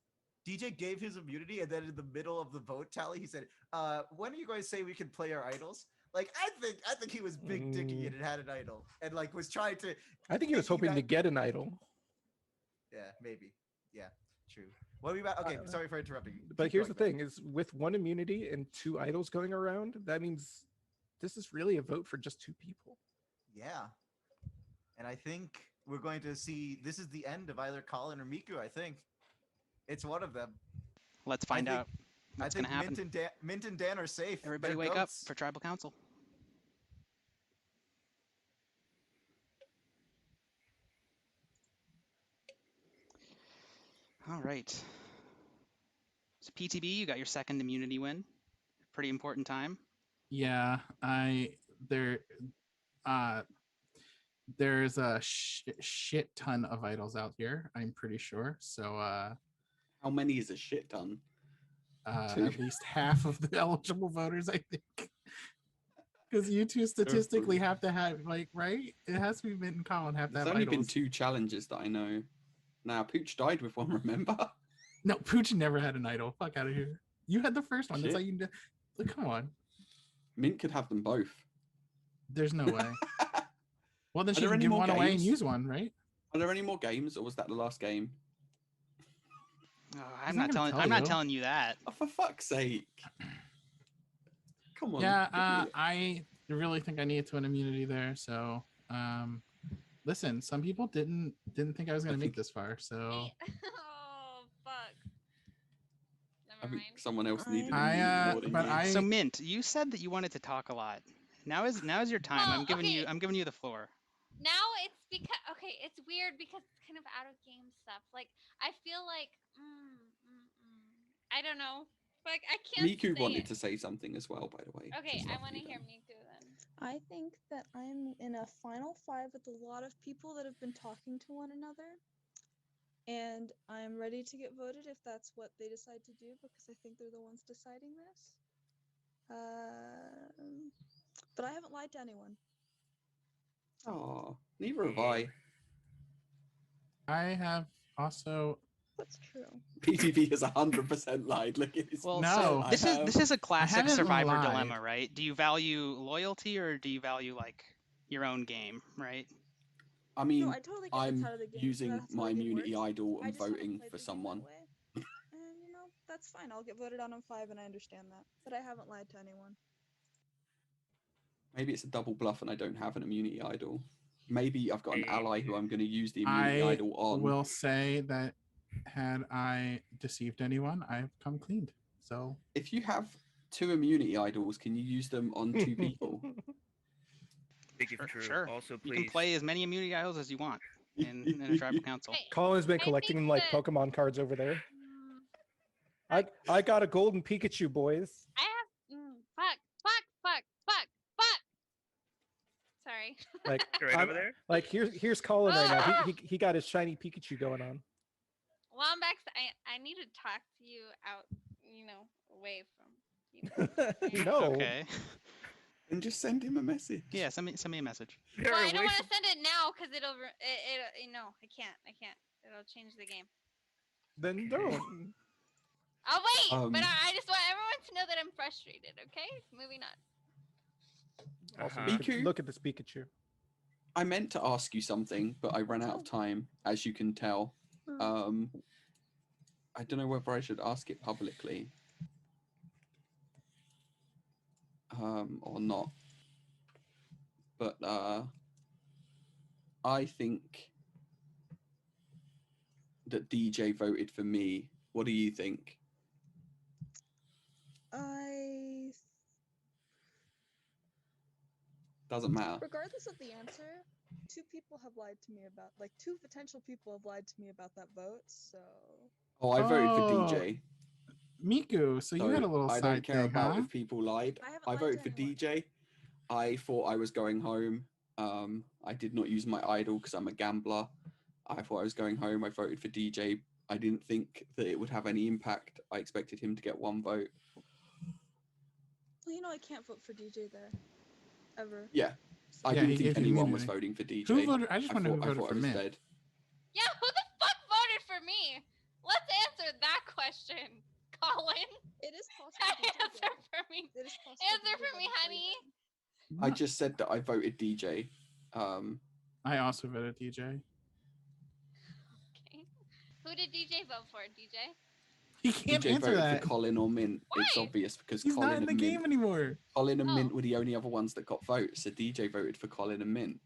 DJ gave his immunity, and then in the middle of the vote tally, he said, when are you going to say we can play our idols? Like, I think he was big dicking it and had an idol, and like was trying to. I think he was hoping to get an idol. Yeah, maybe. Yeah, true. What are we about? Okay, sorry for interrupting. But Keep here's going, the thing: is with 1 immunity and 2 idols going around, that means this is really a vote for just 2 people. Yeah, and I think we're going to see. This is the end of either Colin or Miku. I think it's one of them. Let's find out what's I going think to happen. Mint and Dan are safe. Everybody They're wake goats. up for tribal council. All right. So PTB, you got your 2nd immunity win. Pretty important time. Yeah, there's a shit ton of idols out here, I'm pretty sure. So how many is a shit ton? At least half of the eligible voters, I think. Because you two statistically have to have right. It has to be Mint and Colin have to There's have only been idols. 2 challenges that I know. Now Pooch died with one. Remember? No, Pooch never had an idol. Fuck out of here. You had the first one. That's how Shit. you. Like, come on. Mint could have them both. There's no way. Well, then Are she there can any give more one away and games? use one, right? Are there any more games, or was that the last game? Oh, He's I'm not not gonna telling. tell I'm not you. telling you that. Oh, for fuck's sake! Come on. Yeah, give me- I really think I needed to win immunity there. So, listen, some people didn't think I was gonna make this far. So Oh fuck. I Never think mind. someone else needed I, immunity more than but you. I- So Mint, you said that you wanted to talk a lot. Now is your time. Well, I'm giving you. okay. I'm giving you the floor. Now it's because it's weird because it's kind of out of game stuff. Like I feel like I don't know. Like I can't. Miku say wanted it. to say something as well, by the way. Okay, just I after want to you're hear done. Miku then. I think that I'm in a final 5 with a lot of people that have been talking to one another. And I'm ready to get voted if that's what they decide to do, because I think they're the ones deciding this. But I haven't lied to anyone. Oh, neither have I. I have also. That's true. PTV has 100% lied. Look at his. Well, No. so I this is a classic haven't survivor lied. dilemma, right? Do you value loyalty or do you value like your own game, right? I mean, No, I totally get that's I'm out of the game. using That's how my the game immunity works. idol I and just haven't voting played for the game that someone. way. And that's fine. I'll get voted on 5, and I understand that. But I haven't lied to anyone. Maybe it's a double bluff and I don't have an immunity idol. Maybe I've got an ally who I'm going to use the immunity I idol on. will say that had I deceived anyone, I've come cleaned. So If you have 2 immunity idols, can you use them on 2 people? Big if true. Sure. Also, You please. can play as many immunity idols as you want in a tribal council. Hey, Colin's been I collecting think like that- Pokemon cards over there. I got a golden Pikachu, boys. I have fuck. Sorry. Like Right I'm- over there? Like here's Colin right now. He got his shiny Pikachu going on. Wombax, I need to talk to you out, away from you. No. Okay. And just send him a message. Yeah, send me a message. Well, I don't want to send it now because it'll no, I can't. It'll change the game. Then don't. I'll wait, but Um, I just want everyone to know that I'm frustrated. Okay, moving on. Also, Miku? look at this Pikachu. I meant to ask you something, but I ran out of time, as you can tell. I don't know whether I should ask it publicly. Or not. But I think that DJ voted for me. What do you think? Doesn't matter. Regardless of the answer, 2 people have lied to me about, 2 potential people have lied to me about that vote. So. Oh, I voted for Oh, DJ. Miku, so you had a little I side don't care thing, about huh? if people lied. I haven't I lied voted to for anyone. DJ. I thought I was going home. I did not use my idol because I'm a gambler. I thought I was going home. I voted for DJ. I didn't think that it would have any impact. I expected him to get 1 vote. Well, I can't vote for DJ there. Ever. Yeah. I Yeah, didn't he think gave you anyone was immunity. voting for DJ. Who voted? I just wonder who voted thought for I was Mint. dead. Yeah, who the fuck voted for me? Let's answer that question, Colin. It is possible. Answer for me. It is possible. Answer for me, honey. I just said that I voted DJ. I also voted DJ. Okay. Who did DJ vote for? DJ? He can't DJ answer voted that. for Colin or Mint. It's Why? obvious because He's Colin not in and the game Mint. anymore. Colin and Oh. Mint were the only other ones that got votes, so DJ voted for Colin and Mint.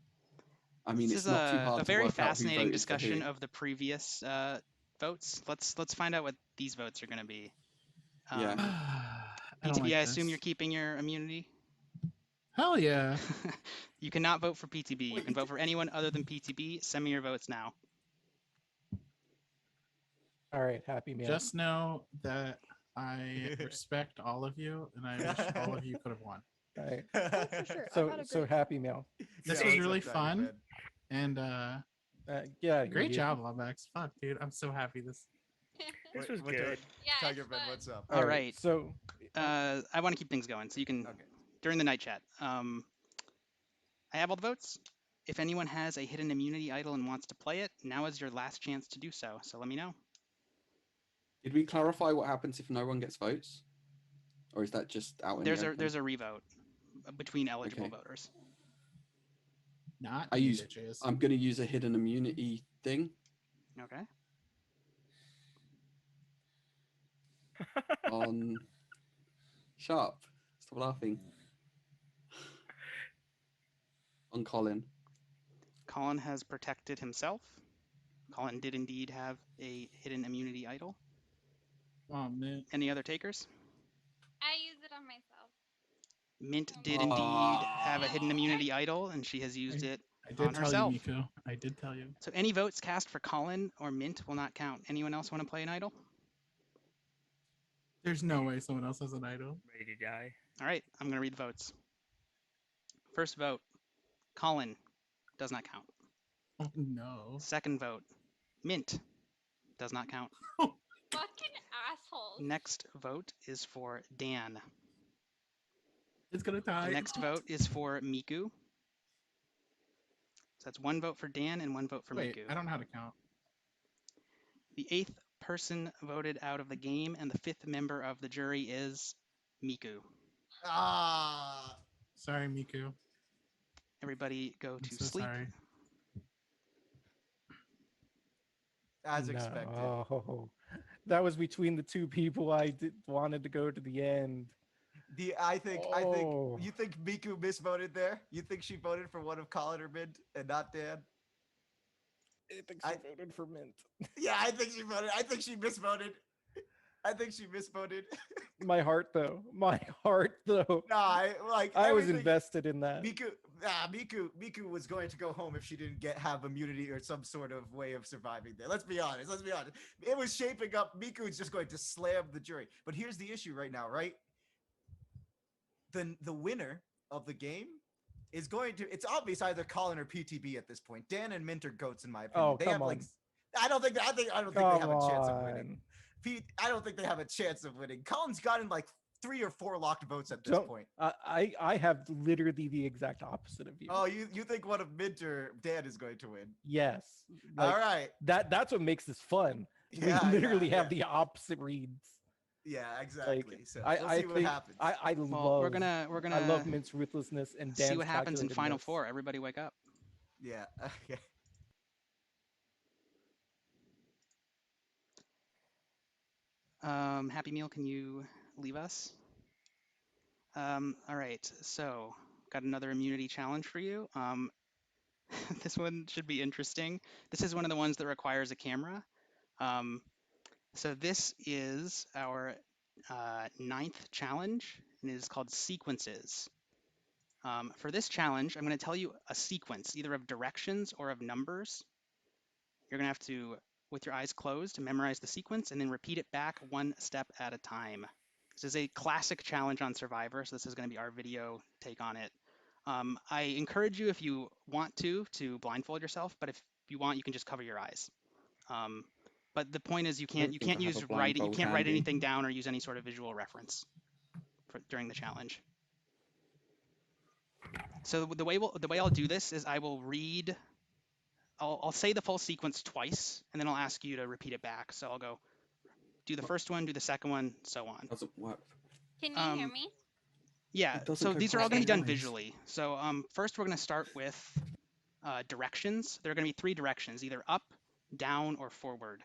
I mean, This it's is not too hard a to very work out who fascinating voted for discussion who. of the previous votes. Let's find out what these votes are going to be. Yeah. I don't PTB, like I assume this. you're keeping your immunity. Hell yeah. You cannot vote for PTB. You can vote for anyone other than PTB. Send me your votes now. All right, happy meal. Just know that I respect all of you, and I wish all of you could have won. All right. Oh, for sure. I've So had a so great happy meal. This Yeah, was let's really up that fun, bed. and Yeah. great job, Lovex. Fuck, dude, I'm so happy. This What- was what good. do- Yeah, Tiger it's Ben, fun. what's up? All right. So I want to keep things going, so you can Okay. during the night chat. I have all the votes. If anyone has a hidden immunity idol and wants to play it, now is your last chance to do so. So let me know. Did we clarify what happens if no one gets votes? Or is that just out in the open? There's a revote between eligible Okay. voters. Not I you use. bitches. I'm gonna use a hidden immunity thing Okay. on Sharp. Stop laughing. On Colin. Colin has protected himself. Colin did indeed have a hidden immunity idol. Oh man. Any other takers? I use it on myself. Mint did indeed have a hidden immunity idol, and she has used it I did on tell herself. you, Miku. I did tell you. So any votes cast for Colin or Mint will not count. Anyone else want to play an idol? There's no way someone else has an idol. Ready to die. All right, I'm going to read the votes. First vote, Colin, does not count. Oh no. Second vote, Mint, does not count. Fucking assholes. Next vote is for Dan. It's gonna tie. The next vote is for Miku. So that's one vote for Dan and one vote for Wait, Miku. I don't know how to count. The 8th person voted out of the game, and the 5th member of the jury is Miku. Ah. Sorry, Miku. Everybody go I'm to so sleep. sorry. As No. expected. Oh, that was between the two people I wanted to go to the end. I think Oh. you think Miku misvoted there? You think she voted for one of Colin or Mint and not Dan? I think she voted for Mint. Yeah, I think she voted. I think she misvoted. I think she misvoted. My heart, though. My heart, though. Nah, I was invested in that. Miku was going to go home if she didn't have immunity or some sort of way of surviving there. Let's be honest. It was shaping up. Miku is just going to slam the jury. But here's the issue right now, right? The winner of the game is going to. It's obvious either Colin or PTB at this point. Dan and Mint are goats in my opinion. Oh, They come have on. like. I don't think they have a chance of winning. I don't think they have a chance of winning. Colin's gotten like 3 or 4 locked votes at this point. I have literally the exact opposite of you. Oh, you think one of Mint or Dan is going to win? Yes. All right. That's what makes this fun. Yeah, We literally yeah, have the opposite reads. Yeah, exactly. So I we'll see what think happens. I Well, love we're gonna I love Mint's ruthlessness and Dan's see what happens in Final calculatedness. Four. Everybody wake up. Yeah. Okay. Happy Meal, can you leave us? All right, so got another immunity challenge for you. This one should be interesting. This is one of the ones that requires a camera. So this is our 9th challenge, and it is called Sequences. For this challenge, I'm going to tell you a sequence, either of directions or of numbers. You're going to have to, with your eyes closed, memorize the sequence and then repeat it back one step at a time. This is a classic challenge on Survivor, so this is going to be our video take on it. I encourage you, if you want to blindfold yourself, but if you want, you can just cover your eyes. But the point is, you can't use writing. You can't write anything down or use any sort of visual reference during the challenge. So the way I'll do this is I will read. I'll say the full sequence twice, and then I'll ask you to repeat it back. So I'll go, do the first one, do the second one, so on. Doesn't work. Can you hear me? Yeah, so these are all going to be done visually. So first we're going to start with directions. There are going to be 3 directions, either up, down, or forward.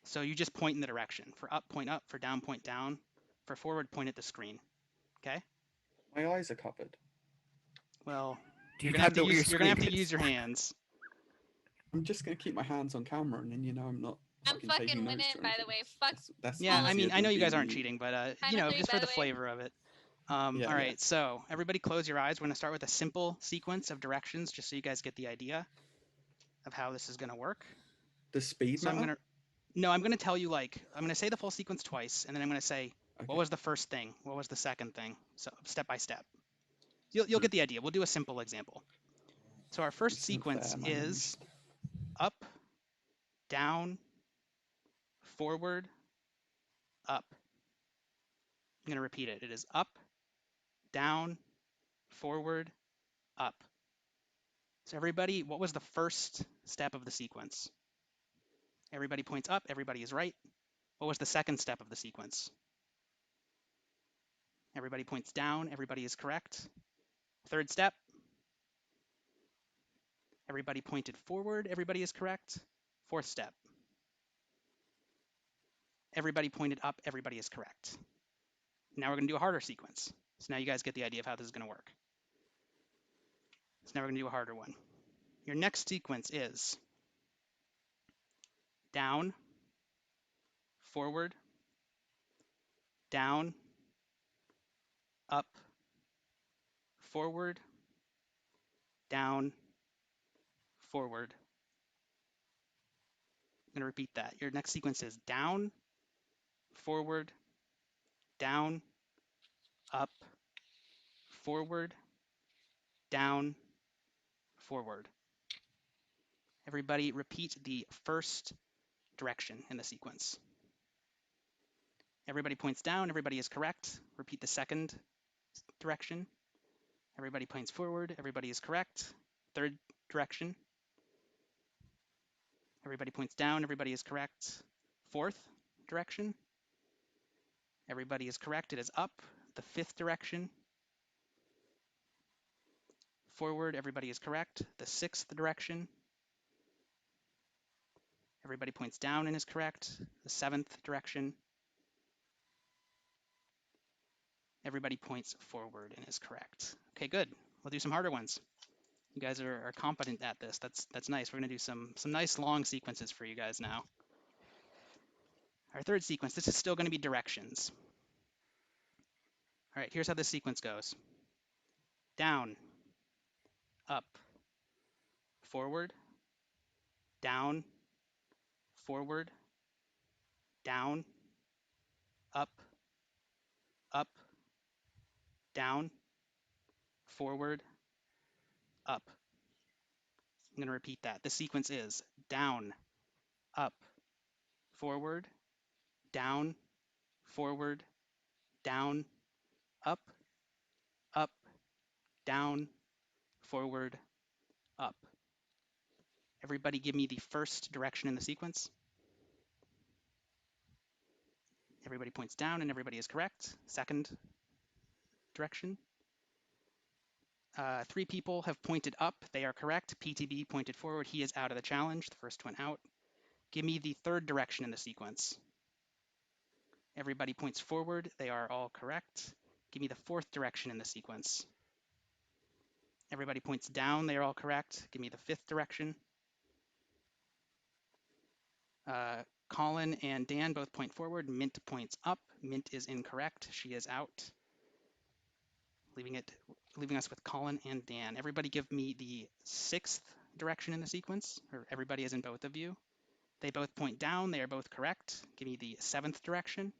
So you just point in the direction. For up, point up. For down, point down. For forward, point at the screen. Okay? My eyes are covered. Well, Do you're you going not to know where your have to screen use is? your hands. I'm just gonna keep my hands on camera, and then I'm not. I'm fucking winning, by the way. Fuck. Yeah, I mean, I know you guys aren't cheating. cheating, but Kinda three, just by for the the way. flavor of it. Yeah, All right, so everybody close your eyes. We're going to start with a simple sequence of directions, just so you guys get the idea of how this is going to work. The speed So matter? I'm going to tell you, I'm going to say the full sequence twice, and then I'm going to say, what was the first thing? What was the second thing? So step by step. You'll get the idea. We'll do a simple example. So our first sequence is up, down, forward, up. I'm going to repeat it. It is up, down, forward, up. So everybody, what was the first step of the sequence? Everybody points up, everybody is right. What was the second step of the sequence? Everybody points down, everybody is correct. Third step, everybody pointed forward, everybody is correct. Fourth step, everybody pointed up, everybody is correct. Now we're going to do a harder sequence. So now you guys get the idea of how this is going to work. So now we're going to do a harder one. Your next sequence is down, forward, down, up, forward, down, forward. I'm going to repeat that. Your next sequence is down, forward, down, up, forward, down, forward. Everybody repeat the first direction in the sequence. Everybody points down, everybody is correct. Repeat the second direction. Everybody points forward, everybody is correct. Third direction. Everybody points down, everybody is correct. Fourth direction. Everybody is correct, it is up. The fifth direction. Forward, everybody is correct. The sixth direction. Everybody points down and is correct. The seventh direction. Everybody points forward and is correct. Okay, good. We'll do some harder ones. You guys are competent at this. That's nice. We're gonna do some nice long sequences for you guys now. Our third sequence, this is still gonna be directions. All right, here's how this sequence goes. Down, up, forward, down, forward, down, up, up, down, forward, up. I'm going to repeat that. The sequence is down, up, forward, down, forward, down, up, up, down, forward, up. Everybody give me the first direction in the sequence. Everybody points down and everybody is correct. Second direction. 3 people have pointed up. They are correct. PTB pointed forward. He is out of the challenge. The first one out. Give me the third direction in the sequence. Everybody points forward. They are all correct. Give me the fourth direction in the sequence. Everybody points down. They are all correct. Give me the fifth direction. Colin and Dan both point forward. Mint points up. Mint is incorrect. She is out. Leaving us with Colin and Dan. Everybody give me the sixth direction in the sequence, or everybody as in both of you. They both point down. They are both correct. Give me the seventh direction.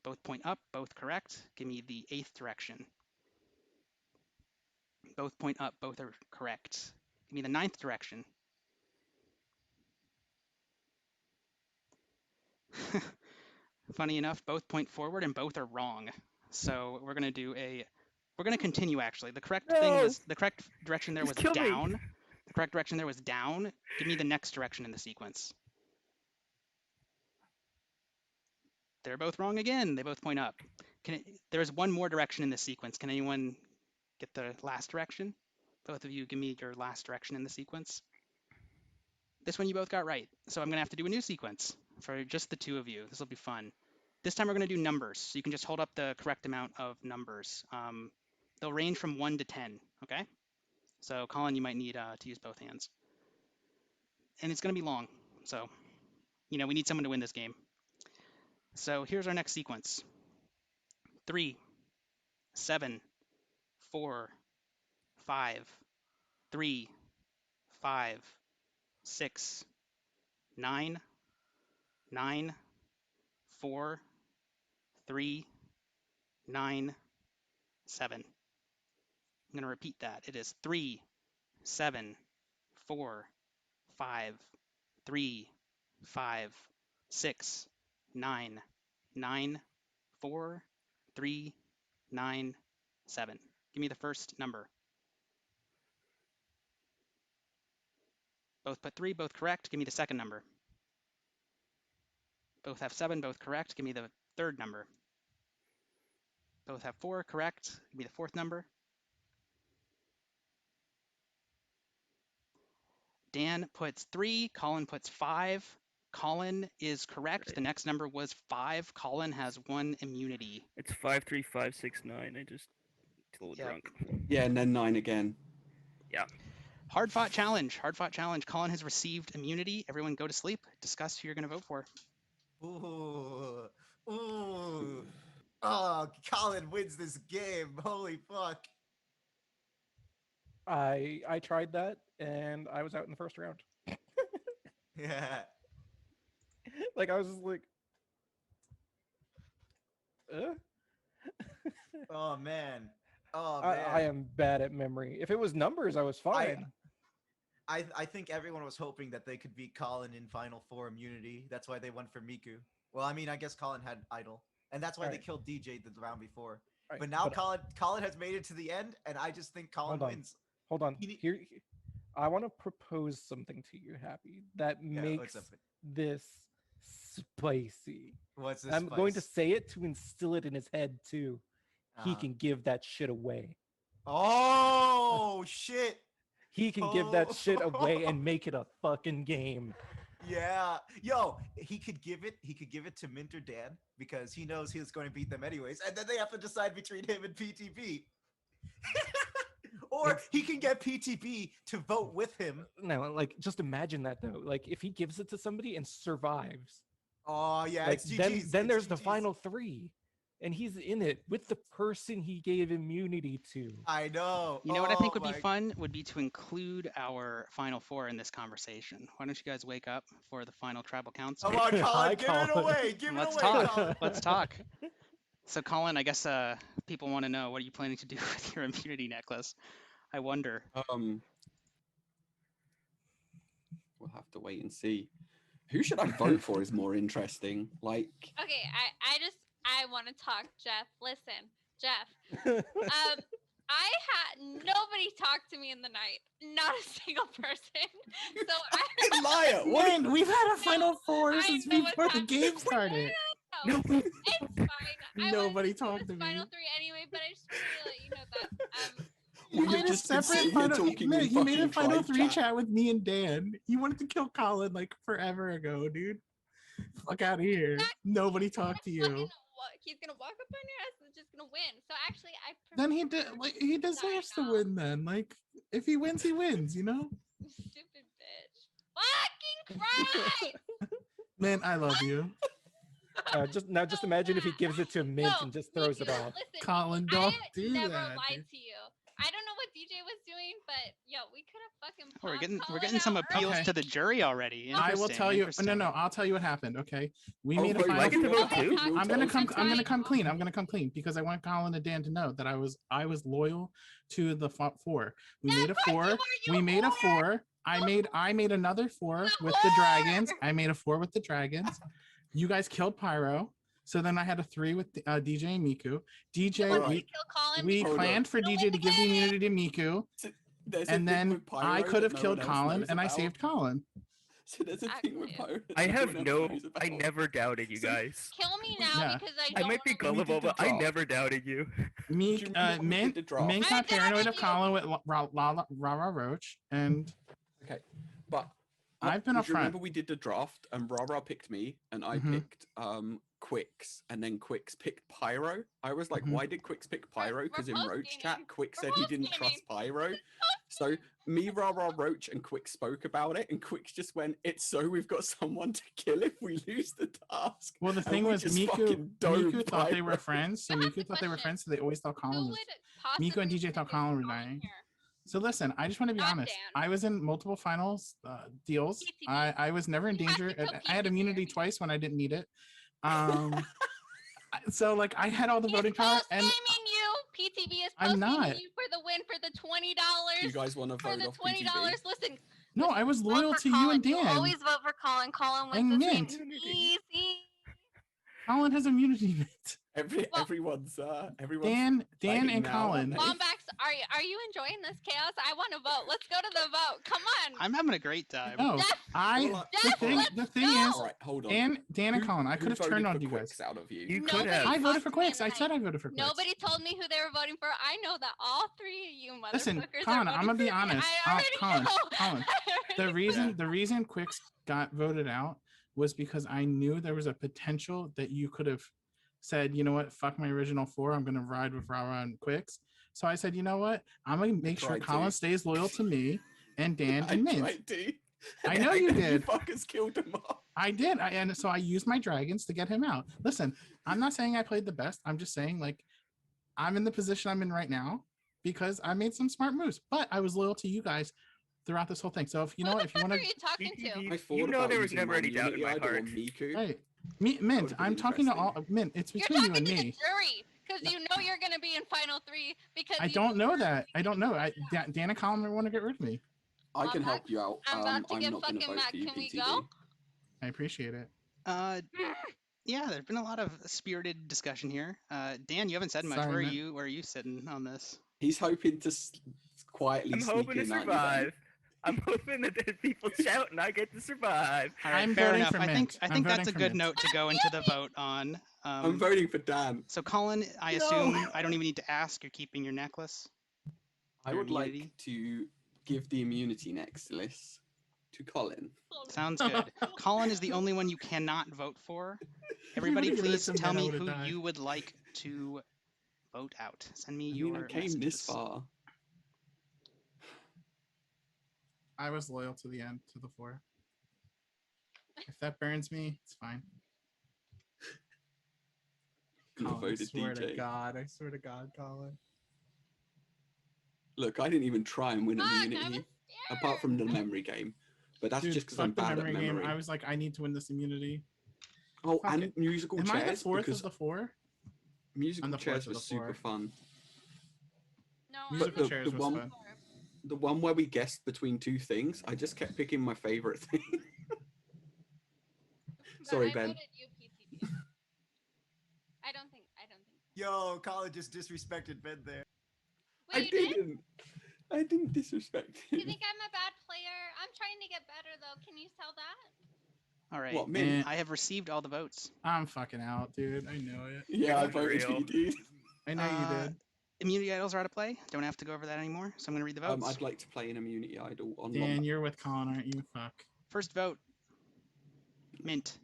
Both point up. Both correct. Give me the eighth direction. Both point up. Both are correct. Give me the ninth direction. Funny enough, both point forward and both are wrong. So we're going to continue actually. The correct direction there was down. The correct direction there was down. Give me the next direction in the sequence. They're both wrong again. They both point up. There's one more direction in this sequence. Can anyone get the last direction? Both of you give me your last direction in the sequence. This one you both got right. So I'm going to have to do a new sequence for just the two of you. This will be fun. This time we're going to do numbers. So you can just hold up the correct amount of numbers. They'll range from 1 to 10, okay? So Colin, you might need to use both hands. And it's going to be long. So, we need someone to win this game. So here's our next sequence. 3, 7, 4, 5, 3, 5, 6, 9, 9, 4, 3, 9, 7. I'm going to repeat that. It is 3, 7, 4, 5, 3, 5, 6, 9, 9, 4, 3, 9, 7. Give me the first number. Both put 3, both correct. Give me the second number. Both have 7, both correct. Give me the third number. Both have 4, correct. Give me the fourth number. Dan puts 3, Colin puts 5. Colin is correct. Right. The next number was 5. Colin has 1 immunity. It's 53569. I just a little drunk. Yeah, and then 9 again. Yeah. Hard fought challenge. Hard fought challenge. Colin has received immunity. Everyone go to sleep. Discuss who you're going to vote for. Ooh. Ooh. Oh, Colin wins this game. Holy fuck. I tried that and I was out in the first round. Yeah. Like I was just like, Oh man. Oh I man. am bad at memory. If it was numbers, I was fine. I think everyone was hoping that they could beat Colin in Final Four immunity. That's why they went for Miku. Well, I mean, I guess Colin had Idol, and that's why they Right. killed DJ the round before. Right, But now but- Colin has made it to the end, and I just think Colin Hold on. wins. Hold on. He need- Here, I want to propose something to you, Happy, that Yeah, makes what's up? this spicy. What's this? I'm going to spice? say it to instill it in his head too. He Uh-huh. can give that shit away. Oh shit! He can give that Oh. shit away and make it a fucking game. Yeah, yo, he could give it. He could give it to Minter Dan because he knows he's going to beat them anyways, and then they have to decide between him and PTB. Or he can get PTB to vote with him. No, like just imagine that though. Like if he gives it to somebody and survives, Oh yeah, like it's GG's. then it's there's the GG's. final 3, and he's in it with the person he gave immunity to. I know. You know what I think Oh would be my- fun would be to include our Final Four in this conversation. Why don't you guys wake up for the final tribal council? Come on, Colin, Hi, give Colin. it away. Give Let's it away, talk. Colin. Let's talk. So, Colin, I guess people want to know, what are you planning to do with your immunity necklace? I wonder. We'll have to wait and see. Who should I vote for is more interesting. Like, Okay, I want to talk, Jeff. Listen, Jeff. I had nobody talk to me in the night. Not a single person. So I liar! What? Man, we've had a Final Four I since know what's before the happening. game started. No, it's fine. I Nobody wanted to do talked this to me. Final 3 anyway, but I just wanted to let you know that. You We've made a just been separate sitting here final. talking No, in you made a fucking Final tribe 3 chat. chat with me and Dan. You wanted to kill Colin like forever ago, dude. Fuck out of here. Nobody talked to you. He's gonna walk up on your ass and just gonna win. So actually, I Then he did. Like, he deserves to win. Then, like, if he wins, he wins. You know. stupid bitch. Fucking Christ! Man, I love you, Just imagine if he gives it to Mint and just throws it off. Listen, Colin. I Don't do never that. lied dude. to you. I don't know what DJ was doing, but yo, we could have fucking. Oh, we're popped getting some Colin out appeals Okay. to the jury already. I will Interesting, tell you. interesting. No, I'll tell you what happened. Okay, we Oh, made a wait, final. I get to vote too? I'm gonna come. That's I'm gonna right. come clean. I'm gonna come clean because I want Colin and Dan to know that I was loyal to the 4. We made a 4. We made a 4. I made another 4 with the dragons. I made a 4 with the dragons. You guys killed Pyro. So then I had a 3 with DJ and Miku. DJ, we Hold planned up. for DJ to give the immunity to Miku, There's a and thing then with Pyro I could that have no killed one else Colin, knows and I about. saved Colin. So there's a thing with Pyro. that I no have one else no. knows I about. never doubted you guys. Kill me now Yeah. because I I don't. might be wanna gullible, did the but I draft. never doubted you. Meek, Do you remember when we did the draft? Mink I got paranoid of doubted you. Colin with Rara Roach, and Okay, but I've been do you remember upfront. we did the draft and Rara picked me and I Mhm. picked Quicks and then Quicks picked Pyro. I was like, Mhm. why did Quicks pick Pyro? Because in both Roach gaming. chat, Quick We're said he both didn't trust gaming. Pyro. So me, Rara, Roach, and Quicks spoke about it, and Quicks just went, "It's so we've got someone to kill if we lose the task." Well, the And thing we was, just Miku fucking domed thought they were Pyro. friends, so Miku thought they were friends, so they always thought Who Colin was. would possibly Miku and DJ win thought this Colin were game dying. here? So listen, I just want to be Not honest. Dan. I was in multiple finals deals. PTB. I was never in You have to danger. kill I had PTB immunity here. twice when I didn't need it. So like I had all the He's voting power, post and gaming you. PTB is I'm post not. gaming you for the win for the $20. Do you guys want to For vote the off $20. PTB? Listen, no, I was vote loyal for to you and Colin. You Dan. always vote for Colin. Colin wins And this Mint. game easy. Colin has immunity, Mint. Everyone's Dan fighting and now, aren't Colin. they? Wombax, are you enjoying this chaos? I want to vote. Let's go to the vote. Come on. I'm having a great time. No, Well, the thing is, all right, hold on. Dan and Colin, I could have turned on for you guys. Quicks out of you. You could Nobody have. I voted talked for to me in Quicks. the I said night. I voted for Quicks. Nobody told me who they were voting for. I know that all three of you motherfuckers Listen, are Colin, voting I'm gonna be for me. honest. I already Colin, know. Colin, I already the reason Quicks got voted out was because I knew there was a potential that you could have said, you know what, fuck my original 4. I'm gonna ride with Rara and Quicks. So I said, you know what, I'm gonna make sure tried Colin to. stays loyal to me and Dan I and Mint. tried to. I know you You did. fuckers killed him off. I did, and so I used my dragons to get him out. Listen, I'm not saying I played the best. I'm just saying, like, I'm in the position I'm in right now because I made some smart moves, but I was loyal to you guys throughout this whole thing. So if you know what, if you want Who to, are you talking to? I thought You know about there was using never my any doubt in immunity my idol heart. on Miku. hey, That Mint, would've been I'm talking to interesting. all Mint. It's You're between you talking and to the me. jury because you know you're going to be in final 3 because I you don't know that. I don't know. Dan and Colin want to get rid of me. I can help you out. I'm about to I'm get not going to fucking vote mad. for you, Can we PTB. go? I appreciate it. Yeah, there's been a lot of spirited discussion here. Dan, you haven't said much. Sorry, Where are Mint. you? Where are you sitting on this? He's hoping to quietly I'm sneak hoping to in, aren't you, Ben? survive. I'm hoping that there's people shouting I get to survive. All right, I'm fair voting enough. for I think Mint. I I'm think that's voting a for good Mint. note to go into the vote on. I'm voting for Dan. So Colin, I assume I don't even need to ask. You're keeping your necklace. I Your would immunity? like to give the immunity necklace to Colin. Sounds good. Colin is the only one you cannot vote for. Everybody, would've given it please to me, tell I me would've who died. you would like to vote out. Send me I your mean, I came messages. this far. I was loyal to the end, to the 4. If that burns me, it's fine. You Colin, I voted swear to DJ. God, Colin. Look, I didn't even try and win Fuck, I immunity, was apart from the memory game. But that's Dude, just because I'm fuck the bad at memory memory. game. I was like, I need to win this immunity. Oh, fuck and it. musical Am chairs, I the 4th because of the 4? musical the chairs fourth of was the super four. fun. No, Musical But the chairs was one, fun. the one where we guessed between 2 things, I just kept picking my favorite thing. Sorry, I Ben. voted you, PTB. I don't think. Yo, Colin just disrespected Ben there. Wait, I you did? didn't. I didn't disrespect You him. think I'm a bad player? I'm trying to get better though. Can you tell that? All right. What, Mint? I have received all the votes. I'm fucking out, dude. I know it. Yeah, I That's voted for real. you, dude. I know you did. Immunity idols are out of play. Don't have to go over that anymore. So I'm going to read the votes. I'd like to play an immunity idol on Dan, Lombax. you're with Colin, aren't you? Fuck. First vote, Mint.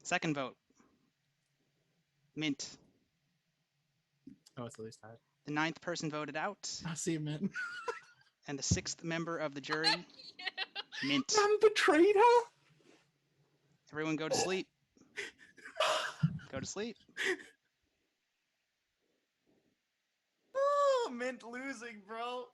Second vote, Mint. Oh, it's at least tied. The 9th person voted out, I'll see you, Mint. and the 6th member of the jury, Mint. Man betrayed her? Everyone go to sleep. Go to sleep. Oh, Mint losing, bro.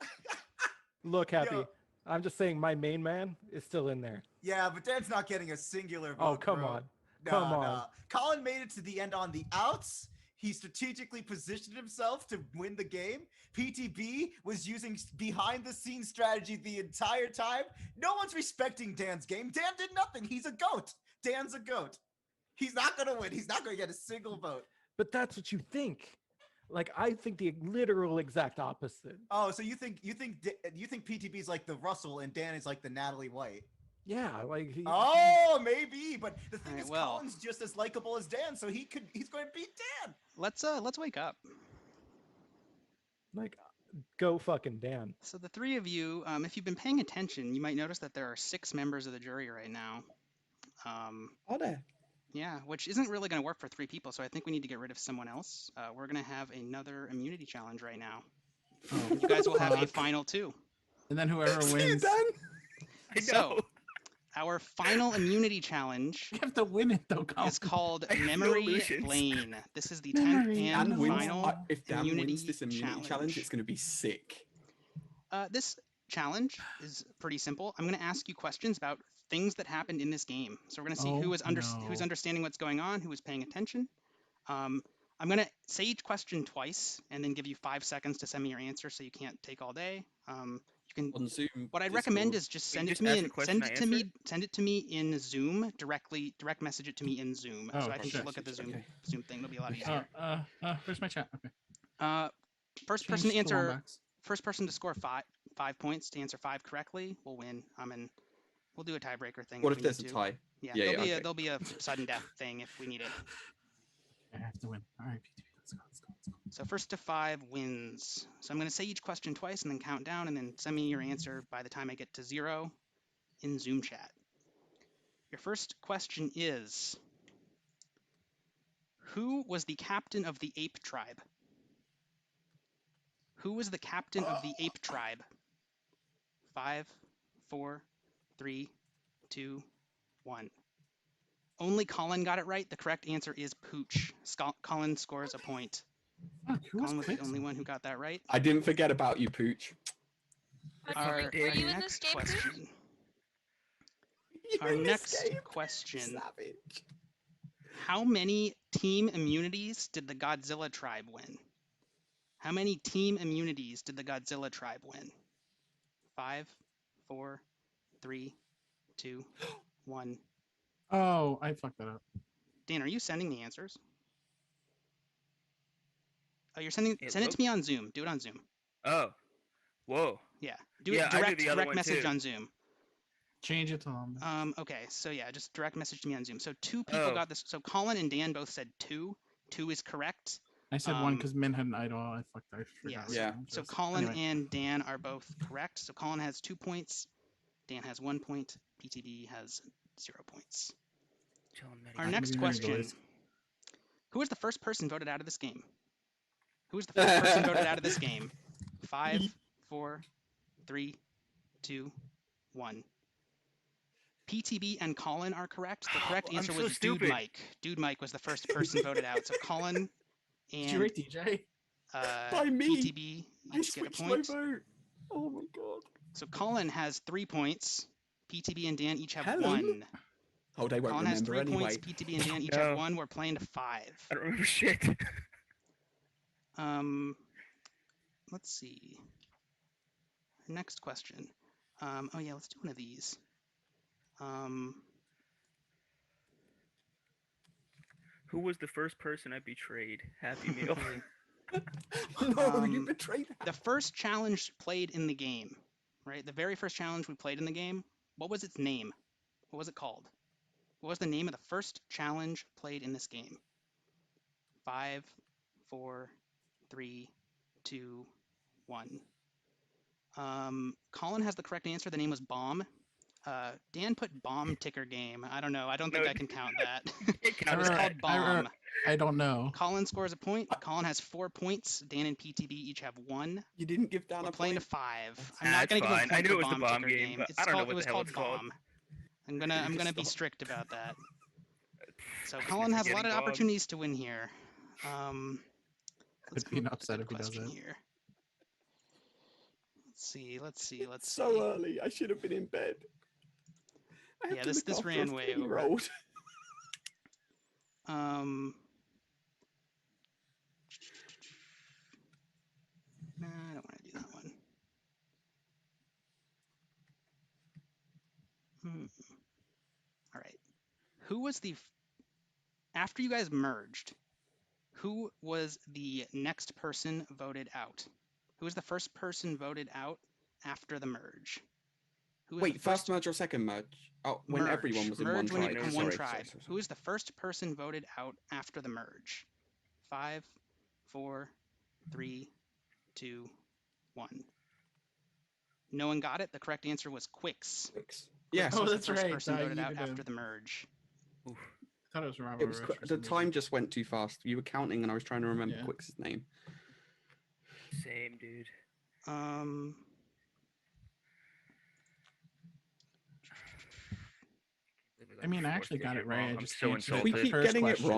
Look, Happy. Yo. I'm just saying my main man is still in there. Yeah, but Dan's not getting a singular vote. Oh, come bro. on. Nah, Come on. nah. Colin made it to the end on the outs. He strategically positioned himself to win the game. PTB was using behind the scenes strategy the entire time. No one's respecting Dan's game. Dan did nothing. He's a goat. Dan's a goat. He's not going to win. He's not going to get a single vote. But that's what you think. Like, I think the literal exact opposite. Oh, so you think PTB is like the Russell and Dan is like the Natalie White? Yeah, like Oh, maybe. But the thing Alright, is, well. Colin's just as likable as Dan, so he's going to beat Dan. Let's wake up. like go fucking Dan. So the 3 of you, if you've been paying attention, you might notice that there are 6 members of the jury right now. Are there? Yeah, which isn't really going to work for 3 people, so I think we need to get rid of someone else. We're going to have another immunity challenge right now. Oh, You guys will have a fuck. final 2. And then whoever See you, wins, Dan. I know. So, our final immunity challenge you have to win it though, Colin. is called I have no Memory illusions. Lane. This is the Memory 10th Lane. and Dan wins. final If Dan immunity wins this immunity challenge, it's going to be sick. This challenge is pretty simple. I'm going to ask you questions about things that happened in this game. So we're going to see who's no. understanding what's going on, who is paying attention. I'm going to say each question twice and then give you 5 seconds to send me your answer so you can't take all day. You can. On Zoom. What I'd recommend Discord. is just Wait, send you it just to me ask a and question, I answer it? send it to me in Zoom directly. Direct message it to me in Zoom, Oh, so I can just shit. look at the Zoom Okay. Zoom thing. It'll be a lot Okay. easier. Where's my chat? Okay. First Change person to to answer. Wombax. First person to score 5 points to answer 5 correctly will win. We'll do a tiebreaker thing What if if we there's a need to. tie? Yeah, Yeah, there'll be a sudden death thing if we need it. I have to win. All right, PTB, let's go. So first to 5 wins. So I'm going to say each question twice and then count down, and then send me your answer by the time I get to 0 in Zoom chat. Your first question is, who was the captain of the ape tribe? Who was the captain of the ape tribe? 5, 4, 3, 2, 1. Only Colin got it right. The correct answer is Pooch. Colin scores a point. Fuck, who was Colin was the Quix? only one who got that right. I didn't forget about you, Pooch. Were you in this Next game, Pooch? question. You Our in this next game? question. Savage. How many team immunities did the Godzilla tribe win? How many team immunities did the Godzilla tribe win? 5, 4, 3, 2, 1. Oh, I fucked that up. Dan, are you sending the answers? Oh, you're sending. It Send it to looked- me on Zoom. Do it on Zoom. Oh, whoa. Yeah. Do Yeah, it I do direct the other direct one message too. on Zoom. Change it to Wombax. Okay, so yeah, just direct message to me on Zoom. So 2 people Oh. got this. So Colin and Dan both said 2. 2 is correct. I said one because Min had an idol. I forgot. Yeah. what Yeah. the name So was. Colin Anyway. and Dan are both correct. So Colin has 2 points. Dan has 1 point. PTB has 0 points. Our Not gonna next be many question. boys. Who was the first person voted out of this game? Who was the first person voted out of this game? 5, 4, 3, 2, 1. PTB and Colin are correct. The correct I'm answer so was Dude stupid. Mike. Dude Mike was the first person voted out. So Colin Did you and rate DJ? By me. PTB I each get a switched my point. vote. Oh my god. So Colin has 3 points. PTB and Dan each have Hello. 1. Oh, they won't Colin has remember 3 anyway. points. PTB and Dan each No. have 1. We're playing to 5. I don't remember shit. Let's see. Next question. Oh yeah, let's do one of these. Who was the first person I betrayed? Happy Meal. No, you betrayed The first challenge played in the game, right? The very first challenge we played in the game. What was its name? What was it called? What was the name of the first challenge played in this game? 5, 4, 3, 2, 1. Colin has the correct answer. The name was Bomb. Dan put Bomb Ticker Game. I don't know. I don't think No, I can count that. It It was counts. called Bomb. I don't know. Colin scores a point. Colin has 4 points. Dan and PTB each have 1. You didn't give Dan We're a playing point. to 5. That's- I'm not That's going to give a fine. I point knew for it was the Bomb bomb Ticker game, Game. but It's I don't know called. what It was the hell called it's called. Bomb. I'm gonna just be stop. strict about that. So I keep Colin has a lot forgetting of Bob. opportunities to win here. Let's I'd be come up with a upset good if he does question it. here. Let's see. So early. I should have been in bed. I have Yeah, to this look after ran a way over. 3-year-old. Nah, I don't want to do that one. All right. Who was after you guys merged, who was the next person voted out? Who was the first person voted out after the merge? Who was Wait, the first merge or second merge? Oh, when merge? everyone was in one Merge when you tribe. become Sorry, one sorry, tribe. sorry, Who is the first person voted out after the merge? 5, 4, 3, 2, 1. No one got it. The correct answer was Quix. Quix. Quix Oh, was that's the first right. person I voted out yeeted after him. the merge. I thought it was Robo It was Rush for the some time reason. just went too fast. You were counting, and I was trying to remember Yeah. Quix's name. Same, dude. I mean, I actually got it right. I I'm just so answered If we the keep first getting it question.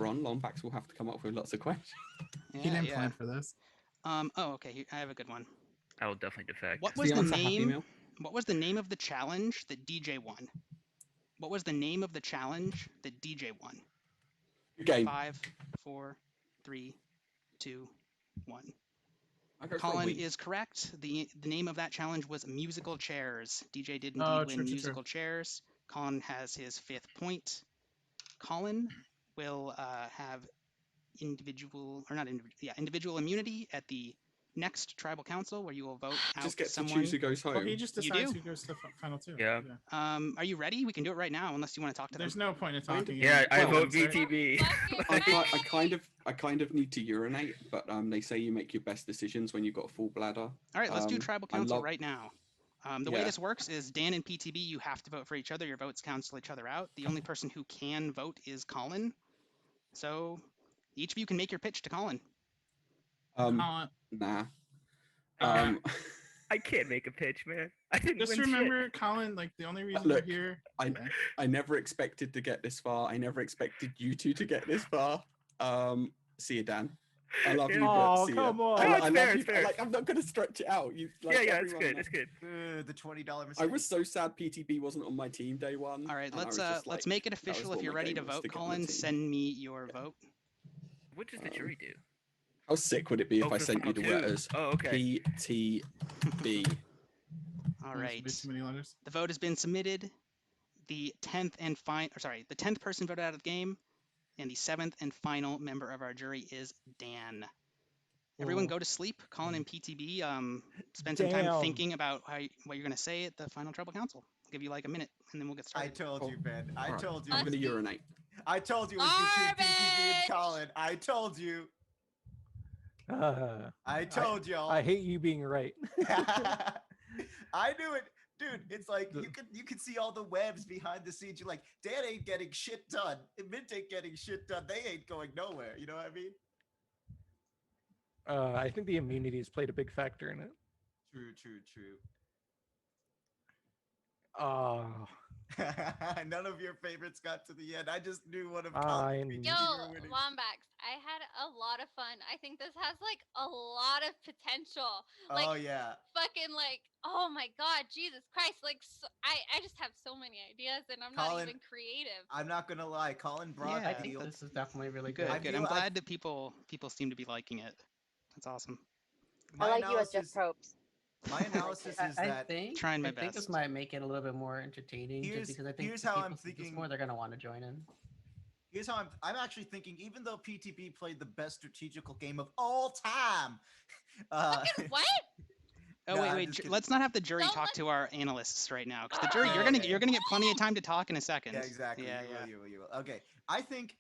wrong, Lombax will have to come up with lots of questions. Yeah, He didn't yeah. plan for this. Oh, okay. I have a good one. I will definitely defect. What Is was the the answer Happy name? Meal? What was the name of the challenge that DJ won? What was the name of the challenge that DJ won? Game. 5, 4, 3, 2, 1. I go for a Colin week. is correct. The name of that challenge was musical chairs. DJ did indeed Oh, win true, true, true. musical chairs. Colin has his 5th point. Colin will have individual immunity at the next tribal council, where you will vote out Just get to someone. choose who goes home. Well, he just You decides do? who goes to the final two. Yeah. Are you ready? We can do it right now, unless you want to talk to There's them. no point in Kind of. talking. Yeah, I anymore. vote Sorry. VTB. I kind of need to urinate, but they say you make your best decisions when you've got a full bladder. All right, let's do tribal council love- right now. The way Yeah. this works is Dan and PTB, you have to vote for each other. Your votes cancel each other out. The only person who can vote is Colin. So each of you can make your pitch to Colin. Colin, Nah. I can't make a pitch, man. I didn't just win remember, shit. Colin, like the only reason Look, you're here. I never expected to get this far. I never expected you two to get this far. See you, Dan. I love you, but Oh, see come ya. on. I No, it's love fair, you. it's fair. Like, I'm not gonna stretch it out. You, like, Yeah, it's everyone, good. like- It's good. The $20 I mistake. was so sad PTB wasn't on my team day one. All right, and I let's was just let's like, make it that was official. all If you're my ready game to was vote, get on the Colin, team. send me your vote. What does the jury do? How sick would it be if Oh, I for sent you the final two. letters? Oh, okay. PTB. All There's right. way too many letters. The vote has been submitted. The 10th person voted out of the game, and the 7th and final member of our jury is Dan. Everyone Oh. go to sleep. Colin and PTB, spend some time Damn. thinking about what you're going to say at the final tribal council. I'll give you like a minute, and then we'll get I started. told you, Ben. I Alright, told you. I'm gonna urinate. I told you it was between PTB and Colin. I told you. I told y'all. I hate you being right. I knew it, dude. It's like you can see all the webs behind the scenes. You're like, Dan ain't getting shit done. Mint ain't getting shit done. They ain't going nowhere. You know what I mean? I think the immunities played a big factor in it. True, true, true. Oh, None of your favorites got to the end. I just knew one of I Colin's kn- Yo, were winning. Wombax, I had a lot of fun. I think this has like a lot of potential. Like, Oh yeah. fucking like, oh my god, Jesus Christ! Like, I just have so many ideas, and I'm not Colin, even creative. I'm not gonna lie. Colin brought Yeah, I think the this is definitely really Good, good. good. I'm glad that people seem to be liking it. That's awesome. I like you as Jeff Probst. My analysis is I that think Trying my I think this best. might make it a little bit more entertaining, Here's- just because I think here's if how people I'm see this thinking- more, they're gonna want to join in. Here's how I'm actually thinking, even though PTB played the best strategical game of all time. Fucking what? Oh Nah, wait, I'm wait. just kidding. Let's not have the jury Don't talk let- to our analysts right now, because the jury, Oh, you're gonna okay. get plenty of time to talk in a second. Yeah, exactly. Yeah, you yeah. Will, you will, you will. Okay. I think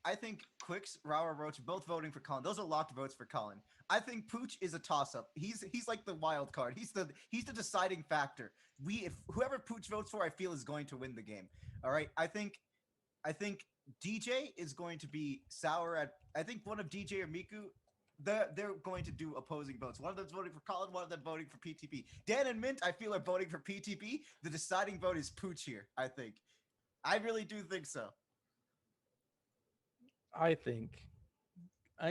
Quicks, Rawa, Roach, both voting for Colin. Those are locked votes for Colin. I think Pooch is a toss-up. He's like the wild card. He's the deciding factor. If whoever Pooch votes for, I feel is going to win the game. All right. I think DJ is going to be sour at. I think one of DJ or Miku. They're going to do opposing votes. One of them's voting for Colin, one of them voting for PTB. Dan and Mint, I feel, are voting for PTB. The deciding vote is Pooch here, I think. I really do think so. I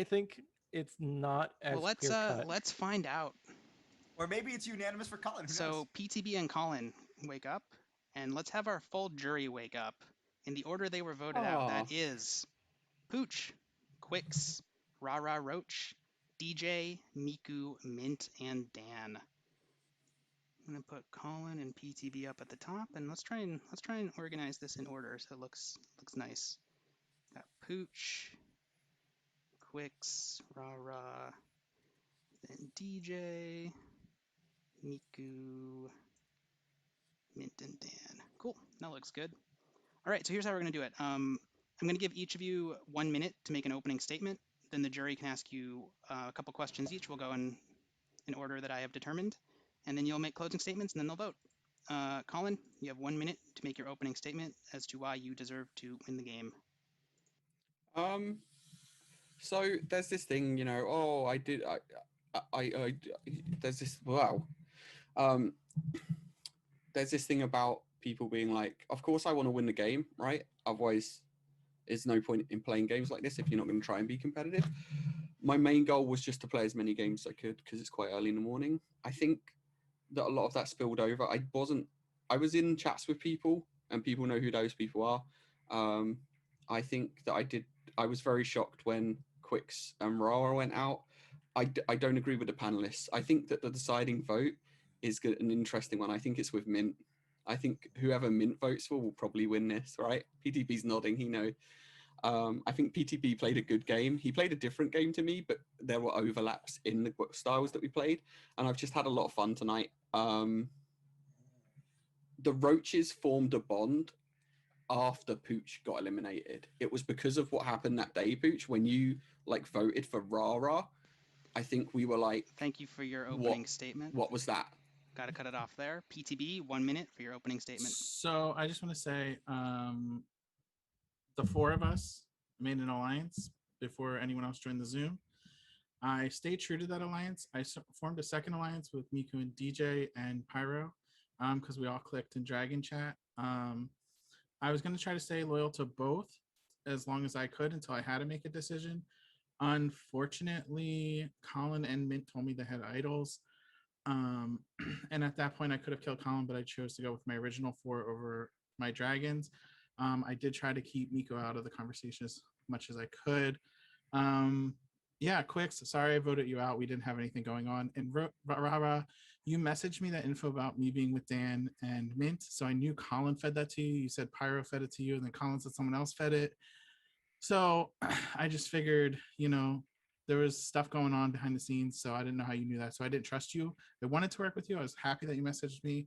think it's not as Well, clear cut. let's find out. Or maybe it's unanimous for Colin. Who knows? So PTB and Colin wake up, and let's have our full jury wake up in the order they were voted out. That Aw. is Pooch, Quicks, Rara Roach, DJ, Miku, Mint, and Dan. I'm gonna put Colin and PTB up at the top, and let's try and organize this in order so it looks nice. Got Pooch, Quicks, Rara, then DJ, Miku, Mint, and Dan. Cool, that looks good. All right, so here's how we're gonna do it. I'm gonna give each of you 1 minute to make an opening statement. Then the jury can ask you a couple questions each. We'll go in order that I have determined, and then you'll make closing statements, and then they'll vote. Colin, you have 1 minute to make your opening statement as to why you deserve to win the game. So there's this thing, there's this, wow. There's this thing about people being like, of course I want to win the game, right? Otherwise, there's no point in playing games like this if you're not going to try and be competitive. My main goal was just to play as many games as I could because it's quite early in the morning. I think that a lot of that spilled over. I was in chats with people, and people know who those people are. I think that I was very shocked when Quicks and Rara went out. I don't agree with the panelists. I think that the deciding vote is an interesting one. I think it's with Mint. I think whoever Mint votes for will probably win this, right? PTB's nodding, he knows. I think PTB played a good game. He played a different game to me, but there were overlaps in the styles that we played, and I've just had a lot of fun tonight. The Roaches formed a bond after Pooch got eliminated. It was because of what happened that day, Pooch, when you like voted for Rara. I think we were like, Thank you for your opening statement. What was that? Got to cut it off there. PTB, 1 minute for your opening statement. So I just want to say, the four of us made an alliance before anyone else joined the Zoom. I stayed true to that alliance. I formed a second alliance with Miku and DJ and Pyro, because we all clicked in Dragon Chat. I was going to try to stay loyal to both as long as I could until I had to make a decision. Unfortunately, Colin and Mint told me they had idols. And at that point, I could have killed Colin, but I chose to go with my original four over my dragons. I did try to keep Miko out of the conversation as much as I could. Yeah, Quicks, sorry I voted you out. We didn't have anything going on. And Rara, you messaged me that info about me being with Dan and Mint, so I knew Colin fed that to you. You said Pyro fed it to you, and then Colin said someone else fed it. So I just figured, there was stuff going on behind the scenes, so I didn't know how you knew that. So I didn't trust you. I wanted to work with you. I was happy that you messaged me,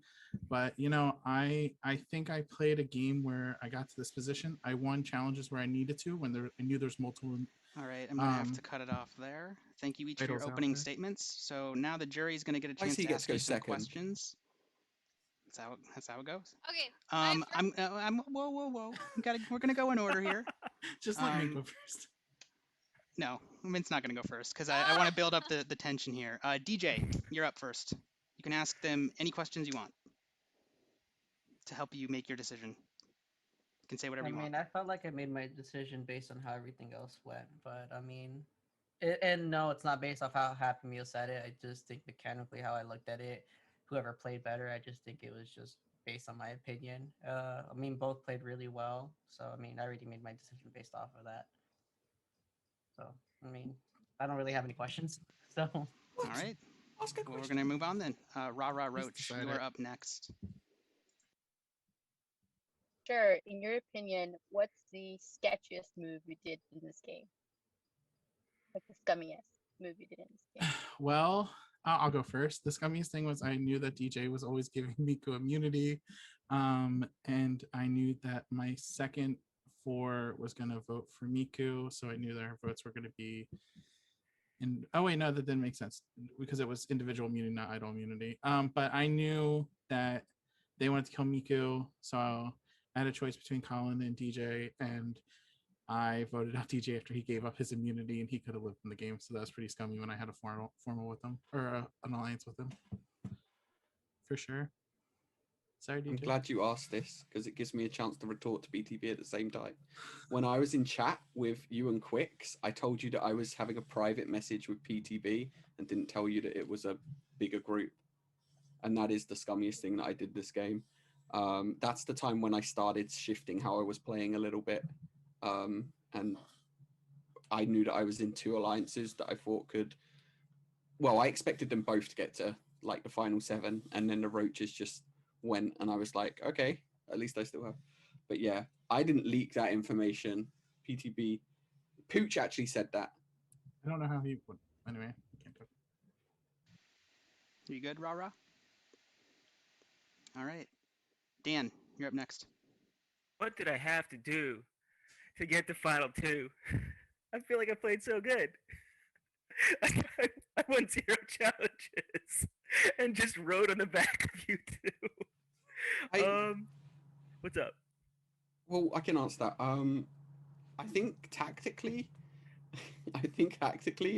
but I think I played a game where I got to this position. I won challenges where I needed to when I knew there's multiple. All right, I'm gonna have to cut it off there. Thank you each for your opening statements. So now the jury is gonna get a chance to ask you some questions. That's how it goes. Okay. I'm whoa. We're gonna go in order here. Just let me go first. No, Mint's not gonna go first because I want to build up the tension here. DJ, you're up first. You can ask them any questions you want to help you make your decision. You can say whatever you want. I felt like I made my decision based on how everything else went, but and no, it's not based off how Happy Meal said it. I just think mechanically how I looked at it, whoever played better, I just think it was just based on my opinion. Both played really well, so I already made my decision based off of that. So I don't really have any questions. So all right, well, we're gonna move on then. Rara Roach, you are up next. Sure. In your opinion, what's the sketchiest move you did in this game? Like the scummiest move you did in this game? Well, I'll go first. The scummiest thing was I knew that DJ was always giving Miku immunity, and I knew that my second four was going to vote for Miku, so I knew their votes were going to be in. Oh wait, no, that didn't make sense because it was individual immunity, not idol immunity. But I knew that they wanted to kill Miku, so I had a choice between Colin and DJ, and I voted out DJ after he gave up his immunity and he could have lived in the game. So that was pretty scummy when I had a formal with him, or an alliance with him. For sure. Sorry, DJ. I'm glad you asked this because it gives me a chance to retort to BTB at the same time. When I was in chat with you and Quicks, I told you that I was having a private message with PTB and didn't tell you that it was a bigger group. And that is the scummiest thing that I did this game. That's the time when I started shifting how I was playing a little bit. And I knew that I was in two alliances that I thought could. Well, I expected them both to get to like the final 7, and then the Roaches just went, and I was like, okay, at least I still have. But yeah, I didn't leak that information. PTB, Pooch actually said that. I don't know how he would. Anyway, I can't talk. You good, Rara? All right, Dan, you're up next. What did I have to do to get to final 2? I feel like I played so good. I won 0 challenges and just rode on the back of you two. What's up? Well, I can answer that. I think tactically,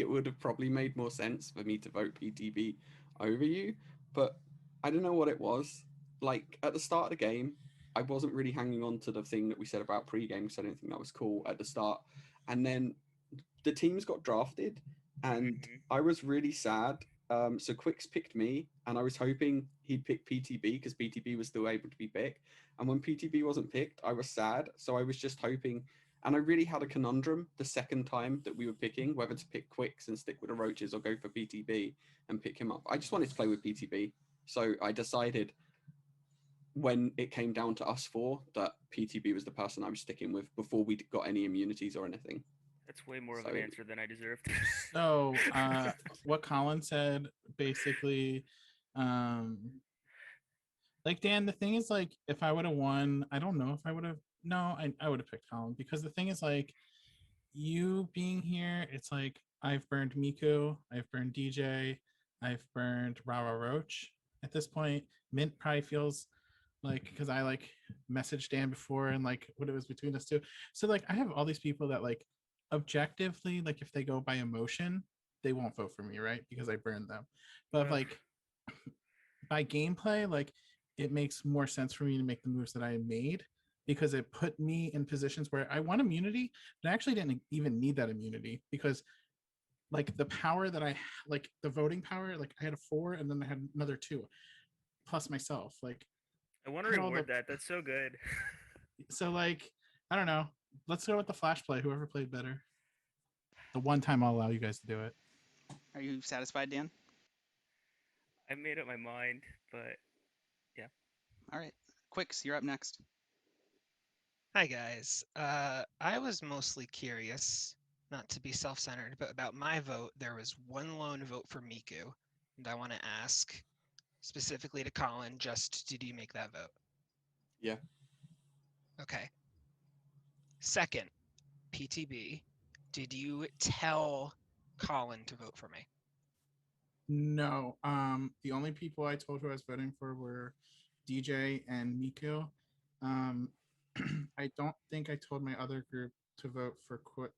it would have probably made more sense for me to vote PTB over you, but I don't know what it was. Like at the start of the game, I wasn't really hanging on to the thing that we said about pre-game, so I didn't think that was cool at the start. And then the teams got drafted, and I was really sad. So Quicks picked me, and I was hoping he'd pick PTB because PTB was still able to be picked. And when PTB wasn't picked, I was sad. So I was just hoping, And I really had a conundrum the second time that we were picking whether to pick Quicks and stick with the Roaches or go for PTB and pick him up. I just wanted to play with PTB. So I decided when it came down to us four that PTB was the person I was sticking with before we got any immunities or anything. That's way more of an answer than I deserved. So what Colin said basically, like Dan, the thing is like if I would have won, I don't know if I would have. No, I would have picked Colin because the thing is like you being here, it's like I've burned Miku, I've burned DJ, I've burned Rawa Roach. At this point, Mint probably feels like because I like messaged Dan before and like what it was between us two. So like I have all these people that like objectively, like if they go by emotion, they won't vote for me, right? Because I burned them. But like by gameplay, like it makes more sense for me to make the moves that I made because it put me in positions where I won immunity, but I actually didn't even need that immunity because like the power that I like the voting power, like I had a 4 and then I had another 2 plus myself. Like I want to reward that. That's so good. So like, I don't know. Let's go with the flash play. Whoever played better. The one time I'll allow you guys to do it. Are you satisfied, Dan? I made up my mind, but yeah. All right. Quicks, you're up next. Hi guys. I was mostly curious, not to be self-centered, but about my vote. There was one lone vote for Miku, and I want to ask specifically to Colin, just did you make that vote? Yeah. Okay. Second, PTB, did you tell Colin to vote for me? No. The only people I told who I was voting for were DJ and Miku. I don't think I told my other group to vote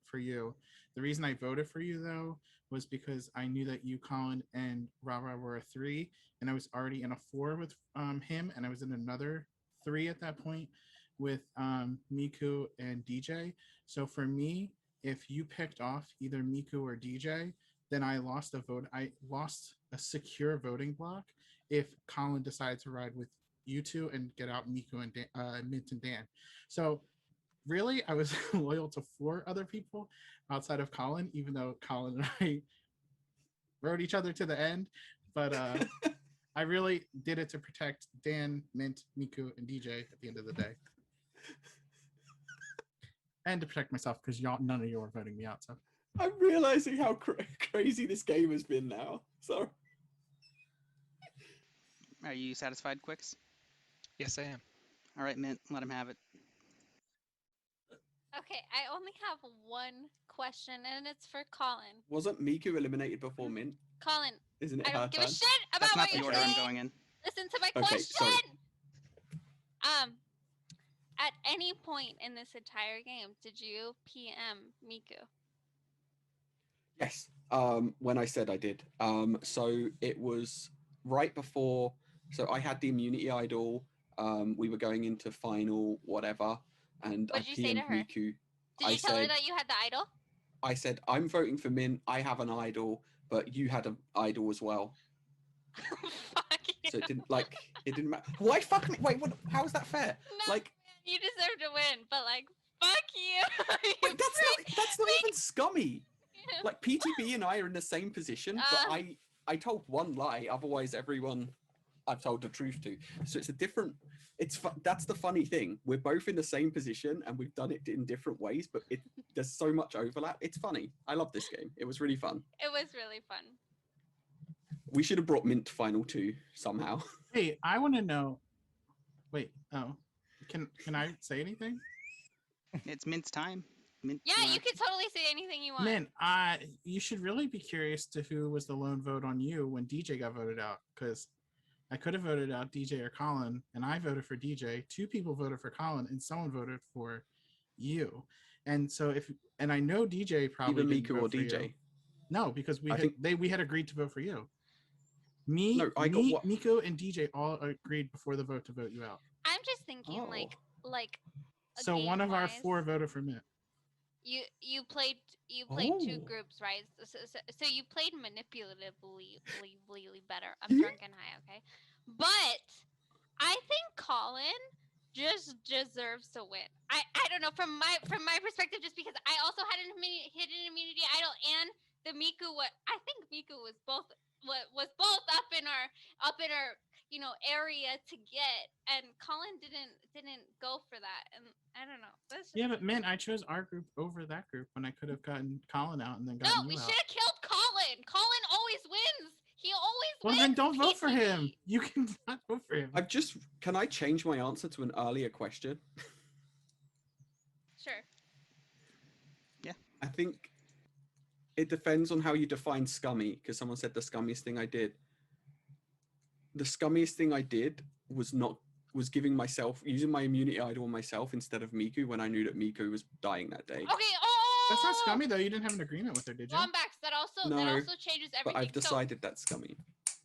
for you. The reason I voted for you though was because I knew that you, Colin, and Rara were a 3, and I was already in a 4 with him, and I was in another 3 at that point with Miku and DJ. So for me, if you picked off either Miku or DJ, then I lost a vote. I lost a secure voting block if Colin decided to ride with you two and get out Miku and Mint and Dan. So really, I was loyal to 4 other people outside of Colin, even though Colin and I rode each other to the end. But I really did it to protect Dan, Mint, Miku, and DJ at the end of the day. And to protect myself because none of you are voting me out. So I'm realizing how crazy this game has been now. Sorry. Are you satisfied, Quicks? Yes, I am. All right, Mint, let him have it. Okay, I only have one question, and it's for Colin. Wasn't Miku eliminated before Mint? Colin, Isn't it I her don't give a turn? shit about That's not what the you're order saying. I'm going in. Listen to my Okay, question. sorry. At any point in this entire game, did you PM Miku? Yes. When I said I did. So it was right before. So I had the immunity idol. We were going into final whatever, and What did I you say to PM'd her? Miku. Did you tell her that you had the idol? I said I'm voting for Min. I have an idol, but you had an idol as well. Fuck you. So it didn't matter. Why fuck me? Wait, what? How is that fair? No, Like, man, you deserve to win, but like, fuck you. You wait, that's not even scummy. Like PTB and I are in the same position, but I told one lie. Otherwise, everyone I've told the truth to. So it's a different. That's the funny thing. We're both in the same position and we've done it in different ways, but there's so much overlap. It's funny. I love this game. It was really fun. It was really fun. We should have brought Mint to final 2 somehow. Hey, I want to know. Wait, can I say anything? It's Mint's time. Mint, Yeah, you can totally say anything you want. Man, you should really be curious to who was the lone vote on you when DJ got voted out, because I could have voted out DJ or Colin, and I voted for DJ. 2 people voted for Colin, and someone voted for you. And so and I know DJ probably Even didn't Miku vote or for you. DJ. No, because we had agreed to vote for you. Miku and DJ all agreed before the vote to vote you out. I'm just thinking like. So one of our 4 voted for Mint. You played 2 groups, right? So you played manipulatively better. I'm drunk and high, okay? But I think Colin just deserves to win. I I don't know, from my perspective, just because I also had an hidden immunity idol, and the Miku, I think Miku was both up in our area to get, and Colin didn't go for that, and I don't know. That's just Yeah, but man, I chose our group over that group when I could have gotten Colin out and then no. gotten We you should out. have killed Colin. Colin always wins. He always Well, wins. then don't vote for PTV. him. You can not vote for him. Can I change my answer to an earlier question? Sure. Yeah. I think it depends on how you define scummy, because someone said the scummiest thing I did. The scummiest thing I did was using my immunity idol on myself instead of Miku when I knew that Miku was dying that day. Okay. That's not scummy though. You didn't have an agreement with her, did you? Wombax, that also changes everything. But I've decided that's scummy.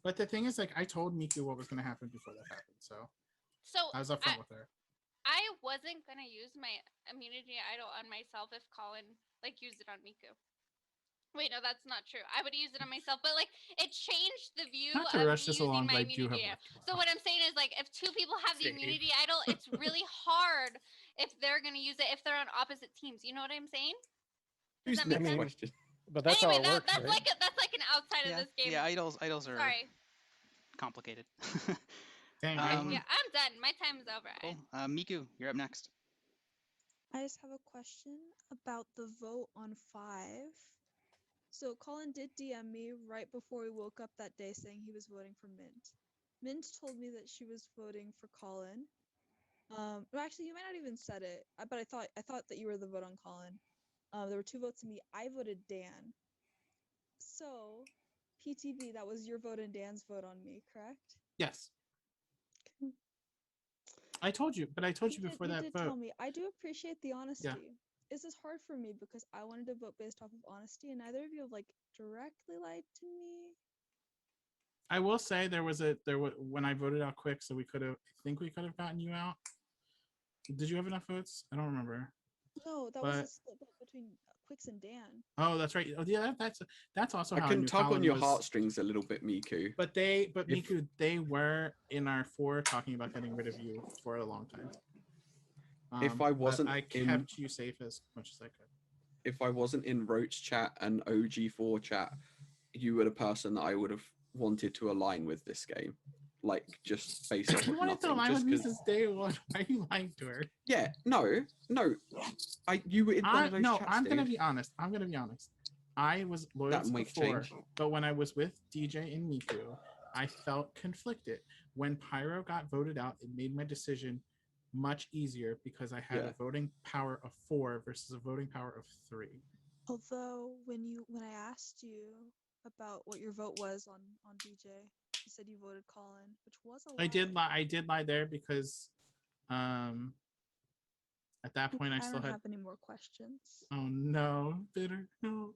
But the thing is, like, I told Miku what was going to happen before that happened, so I was upfront with her. I wasn't gonna use my immunity idol on myself if Colin used it on Miku. Wait, no, that's not true. I would use it on myself, but it changed the view Not to of rush me this using along, my but I do have immunity work. idol. So what I'm saying is, if two people have the Same. immunity idol, it's really hard if they're gonna use it if they're on opposite teams. You know what I'm saying? Does that make sense? Question. But that's Anyway, how it works, that's right? that's like an outside of this game. Yeah, idols are Sorry. complicated. Dang, Yeah, I'm done. My time is over. Cool. Miku, you're up next. I just have a question about the vote on 5. So Colin did DM me right before we woke up that day saying he was voting for Mint. Mint told me that she was voting for Colin. Well, actually, you might not even said it, but I thought that you were the vote on Colin. There were 2 votes to me. I voted Dan. So, PTV, that was your vote and Dan's vote on me, correct? Yes. I told you before that did vote. tell me. I do appreciate the honesty. This is hard for me because I wanted to vote based off of honesty, and neither of you have directly lied to me. I will say there was when I voted out Quick, so I think we could have gotten you out. Did you have enough votes? I don't remember. No, that was a split vote between Quicks and Dan. Oh, that's right. Oh, yeah, that's also how I I can knew tug Colin on your was... heartstrings a little bit, Miku. But Miku, they were in our 4 talking about getting rid of you for a long time. If I wasn't, I kept you safe as much as I could. If I wasn't in Roach chat and OG4 chat, you were the person that I would have wanted to align with this game. Just based on You wanted to align with me since day one. Why are you lying to her? Yeah, no. You were in one of those chats, I'm gonna dude. be honest. I was loyal That to makes before, change. but when I was with DJ and Miku, I felt conflicted. When Pyro got voted out, it made my decision much easier because I had a voting power of 4 versus a voting power of 3. Although when I asked you about what your vote was on DJ, you said you voted Colin, which was a lie. I did lie there because at that point I still don't had have any more questions. Oh no, bitter. No.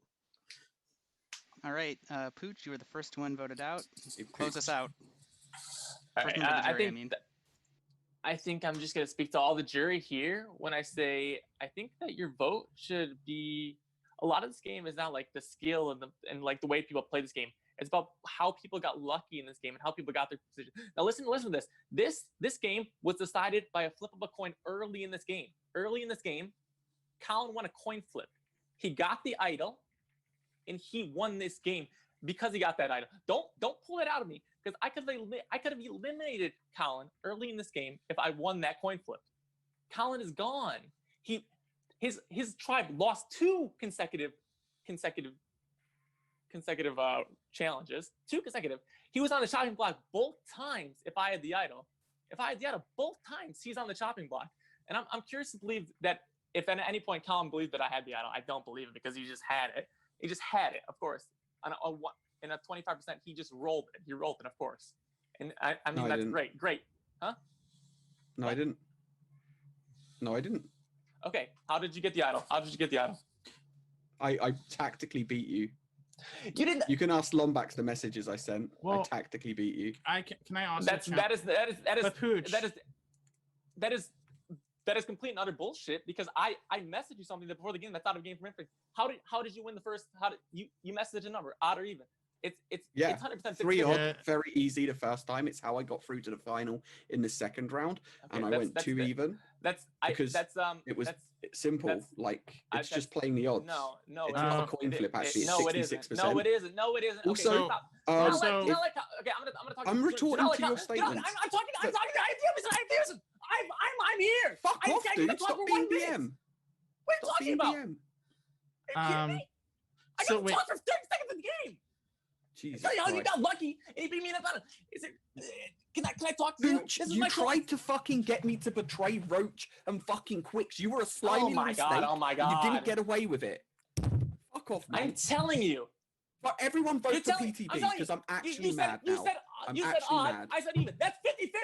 All right, Pooch, you were the first one voted out. Close us out. All First right, member of the jury, I think I'm just going to speak to all the jury here when I say I think that your vote should be. A lot of this game is not the skill and the way people play this game. It's about how people got lucky in this game and how people got their position. Now listen to this. This game was decided by a flip of a coin early in this game. Early in this game, Colin won a coin flip. He got the idol, and he won this game because he got that idol. Don't pull it out of me, because I could have eliminated Colin early in this game if I won that coin flip. Colin is gone. His tribe lost 2 consecutive challenges, 2 consecutive. He was on the chopping block both times. If I had the idol, both times he's on the chopping block. And I'm curious to believe that if at any point Colin believed that I had the idol, I don't believe it, because he just had it. He just had it, of course. In a 25%, he just rolled it. He rolled it, of course. And I mean, No, I that's didn't. great. Huh? No, I didn't. No, I didn't. Okay, how did you get the idol? I tactically beat you. You didn't. You can ask Lombax the messages I sent. Well, I tactically beat you. Can I also? That is complete and utter bullshit, because I messaged you something before the game that's out of game for infinite. How did you win the first? How did you message a number, odd or even? It's 100% 3 odd, very easy the first time. It's how I got through to the final in the second round, Okay, and I went 2 even. because it was simple. Like it's just playing the odds. No, it's not a coin flip. Actually, it's no, it isn't. 66%. No, it isn't. No, it isn't. Also, okay, stop. okay, I'm gonna talk. I'm retorting to your statements. I'm talking to ideas. I'm here. Fuck off, dude. Stop being BM. What are you talking about? BM. Are you kidding me? I So got to talk for 30 seconds of the game. Jesus Tell you how you Christ. got lucky and you beat me in a battle. Is it? Can I talk to you? Pooch, This is you my tried to fucking get me to betray Roach and fucking Quicks. You were a slimy my little God, snake. oh my And you God. didn't get away with it. Fuck off, man. I'm telling you. But everyone vote for telling- PTB I'm telling because you. I'm actually You said- mad you now. said- I'm you said actually odd. mad. I said even. That's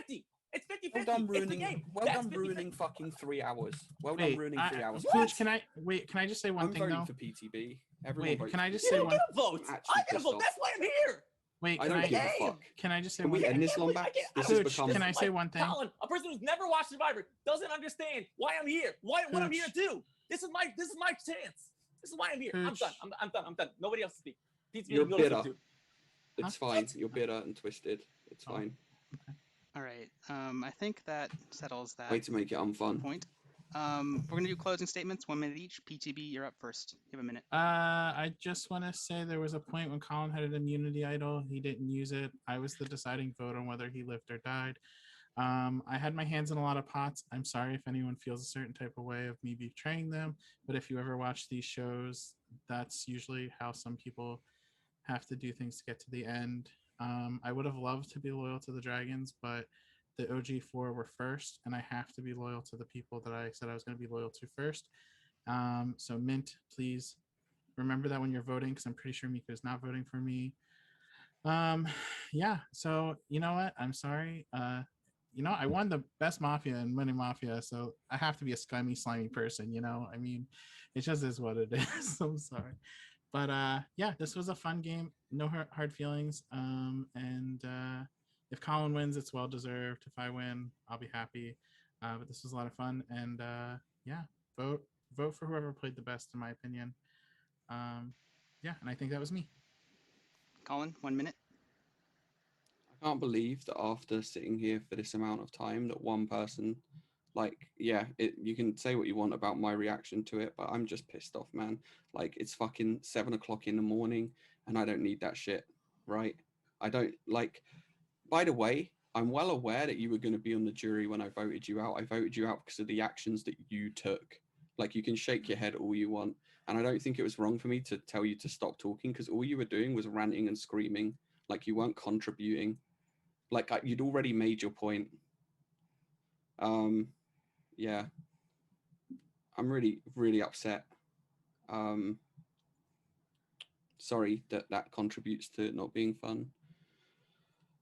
50-50. It's 50-50. Well done It's the ruining. game. Well That's done 50-50. ruining fucking 3 hours. Well Wait, done ruining 3 hours. Pooch, can I just say one I'm thing voting though? for PTB. Everyone Wait, votes can for I just PTB. say You one? don't get a vote. I'm I actually get a pissed vote. off. That's why I'm here. Wait, I can don't I, give a fuck. can I just say Can one we thing? end this, Lombax? This has Pooch, become. can I say one thing? Colin, a person who's never watched Survivor doesn't understand why I'm here. What I'm here to do. This is my chance. This is why I'm here. I'm done. I'm done. Nobody else to speak. PTB, You're you bitter. know too. It's fine. You're bitter and twisted. It's fine. All right. I think that settles that Way to make it unfun. point. We're gonna do closing statements, 1 minute each. PTB, you're up first. You have a minute. I just want to say there was a point when Colin had an immunity idol. He didn't use it. I was the deciding vote on whether he lived or died. I had my hands in a lot of pots. I'm sorry if anyone feels a certain type of way of me betraying them, but if you ever watch these shows, that's usually how some people have to do things to get to the end. I would have loved to be loyal to the Dragons, but the OG4 were first, and I have to be loyal to the people that I said I was going to be loyal to first. So Mint, please remember that when you're voting, because I'm pretty sure Mika is not voting for me. Yeah, so you know what? I'm sorry. I won the best Mafia in Money Mafia, so I have to be a scummy, slimy person, I mean, it just is what it is. I'm sorry. But yeah, this was a fun game. No hard feelings. And if Colin wins, it's well deserved. If I win, I'll be happy. But this was a lot of fun. And yeah, vote for whoever played the best, in my opinion. Yeah, and I think that was me. Colin, 1 minute. I can't believe that after sitting here for this amount of time, that one person, you can say what you want about my reaction to it, but I'm just pissed off, man. Like, it's fucking 7 o'clock in the morning, and I don't need that shit, right? I don't, by the way, I'm well aware that you were going to be on the jury when I voted you out. I voted you out because of the actions that you took. Like, you can shake your head all you want, and I don't think it was wrong for me to tell you to stop talking, because all you were doing was ranting and screaming. Like, you weren't contributing. Like, you'd already made your point. Yeah. I'm really, really upset. Sorry that contributes to it not being fun.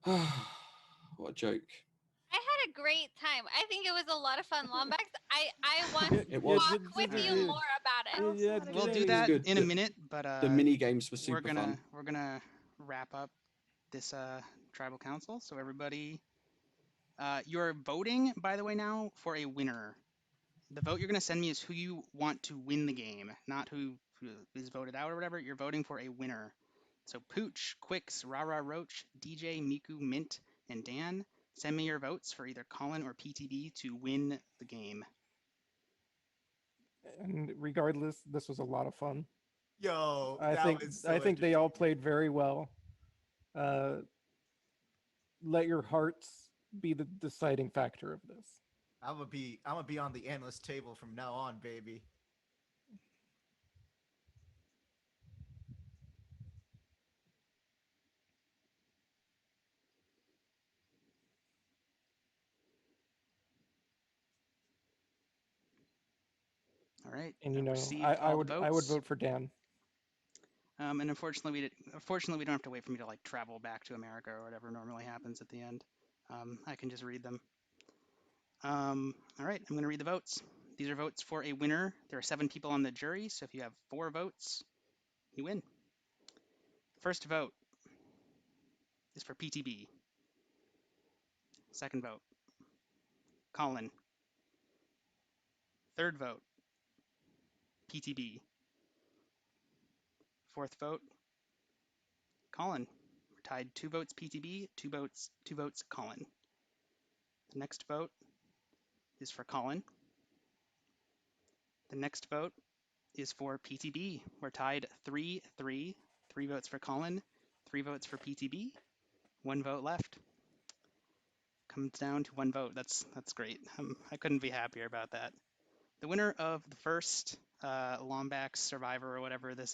What a joke. I had a great time. I think it was a lot of fun. Lombax, I want It to was. talk with you Alright. more about it. Yeah, We'll do It was that good. in a minute, but The mini games were super fun. we're gonna wrap up this tribal council. So everybody, you're voting, by the way, now for a winner. The vote you're gonna send me is who you want to win the game, not who is voted out or whatever. You're voting for a winner. So Pooch, Quicks, Rara Roach, DJ, Miku, Mint, and Dan, send me your votes for either Colin or PTB to win the game. And regardless, this was a lot of fun. Yo, I think they all played very well. Let your hearts be the deciding factor of this. I'm gonna be on the analyst table from now on, baby. All right. And I've received I all the would votes. vote for Dan. And unfortunately, we don't have to wait for me to travel back to America or whatever normally happens at the end. I can just read them. All right, I'm going to read the votes. These are votes for a winner. There are 7 people on the jury, so if you have 4 votes, you win. First vote is for PTB. Second vote, Colin. Third vote, PTB. Fourth vote, Colin. We're tied 2 votes PTB, 2 votes Colin. The next vote is for Colin. The next vote is for PTB. We're tied 3-3. 3 votes for Colin, 3 votes for PTB, 1 vote left. Comes down to 1 vote. That's great. I couldn't be happier about that. The winner of the first Lombax Survivor or whatever this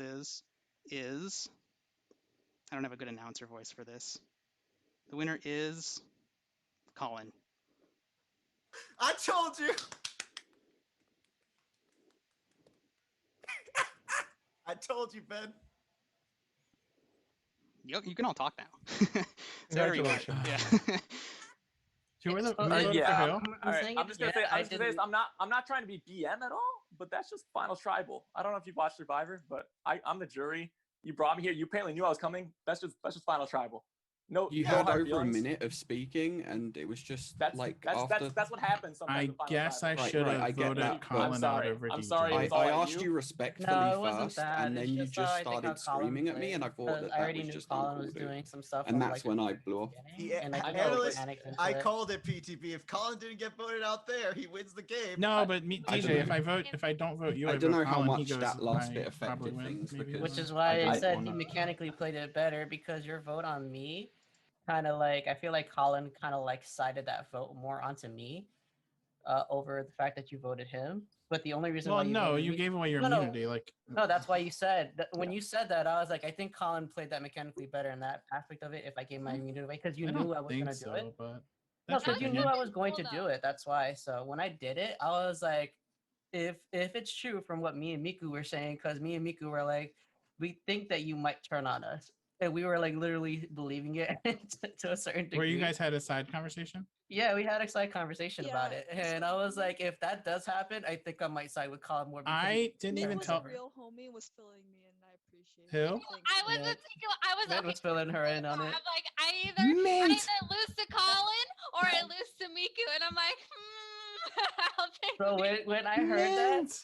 is I don't have a good announcer voice for this. The winner is Colin. I told you. I told you, Ben. You can all talk now. So everyone, Congratulations. yeah. Who are the So, who voted yeah. for who? All right, saying I'm it just gonna again, say, I I'm just gonna say this. didn't- I'm not trying to be BM at all, but that's just final tribal. I don't know if you've watched Survivor, but I'm the jury. You brought me here. You apparently knew I was coming. That's just final tribal. No, You no had hard over feelings. a minute of speaking, and it was just That's after. that's what happens sometimes. I in final guess I tribal. Right, should right, I have get voted that, but- Colin I'm sorry. out over I'm DJ. sorry. It was all I about asked you. you respectfully No, it wasn't first, that. and It's then you just how just I think how started Colin screaming at me, and I played, thought 'cause that I already was knew just Colin was uncool, dude. doing some stuff. And from, that's like, when the I blew off. beginning, Yeah, and I think analyst, panicked into I it. called it PTB. If Colin didn't get voted out there, he wins the game. No, but me, I DJ, don't if I don't vote you, I I don't vote know how Colin. He much goes, that last I bit probably affected win. things Maybe because Which is I why I don't said wanna- he mechanically played it better, because your vote on me kind of like, I feel like Colin kind of like sided that vote more onto me over the fact that you voted him. But the only reason Well, why you no, voted you me- gave away your No, no. immunity. Like, No, that's why you said that when you said that, I was like, I think Colin played that mechanically better in that aspect of it if I gave my immunity away, because you I knew don't I was think gonna do it. so, but No, that's your because you knew opinion. I was going to do it. That's why. So when I did it, I was like, if it's true from what me and Miku were saying, because me and Miku were like, we think that you might turn on us, and we were like literally believing it to a certain degree. Where you guys had a side conversation? Yeah, we had a side conversation about Yeah, it, and I was like, if that does happen, I think I might side with Colin more. Because I didn't Nick even was tell a real homie and was filling me in, and I appreciate who. it. I was I was Mint okay. was filling her in on it. I'm like, I either Mint! lose to Colin or I lose to Miku, and I'm like, I'll take So Miku. when I heard that, Mint!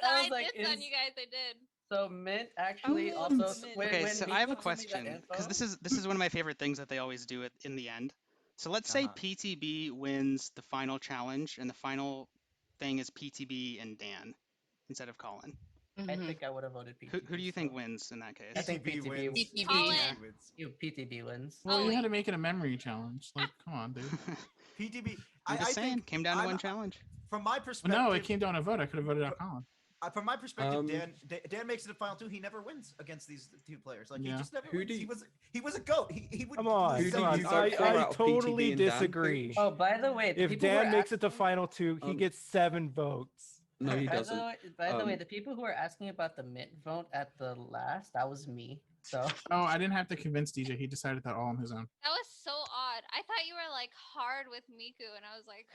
I was like, dissed on you guys. I did. So Mint actually Mint. also. Okay, so I have a Miku told me that question, because info- this is one of my favorite things that they always do it in the end. So let's say PTB wins the final challenge, and the final thing is PTB and Dan instead of Colin. I think I would have voted PTB. Who do you think wins in that case? I think PTB PTB wins. wins. Colin. PTB wins. Well, Oh, you had wait. to make it a memory challenge. Like, come on, dude. PTB. I'm just saying, think came down to I'm- one challenge. From my Well, perspective, no, it came down to a vote. I could have voted out Colin. From my perspective, Um, Dan makes it a final two. He never wins against these two players. Like Yeah. he just never Who wins. do He you- was a goat. He would. Come on, he come would- on. he So would- far I out totally PTB and Dan? disagree. Oh, by the way, the If people who Dan are makes it to asking- final two, he gets 7 votes. No, he By the doesn't. way- By the way, Um, the people who are asking about the Mint vote at the last, that was me. So Oh, I didn't have to convince DJ. He decided that all on his own. That was so odd. I thought you were like hard with Miku, and I was like,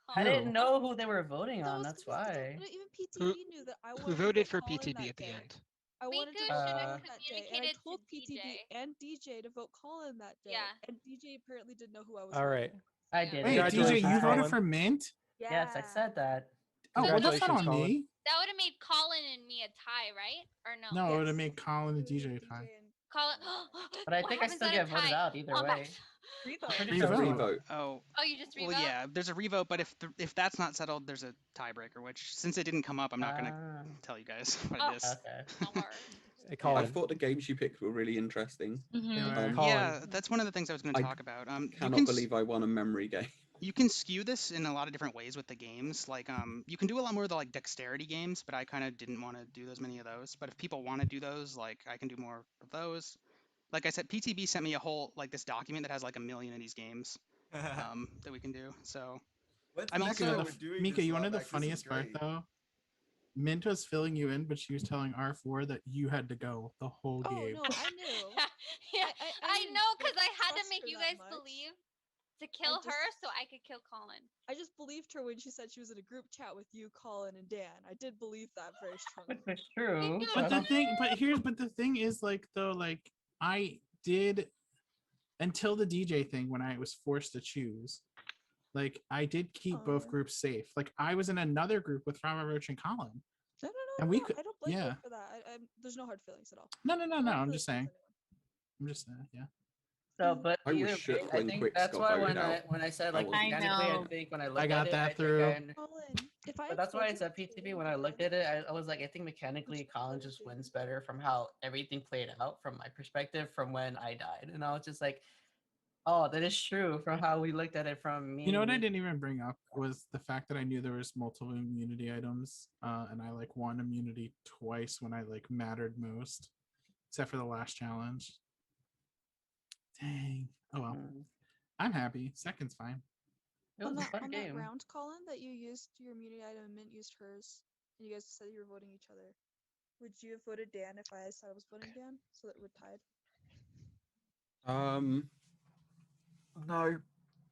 I Who? didn't know who they were voting on. was That's because why. even PTB knew that I wanted Who to voted vote for Colin PTB that at the day. end? I wanted to Miku vote should Colin have that day, and I communicated told to PTB DJ. and DJ to vote Colin that day. Yeah. And DJ apparently didn't know who I was. All right. voting. I did. Wait, DJ, Congratulations, you voted Colin. for Mint? Yes, I said that. Oh, well, that's not on Congratulations, Colin. me. That would have made Colin and me a tie, right? Or no? No, it would have made Colin and DJ a tie. Colin. But I What think I happens still at a get voted tie? out either Oh, way. Max. Pretty Revote. sure Revote. Oh, Oh, you just revote? well, yeah. There's a revote, but if that's not settled, there's a tiebreaker. Which, since it didn't come up, I'm not gonna tell you guys what Oh, it is. Okay. Hey, I Colin. thought the games you picked were really interesting. Colin. Yeah, that's one of the things I was going I to talk about. You Cannot can believe I won a memory game. you can skew this in a lot of different ways with the games. Like you can do a lot more of the like dexterity games, but I kind of didn't want to do those many of those. But if people want to do those, like I can do more of those. Like I said, PTB sent me a whole like this document that has like 1 million of these games that we can do. So When's I'm the next also time we're doing Mika, this, you wanted the Lawback? This is funniest part great. though? Mint was filling you in, but she was telling R4 that you had to go the whole Oh game. no, I knew. Yeah, I didn't, know, because like, I had to trust make her you that guys much. believe to kill just- her so I could kill Colin. I just believed her when she said she was in a group chat with you, Colin, and Dan. I did believe that very strongly. It's true. But the thing is, like, though, like, I did until the DJ thing when I was forced to choose. Like, I did keep both groups safe. Like, I was in another group with Rama Roach and Colin. No, And we no, could- I don't blame yeah. you for that. There's no hard feelings at all. No. No I'm hard just feelings saying. I'm just saying, yeah. So, but I was either shook way, I when think Quicks that's got why voted when out. when I said I like was- mechanically, I think when I looked I got at it, that I think through. I Colin, if I But that's why I voted said for PTB you, when I looked then at it. I was like, I think mechanically Colin just wins better from how everything played out from my perspective from when I died. And I was just like, oh, that is true from how we looked at it from me. You know what I didn't even bring up was the fact that I knew there was multiple immunity items, and I like won immunity twice when I like mattered most, except for the last challenge. Dang. Oh well. I'm happy. Second's fine. It was on a that, fun on game. that round, Colin, that you used your immunity item and Mint used hers, and you guys said you were voting each other. Would you have voted Dan if I said I was voting Dan, so that we're tied? No.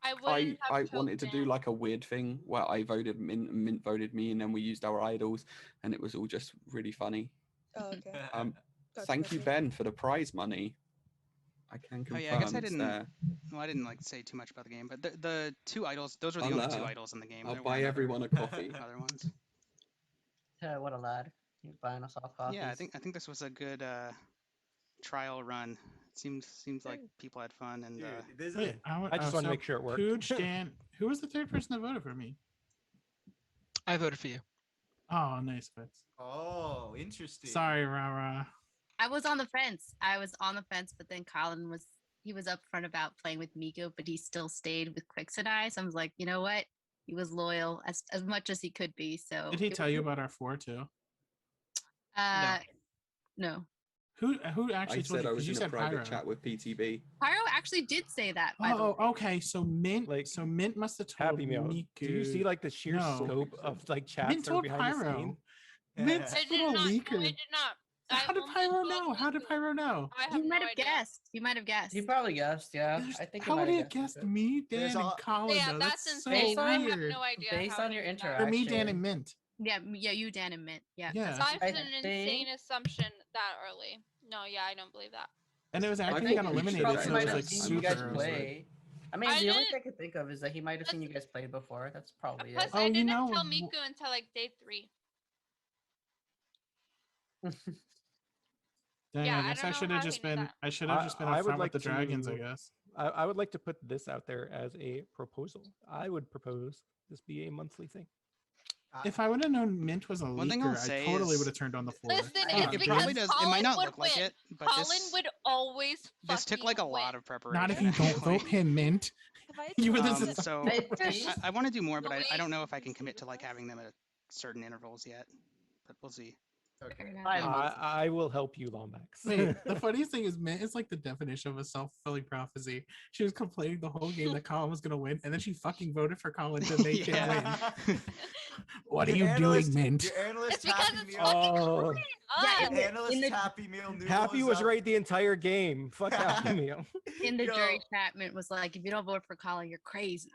I wouldn't have I chose wanted to do Dan. like a weird thing where I voted Mint and Mint voted me, and then we used our idols, and it was all just really funny. Oh, okay. Thank you, Ben, for the prize money. I can Oh confirm yeah, I guess I it's didn't. there. Well, I didn't like say too much about the game, but the two idols, those were the I'll, only two idols in the game. I'll There buy weren't everyone a coffee. other ones. What a lad. You're buying us all coffees. Yeah, I think this was a good trial run. It seems like people had fun and. Wait, I just wanted to make sure it worked. Pooch, Dan, who was the third person that voted for me? I voted for you. Oh, nice, Fitz. Oh, interesting. Sorry, Rara. I was on the fence. But then Colin was up front about playing with Miko, but he still stayed with Quix and I. So I was like, you know what? He was loyal as much as he could be. So Did he tell you about our 4 too? No. Who actually I told said you? I Because was you in a said private Pyro. chat with PTB. Pyro actually did say that. By the way. Oh, okay. So Mint must have told Happy Meal. Miku. Do you see like the sheer No. scope of like chats Mint that are told behind the Pyro. scene? Mint's I a did little not. leaker. No, I did not. How did Pyro know? How did Pyro know? I have He might no have idea. guessed. He might have guessed. He probably guessed, yeah. I think he How might would he have have guessed me, Dan, and Colin? Yeah, though? that's so insane. I have weird. no idea. Based how on he your did that. interaction. For me, Dan, and Mint. Yeah, you, Dan, and Mint. Yeah. Yeah. That's I an insane think- assumption that early. No, yeah, I don't believe that. And it was I after he think got he eliminated, probably so it might was have like seen you guys super. play. I mean, I the only didn't- thing I could think of is that he might have seen you guys play before. That's probably Plus, it. Oh, I you didn't know, tell Miku until like day 3. Dang, Yeah, I I guess don't I know should how have he just knew been. that. I should have just been up front with the dragons, I guess. I would like to put this out there as a proposal. I would propose this be a monthly thing. If I would have known Mint was a One thing I'll leaker, I say totally is- would have turned on the floor. Listen, It it's probably because does. It might Colin not would look like win. it, but Colin this would always this took like a fucking lot win. of preparation. Not if you don't vote him, Mint. You would have So I I want to do more, but I Wait, don't know if I can commit to like having them at certain intervals yet. But we'll see. Okay. I will help you, Lombax. Wait, the funniest thing is Mint is like the definition of a self-fulfilling prophecy. She was complaining the whole game that Colin was gonna win, and then she fucking voted for Colin to make him win. What are you doing, Mint? Your analyst It's because Happy it's Meal. Oh, Yeah, Your analyst Happy Meal knew Happy what was up. right the entire game. Fuck Happy Meal. In the Yo. jury chat, Mint was like, if you don't vote for Colin, you're crazy.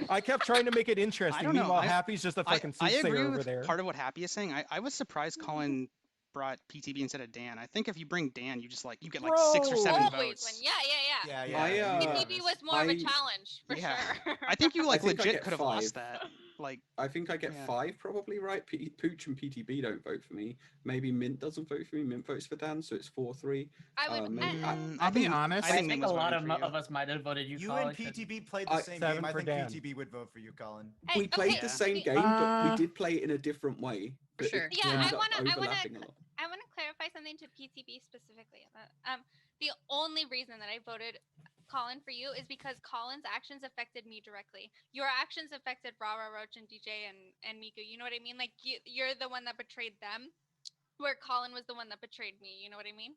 I kept trying to make it interesting. I don't know. Meanwhile, Happy's just a fucking I soothsayer agree over with there. part of what Happy is saying. I was surprised Colin brought PTB instead of Dan. I think if you bring Dan, you just like you get like 6 or 7 Always votes. win. Yeah. Yeah. PTB was more of a challenge for Yeah. sure. I think you like I think I legit get could have 5. lost that. Like I think I get Yeah. 5 probably, right? Pooch and PTB don't vote for me. Maybe Mint doesn't vote for me. Mint votes for Dan, so it's 4-3. I would. I'll be honest. I think a lot of us might have voted you. You Colin, and 'cause- PTB played the same 7 game. I for think Dan. PTB would vote for you, Colin. We played the same game, but we did play it in a different way. But Sure. it Yeah, ended I up wanna overlapping a lot. I want to clarify something to PTB specifically. The only reason that I voted Colin for you is because Colin's actions affected me directly. Your actions affected Rara, Roach, and DJ and Miku. You know what I mean? Like you're the one that betrayed them, where Colin was the one that betrayed me. You know what I mean?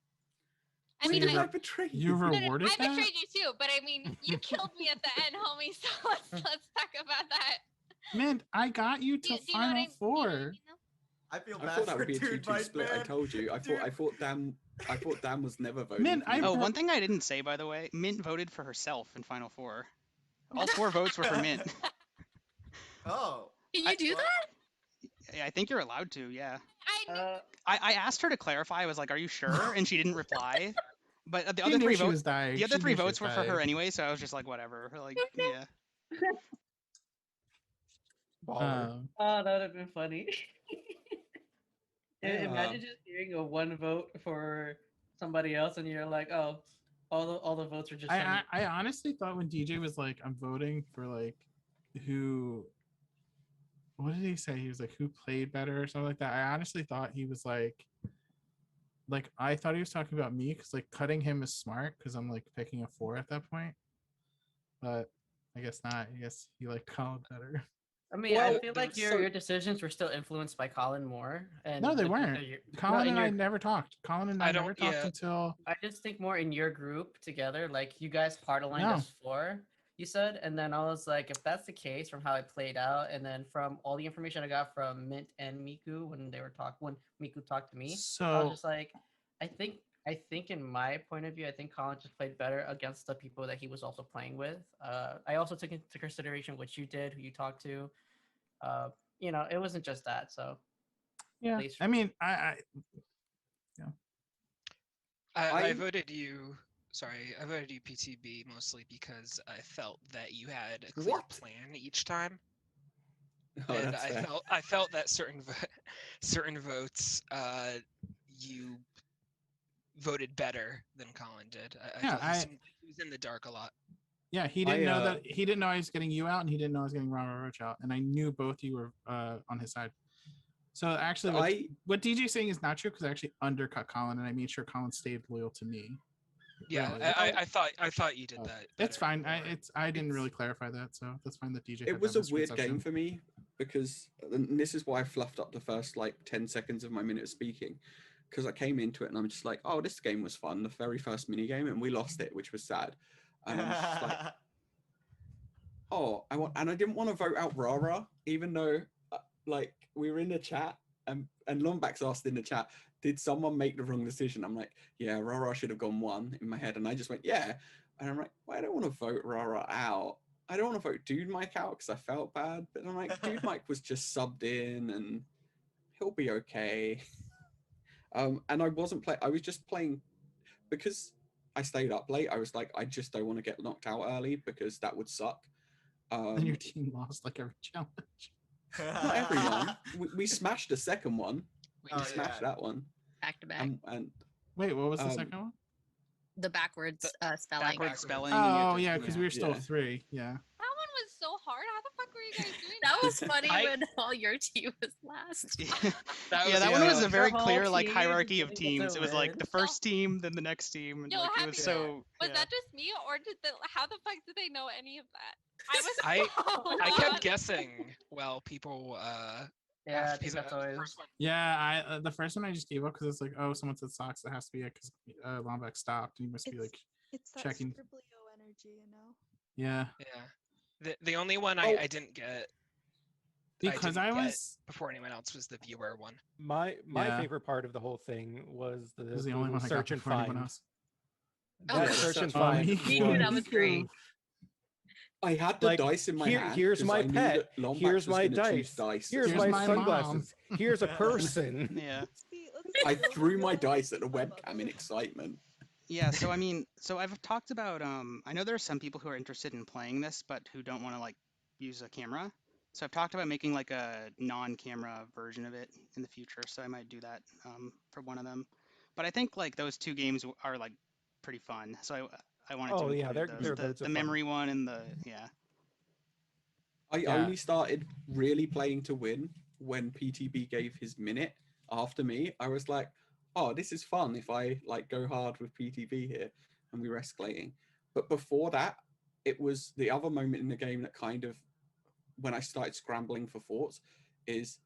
I mean, I betrayed You rewarded I that? betrayed you too, but I mean, you killed me at the end, homie. So let's talk about that. Mint, I got you to Do you know what Final Four. I feel I bad thought that for would be a Dude 2-2 Mike, split. I man. told you. I thought Dan was never voting. Man, for me. Oh, one thing I didn't say by the way, Mint voted for herself in Final Four. All 4 votes were for Mint. Oh. Can you do that? Yeah, I think you're allowed to. Yeah. I I asked her to clarify. I was like, "Are you sure?" And she didn't reply. But the She other knew 3 she votes, was dying. the other She 3 knew she votes was were for her dying. anyway. So I was just like, whatever. Like, yeah. Um, Oh, that would have been funny. Yeah. Imagine just hearing a 1 vote for somebody else, and you're like, oh, all the votes are just. I honestly thought when DJ was like, I'm voting for like who what did he say? He was like, who played better or something like that. I honestly thought he was like I thought he was talking about me because like cutting him is smart because I'm like picking a 4 at that point. But I guess not. I guess he liked Colin better. I mean, I feel like your decisions were still influenced by Colin more. And No, they the people weren't. no, Colin in and I your- never talked. Colin and I never talked until I just think more in your group together, like you guys part aligned No. as 4, you said, and then I was like, if that's the case from how it played out, and then from all the information I got from Mint and Miku when Miku talked to me, I was So- just like, I think in my point of view, I think Colin just played better against the people that he was also playing with. I also took into consideration what you did, who you talked to. You know, it wasn't just that. So yeah, least I mean, I I voted you. Sorry, I voted you PTB mostly because I felt that you had a clear plan each time, Oh, and that's fair. I felt that certain votes you voted better than Colin did. I Yeah, felt he seemed like he was in the dark a lot. Yeah, he didn't know that he didn't know I was getting you out, and he didn't know I was getting Rama Roach out, and I knew both you were on his side. So actually, what DJ's saying is not true because I actually undercut Colin, and I made sure Colin stayed loyal to me. Yeah, Really. I thought you did that. It's fine. I didn't really clarify that, so that's fine. That DJ. It had was that a weird misconception. game for me because, and this is why I fluffed up the first like 10 seconds of my minute of speaking, because I came into it and I'm just like, oh, this game was fun, the very first mini game, and we lost it, which was sad. And I'm just like, oh, and I didn't want to vote out Rara, even though like we were in the chat and Lombax asked in the chat, did someone make the wrong decision? I'm like, yeah, Rara should have gone 1 in my head, and I just went, yeah, and I'm like, well, I don't want to vote Rara out. I don't want to vote Dude Mike out because I felt bad, but I'm like, Dude Mike was just subbed in and he'll be okay. And I wasn't playing. I was just playing because I stayed up late. I was like, I just don't want to get knocked out early because that would suck. And your team lost like every challenge. Not everyone. We smashed the second one. We Oh, smashed yeah. that one. Back to back. And wait, what was the second one? The backwards spelling. Backwards spelling. Oh yeah, because we were still 3. Yeah. That one was so hard. How the fuck were you guys doing That was that? funny when all your team was last. That one was a very Your whole clear like team hierarchy of didn't get teams. to It was like win. the first team, then the next team, and Yo, like it Happy, was so. was yeah. that just me, or how the fuck did they know any of that? I was. I kept guessing. Well, people. Yeah, I because think that's the always. first one. Yeah, I the first one I just gave up because it's like, oh, someone said socks. It has to be it because Lombax stopped. He must be like It's that checking. Scriblio energy, you know. Yeah. Yeah. The only one I didn't get. Because didn't I get was- before anyone else was the viewer one. My Yeah. favorite part of the whole thing was the, This is the only one I got search and before anyone find. else. That Oh, search and oh, find. Miku, that was was great. I had the Like, dice in my hand. Here's 'cause my I knew pet. that Lombax Here's was my gonna choose dice. dice. Here's Here's my my sunglasses. mom. Here's a person. Yeah. I threw my dice at the webcam in excitement. Yeah, so I mean, so I've talked about I know there are some people who are interested in playing this but who don't want to like use a camera. So I've talked about making like a non-camera version of it in the future, so I might do that for one of them. But I think like those 2 games are like pretty fun. So I wanted Oh, to yeah, include they're those. loads The of fun. memory one and the yeah. I Yeah. only started really playing to win when PTB gave his minute after me. I was like, oh, this is fun if I like go hard with PTB here, and we were escalating. But before that, it was the other moment in the game that kind of, when I started scrambling for forts, is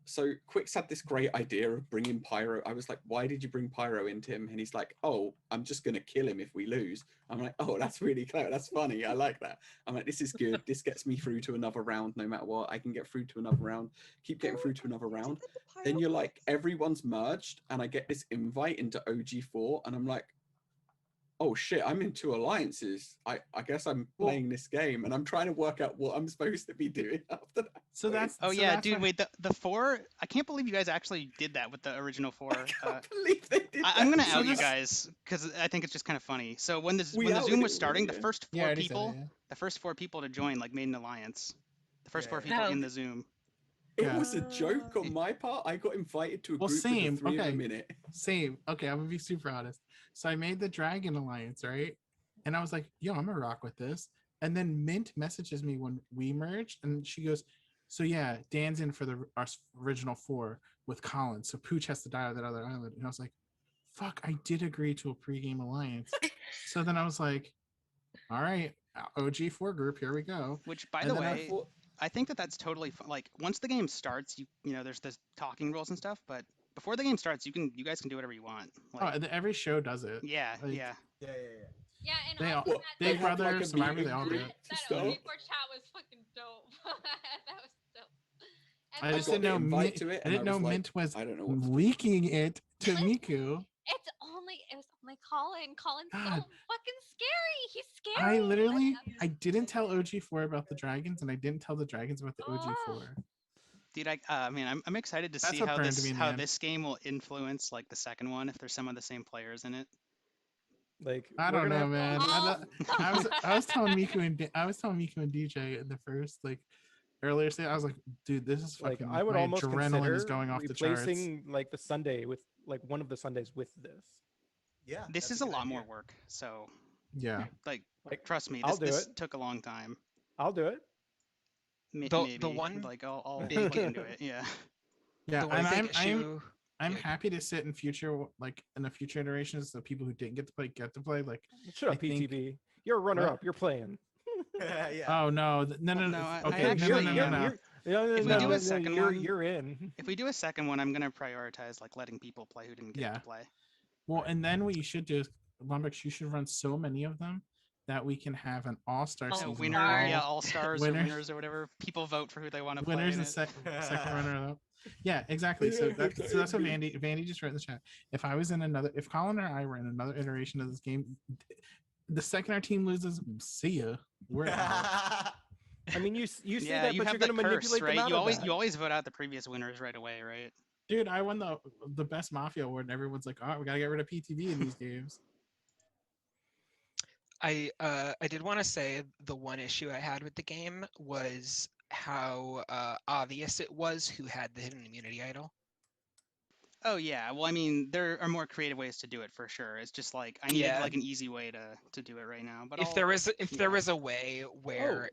so Quicks had this great idea of bringing Pyro. I was like, why did you bring Pyro into him? And he's like, oh, I'm just going to kill him if we lose. I'm like, oh, that's really clever. That's funny. I like that. I'm like, this is good. This gets me through to another round no matter what. I can get through to another round, keep getting through to another round. Then you're like, everyone's merged and I get this invite into OG4 and I'm like, oh shit, I'm in 2 alliances. I guess I'm playing this game and I'm trying to work out what I'm supposed to be doing after that. So that's Oh so yeah, that's dude, what- wait, the 4, I can't believe you guys actually did that with the original 4. I believe they did I'm that. gonna So out you this- guys because I think it's just kind of funny. So when We the outed Zoom it was starting, the already, yeah. first Yeah, I 4 already said people, it, yeah. the first 4 people to join like made an alliance. The first Yeah, 4 yeah. people Oh. in the Zoom. It Yeah. was a joke on my part. I got invited to a Well, group same. with the 3 Okay. of them in it. Same. Okay, I'm gonna be super honest. So I made the Dragon Alliance, right? And I was like, yo, I'm gonna rock with this. And then Mint messages me when we merged, and she goes, So yeah, Dan's in for our original 4 with Colin. So Pooch has to die on that other island. And I was like, fuck, I did agree to a pregame alliance. So then I was like, all right, OG4 group, here we go. Which, by And the then way, I think that's totally fun. Like once the game starts, you know, there's this talking rules and stuff, but before the game starts, you guys can do whatever you want. Like, and every show does it. yeah, Like, yeah. Yeah, and They all, also Big have, Brother, like, a Survivor, meet they all and do greet it. to that start. OG4 chat was fucking dope. That was dope. And I just got didn't the know invite to it, I and didn't I know was like, Mint was I don't know what to do. leaking it to Miku. it was only Colin. Colin's so God. fucking scary. He's scary. I literally, I didn't tell OG4 about the dragons, and I didn't tell the dragons about the OG4. Dude, man, I'm excited to That's see what how burned me in the end. this game will influence like the second one if there's some of the same players in it. Like I we're don't gonna know, man. I was telling Miku and DJ in the first earlier stage. I was like, dude, this is like fucking. I would my almost adrenaline consider is going off the charts. replacing like the Sunday with like one of the Sundays with this. Yeah. This is a lot more work. So Yeah. like trust me, I'll this do it. took a long time. I'll do it. Maybe The one like I'll big- look into it. Yeah. Yeah, The one and big issue. I'm happy to sit in future in the future iterations. The people who didn't get to play. Like, Shut up, I think- PTB. You're a runner-up. You're playing. Yeah. Oh no, no. I Okay, actually no. am. If we do a second one, you're in. If we do a second one, I'm gonna prioritize like letting people play who didn't get to play. Well, and then what you should do is, Lumbex, you should run so many of them that we can have an all-star season. of All stars or winners or whatever. People vote for who they want to play. Winners in and it. second runner up. Yeah, exactly. So that's what Vandy just wrote in the chat. If Colin or I were in another iteration of this game, the second our team loses, see ya. We're out. I mean, you say Yeah, that, you but have you're going to the curse, manipulate right? them out You of always that. you always vote out the previous winners right away, right? Dude, I won the best Mafia award, and everyone's like, "Oh, we gotta get rid of PTV in these games." I did want to say the one issue I had with the game was how obvious it was who had the hidden immunity idol. Oh yeah. Well, I mean, there are more creative ways to do it for sure. It's just like I needed like an easy way to do it right now. But If there was a way where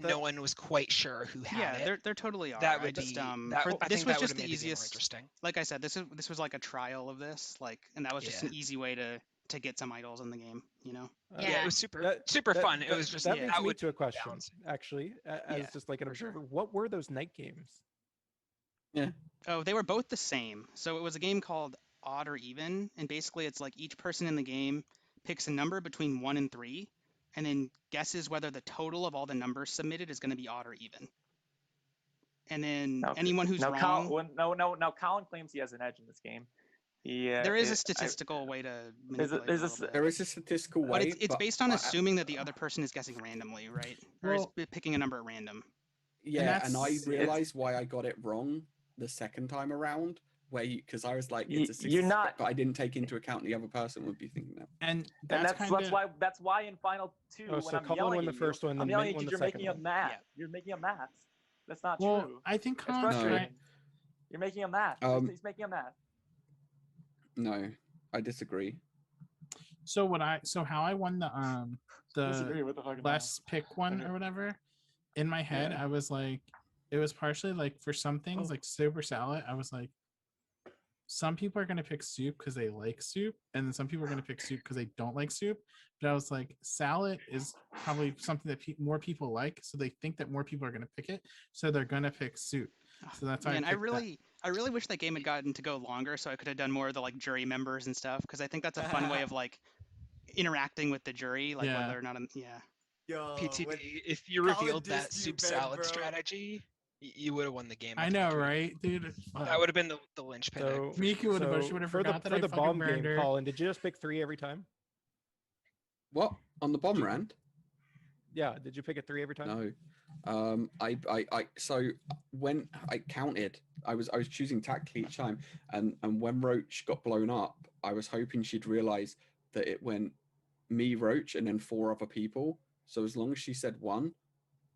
no one was quite sure who had it, there totally are. That would I just be, this was just the more easiest. interesting. Like I said, this was like a trial of this, and that was just an easy way to get some idols in the game. You know. Yeah, it was super fun. It was just that leads me would to a question, balance. actually, as just like an observer. What were those night games? Yeah. Oh, they were both the same. So it was a game called Odd or Even, and basically it's like each person in the game picks a number between 1 and 3, and then guesses whether the total of all the numbers submitted is going to be odd or even. And then anyone who's wrong. Now Colin claims he has an edge in this game. Yeah, there is a statistical way to manipulate there is a statistical way, but it's based on assuming that the other person is guessing randomly, right? Or is picking a number at random. Yeah, and I realized why I got it wrong the second time around, because I was like, it's a 60, but I didn't take into account the other person would be thinking that. And that's why in Final 2 Oh, when so I'm Colin yelling won the at first you, one, I'm then yelling Mint at you, won you're the making a second math. Yeah. You're making a math. That's not Well, true. I think It's Colin's frustrating. You're making a math. He's making a math. No, I disagree. So how I won Disagree with the fucking less pick one or whatever, in my head I was like, it was partially like for some things like soup or salad, I was like, some people are going to pick soup because they like soup, and then some people are going to pick soup because they don't like soup. But I was like, salad is probably something that more people like, so they think that more people are going to pick it, so they're going to pick soup. So that's why I really wish that game had gotten to go longer, so I could have done more of the like jury members and stuff, because I think that's a fun way of like interacting with the jury, like whether or not Yo, PTB, if you revealed that soup salad strategy, you would have won the game. I know, right, dude? That would have been the linchpin. So, Miku would have forgot that for I the fucking bomb burned game, her. Colin, did you just pick 3 every time? What, on the bomb round? Yeah, did you pick a 3 every time? No. So when I counted, I was choosing tactically each time, and when Roach got blown up, I was hoping she'd realize that it went me, Roach, and then 4 other people. So as long as she said 1,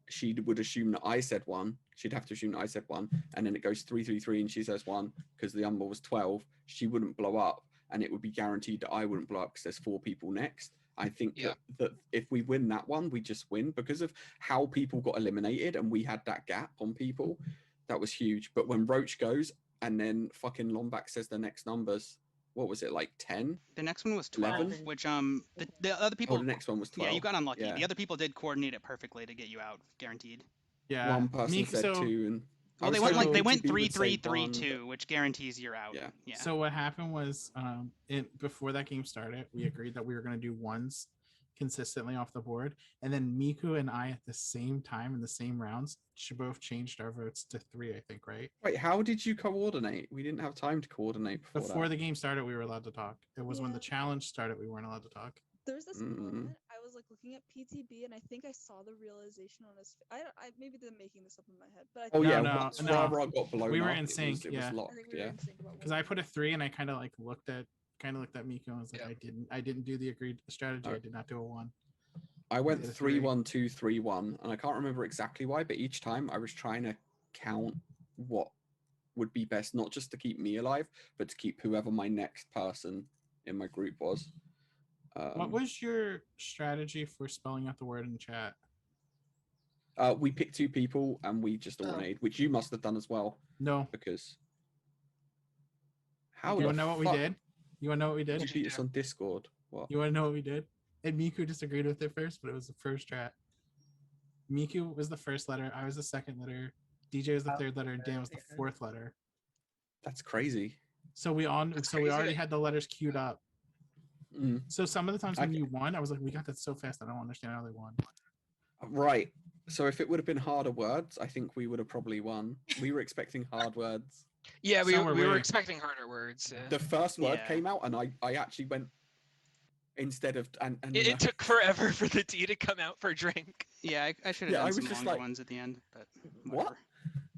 she would assume that I said 1. She'd have to assume that I said 1, and then it goes 3, 3, 3, and she says 1 because the number was 12. She wouldn't blow up, and it would be guaranteed that I wouldn't blow up because there's 4 people next. I think Yeah. that if we win that one, we just win because of how people got eliminated and we had that gap on people. That was huge. But when Roach goes and then fucking Lombax says the next numbers, what was it, like 10? The next one was 12, 11? which the other people. Oh, the next one was 12. Yeah, you got unlucky. Yeah. The other people did coordinate it perfectly to get you out, guaranteed. Yeah. One person said so, 2, and Well, I they was went like hoping they went TB 3 would say 3 3 1, 2, which guarantees you're out. Yeah. Yeah. So what happened was, before that game started, we agreed that we were going to do ones consistently off the board, and then Miku and I at the same time in the same rounds, both changed our votes to 3. I think, right? Wait, how did you coordinate? We didn't have time to coordinate Before that. the game started, we were allowed to talk. It was when the challenge started, we weren't allowed to talk. There's this moment I was like looking at PTB and I think I saw the realization on his. I maybe they're making this up in my head, but I Oh think yeah, no, once no. Rara got blown We were up, in sync. It yeah, was locked. I think we were in sync about because I put a 3 and I kind of like looked at Miku and was like, I didn't do the agreed strategy. I did not do a 1. I went did a 3 1 2 3 1, and I can't remember exactly why, but each time I was trying to count what would be best, not just to keep me alive, but to keep whoever my next person in my group was. What was your strategy for spelling out the word in chat? We picked 2 people and we just alternate, which you must have done as well. No, because how you the wanna know what we fuck did? You wanna know what we did? did you beat us on Discord? What? You wanna know what we did? And Miku disagreed with it first, but it was the first strat. Miku was the first letter. I was the second letter. DJ was the third letter, and Dan was the fourth letter. That's crazy. So we already had the letters queued up. Mm. So some of the times when you won, I was like, we got that so fast. I don't understand how they won. Right. So if it would have been harder words, I think we would have probably won. We were expecting hard words. Yeah, we were expecting harder words. The first word came out, and I actually went instead of and It took forever for the D to come out for drink. Yeah, I should have Yeah, I done was some just longer like, ones at the end, but What? whatever.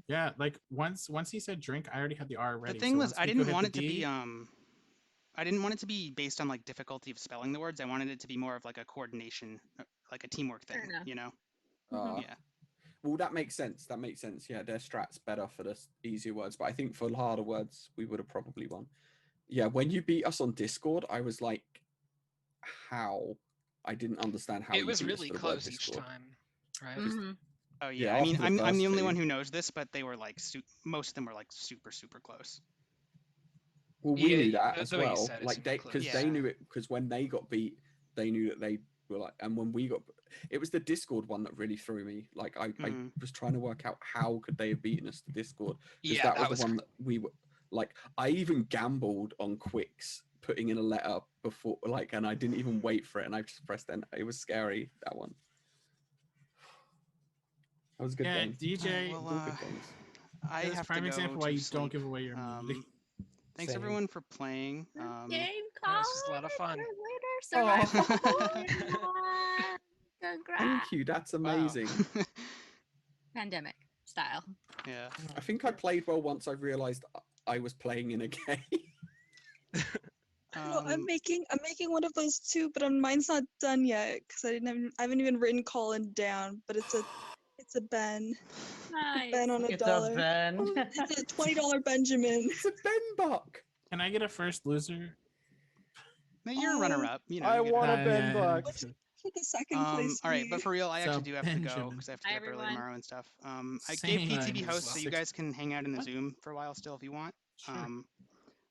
Yeah, like once he said drink, I already had the R ready. The thing so was, once I Miku didn't hit want the it to be D- I didn't want it to be based on like difficulty of spelling the words. I wanted it to be more of like a coordination, like a teamwork thing. enough. You know? Yeah. Well, that makes sense. That makes sense. Yeah, their strat's better for the easier words, but I think for harder words, we would have probably won. Yeah, when you beat us on Discord, I was like, how? I didn't understand how It you was beat us really for the word close each Discord. time, right? Oh Yeah, yeah. I mean, after the I'm the first only two. one who knows this, but they were like most of them were like super close. Well, we Yeah, knew that the as way you well. said it Like seemed they, close. because they knew it. Because when they got beat, they knew that they were like. And when we got, it was the Discord one that really threw me. Like I was trying to work out how could they have beaten us to Discord, because Yeah, that was the one that we were. Like I even gambled on Quicks putting in a letter before, like, and I didn't even wait for it, and I just pressed enter. It was scary, that one. That was a good Yeah, game. DJ. Well, All good games. I That's have prime to go example why to you don't sleep. give away your immunity. Thanks Same. everyone for playing. Game Yeah, this is a lot of fun. winner, survival. Congrats. Thank you. That's amazing. Pandemic style. Yeah. I think I played well once I realized I was playing in a game. No, I'm making one of those too, but mine's not done yet because I haven't even written Colin down. But it's a Ben. Nice. Ben on It's $1. a Ben. It's a $20 Benjamin. It's a Ben buck. Can I get a first loser? No, you're a runner-up. You know. I you get want it. a Ben buck. For the second place. All right, but for real, I So, actually do have to go Benjamin. because I have to Hi, get up early everyone. tomorrow and stuff. I gave Same. PTB host so you Six- guys can hang out in the Zoom for a while still if you want. Sure.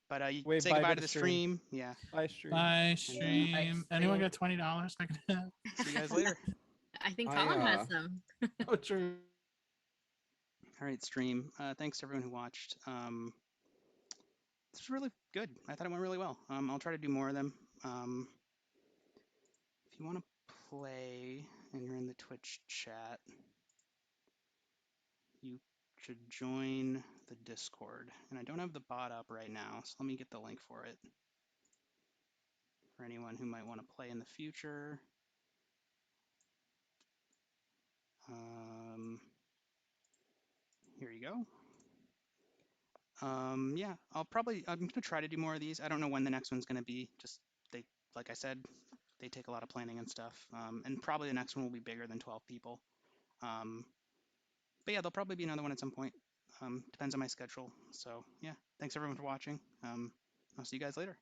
But you Wave say bye goodbye to to the the stream. stream. Yeah. Bye, stream. Bye, stream. Anyone got $20 I can have? See you guys later. I think Colin has some. Oh, true. All right, stream. Thanks to everyone who watched. This was really good. I thought it went really well. I'll try to do more of them. If you want to play and you're in the Twitch chat, you should join the Discord. And I don't have the bot up right now, so let me get the link for it. For anyone who might want to play in the future. Here you go. Yeah, I'm going to try to do more of these. I don't know when the next one's going to be. Just like I said, they take a lot of planning and stuff. And probably the next one will be bigger than 12 people. But yeah, there'll probably be another one at some point. Depends on my schedule. So yeah, thanks everyone for watching. I'll see you guys later.